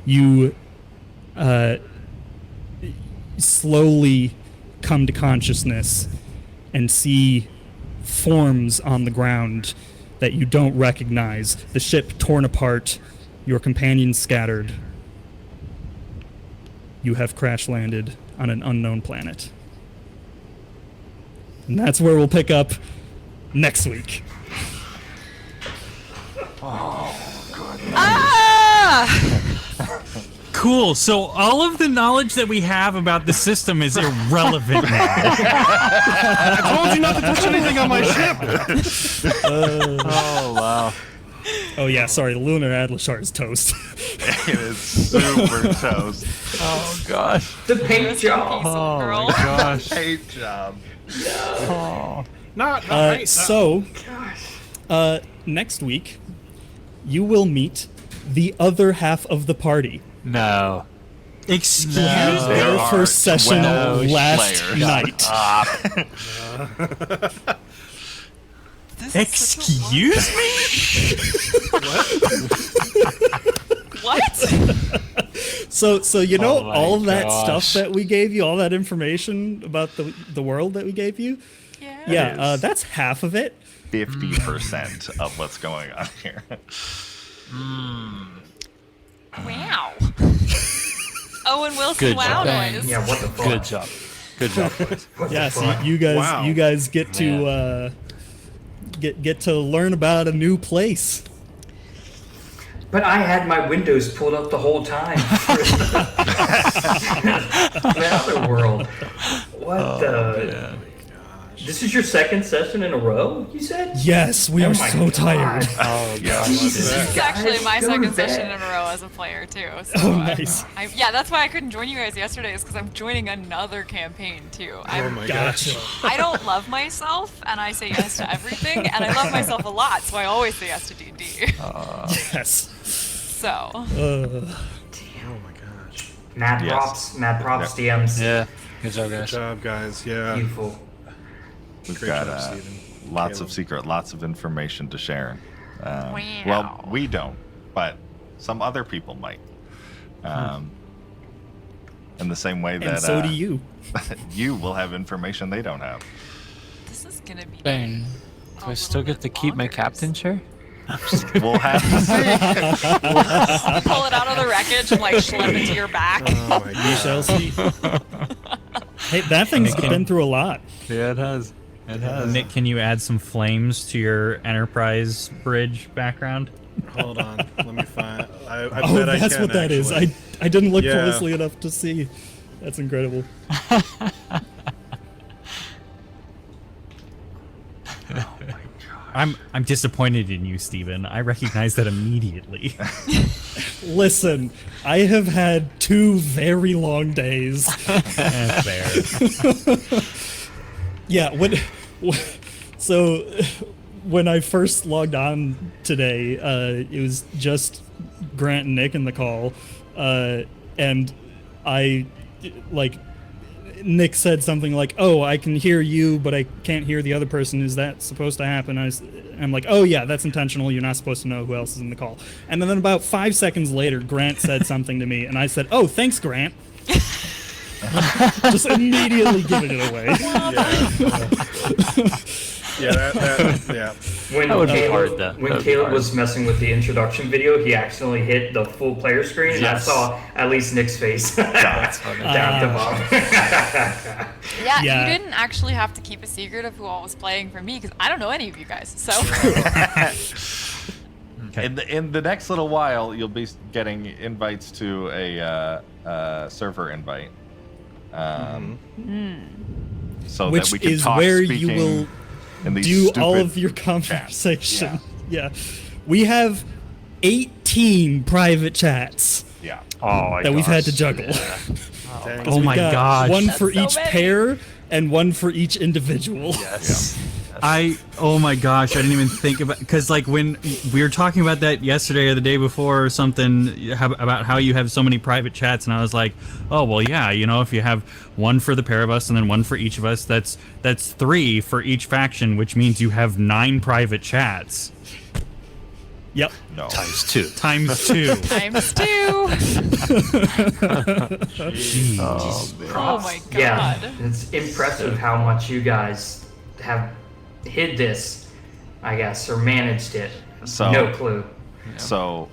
You slowly come to consciousness and see forms on the ground that you don't recognize. The ship torn apart, your companions scattered. You have crash landed on an unknown planet. And that's where we'll pick up next week. Cool. So all of the knowledge that we have about the system is irrelevant now. I told you not to touch anything on my ship. Oh, wow. Oh yeah, sorry, the Lunar Adlashar is toast. It is super toast. Oh gosh. The paint job. Girl. Gosh. Great job. Not So, next week, you will meet the other half of the party. No. Excuse There me? Their are first session 12 last players. night. This is such a Excuse me? What? So you know Oh my all that gosh. stuff that we gave you, all that information about the world that we gave you? Yeah. Yeah, that's half of it. 50% of what's going on here. Wow. Owen Wilson Good wow job. noise. Yeah, what the fuck? Good job. Good job, boys. What the Yeah, so fuck? you guys Wow. you guys get to get to learn about a new place. But I had my windows pulled up the whole time. The other world. What the? This is your second session in a row, you said? Yes, we Oh are my so God. tired. Oh gosh. Jesus, This is guys, actually my go to second bed. session in a row as a player too. So Oh, nice. yeah, that's why I couldn't join you guys yesterday. Is because I'm joining another campaign too. Oh my Gotcha. gosh. I don't love myself, and I say yes to everything, and I love myself a lot, so I always say yes to D&D. Yes. So Oh my gosh. Mad Yes. props, DMs. Yeah. Good job, Good guys. job, guys. Yeah. Beautiful. We've Great got job, Steven. lots Caleb. of secret, lots of information to share. Wow. Well, we don't, but some other people might. In the same way that And so do you. you will have information they don't have. this is gonna be. Bang. Do I still get to keep my captain chair? We'll have to see. You pull it out of the wreckage and like schlep it to your back. Oh my You gosh. shall see. Hey, that thing's been through a lot. Yeah, it has. It has. Nick, can you add some flames to your Enterprise bridge background? Hold on. Let me find. I Oh, bet I that's can, what that is. actually. I didn't look Yeah. closely enough to see. That's incredible. I'm disappointed in you, Steven. I recognize that immediately. Listen, I have had 2 very long days. Fair. Yeah, so when I first logged on today, it was just Grant and Nick in the call, and I, like, Nick said something like, "Oh, I can hear you, but I can't hear the other person. Is that supposed to happen?" I'm like, "Oh yeah, that's intentional. You're not supposed to know who else is in the call." And then about 5 seconds later, Grant said something to me, and I said, "Oh, thanks, Grant." Just immediately giving it away. Yeah, When That would be Caleb, hard, though. when That would be Caleb hard. was messing with the introduction video, he accidentally hit the full player screen, and I Yes. saw at least Nick's face. Down to bottom. Yeah, Yeah. you didn't actually have to keep a secret of who all was playing for me because I don't know any of you guys. So In the next little while, you'll be getting invites to a server invite. So Which that we can is talk where speaking you will in these do all stupid of your chats. conversation. Yeah. We have 18 private chats Yeah. Oh my that we've had to gosh. juggle. Dang. Oh my Got gosh. One for so each many. pair and one for each individual. Yes. Oh my gosh, I didn't even think about, because like when we were talking about that yesterday or the day before or something about how you have so many private chats, and I was like, oh well, yeah, you know, if you have one for the pair of us and then one for each of us, that's 3 for each faction, which means you have 9 private chats Yep. No. Times 2. times 2. times 2. Oh my god. Yeah, it's impressive how much you guys have hid this, I guess, or managed it. So- No clue. So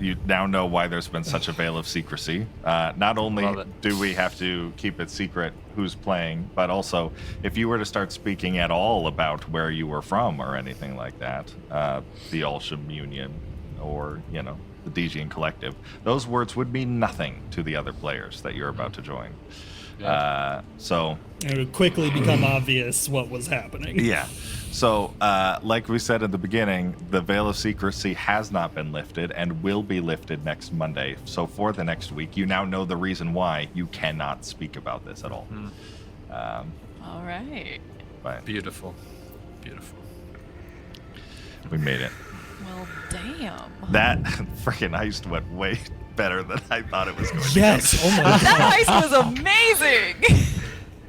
you now know why there's been such a veil of secrecy. Not only Love it. do we have to keep it secret who's playing, but also if you were to start speaking at all about where you were from or anything like that, the Alsham Union or, you know, the DGN Collective, those words would mean nothing to the other players that you're about to join. So It would quickly become obvious what was happening. yeah. So, like we said in the beginning, the veil of secrecy has not been lifted and will be lifted next Monday. So, for the next week, you now know the reason why you cannot speak about this at all. All right. But Beautiful. Beautiful. we made it. Well, damn. That freaking heist went way better than I thought it was going to. Yes. Oh my god. That heist was amazing.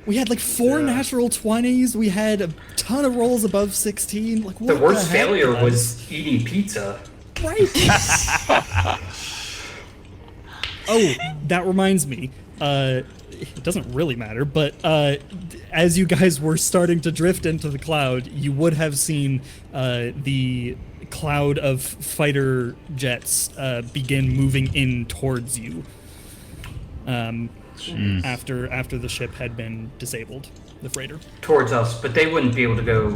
We had like 4 natural 20s. We had a ton of rolls above 16. Like what The worst heck, failure guys? was eating pizza. Right. Oh, that reminds me. It doesn't really matter, but as you guys were starting to drift into the cloud, you would have seen the cloud of fighter jets begin moving in towards you. After the ship had been disabled, the freighter. Towards us, but they wouldn't be able to go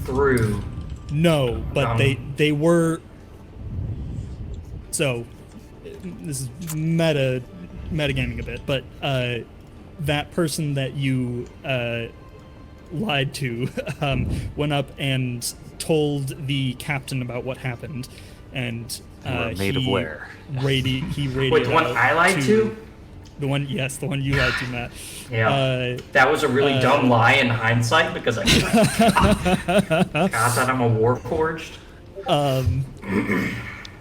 through. No, but they were. So, this is metagaming a bit, but that person that you lied to went up and told the captain about what happened, and were made he aware. He radioed Wait, the one out I lied to? The one, yes, the one you lied to, Matt. Yeah. That was a really dumb lie in hindsight because I God thought I'm a warforged.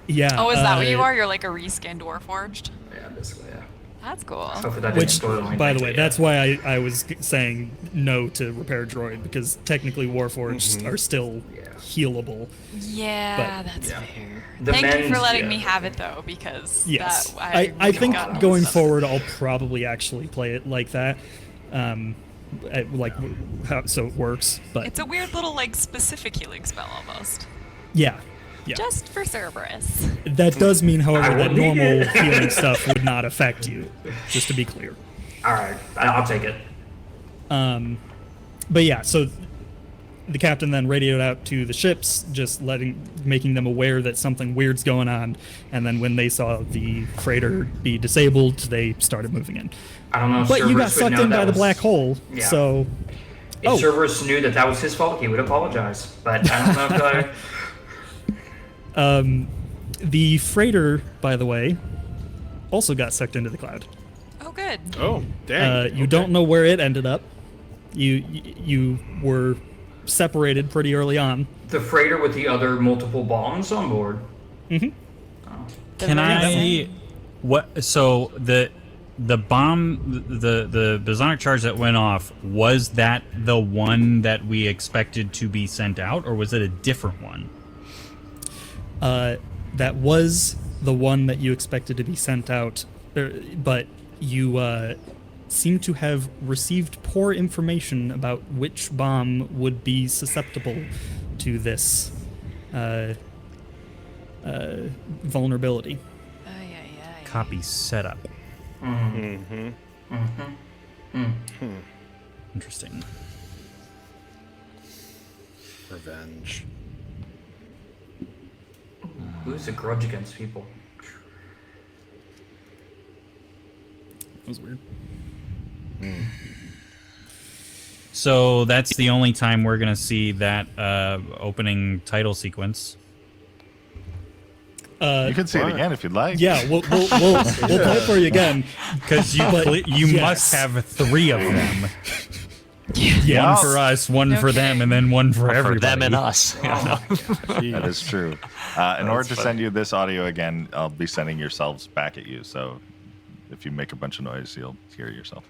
Yeah. Oh, is that what you are? You're like a reskinned Warforged? Yeah, basically, yeah. That's cool. Hopefully that didn't Which, spoil anything, by the but way, yeah. that's why I was saying no to Repair Droid, because technically Warforged are still healable. Yeah, But- that's Yeah. fair. The Thank you for men's- letting yeah. me have it, though, because Yes. that, I would've think gotten going stuff. forward, I'll probably actually play it like that. So it works. But It's a weird little, like, specific healing spell, almost. yeah. Yeah. Just for Cerberus. That does mean, however, I that will need normal it. healing stuff would not affect you, just to be clear. All right, I'll take it. But yeah, so the captain then radioed out to the ships, just making them aware that something weird's going on. And then when they saw the freighter be disabled, they started moving in. I don't know if But you got Cerberus would sucked know in that by the was- black hole, Yeah. so If Cerberus knew that was his fault, he would apologize. But I don't know if The freighter, by the way, also got sucked into the cloud. Oh, good. Oh, dang. You don't know where it ended up. You were separated pretty early on. the freighter with the other multiple bombs on board. Can I? What? So the bomb, the bosonic charge that went off, was that the one that we expected to be sent out, or was it a different one? That was the one that you expected to be sent out, but you seem to have received poor information about which bomb would be susceptible to this vulnerability. Copy setup. Interesting. Revenge. Who's a grudge against people? That was weird. So that's the only time we're gonna see that opening title sequence. You can see it again if you'd like. Yeah, we'll play it for you again. Because you must have 3 of them. One for us, one for them, and then one for everybody. For them and us. That is true. In order to send you this audio again, I'll be sending yourselves back at you. So if you make a bunch of noise, you'll hear yourself.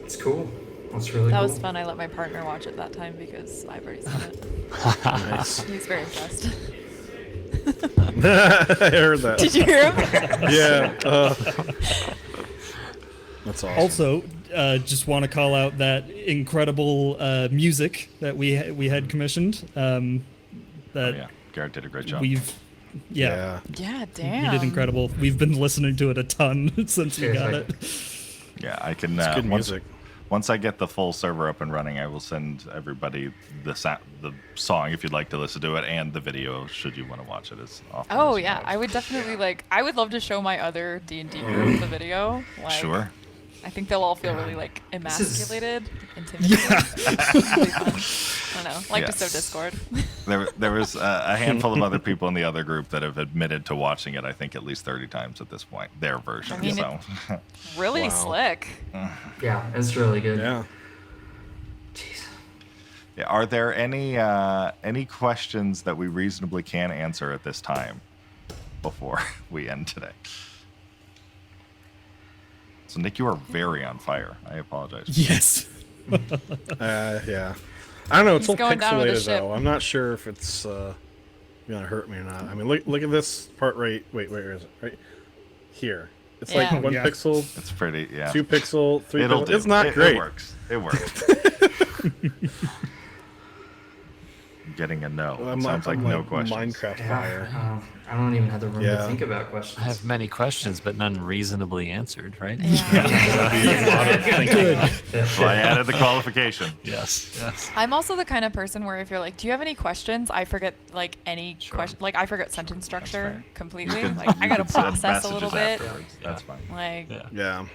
It's cool. That's really That cool. was fun. I let my partner watch it that time because I've already seen it. Nice. He's very impressed. I heard that. Did you hear him? Yeah. That's awesome. Also, just want to call out that incredible music that we had commissioned. That Yeah, Garrett did a great job. yeah, Yeah, you damn. did incredible. We've been listening to it a ton since we got it. Yeah, I can. It's good music. Once I get the full server up and running, I will send everybody the song if you'd like to listen to it, and the video should you want to watch it. As often Oh as you yeah, want. I would definitely I would love to show my other D&D group the video. Like, Sure. I think they'll all feel really This is- emasculated, intimidated. It'll be fun. I don't know, like Yes. just so Discord. There was a handful of other people in the other group that have admitted to watching it. I think at least 30 times at this point. Their version. I mean, so. Really Wow. slick. Yeah, it's really good. Yeah. Jeez. Yeah, are there any questions that we reasonably can answer at this time before we end today? So Nick, you are very on fire. I apologize. Yes. Yeah. I don't know. It's He's all going down with the pixelated ship. though. I'm not sure if it's gonna hurt me or not. I mean, look at this part right. Wait, where is it? Right here. It's like Yeah. 1 Yeah. pixel, It's pretty. Yeah. 2 pixel, 3 It'll pixel. do. It's not It great. works. It works. Getting a no. I'm Sounds like I'm no questions. Minecraft fire. Yeah, I don't even have the room Yeah. to think about questions. I have many questions, but none reasonably answered, right? Good. Well, I added the qualification. Yes. Yes. I'm also the kind of person where if you're like, do you have any questions? I forget like any question. Like I forget sentence structure completely. You Like I gotta can send process a little messages bit. afterwards. That's fine. Like Yeah. Yeah. All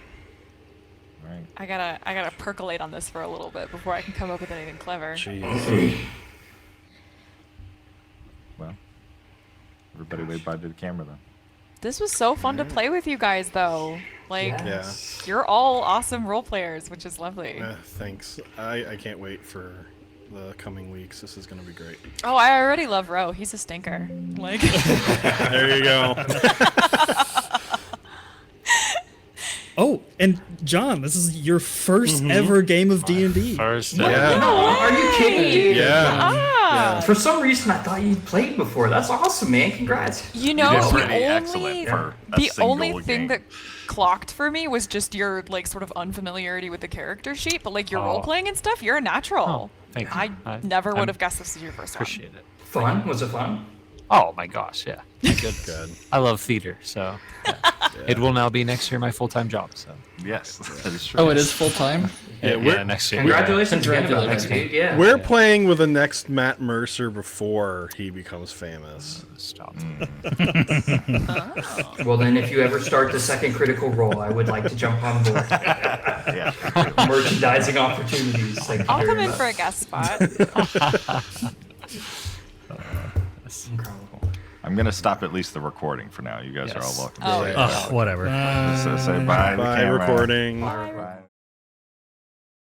right. I gotta percolate on this for a little bit before I can come up with anything clever. Jeez. Well, everybody wave bye to the camera then. This was so fun to play with you guys though. Like Yeah. you're all awesome role players, which is lovely. Thanks. I can't wait for the coming weeks. This is going to be great. Oh, I already love Ro. He's a stinker. Like. There you go. Oh, and John, this is your first ever game of D&D. First, Yeah. No, are you kidding me? Yeah. For some reason, I thought you'd played before. That's awesome, man. Congrats. You know, did the pretty only excellent for a the only single thing game. that clocked for me was just your like sort of unfamiliarity with the character sheet, but like your role playing and stuff, you're a natural. Thank you. I never would I'm- have guessed this was your first one. Appreciate it. Fun? Was it fun? Oh my gosh, yeah. Good. I love theater, so yeah. It will now be next year my full-time job. So Yes, that is true. Oh, it is full time. yeah, next year. Congratulations again about Congratulations. that, dude. Yeah. We're playing with the next Matt Mercer before he becomes famous. Stop. Well, then, if you ever start the second Critical Role, I would like to jump on board. Yeah. Merchandising opportunities. Thank you I'll very come in much. for a guest spot. Incredible. I'm gonna stop at least the recording for now. You guys are all Yes. welcome. Oh, to say Ugh, whatever. So say bye. to the Bye, camera. recording. Bye.